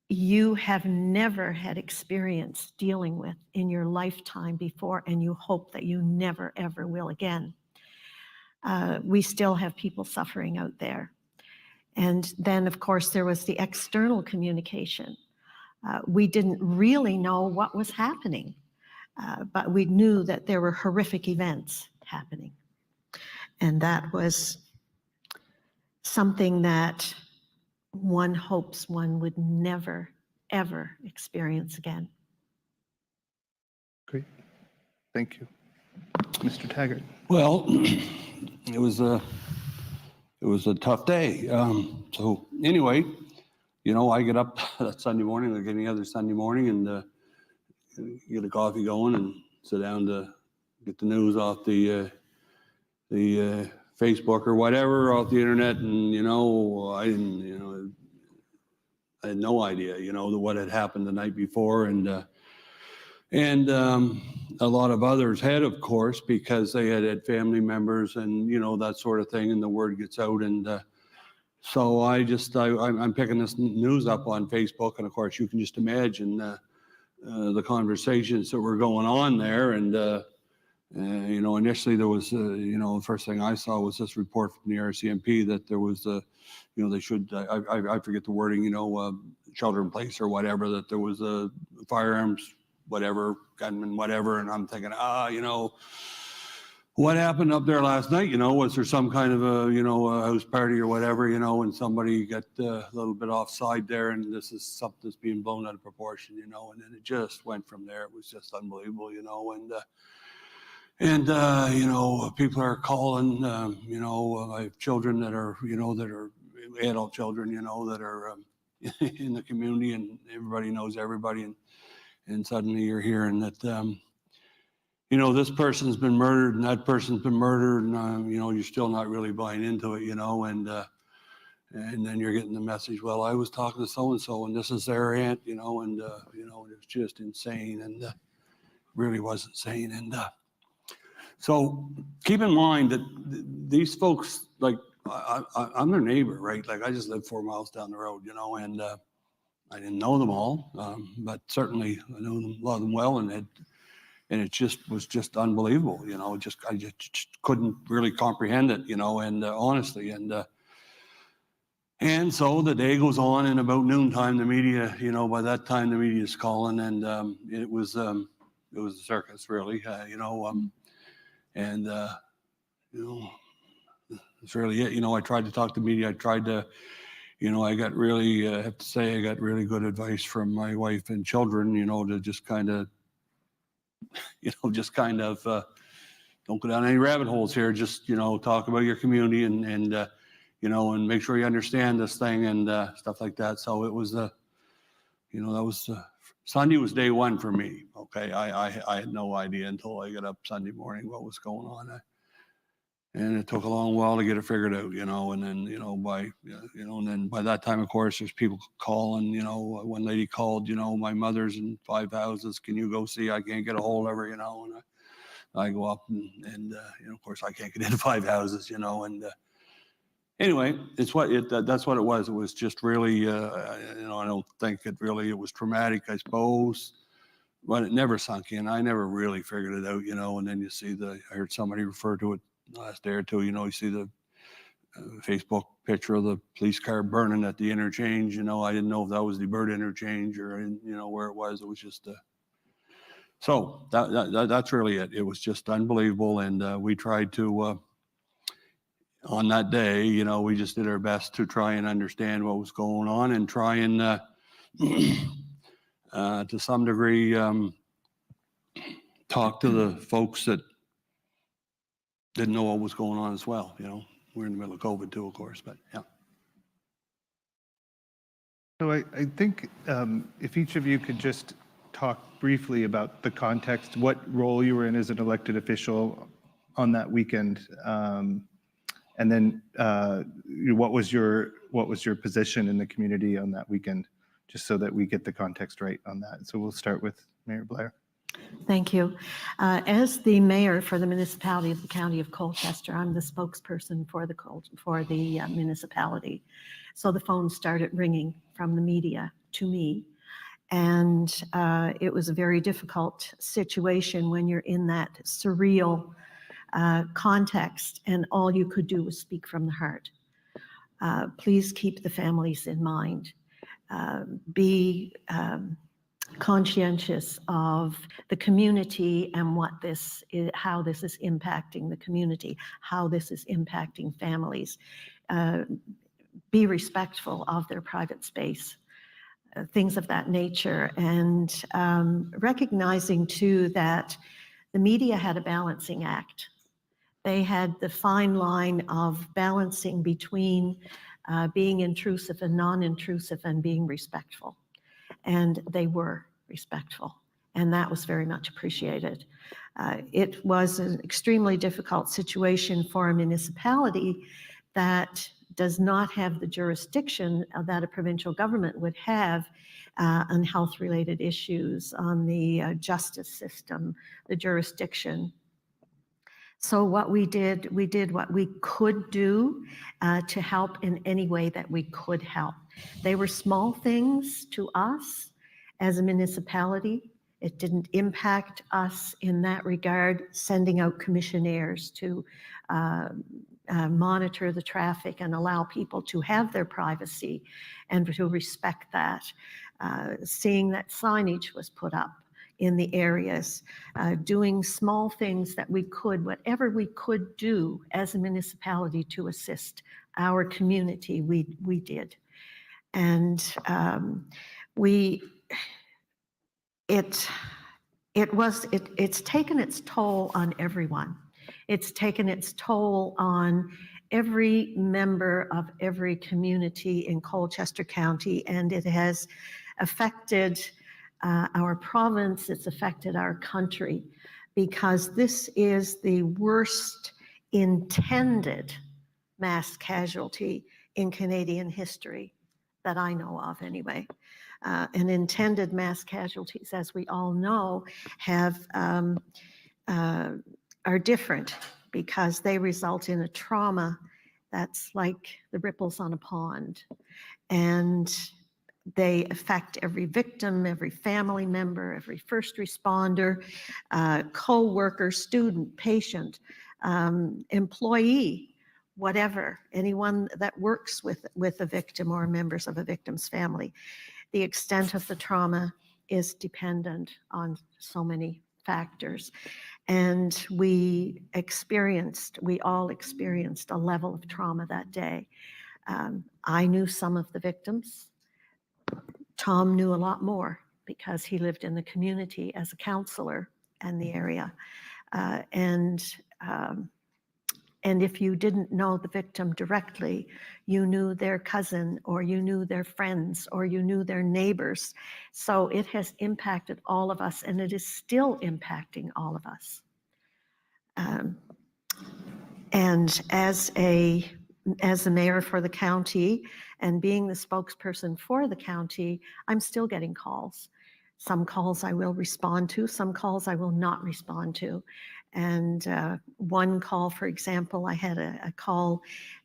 you have never had experience dealing with in your lifetime before, and you hope that you never, ever will again. We still have people suffering out there. And then, of course, there was the external communication. We didn't really know what was happening. But we knew that there were horrific events happening. And that was something that one hopes one would never, ever experience again. Great. Thank you. Mr. Taggart. Well, it was a tough day. So anyway, I get up that Sunday morning like any other Sunday morning and get a coffee going and sit down to get the news off the Facebook or whatever, off the internet, and I didn't, I had no idea, what had happened the night before, and a lot of others had, of course, because they had family members and that sort of thing, and the word gets out, and so I'm picking this news up on Facebook, and of course you can just imagine the conversations that were going on there, and initially there was the first thing I saw was this report from the RCMP that there was they should I forget the wording, shelter in place or whatever, that there was a firearms whatever, gunman whatever, and I'm thinking, what happened up there last night? Was there some kind of a a house party or whatever, and somebody got a little bit offside there, and this is something that's being blown out of proportion, and then it just went from there. It was just unbelievable, and people are calling, I have children that are, that are adult children, that are in the community, and everybody knows everybody, and suddenly you're hearing that, this person's been murdered and that person's been murdered, and you're still not really buying into it, and then you're getting the message, well, I was talking to so-and-so and this is their aunt, and it was just insane, and really was insane. And so keep in mind that these folks, like, I'm their neighbor, right? Like, I just live 4 miles down the road, and I didn't know them all, but certainly I knew them, a lot of them well, and it just was just unbelievable, I just couldn't really comprehend it, and honestly, and so the day goes on, and about noontime, the media, by that time the media is calling, and it was a circus, really, and it's really it. I tried to talk to media. I tried to, I got really, I have to say, I got really good advice from my wife and children, to just kind of, don't go down any rabbit holes here. Just, talk about your community and and make sure you understand this thing and stuff like that. So it was, that was, Sunday was day one for me. Okay. I had no idea until I got up Sunday morning what was going on. And it took a long while to get it figured out, and then, and then by that time, of course, there's people calling, one lady called, my mother's in 5 houses. Can you go see? I can't get a hold of her, and I go up and of course I can't get into 5 houses, and anyway, that's what it was. It was just really, I don't think it was traumatic, I suppose, but it never sunk in. I never really figured it out, and then you see I heard somebody refer to it last day or two, you see the Facebook picture of the police car burning at the interchange. I didn't know if that was the Bird interchange or where it was. It was just so that's really it. It was just unbelievable, and we tried to on that day, we just did our best to try and understand what was going on and try and to some degree talk to the folks that didn't know what was going on as well. We're in the middle of COVID too, of course, but yeah. So I think if each of you could just talk briefly about the context, what role you were in as an elected official on that weekend, and then what was your position in the community on that weekend, just so that we get the context right on that. So we'll start with Mayor Blair. Thank you. As the mayor for the municipality of the County of Colchester, I'm the spokesperson for the municipality. So the phone started ringing from the media to me, and it was a very difficult situation when you're in that surreal context, and all you could do was speak from the heart. Please keep the families in mind. Be conscientious of the community and how this is impacting the community, how this is impacting families. Be respectful of their private space, things of that nature, and recognizing too that the media had a balancing act. They had the fine line of balancing between being intrusive and non-intrusive and being respectful. And they were respectful. and that was very much appreciated. It was an extremely difficult situation for a municipality that does not have the jurisdiction that a provincial government would have on health-related issues, on the justice system, the jurisdiction. So what we did what we could do to help in any way that we could help. They were small things to us as a municipality. It didn't impact us in that regard, sending out commissionaires to monitor the traffic and allow people to have their privacy and to respect that. Seeing that signage was put up in the areas, doing small things that we could, whatever we could do as a municipality to assist our community, we did. And it's taken its toll on everyone. It's taken its toll on every member of every community in Colchester County, and it has affected our province, it's affected our country, because this is the worst intended mass casualty in Canadian history that I know of anyway. And intended mass casualties, as we all know, are different because they result in a trauma that's like the ripples on a pond. And they affect every victim, every family member, every first responder, co-worker, student, patient, employee, whatever, anyone that works with a victim or members of a victim's family. The extent of the trauma is dependent on so many factors. And we all experienced a level of trauma that day. I knew some of the victims. Tom knew a lot more because he lived in the community as a counselor in the area. And if you didn't know the victim directly, you knew their cousin, or you knew their friends, or you knew their neighbors. So it has impacted all of us, and it is still impacting all of us. And as a mayor for the county and being the spokesperson for the county, I'm still getting calls. Some calls I will respond to, some calls I will not respond to. And one call, for example, I had a call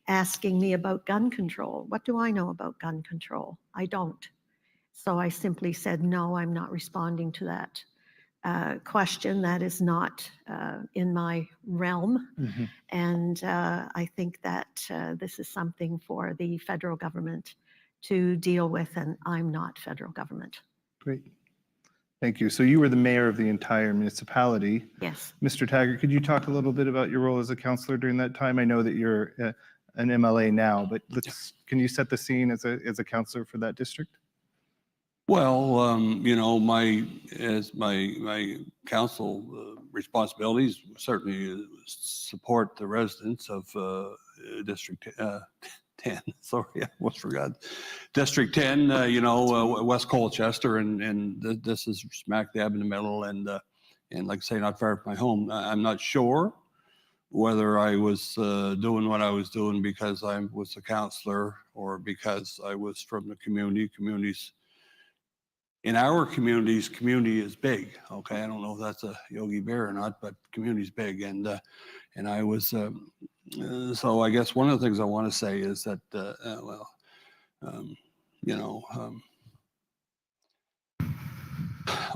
asking me about gun control. What do I know about gun control? I don't. So I simply said, no, I'm not responding to that question. That is not in my realm. Mm-hmm. And I think that this is something for the federal government to deal with, and I'm not federal government. Great. Thank you. So you were the mayor of the entire municipality. Yes. Mr. Taggart, could you talk a little bit about your role as a councillor during that time? I know that you're an MLA now, but can you set the scene as a councillor for that district? Well, you know, my council responsibilities certainly support the residents of District 10. Sorry, I almost forgot. District 10, you know, West Colchester, and this is smack dab in the middle, and like I say, not far from my home. I'm not sure whether I was doing what I was doing because I was a councillor or because I was from the community. In our communities, community is big. Okay, I don't know if that's a Yogi Bear or not, but community's big, and I was. So I guess one of the things I want to say is that you know.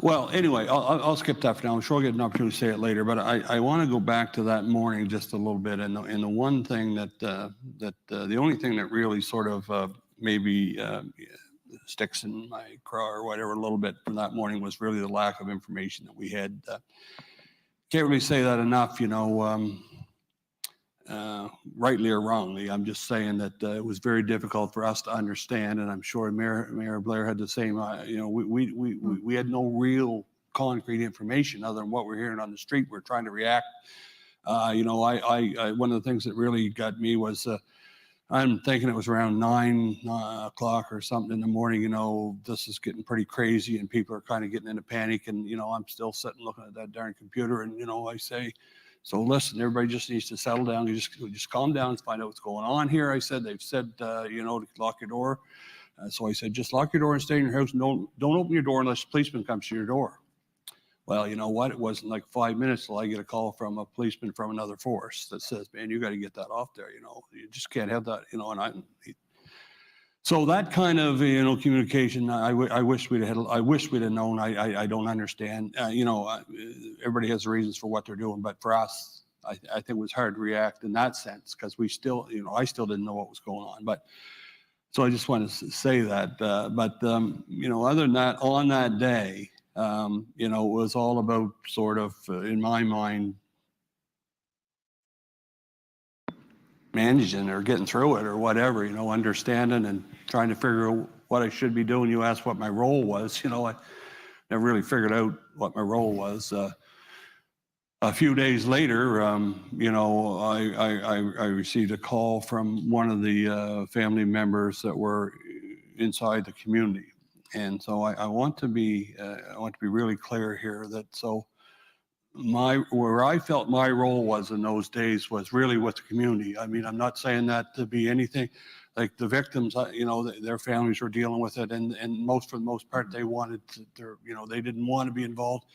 Well, anyway, I'll skip that for now. I'm sure I'll get an opportunity to say it later, but I want to go back to that morning just a little bit, and the one thing the only thing that really sort of maybe sticks in my craw or whatever a little bit from that morning was really the lack of information that we had. Can't really say that enough, you know, rightly or wrongly. I'm just saying that it was very difficult for us to understand, and I'm sure Mayor Blair had the same. You know, we had no real concrete information other than what we're hearing on the street. We're trying to react. You know, I one of the things that really got me was I'm thinking it was around 9 o'clock or something in the morning, you know, this is getting pretty crazy and people are kind of getting into panic. And, you know, I'm still sitting looking at that darn computer and, you know, I say, so listen, everybody just needs to settle down. You just calm down and find out what's going on here. I said, they've said, you know, to lock your door. So I said, just lock your door and stay in your house and don't open your door unless a policeman comes to your door. Well, you know what? It wasn't like 5 minutes till I get a call from a policeman from another force that says, man, you got to get that off there. You know, you just can't have that, you know, so that kind of, you know, communication, I wish we'd have known. I don't understand. You know, everybody has reasons for what they're doing, but for us, I think it was hard to react in that sense because we still, you know, I still didn't know what was going on. But so I just wanted to say that. You know, other than that, on that day, you know, it was all about sort of, in my mind, managing or getting through it or whatever, you know, understanding and trying to figure out what I should be doing. You asked what my role was, you know, I never really figured out what my role was. A few days later, you know, I received a call from one of the family members that were inside the community. And so I want to be really clear here that where I felt my role was in those days was really with the community. I mean, I'm not saying that to be anything like the victims, you know, their families were dealing with it and for the most part, they wanted to, you know, they didn't want to be involved.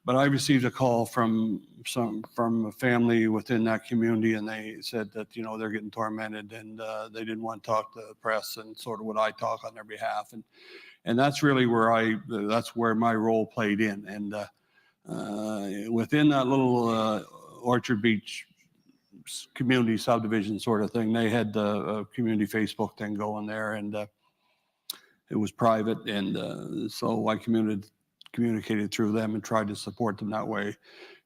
But I received a call from a family within that community, and they said that, you know, they're getting tormented and they didn't want to talk to the press and sort of would I talk on their behalf. And that's really that's where my role played in. And within that little Orchard Beach community subdivision sort of thing, they had a community Facebook thing going there, and it was private. And so I communicated through them and tried to support them that way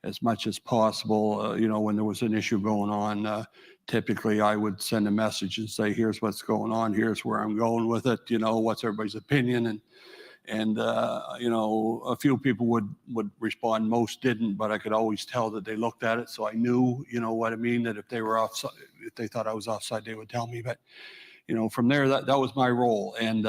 as much as possible. You know, when there was an issue going on, typically I would send a message and say, here's what's going on, here's where I'm going with it, you know, what's everybody's opinion. And you know, a few people would respond, most didn't, but I could always tell that they looked at it. So I knew, you know what I mean, that if they were offside, if they thought I was offside, they would tell me. But, you know, from there, that was my role. And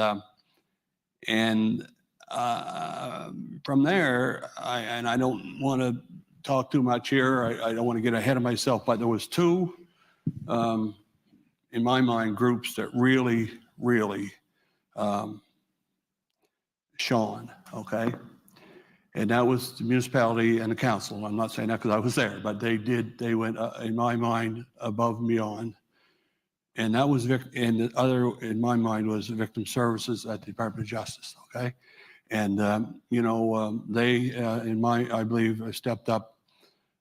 from there, I don't want to talk too much here. I don't want to get ahead of myself, but there was two, in my mind, groups that really shone, okay? And that was the municipality and the council. I'm not saying that because I was there, but they went, in my mind, above and beyond. And that was, and the other, in my mind, was Victim Services at the Department of Justice, okay? And, you know, they, I believe, stepped up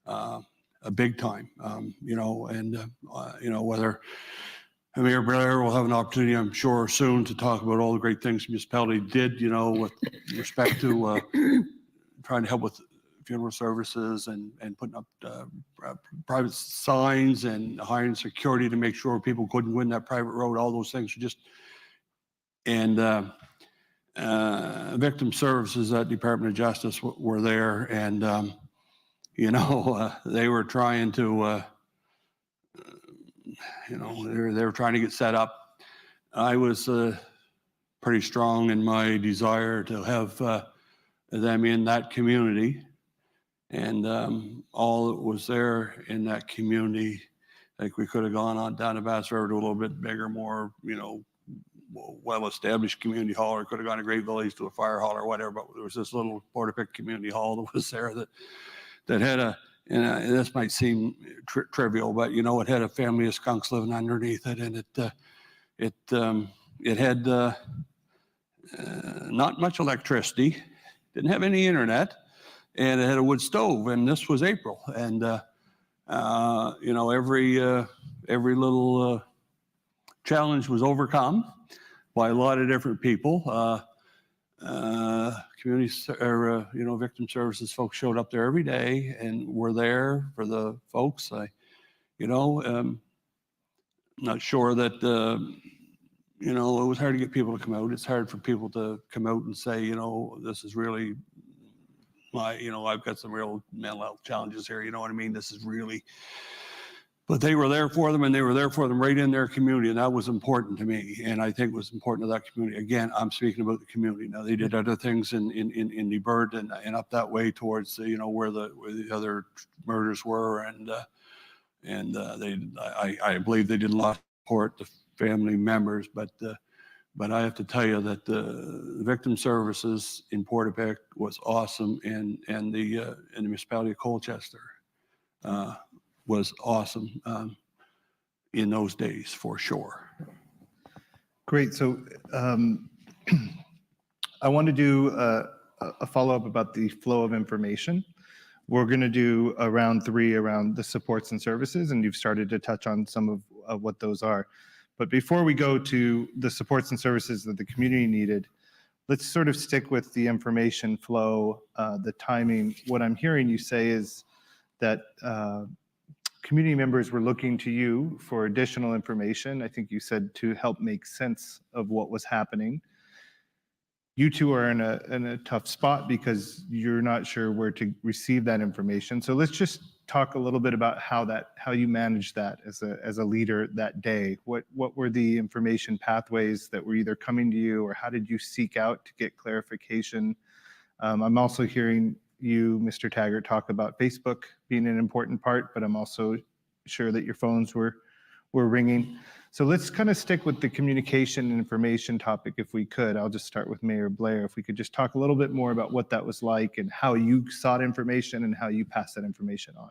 a big time, you know, and, you know, whether Mayor Blair will have an opportunity, I'm sure, soon to talk about all the great things the municipality did, you know, with respect to trying to help with funeral services and putting up private signs and hiring security to make sure people couldn't go in that private road. All those things are just, and Victim Services at Department of Justice were there, and you know, they were trying to, you know, they were trying to get set up. I was pretty strong in my desire to have them in that community, and all that was there in that community, like we could have gone on down to Bass River to a little bit bigger, more, you know, well-established community hall, or could have gone to Great Village to a fire hall or whatever. But there was this little Portapic community hall that was there that had a, and this might seem trivial, but you know, it had a family of skunks living underneath it, and it had not much electricity, didn't have any internet, and it had a wood stove. And this was April, and you know, every little challenge was overcome by a lot of different people. Community, or you know, Victim Services folks showed up there every day and were there for the folks. You know, not sure that you know, it was hard to get people to come out. It's hard for people to come out and say, you know, this is really my, you know, I've got some real mental health challenges here. You know what I mean? This is really, But they were there for them, and they were there for them right in their community, and that was important to me. And I think it was important to that community. Again, I'm speaking about the community. Now, they did other things in the Bird and up that way towards, you know, where the other murders were, and I believe they did a lot to support the family members, but I have to tell you that the victim services in Portapique was awesome, and the municipality of Colchester was awesome in those days, for sure. Great. So I want to do a follow-up about the flow of information. We're going to do a round 3 around the supports and services, and you've started to touch on some of what those are. But before we go to the supports and services that the community needed, let's sort of stick with the information flow, the timing. What I'm hearing you say is that community members were looking to you for additional information. I think you said to help make sense of what was happening. You two are in a tough spot because you're not sure where to receive that information. So let's just talk a little bit about how you managed that as a leader that day. What were the information pathways that were either coming to you, or how did you seek out to get clarification? I'm also hearing you, Mr. Taggart, talk about Facebook being an important part, but I'm also sure that your phones were ringing. So let's kind of stick with the communication and information topic if we could. I'll just start with Mayor Blair. If we could just talk a little bit more about what that was like and how you sought information and how you passed that information on.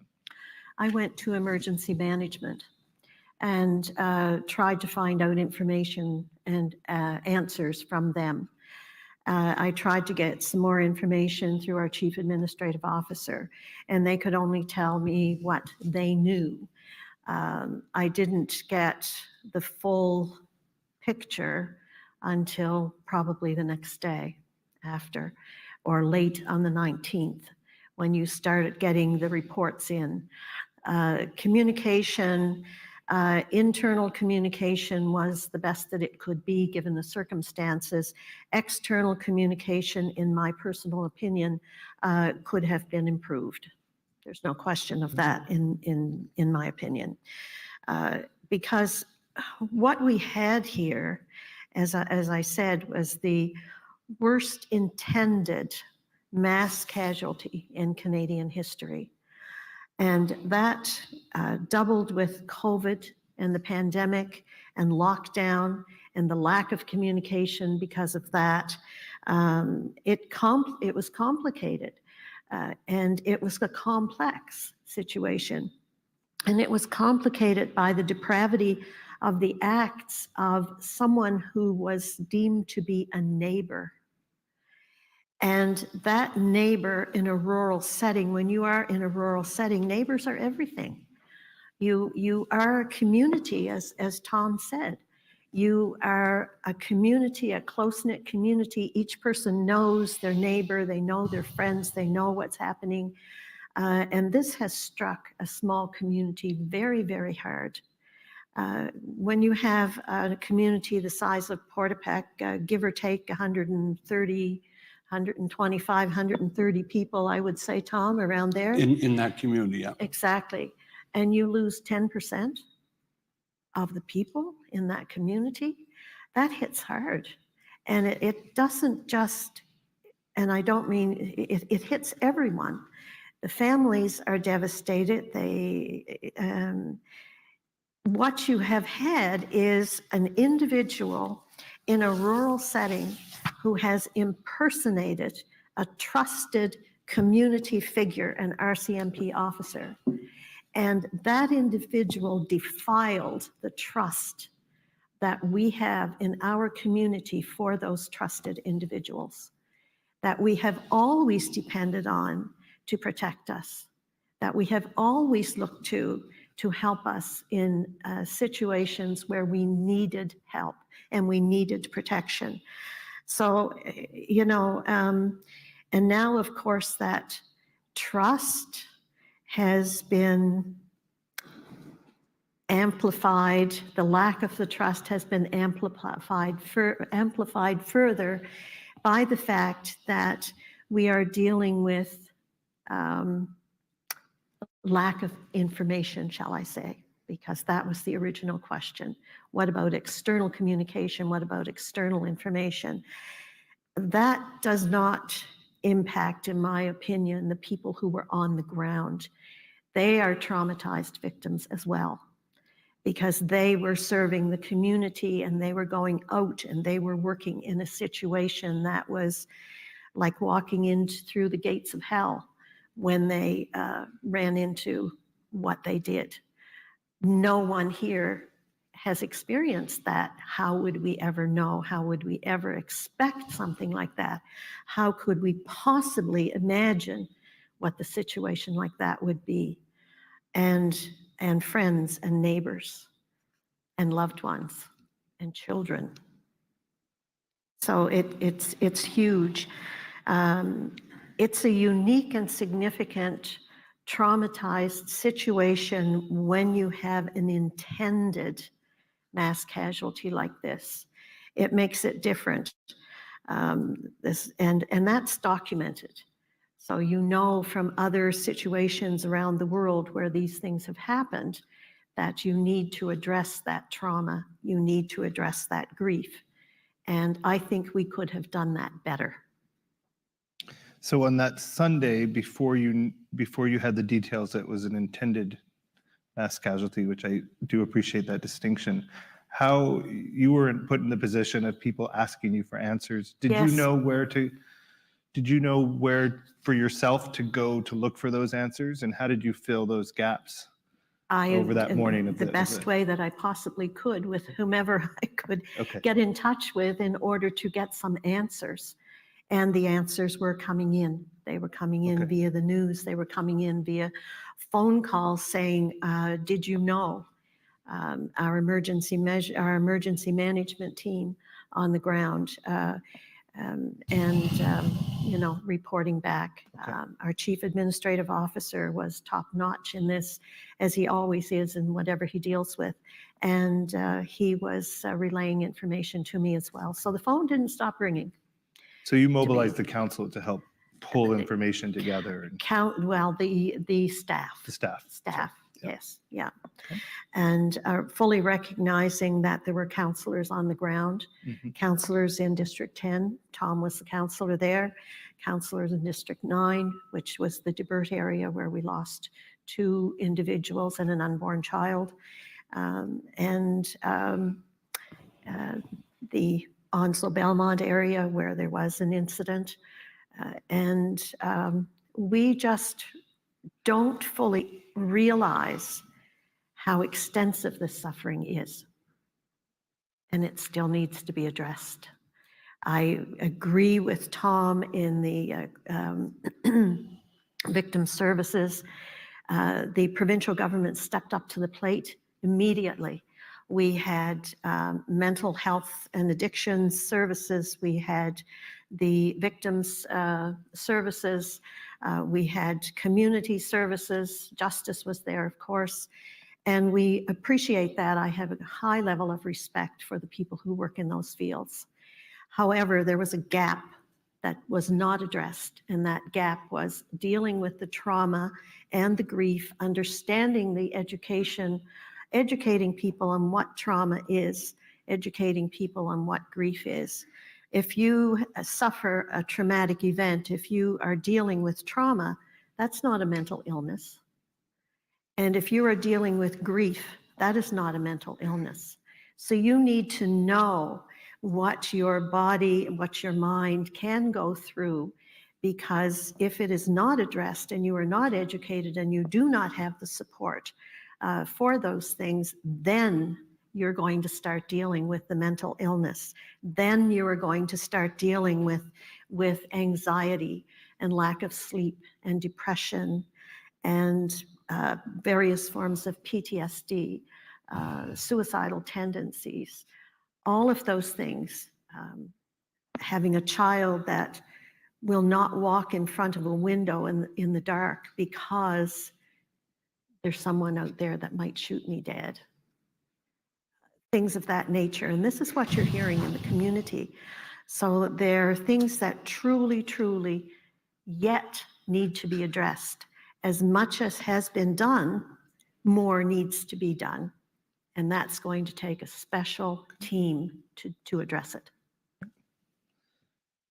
I went to emergency management and tried to find out information and answers from them. I tried to get some more information through our chief administrative officer, and they could only tell me what they knew. I didn't get the full picture until probably the next day after, or late on the 19th, when you started getting the reports in. Communication, internal communication was the best that it could be given the circumstances. External communication, in my personal opinion, could have been improved. There's no question of that in my opinion. Because what we had here, as I said, was the worst intended mass casualty in Canadian history. And that doubled with COVID and the pandemic and lockdown and the lack of communication because of that. It was complicated and it was a complex situation. And it was complicated by the depravity of the acts of someone who was deemed to be a neighbor. And that neighbor in a rural setting, when you are in a rural setting, neighbors are everything. You are a community, as Tom said. You are a community, a close-knit community. Each person knows their neighbor, they know their friends, they know what's happening. And this has struck a small community very, very hard. When you have a community the size of Portapique, give or take 130, 125, 130 people, I would say, Tom, around there. In that community, yeah. Exactly. And you lose 10% of the people in that community, that hits hard. And it doesn't just, and I don't mean, it hits everyone. The families are devastated. What you have had is an individual in a rural setting who has impersonated a trusted community figure, an RCMP officer. And that individual defiled the trust that we have in our community for those trusted individuals, that we have always depended on to protect us, that we have always looked to help us in situations where we needed help and we needed protection. So, and now, of course, that trust has been amplified. The lack of the trust has been amplified further by the fact that we are dealing with lack of information, shall I say. because that was the original question. What about external communication? What about external information? That does not impact, in my opinion, the people who were on the ground. They are traumatized victims as well, because they were serving the community and they were going out and they were working in a situation that was like walking in through the gates of hell when they ran into what they did. No one here has experienced that. How would we ever know? How would we ever expect something like that? How could we possibly imagine what the situation like that would be? And friends and neighbors and loved ones and children. So it's huge. It's a unique and significant traumatized situation when you have an intended mass casualty like this. It makes it different. And that's documented. So you know from other situations around the world where these things have happened that you need to address that trauma, you need to address that grief. And I think we could have done that better. So on that Sunday, before you had the details that it was an intended mass casualty, which I do appreciate that distinction, how you were put in the position of people asking you for answers. Did Yes. you know where for yourself to go to look for those answers? And how did you fill those gaps over that morning? The best way that I possibly could with whomever I could get in touch with in order to get some answers. And the answers were coming in. They were coming in via the news. They were coming in via phone calls saying, did you know? Our emergency management team on the ground, reporting back. Our chief administrative officer was top notch in this, as he always is in whatever he deals with. And he was relaying information to me as well. So the phone didn't stop ringing. So you mobilized the council to help pull information together. And the staff. The staff. Staff, yes, yeah. And fully recognizing that there were counselors on the ground, counselors in District 10, Tom was the counselor there, counselors in District 9, which was the Debert area where we lost 2 individuals and an unborn child, the Onslow Belmont area where there was an incident. We just don't fully realize how extensive the suffering is. And it still needs to be addressed. I agree with Tom in the victim services. The provincial government stepped up to the plate immediately. We had mental health and addiction services. We had the victims services. We had community services. Justice was there, of course. And we appreciate that. I have a high level of respect for the people who work in those fields. However, there was a gap that was not addressed, and that gap was dealing with the trauma and the grief, understanding the education, educating people on what trauma is, educating people on what grief is. If you suffer a traumatic event, if you are dealing with trauma, that's not a mental illness. And if you are dealing with grief, that is not a mental illness. So you need to know what your body, what your mind can go through, because if it is not addressed and you are not educated and you do not have the support for those things, then you're going to start dealing with the mental illness. Then you are going to start dealing with anxiety and lack of sleep and depression and various forms of PTSD, suicidal tendencies, all of those things. Having a child that will not walk in front of a window in the dark because there's someone out there that might shoot me dead. Things of that nature. And this is what you're hearing in the community. So there are things that truly, truly yet need to be addressed. As much as has been done, more needs to be done. And that's going to take a special team to address it.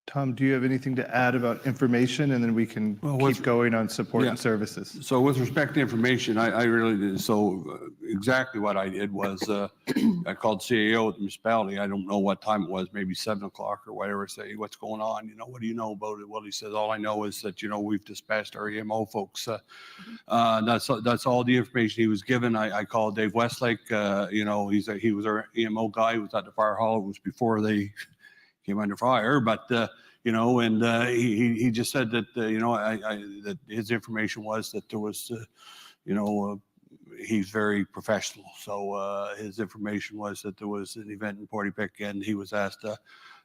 Tom, do you have anything to add about information, and then we can keep going on support and services? So with respect to information, I really did. So exactly what I did was I called CAO at the municipality. I don't know what time it was, maybe 7 o'clock or whatever. Say, what's going on? You know, what do you know about it? Well, he says, all I know is that, you know, we've dispatched our EMO folks. That's all the information he was given. I called Dave Westlake. You know, he was our EMO guy. He was at the fire hall. It was before they came under fire, but you know, and he just said that you know, that his information was that there was, you know, he's very professional. So his information was that there was an event in Portapique, and he was asked to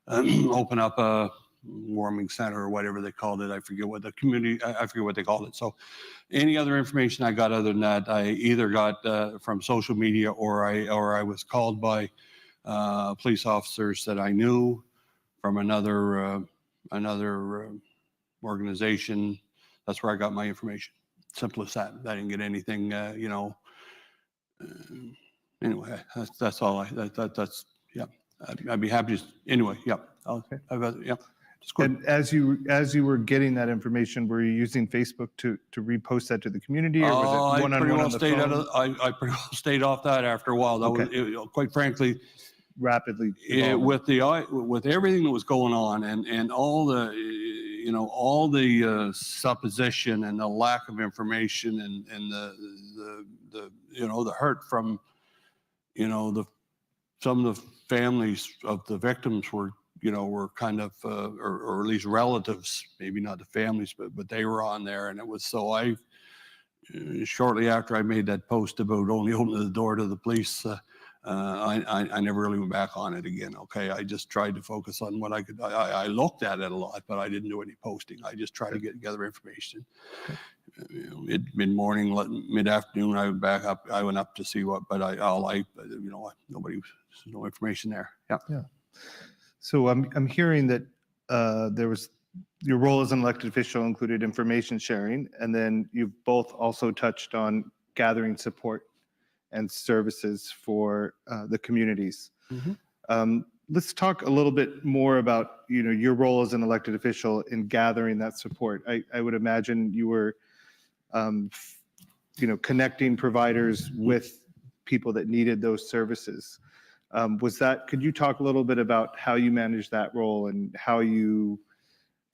open up a warming center or whatever they called it. I forget what the community. I forget what they called it. So any other information I got other than that, I either got from social media or I was called by police officers that I knew from another organization. That's where I got my information. Simple as that. I didn't get anything, you know. Anyway, that's all. That's yeah. I'd be happy to. Anyway, yeah. Okay. Yeah. And as you were getting that information, were you using Facebook to repost that to the community, or was it one-on-one on the phone? I pretty well stayed off that after a while. That was, quite frankly, rapidly with everything that was going on and all the, you know, all the supposition and the lack of information and the you know, the hurt from, you know, some of the families of the victims were, you know, were kind of or at least relatives, maybe not the families, but they were on there. And it was, so I shortly after I made that post about only opening the door to the police, I never really went back on it again. Okay, I just tried to focus on what I could. I looked at it a lot, but I didn't do any posting. I just tried to get together information. You know, mid-morning, mid-afternoon, I went back up. I went up to see what, but you know, nobody, no information there. Yeah. Yeah. So I'm hearing that there was, your role as an elected official included information sharing, and then you've both also touched on gathering support and services for the communities. Let's talk a little bit more about, you know, your role as an elected official in gathering that support. I would imagine you were, you know, connecting providers with people that needed those services. Could you talk a little bit about how you managed that role and how you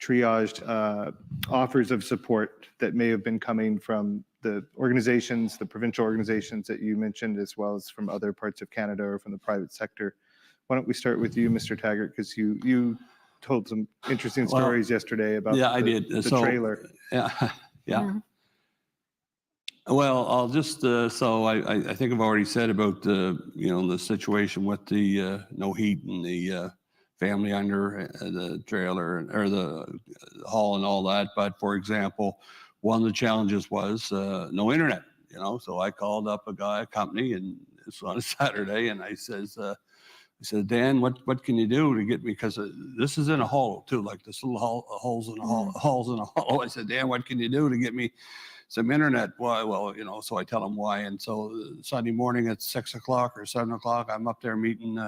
triaged offers of support that may have been coming from the organizations, the provincial organizations that you mentioned, as well as from other parts of Canada or from the private sector? Why don't we start with you, Mr. Taggart, because you told some interesting stories yesterday about I did. The So, trailer. Yeah. Well, I'll just, so I think I've already said about the, you know, the situation with the no heat and the family under the trailer or the hall and all that. But for example, one of the challenges was no internet, you know. So I called up a company, and it's on a Saturday, and I said, Dan, what can you do to get me? Because this is in a hollow too, like this little holes in a hollow. I said, Dan, what can you do to get me some internet? Well, you know, so I tell him why. And so Sunday morning at 6 o'clock or 7 o'clock, I'm up there meeting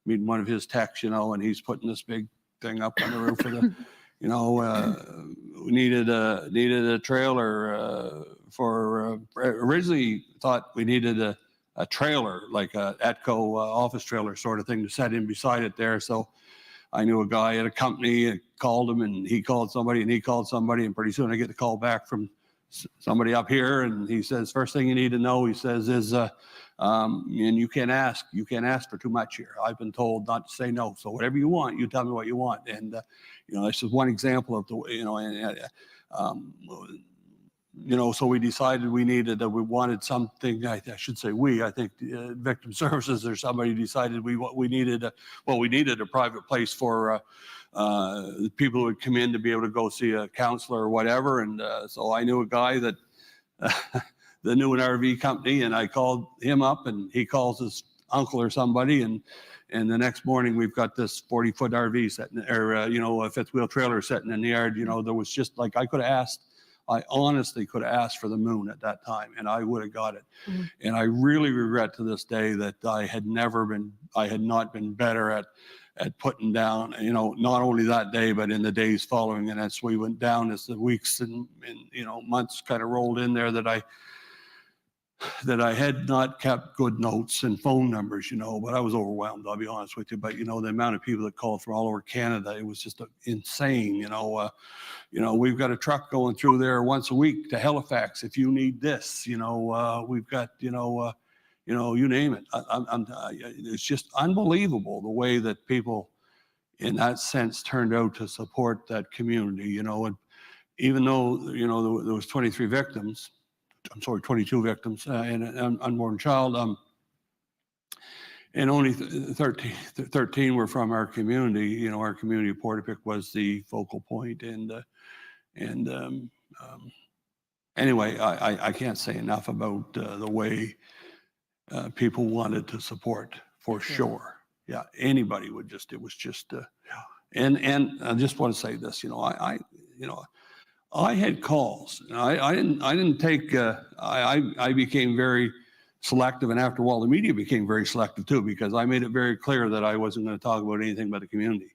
one of his techs, you know, and he's putting this big thing up on the roof of the, you know, we needed a trailer for, originally thought we needed a trailer, like a Atco office trailer sort of thing to set in beside it there. So I knew a guy at a company, and called him, and he called somebody, and he called somebody, and pretty soon I get the call back from somebody up here, and he says, first thing you need to know, he says, is, and you can't ask for too much here. I've been told not to say no. So whatever you want, you tell me what you want. And, you know, this is one example of the, you know, you know, so we decided we wanted something, I should say I think Victim Services or somebody decided we needed a private place for people who would come in to be able to go see a counselor or whatever. And so I knew a guy that knew an RV company, and I called him up, and he calls his uncle or somebody, and the next morning we've got this 40-foot RV sitting, or you know, a fifth wheel trailer sitting in the yard. You know, there was just like, I could have asked I honestly could have asked for the moon at that time and I would have got it. Mhm. And I really regret to this day that I had not been better at putting down, you know, not only that day, but in the days following. And as we went down, as the weeks and you know, months kind of rolled in there, that I had not kept good notes and phone numbers, you know, but I was overwhelmed, I'll be honest with you. But, you know, the amount of people that called from all over Canada, it was just insane, you know. We've got a truck going through there once a week to Halifax if you need this, you know. We've got, you name it. It's just unbelievable the way that people in that sense turned out to support that community, you know. And even though, you know, there was 22 victims, and an unborn child, and only 13 were from our community. You know, our community of Portapique was the focal point. Anyway, I can't say enough about the way people wanted to support, for sure. Yeah, anybody would just, it was just, and I just want to say this, you know, I had calls. I didn't take. I became very selective, and after a while, the media became very selective too, because I made it very clear that I wasn't going to talk about anything but the community.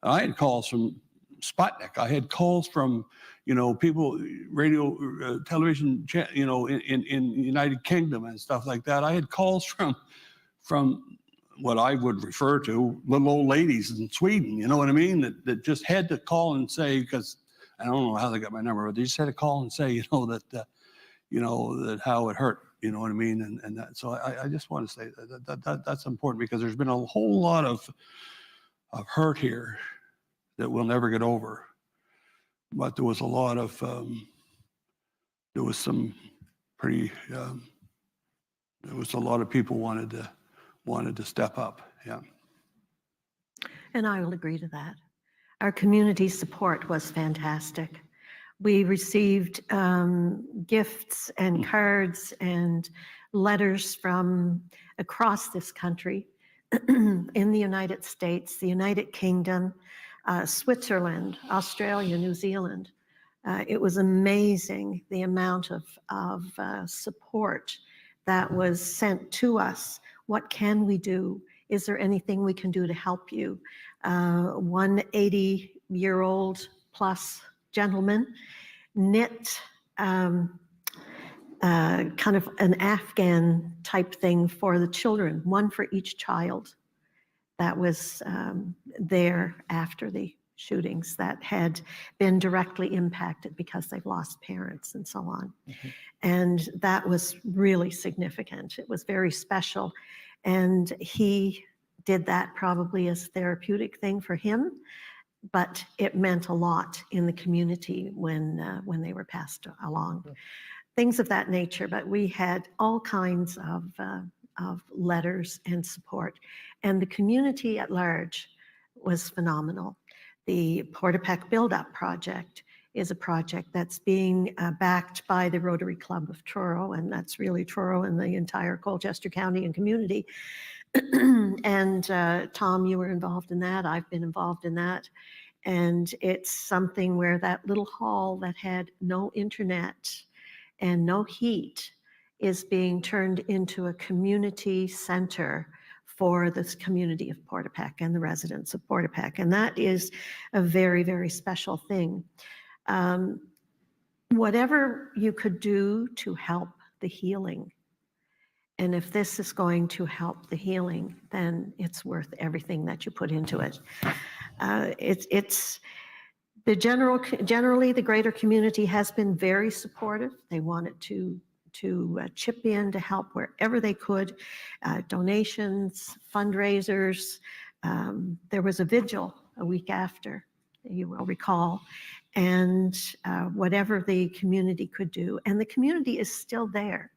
I had calls from Sputnik. I had calls from, you know, people, radio, television, you know, in United Kingdom and stuff like that. I had calls from what I would refer to little old ladies in Sweden. You know what I mean? That just had to call and say, because I don't know how they got my number, but they just had to call and say, you know, that how it hurt, you know what I mean? And that, so I just want to say that's important, because there's been a whole lot of hurt here that we'll never get over. But there was a lot of, there was some pretty, there was a lot of people wanted to step up, yeah. And I will agree to that. Our community support was fantastic. We received gifts and cards and letters from across this country, in the United States, the United Kingdom, Switzerland, Australia, New Zealand. It was amazing the amount of support that was sent to us. What can we do? Is there anything we can do to help you? One 80-year-old plus gentleman knit kind of an Afghan type thing for the children, one for each child that was there after the shootings that had been directly impacted because they've lost parents and so on. Mhm. And that was really significant. It was very special. And he did that probably as a therapeutic thing for him, but it meant a lot in the community when they were passed along. Things of that nature, but we had all kinds of letters and support. And the community at large was phenomenal. The Portapique Build-Up Project is a project that's being backed by the Rotary Club of Truro, and that's really Truro and the entire Colchester County and community. And Tom, you were involved in that. I've been involved in that. And it's something where that little hall that had no internet and no heat is being turned into a community center for this community of Portapique and the residents of Portapique. And that is a very, very special thing. Whatever you could do to help the healing, and if this is going to help the healing, then it's worth everything that you put into it. It's the generally the greater community has been very supportive. They wanted to chip in to help wherever they could, donations, fundraisers. There was a vigil a week after, you will recall, and whatever the community could do. And the community is still there.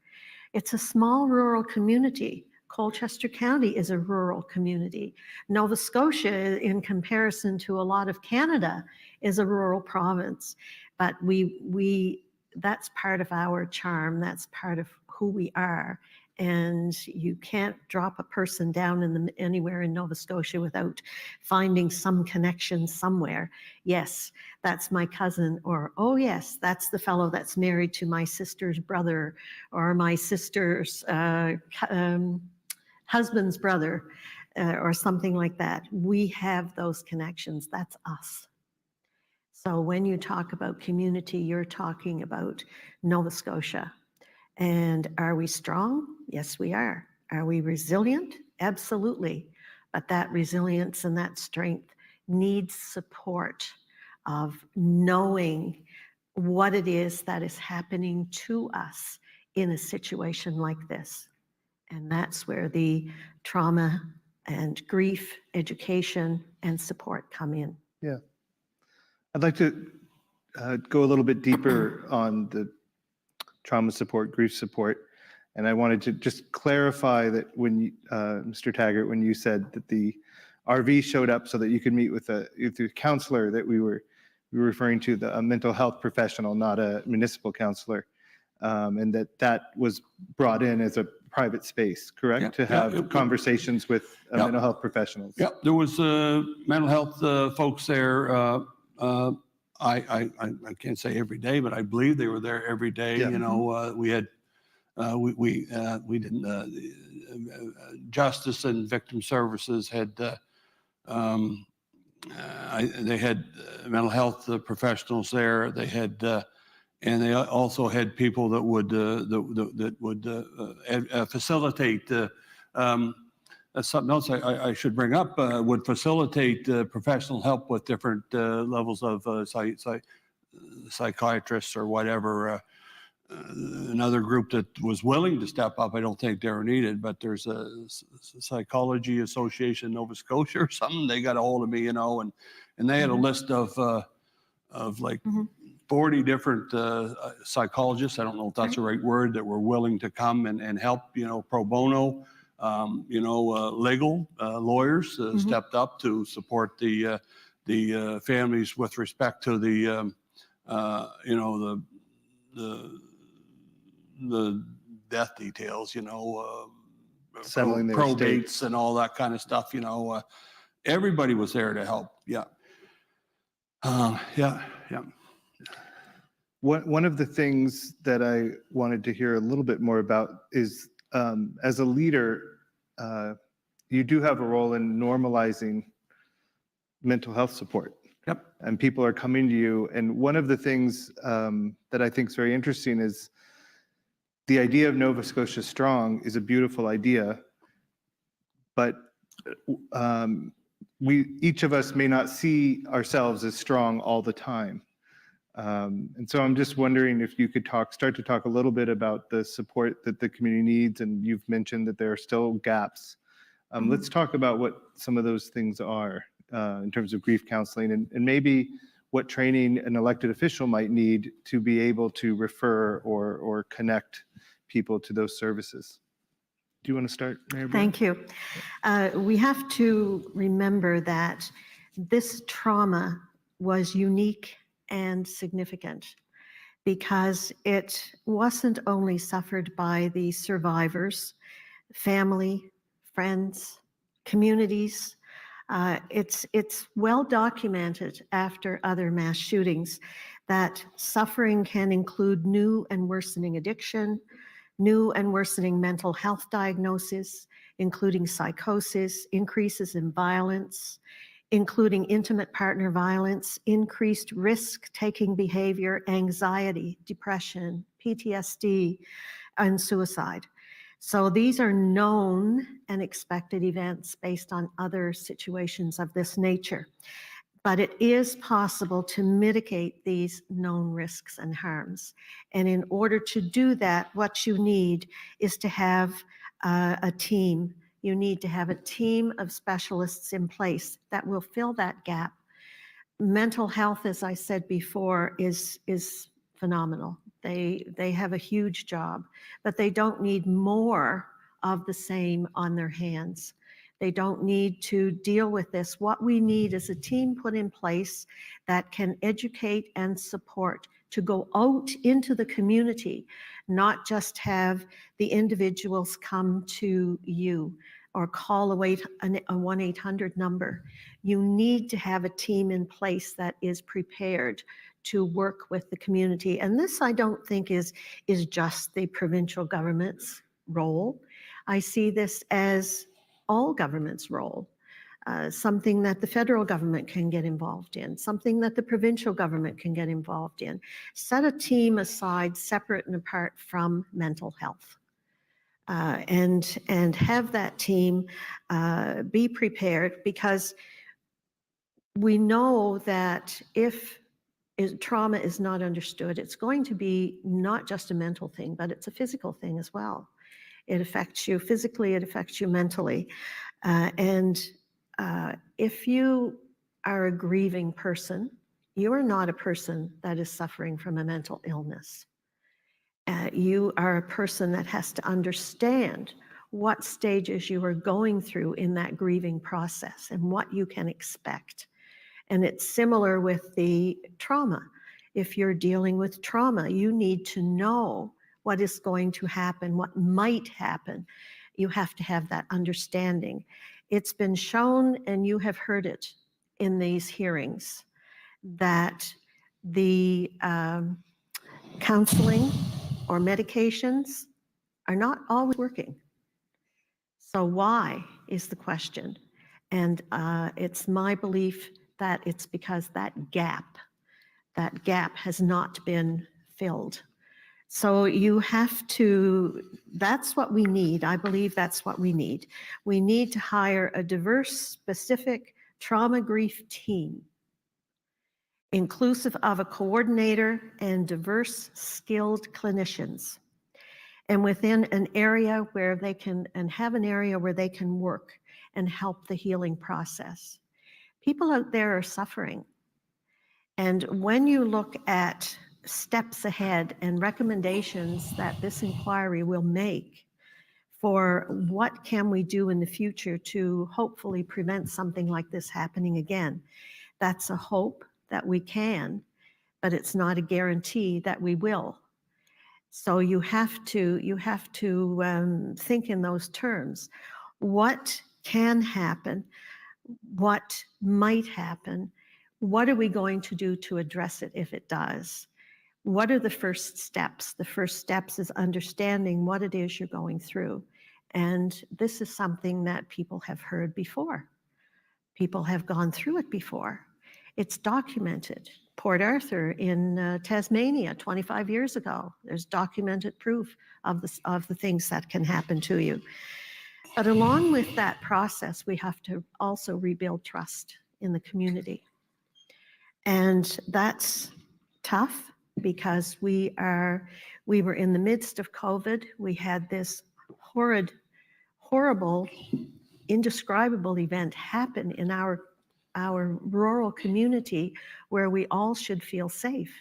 It's a small rural community. Colchester County is a rural community. Nova Scotia, in comparison to a lot of Canada, is a rural province. But that's part of our charm. That's part of who we are. And you can't drop a person down anywhere in Nova Scotia without finding some connection somewhere. Yes, that's my cousin, or oh yes, that's the fellow that's married to my sister's brother, or my sister's husband's brother, or something like that. We have those connections. That's us. So when you talk about community, you're talking about Nova Scotia. And are we strong? Yes, we are. Are we resilient? Absolutely. But that resilience and that strength needs support of knowing what it is that is happening to us in a situation like this. And that's where the trauma and grief education and support come in. Yeah. I'd like to go a little bit deeper on the trauma support, grief support. And I wanted to just clarify that when you, Mr. Taggart, when you said that the RV showed up so that you could meet with a counselor, that we were referring to a mental health professional, not a municipal counselor, and that was brought in as a private space, correct? Yeah, to have conversations with mental health professionals. Yep, there was mental health folks there. I can't say every day, but I believe they were there every day. Yeah. You know, we had we didn't Justice and Victim Services had they had mental health professionals there. They had and they also had people that would facilitate. That's something else I should bring up. Would facilitate professional help with different levels of psychiatrists or whatever. Another group that was willing to step up, I don't think they were needed, but there's a Psychology Association Nova Scotia or something. They got a hold of me, you know, and they had a list of like 40 different psychologists. I don't know if that's the right word, that were willing to come and help, you know, pro bono. You know, legal lawyers stepped up to support the families with respect to the, you know, the death details, you know, Settling their probates estates. and all that kind of stuff. You know, everybody was there to help. Yeah. Yeah. One of the things that I wanted to hear a little bit more about is, as a leader, you do have a role in normalizing mental health support. Yep. And people are coming to you. And one of the things that I think is very interesting is the idea of Nova Scotia Strong is a beautiful idea, but each of us may not see ourselves as strong all the time. And so I'm just wondering if you could start to talk a little bit about the support that the community needs. And you've mentioned that there are still gaps. Let's talk about what some of those things are in terms of grief counseling, and maybe what training an elected official might need to be able to refer or connect people to those services. Do you want to start, Mayor Brown? Thank you. We have to remember that this trauma was unique and significant because it wasn't only suffered by the survivors, family, friends, communities. It's well documented after other mass shootings that suffering can include new and worsening addiction, new and worsening mental health diagnoses, including psychosis, increases in violence, including intimate partner violence, increased risk-taking behavior, anxiety, depression, PTSD, and suicide. So these are known and expected events based on other situations of this nature. But it is possible to mitigate these known risks and harms. And in order to do that, what you need is to have a team. You need to have a team of specialists in place that will fill that gap. Mental health, as I said before, is phenomenal. They have a huge job, but they don't need more of the same on their hands. They don't need to deal with this. What we need is a team put in place that can educate and support to go out into the community, not just have the individuals come to you or call a 1-800 number. You need to have a team in place that is prepared to work with the community. And this, I don't think, is just the provincial government's role. I see this as all government's role. Something that the federal government can get involved in, something that the provincial government can get involved in. Set a team aside, separate and apart from mental health. And have that team be prepared, because we know that if trauma is not understood, it's going to be not just a mental thing, but it's a physical thing as well. It affects you physically, it affects you mentally. If you are a grieving person, you are not a person that is suffering from a mental illness. You are a person that has to understand what stages you are going through in that grieving process and what you can expect. And it's similar with the trauma. If you're dealing with trauma, you need to know what is going to happen, what might happen. You have to have that understanding. It's been shown, and you have heard it in these hearings, that the counseling or medications are not always working. So why is the question? And it's my belief that it's because that gap has not been filled. So you have to, that's what we need. I believe that's what we need. We need to hire a diverse, specific trauma grief team, inclusive of a coordinator and diverse, skilled clinicians. And within an area where they can, and have an area where they can work and help the healing process. People out there are suffering. And when you look at steps ahead and recommendations that this inquiry will make for what can we do in the future to hopefully prevent something like this happening again, that's a hope that we can, but it's not a guarantee that we will. So you have to think in those terms. What can happen? What might happen? What are we going to do to address it if it does? What are the first steps? The first steps is understanding what it is you're going through. And this is something that people have heard before. People have gone through it before. It's documented. Port Arthur in Tasmania 25 years ago, there's documented proof of the things that can happen to you. But along with that process, we have to also rebuild trust in the community. And that's tough because we were in the midst of COVID. We had this horrible, indescribable event happen in our rural community where we all should feel safe.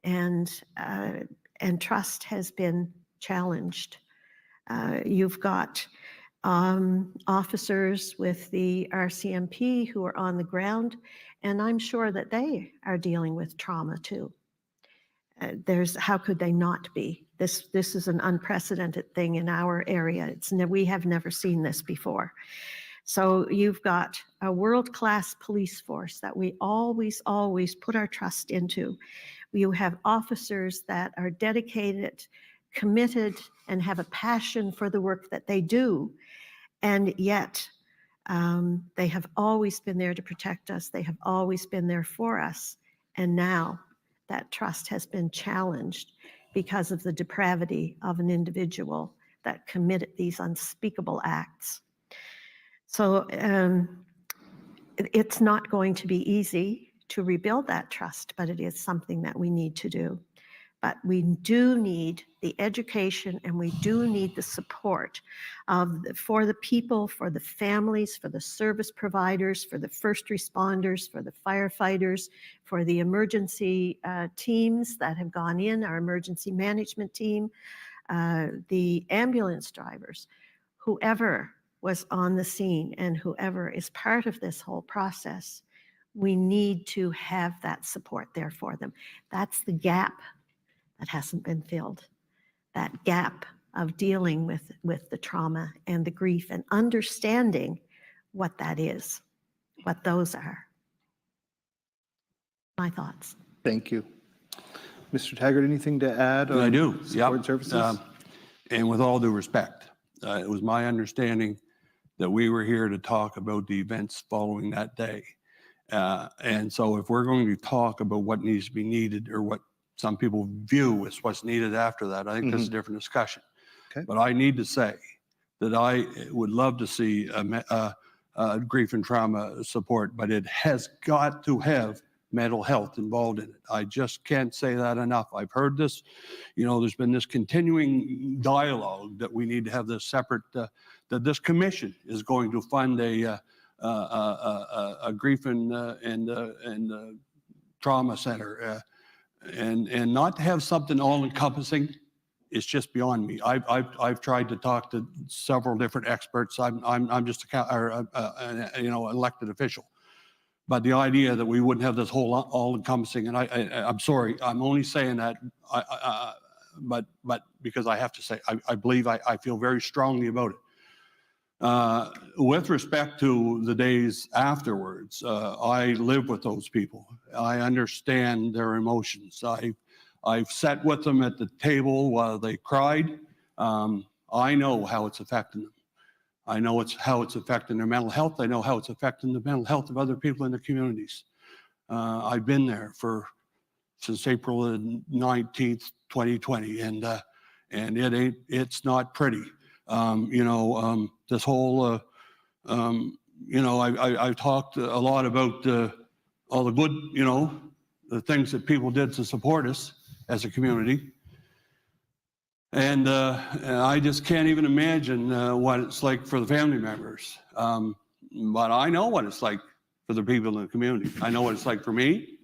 And trust has been challenged. You've got officers with the RCMP who are on the ground, and I'm sure that they are dealing with trauma too. How could they not be? This is an unprecedented thing in our area. We have never seen this before. So you've got a world-class police force that we always put our trust into. You have officers that are dedicated, committed, and have a passion for the work that they do. And yet, they have always been there to protect us. They have always been there for us. And now that trust has been challenged because of the depravity of an individual that committed these unspeakable acts. So it's not going to be easy to rebuild that trust, but it is something that we need to do. But we do need the education, and we do need the support for the people, for the families, for the service providers, for the first responders, for the firefighters, for the emergency teams that have gone in, our emergency management team, the ambulance drivers, whoever was on the scene and whoever is part of this whole process. We need to have that support there for them. That's the gap that hasn't been filled. that gap of dealing with the trauma and the grief and understanding what that is, what those are. My thoughts. Thank you. Mr. Taggart, anything to add? I on do. Support Yep. services? And with all due respect, it was my understanding that we were here to talk about the events following that day. And so if we're going to talk about what needs to be needed or what some people view as what's needed after that, I think that's a different discussion. Okay. But I need to say that I would love to see grief and trauma support, but it has got to have mental health involved in it. I just can't say that enough. I've heard this, there's been this continuing dialogue that we need to have this separate, that this commission is going to fund a grief and trauma center, and not to have something all encompassing. It's just beyond me. I've tried to talk to several different experts. I'm just an elected official. But the idea that we wouldn't have this whole all-encompassing, and I'm sorry, I'm only saying that, but because I have to say, I believe I feel very strongly about it. With respect to the days afterwards, I live with those people. I understand their emotions. I've sat with them at the table while they cried. I know how it's affecting them. I know how it's affecting their mental health. I know how it's affecting the mental health of other people in the communities. I've been there since April 19th, 2020, and it's not pretty. This whole, I've talked a lot about all the good, the things that people did to support us as a community. And I just can't even imagine what it's like for the family members. But I know what it's like for the people in the community. I know what it's like for me.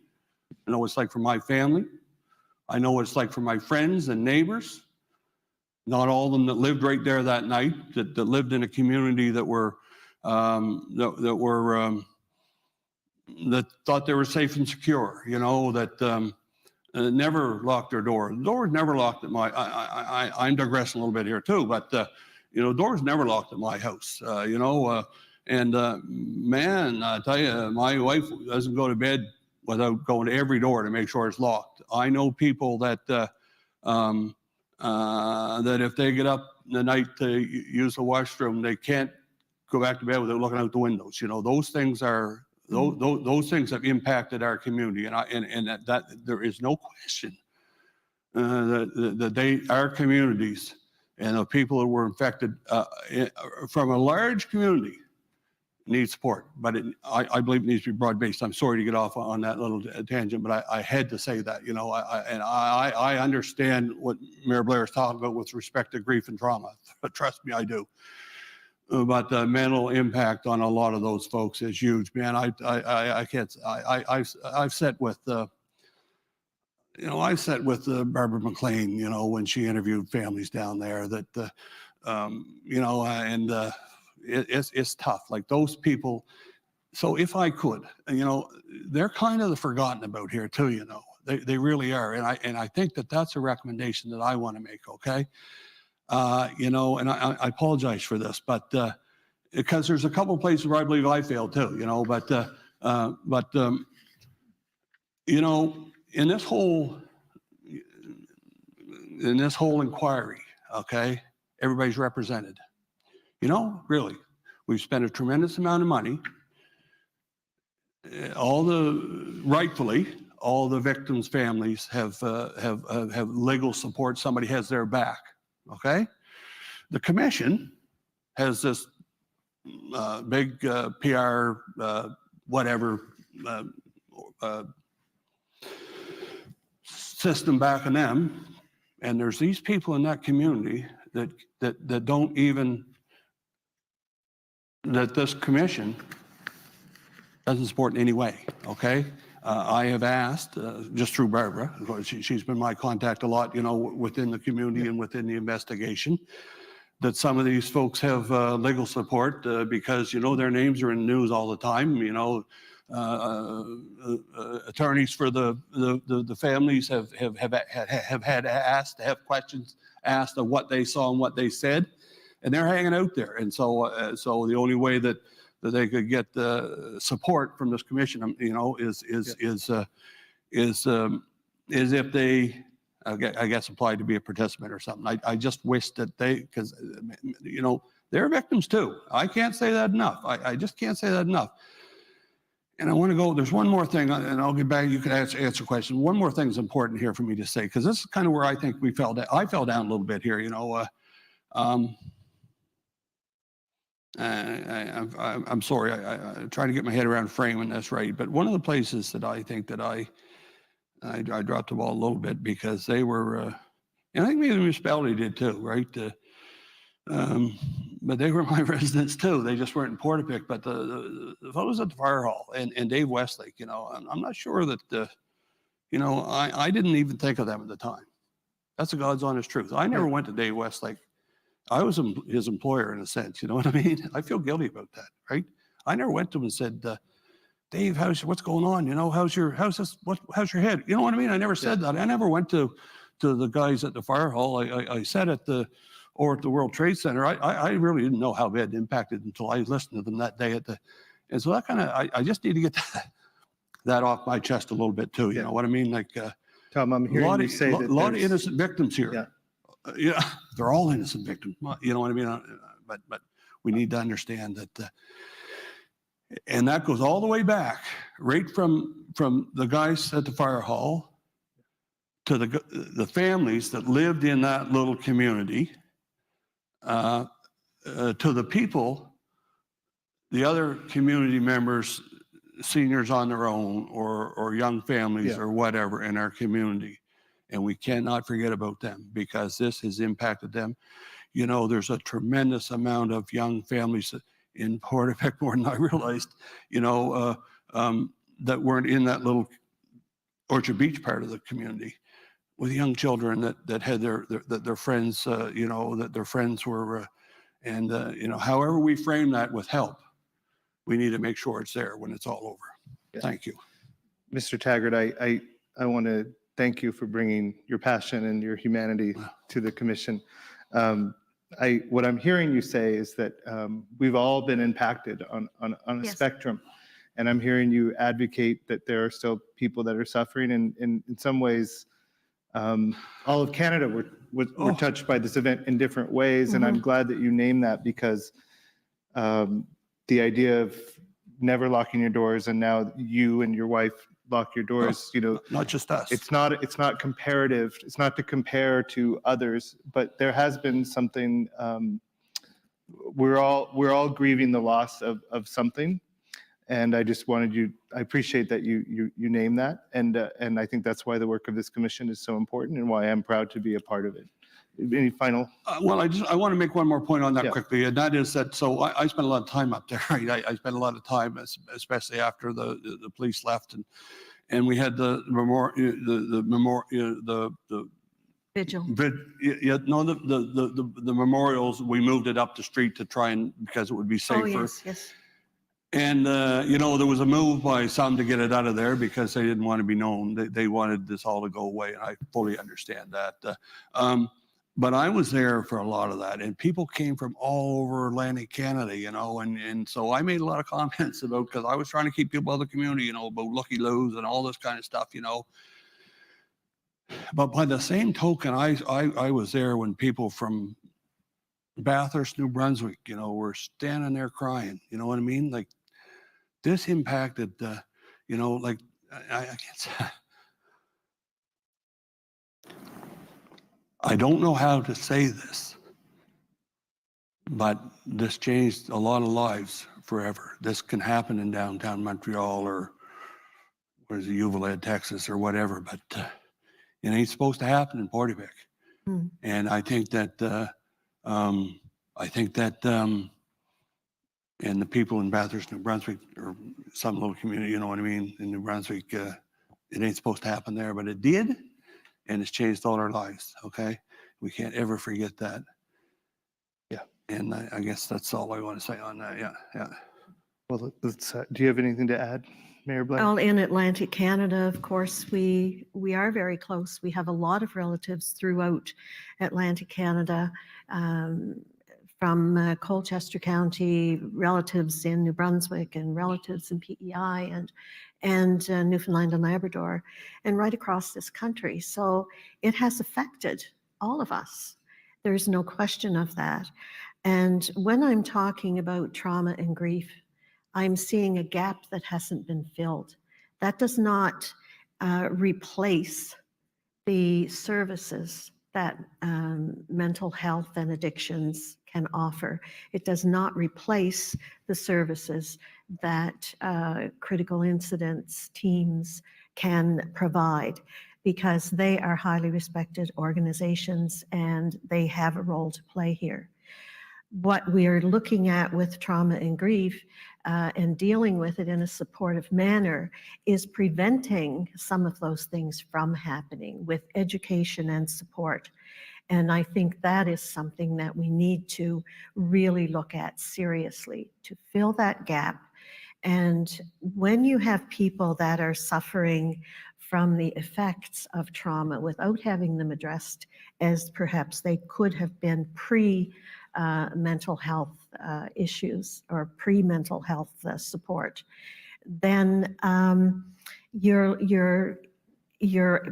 I know what it's like for my family. I know what it's like for my friends and neighbors. Not all of them that lived right there that night, that lived in a community that thought they were safe and secure, that never locked their door. The door was never locked at I'm digressing a little bit here too, but doors never locked at my house, and man, I tell you, my wife doesn't go to bed without going to every door to make sure it's locked. I know people that if they get up in the night to use the washroom, they can't go back to bed without looking out the windows. Those things are those things have impacted our community, and that there is no question that our communities and the people that were infected from a large community need support. But I believe it needs to be broad-based. I'm sorry to get off on that little tangent, but I had to say that. I understand what Mayor Blair is talking about with respect to grief and trauma. Trust me, I do. But the mental impact on a lot of those folks is huge, man. I can't. I've sat with Barbara McLean, when she interviewed families down there. It's tough. Like those people. So if I could, they're kind of the forgotten about here too. They really are, and I think that's a recommendation that I want to make. Okay. And I apologize for this, but because there's a couple of places where I believe I failed too, in this whole inquiry, okay, everybody's represented. Really, we've spent a tremendous amount of money. Rightfully, all the victims' families have legal support. Somebody has their back. Okay, the commission has this big PR system backing them, and there's these people in that community that don't even, that this commission doesn't support in any way. Okay. I have asked, just through Barbara, she's been my contact a lot, within the community and within the investigation, that some of these folks have legal support because, their names are in the news all the time. Attorneys for the families have had asked to have questions asked of what they saw and what they said, and they're hanging out there. And so, so the only way that they could get the support from this commission, you know, is if they, I guess, applied to be a participant or something. I just wish that because, you know, they're victims too. I can't say that enough. I just can't say that enough. And I want to go, there's one more thing, and I'll get back, you can answer questions. One more thing is important here for me to say, because this is kind of where I think I fell down a little bit here, you know. I'm sorry, I try to get my head around framing this right, but one of the places that I think that I dropped the ball a little bit, because they were, and I think maybe the municipality did too, right? But they were my residents too. They just weren't in Portapique. But the fellows at the fire hall and Dave Westlake, you know, I'm not sure that, you know, I didn't even think of them at the time. That's the God's honest truth. I never went to Dave Westlake. I was his employer in a sense, you know what I mean? I feel guilty about that, right? I never went to him and said, Dave, what's going on? You know, how's your head? You know what I mean? I never said that. I never went to the guys at the fire hall. I said at the World Trade Center, I really didn't know how bad it impacted until I listened to them that day and so that kind of, I just need to get that off my chest a little bit too. You know what I mean? Like, Tom, I'm hearing you say that a lot of innocent victims here. Yeah, they're all innocent victims. You know what I mean? But we need to understand that, and that goes all the way back, right from the guys at the fire hall to the families that lived in that little community, to the people, the other community members, seniors on their own, or young families or whatever in our community. And we cannot forget about them, because this has impacted them. You know, there's a tremendous amount of young families in Portapique, more than I realized, you know, that weren't in that little Orchard Beach part of the community, with young children that had their friends, you know, that their friends were, and you know, however we frame that with help, we need to make sure it's there when it's all over. Thank you. Mr. Taggart, I want to thank you for bringing your passion and your humanity to the commission. What I'm hearing you say is that we've all been impacted on a spectrum, and I'm hearing you advocate that there are still people that are suffering, and in some ways, all of Canada were touched by this event in different ways, and I'm glad that you named that, because the idea of never locking your doors, and now you and your wife lock your doors, you know, not just us. It's not comparative. It's not to compare to others, but there has been something. We're all grieving the loss of something, and I just wanted I appreciate that you name that, and I think that's why the work of this commission is so important, and why I'm proud to be a part of it. Any final? Well, I want to make one more point on that quickly, and that is that, so I spent a lot of time up there, right? I spent a lot of time, especially after the police left, and we had the Vigil. The memorials, we moved it up the street to try and, because it would be safer. Oh, yes. And, you know, there was a move by some to get it out of there because they didn't want to be known. They wanted this all to go away, and I fully understand that. But I was there for a lot of that, and people came from all over Atlantic Canada, you know, and so I made a lot of comments about, because I was trying to keep people out of the community, you know, about Lucky Lou's and all this kind of stuff, you know. But by the same token, I was there when people from Bathurst, New Brunswick, you know, were standing there crying, you know what I mean? Like, this impacted, you know, like, I can't say. I don't know how to say this, but this changed a lot of lives forever. This can happen in downtown Montreal, or what is it, Uvalde, Texas, or whatever, but it ain't supposed to happen in Portapique. And I think that, and the people in Bathurst, New Brunswick, or some little community, you know what I mean, in New Brunswick, it ain't supposed to happen there, but it did. And it's changed all our lives, okay? We can't ever forget that. Yeah. And I guess that's all I want to say on that, yeah. Well, let's, do you have anything to add, Mayor Blair? Well, in Atlantic Canada, of course, we are very close. We have a lot of relatives throughout Atlantic Canada, from Colchester County, relatives in New Brunswick, and relatives in PEI, and Newfoundland and Labrador, and right across this country. So it has affected all of us. There's no question of that. And when I'm talking about trauma and grief, I'm seeing a gap that hasn't been filled. That does not replace the services that mental health and addictions can offer. It does not replace the services that critical incidents teams can provide, because they are highly respected organizations and they have a role to play here. What we are looking at with trauma and grief and dealing with it in a supportive manner is preventing some of those things from happening with education and support. And I think that is something that we need to really look at seriously to fill that gap. And when you have people that are suffering from the effects of trauma without having them addressed as perhaps they could have been pre-mental health issues or pre-mental health support, then you're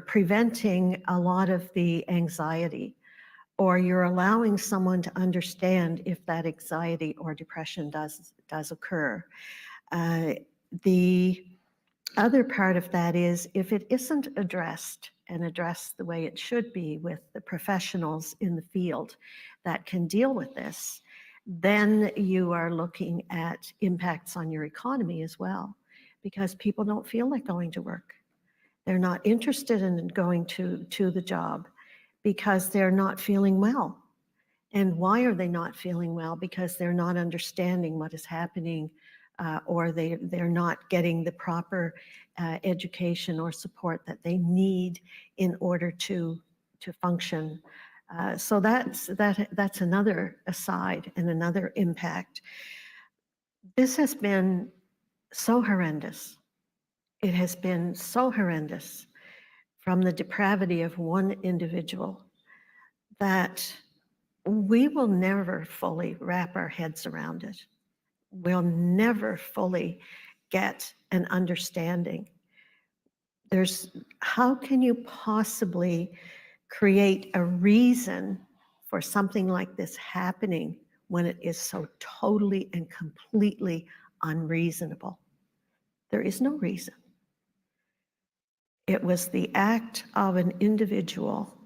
preventing a lot of the anxiety, or you're allowing someone to understand if that anxiety or depression does occur. The other part of that is, if it isn't addressed and addressed the way it should be with the professionals in the field that can deal with this, then you are looking at impacts on your economy as well, because people don't feel like going to work. They're not interested in going to the job because they're not feeling well. And why are they not feeling well? Because they're not understanding what is happening, or they're not getting the proper education or support that they need in order to function. So that's another aside and another impact. This has been so horrendous. It has been so horrendous from the depravity of one individual that we will never fully wrap our heads around it. We'll never fully get an understanding. How can you possibly create a reason for something like this happening when it is so totally and completely unreasonable? There is no reason. It was the act of an individual,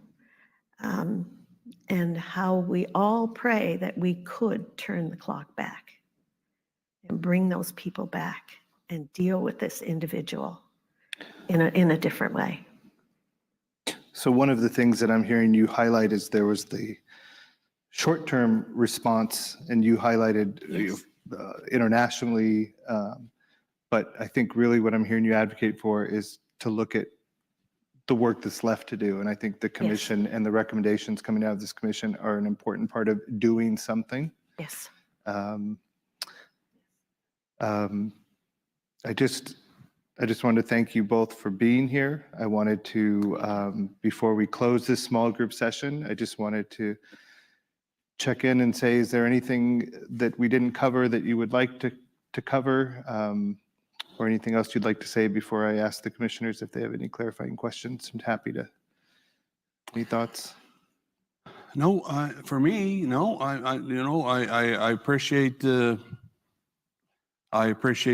and how we all pray that we could turn the clock back and bring those people back and deal with this individual in a different way. So one of the things that I'm hearing you highlight is there was the short-term response, and you highlighted internationally, but I think really what I'm hearing you advocate for is to look at the work that's left to do. And I think the commission and the recommendations coming out of this commission are an important part of doing something. Yes. I just wanted to thank you both for being here. I wanted to, before we close this small group session, I just wanted to check in and say, is there anything that we didn't cover that you would like to cover, or anything else you'd like to say before I ask the commissioners if they have any clarifying questions? I'm happy to. Any thoughts? No, for me, no. I appreciate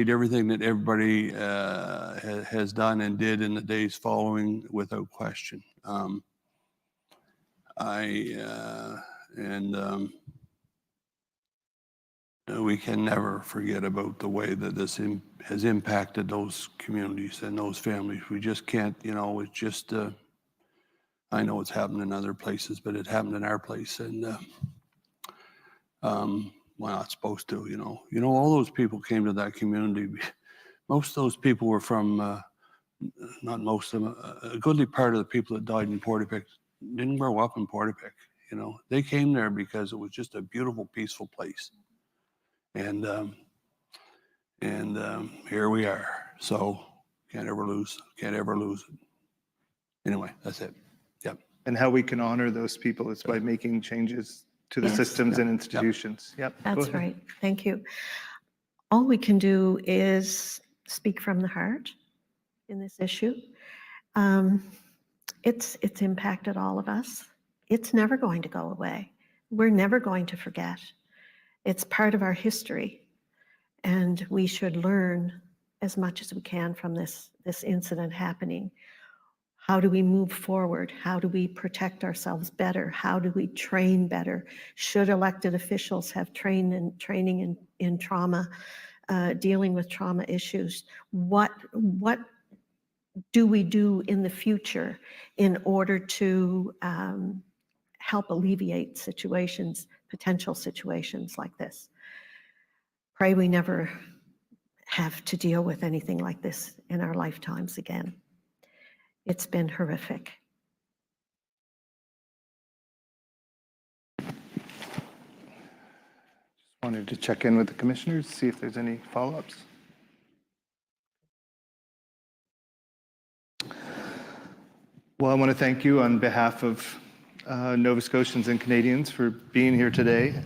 everything that everybody has done and did in the days following, without question. We can never forget about the way that this has impacted those communities and those families. We just can't, it's just, I know it's happened in other places, but it happened in our place. And we're not supposed to, all those people came to that community. Most of those people were from, not most of them, a goodly part of the people that died in Portapique didn't grow up in Portapique. They came there because it was just a beautiful, peaceful place. And here we are. So can't ever lose, can't ever lose it. Anyway, that's it. Yep. And how we can honor those people is by making changes to the Yes. systems and institutions. Yep. Go That's ahead. right. Thank you. All we can do is speak from the heart in this issue. It's impacted all of us. It's never going to go away. We're never going to forget. It's part of our history, and we should learn as much as we can from this incident happening. How do we move forward? How do we protect ourselves better? How do we train better? Should elected officials have training in trauma, dealing with trauma issues? What do we do in the future in order to help alleviate situations, potential situations like this? Pray we never have to deal with anything like this in our lifetimes again. It's been horrific. Wanted to check in with the commissioners, see if there's any follow-ups. Well, I want to thank you on behalf of Nova Scotians and Canadians for being here today.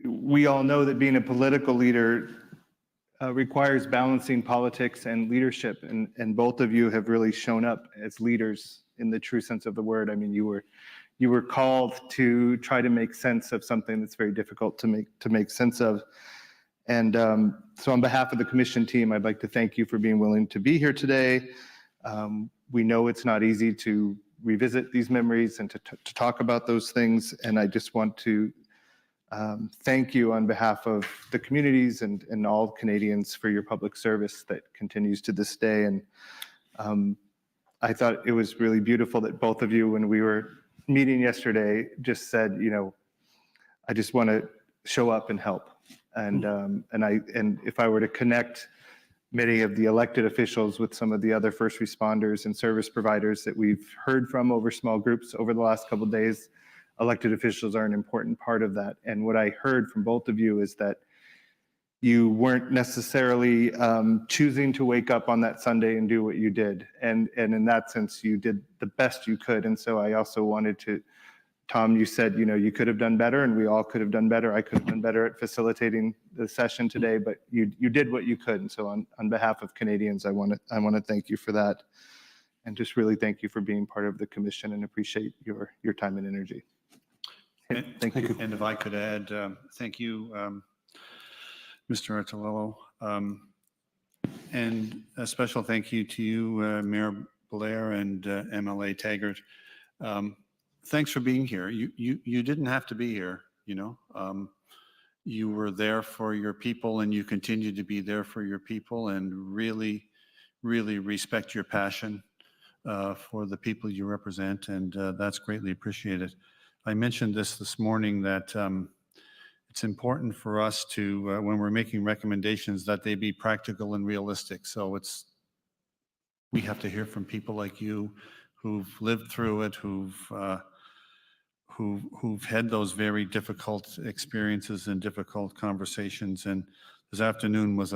We all know that being a political leader requires balancing politics and leadership, and both of you have really shown up as leaders in the true sense of the word. I mean, you were called to try to make sense of something that's very difficult to make sense of. And so on behalf of the commission team, I'd like to thank you for being willing to be here today. We know it's not easy to revisit these memories and to talk about those things, and I just want to thank you on behalf of the communities and all Canadians for your public service that continues to this day. And I thought it was really beautiful that both of you, when we were meeting yesterday, just said, you know, I just want to show up and help. And if I were to connect many of the elected officials with some of the other first responders and service providers that we've heard from over small groups over the last couple of days, elected officials are an important part of that. And what I heard from both of you is that you weren't necessarily choosing to wake up on that Sunday and do what you did. And in that sense, you did the best you could. And so I also wanted to, Tom, you said, you know, you could have done better and we all could have done better. I could have done better at facilitating the session today, but you did what you could. And so on behalf of Canadians, I want to thank you for that. And just really thank you for being part of the commission and appreciate your time and energy. Thank you. And if I could add, thank you, Mr. Artolello. And a special thank you to you, Mayor Blair and MLA Taggart. Thanks for being here. You didn't have to be here, you know. You were there for your people and you continue to be there for your people, and really, really respect your passion for the people you represent, and that's greatly appreciated. I mentioned this morning that it's important for us to, when we're making recommendations, that they be practical and realistic. So we have to hear from people like you who've lived through it, who've had those very difficult experiences and difficult conversations. And this afternoon was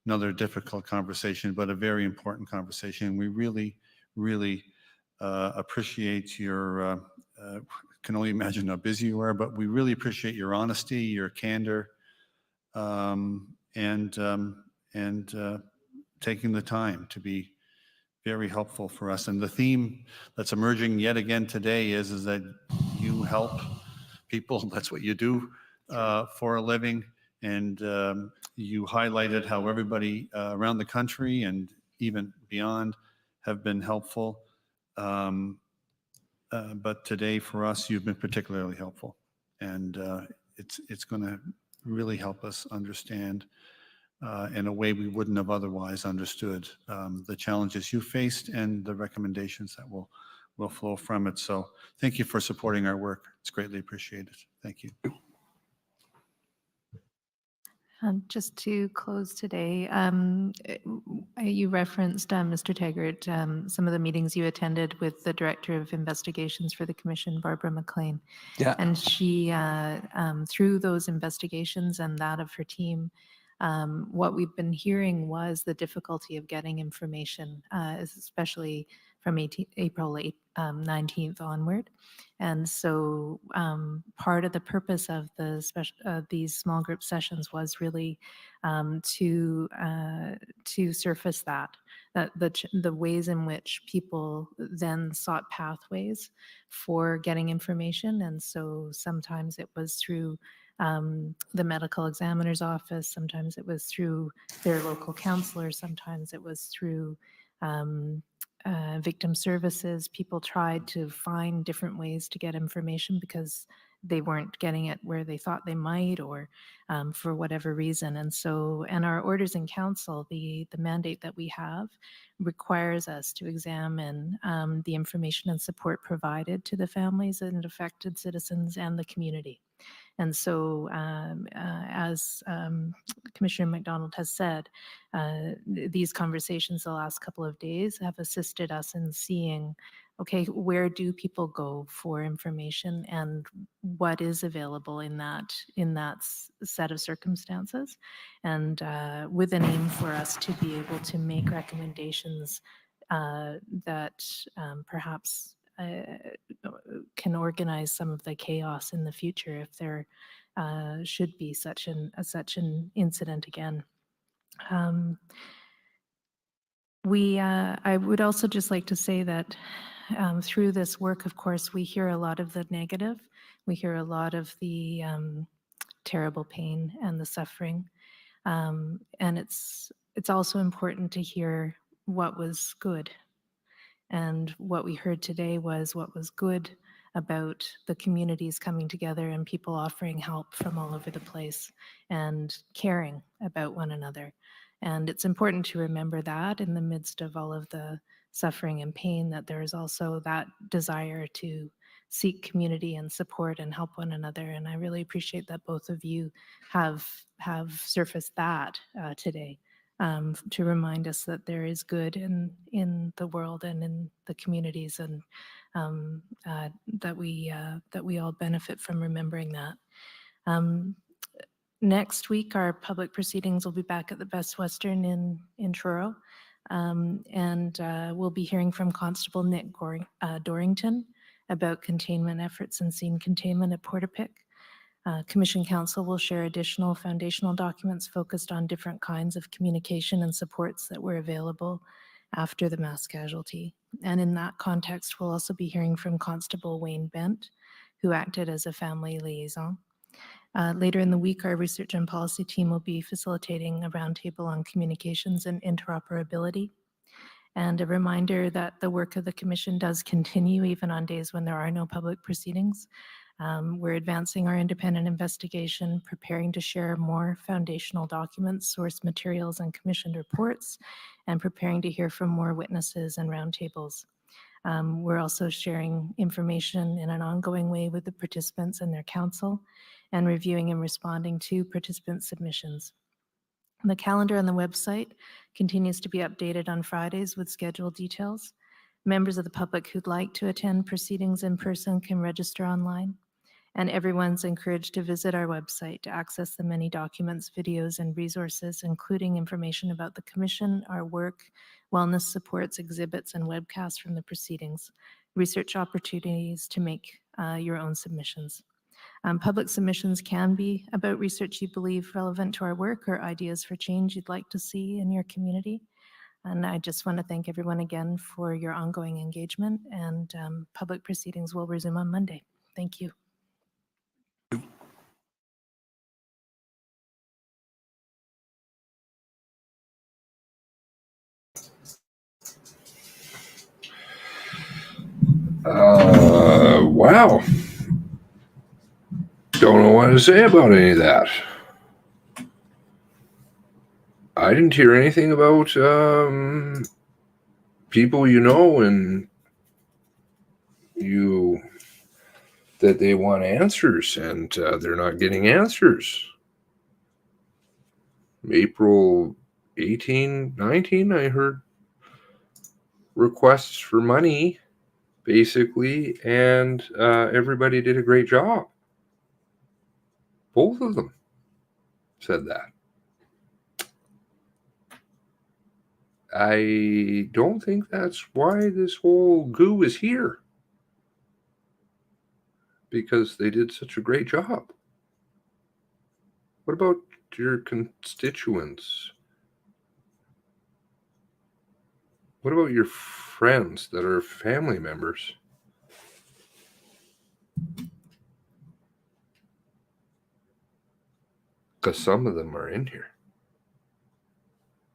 another difficult conversation, but a very important conversation. We really, really appreciate your, can only imagine how busy you are, but we really appreciate your honesty, your candor, and taking the time to be very helpful for us. And the theme that's emerging yet again today is that you help people. That's what you do for a living. And you highlighted how everybody around the country and even beyond have been helpful. But today for us, you've been particularly helpful. And it's going to really help us understand in a way we wouldn't have otherwise understood the challenges you faced and the recommendations that will flow from it. So thank you for supporting our work. It's greatly appreciated. Thank you. Just to close today, you referenced, Mr. Taggart, some of the meetings you attended with the Director of Investigations for the Commission, Barbara McLean. Yeah. And she, through those investigations and that of her team, what we've been hearing was the difficulty of getting information, especially from April 19th onward. And so part of the purpose of these small group sessions was really to surface that the ways in which people then sought pathways for getting information. And so sometimes it was through the medical examiner's office, sometimes it was through their local counselor, sometimes it was through victim services. People tried to find different ways to get information because they weren't getting it where they thought they might, or for whatever reason. And so, and our orders in council, the mandate that we have requires us to examine the information and support provided to the families and affected citizens and the community. And so, as Commissioner McDonald has said, these conversations the last couple of days have assisted us in seeing, okay, where do people go for information and what is available in that set of circumstances, and with an aim for us to be able to make recommendations that perhaps can organize some of the chaos in the future if there should be such an incident again. I would also just like to say that through this work, of course, we hear a lot of the negative. We hear a lot of the terrible pain and the suffering. And it's also important to hear what was good. And what we heard today was what was good about the communities coming together and people offering help from all over the place and caring about one another. And it's important to remember that in the midst of all of the suffering and pain, that there is also that desire to seek community and support and help one another. And I really appreciate that both of you have surfaced that today. To remind us that there is good in the world and in the communities, and that we all benefit from remembering that. Next week, our public proceedings will be back at the Best Western in Truro, and we'll be hearing from Constable Nick Dorrington about containment efforts and scene containment at Portapique. Commission Council will share additional foundational documents focused on different kinds of communication and supports that were available after the mass casualty. And in that context, we'll also be hearing from Constable Wayne Bent, who acted as a family liaison. Later in the week, our research and policy team will be facilitating a roundtable on communications and interoperability. And a reminder that the work of the Commission does continue even on days when there are no public proceedings. We're advancing our independent investigation, preparing to share more foundational documents, source materials, and commissioned reports, and preparing to hear from more witnesses and roundtables. We're also sharing information in an ongoing way with the participants and their council, and reviewing and responding to participant submissions. The calendar on the website continues to be updated on Fridays with schedule details. Members of the public who'd like to attend proceedings in person can register online. And everyone's encouraged to visit our website to access the many documents, videos, and resources, including information about the Commission, our work, wellness supports, exhibits, and webcasts from the proceedings, research opportunities to make your own submissions. Public submissions can be about research you believe relevant to our work or ideas for change you'd like to see in your community. And I just want to thank everyone again for your ongoing engagement, and public proceedings will resume on Monday. Thank you. Wow. Don't know what to say about any of that. I didn't hear anything about people you know and that they want answers and they're not getting answers. April 18, 19, I heard requests for money, basically, and everybody did a great job. Both of them said that. I don't think that's why this whole goo is here. Because they did such a great job. What about your constituents? What about your friends that are family members? Because some of them are in here.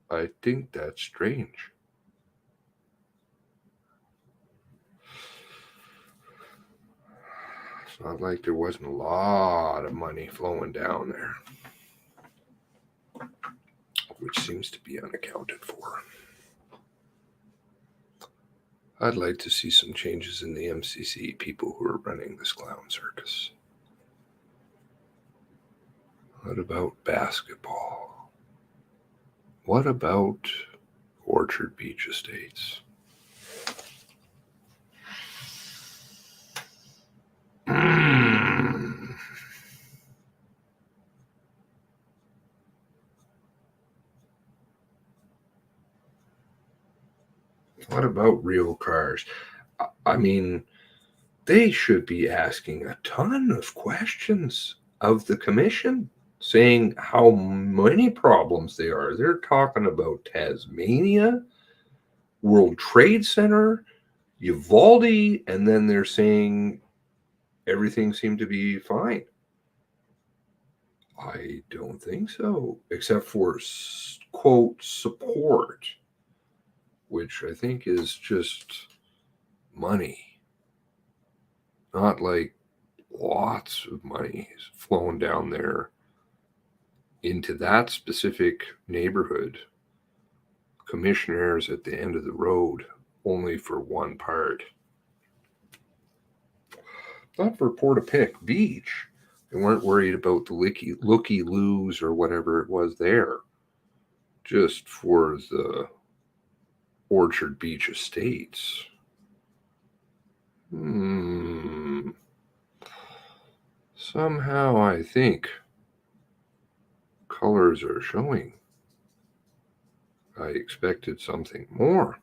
I think that's strange. It's not like there wasn't a lot of money flowing down there, which seems to be unaccounted for. I'd like to see some changes in the MCC people who are running this clown circus. What about basketball? What about Orchard Beach Estates? What about real cars? I mean, they should be asking a ton of questions of the commission, saying how many problems there are. They're talking about Tasmania, World Trade Center, Uvalde, and then they're saying everything seemed to be fine. I don't think so, except for, quote, support, which I think is just money. Not like lots of money is flowing down there into that specific neighborhood. Commissioners at the end of the road only for one part. Not for Portapique Beach. They weren't worried about the looky-loos or whatever it was there. Just for the Orchard Beach Estates. Somehow I think colors are showing. I expected something more.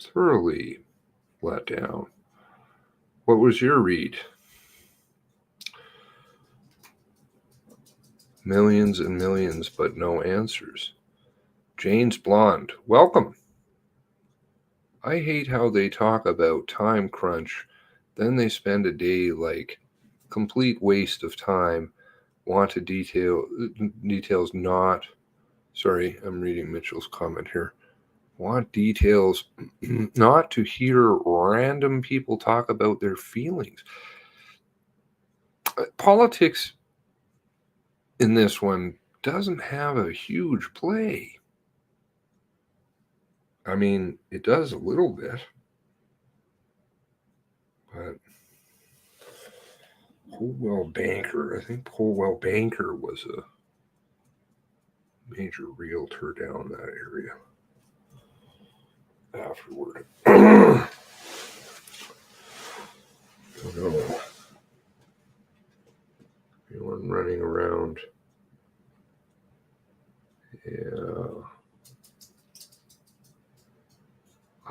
Thoroughly let down. What was your read? Millions and millions, but no answers. Jane's Blonde, welcome. I hate how they talk about time crunch, then they spend a day like complete waste of time, want to details not, sorry, I'm reading Mitchell's comment here, want details not to hear random people talk about their feelings. Politics in this one doesn't have a huge play. I mean, it does a little bit, but Colwell Banker, I think Colwell Banker was a major realtor down that area afterward. I don't know. Anyone running around? Yeah.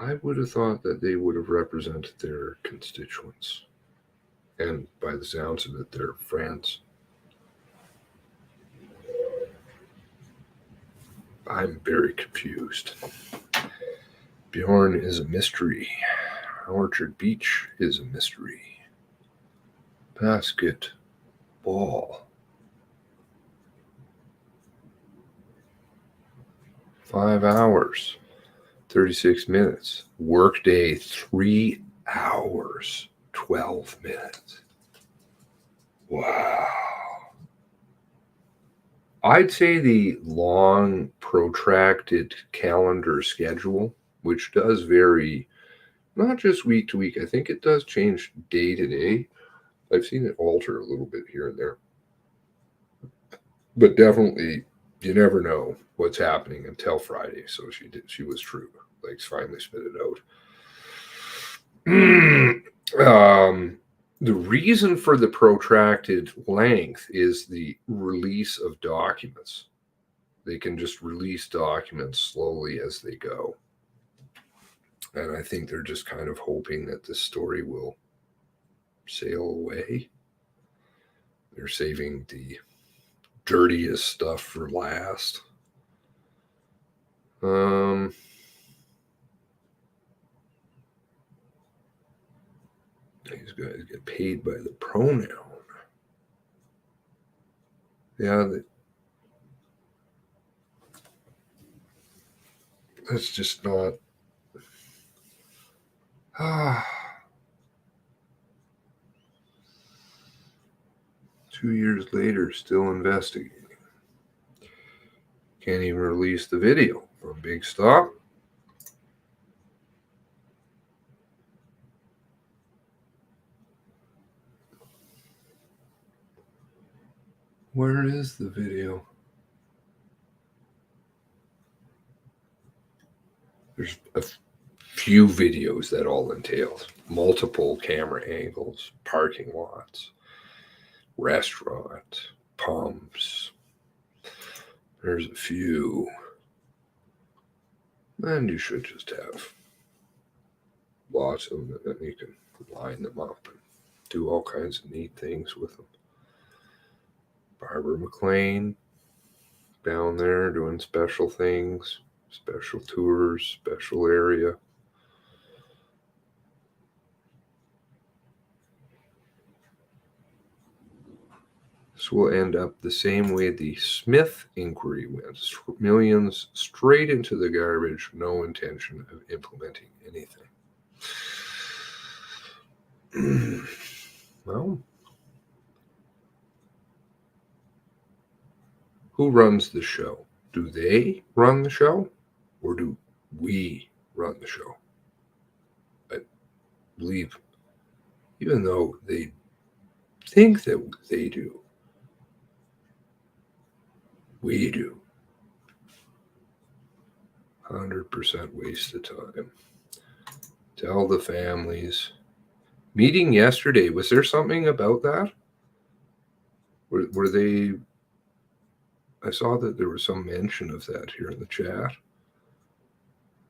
I would have thought that they would have represented their constituents. And by the sounds of it, their friends. I'm very confused. Bjorn is a mystery. Orchard Beach is a mystery. Basketball. 5 hours. 36 minutes. Workday, 3 hours, 12 minutes. Wow. I'd say the long, protracted calendar schedule, which does vary, not just week to week, I think it does change day to day. I've seen it alter a little bit here and there. But definitely, you never know what's happening until Friday. So she was true. Like, finally spit it out. The reason for the protracted length is the release of documents. They can just release documents slowly as they go. And I think they're just kind of hoping that this story will sail away. They're saving the dirtiest stuff for last. These guys get paid by the pronoun. Yeah, that's just not. 2 years later, still investigating. Can't even release the video from Big Stop. Where is the video? There's a few videos that all entails multiple camera angles, parking lots, restaurant, pumps. There's a few. And you should just have lots of them, and then you can line them up and do all kinds of neat things with them. Barbara McLean down there doing special things, special tours, special area. This will end up the same way the Smith inquiry went. Millions straight into the garbage, no intention of implementing anything. Well, who runs the show? Do they run the show, or do we run the show? I believe, even though they think that they do, we do. 100% waste of time. Tell the families. Meeting yesterday, was there something about that? Were they... I saw that there was some mention of that here in the chat.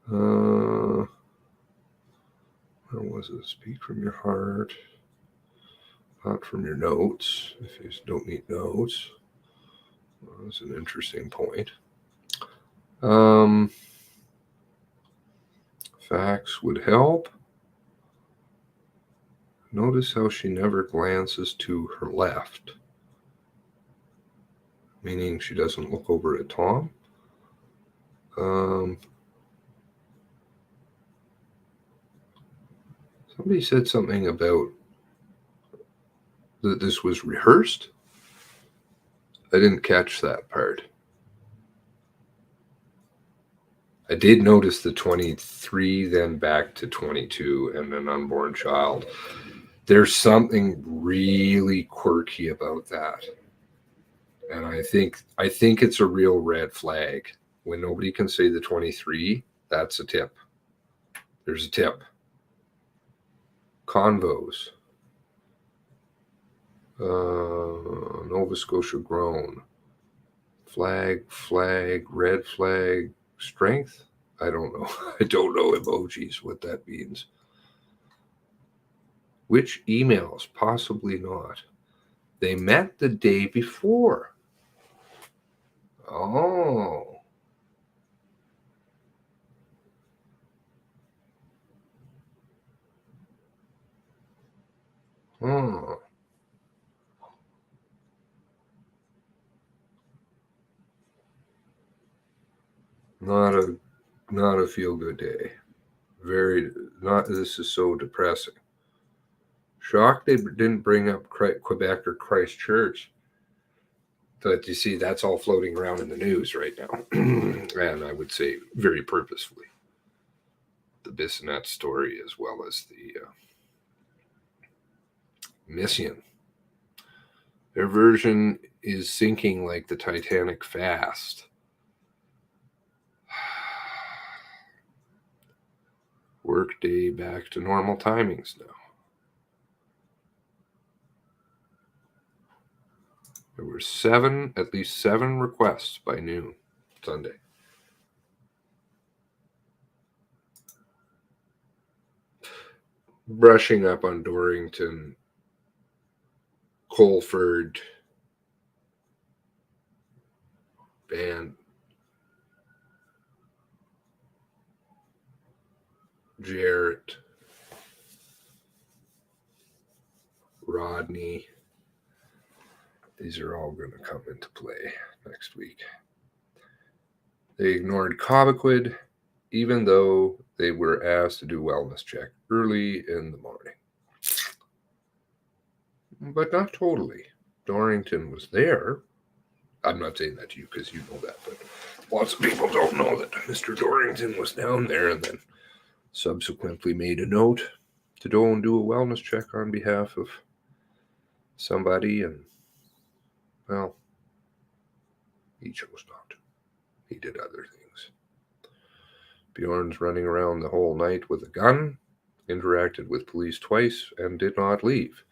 Where was it? Speak from your heart, not from your notes. If you don't need notes. Well, that's an interesting point. Facts would help. Notice how she never glances to her left, meaning she doesn't look over at Tom. Somebody said something about that this was rehearsed. I didn't catch that part. I did notice the 23, then back to 22, and an unborn child. There's something really quirky about that. And I think it's a real red flag. When nobody can say the 23, that's a tip. There's a tip. Convos. Nova Scotia grown. Flag, red flag, strength. I don't know. I don't know emojis, what that means. Which emails? Possibly not. They met the day before. Oh. Oh. Not a feel-good day. This is so depressing. Shocked they didn't bring up Quebec or Christchurch. But you see, that's all floating around in the news right now. And I would say very purposefully. The Bissonnette story as well as the Mission. Their version is sinking like the Titanic fast. Workday back to normal timings now. There were at least seven requests by noon Sunday. Brushing up on Dorrington, Colford, and Jarrett, Rodney. These are all going to come into play next week. They ignored Cobequid, even though they were asked to do wellness check early in the morning. But not totally. Dorrington was there. I'm not saying that to you because you know that, but lots of people don't know that Mr. Dorrington was down there and then subsequently made a note to go and do a wellness check on behalf of somebody, and, well, he chose not to. He did other things. Bjorn's running around the whole night with a gun, interacted with police twice, and did not leave.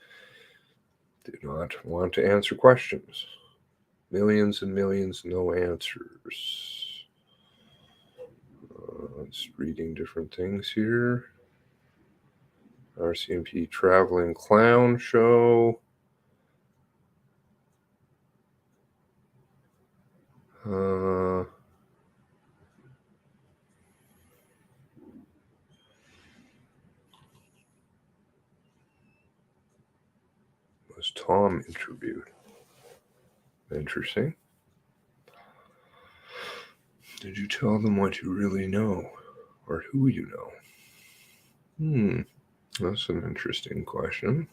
Did not want to answer questions. Millions and millions, no answers. It's reading different things here. RCMP Traveling Clown Show. Was Tom interviewed? Interesting. Did you tell them what you really know, or who you know? That's an interesting question.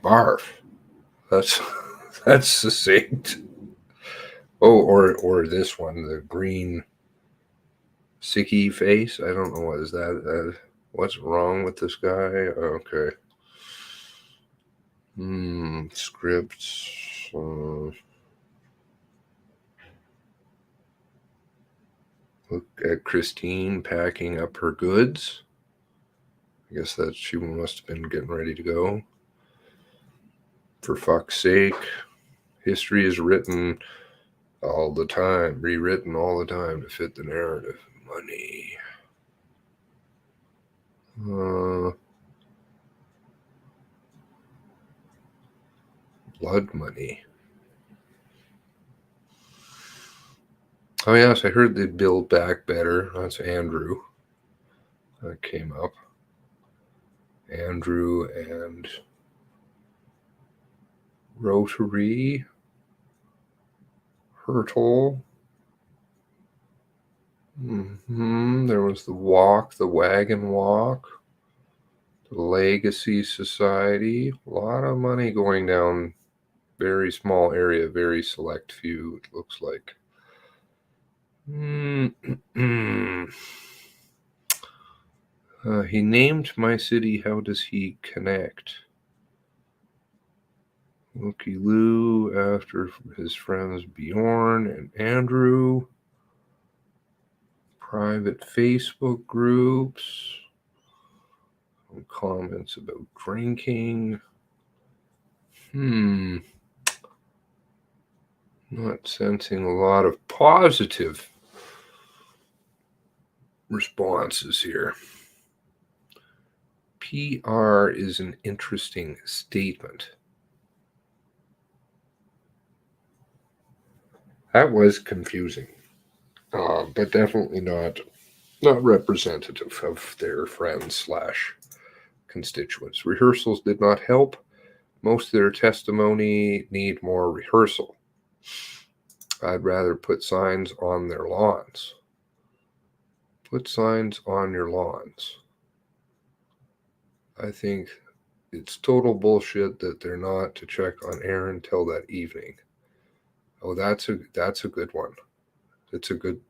Barf. That's succinct. Oh, or this one, the green sicky face. I don't know what is that. What's wrong with this guy? Okay. Scripts. Look at Christine packing up her goods. I guess that she must have been getting ready to go. For fuck's sake. History is written all the time, rewritten all the time to fit the narrative. Money. Blood money. Oh, yes, I heard they build back better. That's Andrew. That came up. Andrew and Rotary. Hurtle. There was the walk, the wagon walk. The Legacy Society. A lot of money going down. Very small area, very select few, it looks like. He named my city. How does he connect? Looky Lou after his friends Bjorn and Andrew. Private Facebook groups. Some comments about drinking. Not sensing a lot of positive responses here. PR is an interesting statement. That was confusing, but definitely not representative of their friends / constituents. Rehearsals did not help. Most of their testimony need more rehearsal. I'd rather put signs on their lawns. Put signs on your lawns. I think it's total bullshit that they're not to check on Aaron till that evening. Oh, that's a good one. That's a good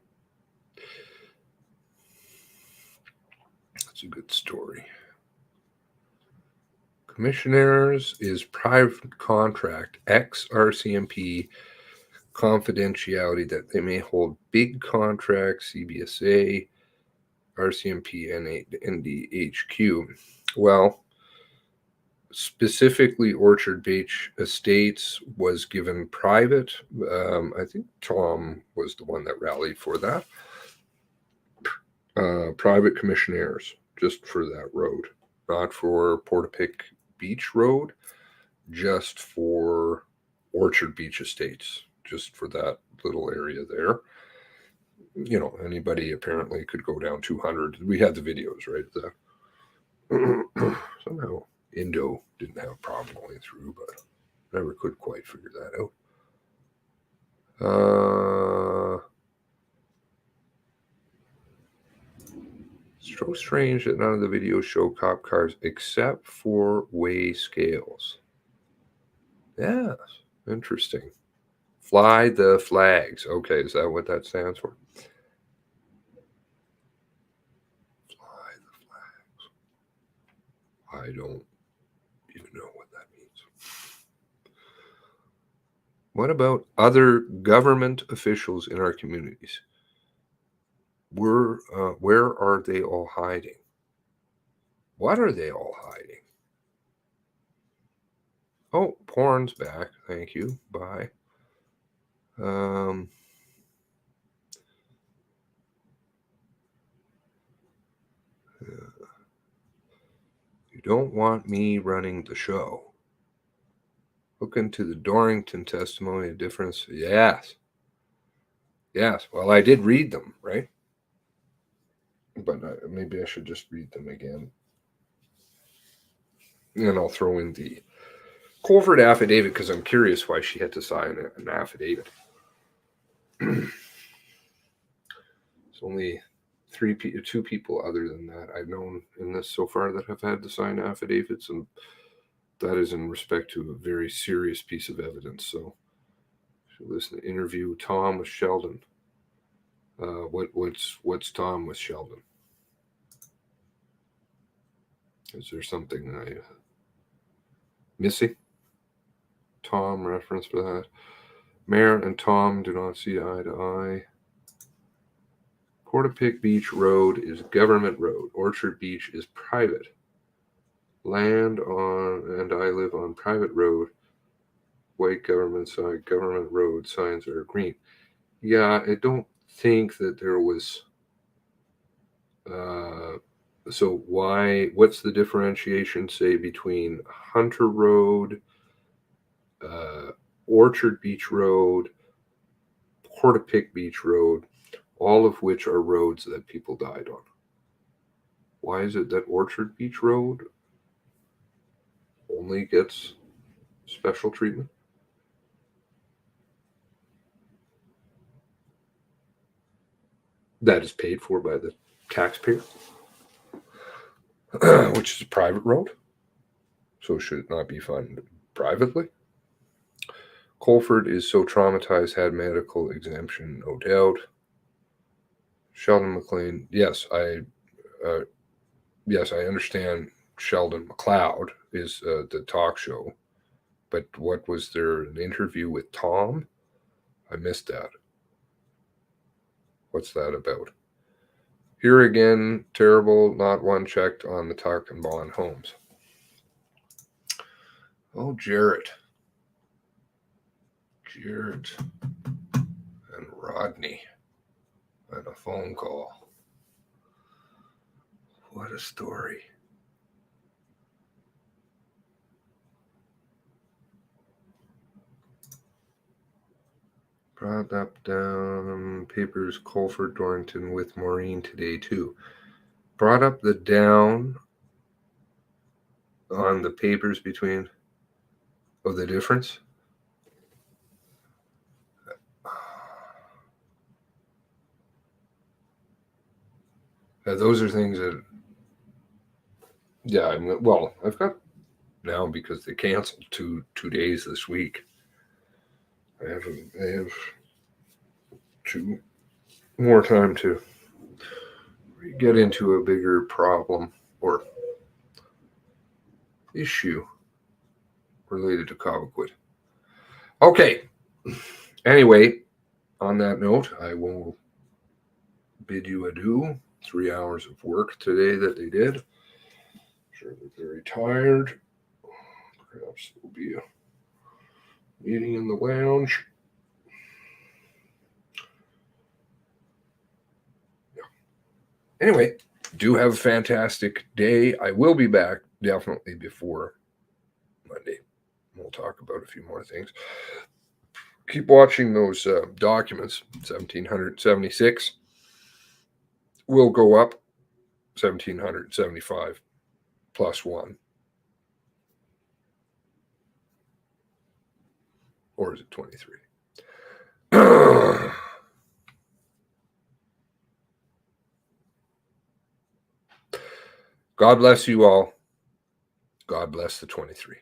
story. Commissioners is private contract, ex-RCMP confidentiality that they may hold big contracts, CBSA, RCMP, and NDHQ. Well, specifically Orchard Beach Estates was given private. I think Tom was the one that rallied for that. Private commissionaires just for that road, not for Portapique Beach Road, just for Orchard Beach Estates, just for that little area there. You know, anybody apparently could go down 200. We had the videos, right? Somehow Indo didn't have a problem going through, but never could quite figure that out. So strange that none of the videos show cop cars except for weigh scales. Yes, interesting. Fly the flags. Okay, is that what that stands for? Fly the flags. I don't even know what that means. What about other government officials in our communities? Where are they all hiding? What are they all hiding? Oh, porn's back. Thank you. Bye. You don't want me running the show. Look into the Dorrington testimony of difference. Yes. Yes. Well, I did read them, right? But maybe I should just read them again. And I'll throw in the Colford affidavit because I'm curious why she had to sign an affidavit. It's only two people other than that I've known in this so far that have had to sign affidavits, and that is in respect to a very serious piece of evidence. So listen to interview Tom with Sheldon. What's Tom with Sheldon? Is there something I missing? Tom reference for that. Mayor and Tom do not see eye to eye. Portapique Beach Road is government road. Orchard Beach is private. Land on, and I live on private road. White government side, government road signs are green. Yeah, I don't think that there was. So what's the differentiation, say, between Hunter Road, Orchard Beach Road, Portapique Beach Road, all of which are roads that people died on? Why is it that Orchard Beach Road only gets special treatment? That is paid for by the taxpayer, which is a private road. So should it not be funded privately? Colford is so traumatized, had medical exemption, no doubt. Sheldon McLean, yes, I understand Sheldon McLeod is the talk show, but what was there, an interview with Tom? I missed that. What's that about? Here again, terrible, not one checked on the Tuck and Bond homes. Oh, Jarrett and Rodney and a phone call. What a story. Brought up down papers, Colford, Dorrington with Maureen today too. Brought up the down on the papers between the difference. Those are things that, I've got now because they canceled two days this week. I have two more time to get into a bigger problem or issue related to Cobequid. Okay. Anyway, on that note, I will bid you adieu. 3 hours of work today that they did. I'm sure they're very tired. Perhaps there will be a meeting in the lounge. Yeah. Anyway, do have a fantastic day. I will be back definitely before Monday. We'll talk about a few more things. Keep watching those documents. 1776 will go up. 1775 plus 1. Or is it 23? God bless you all. God bless the 23.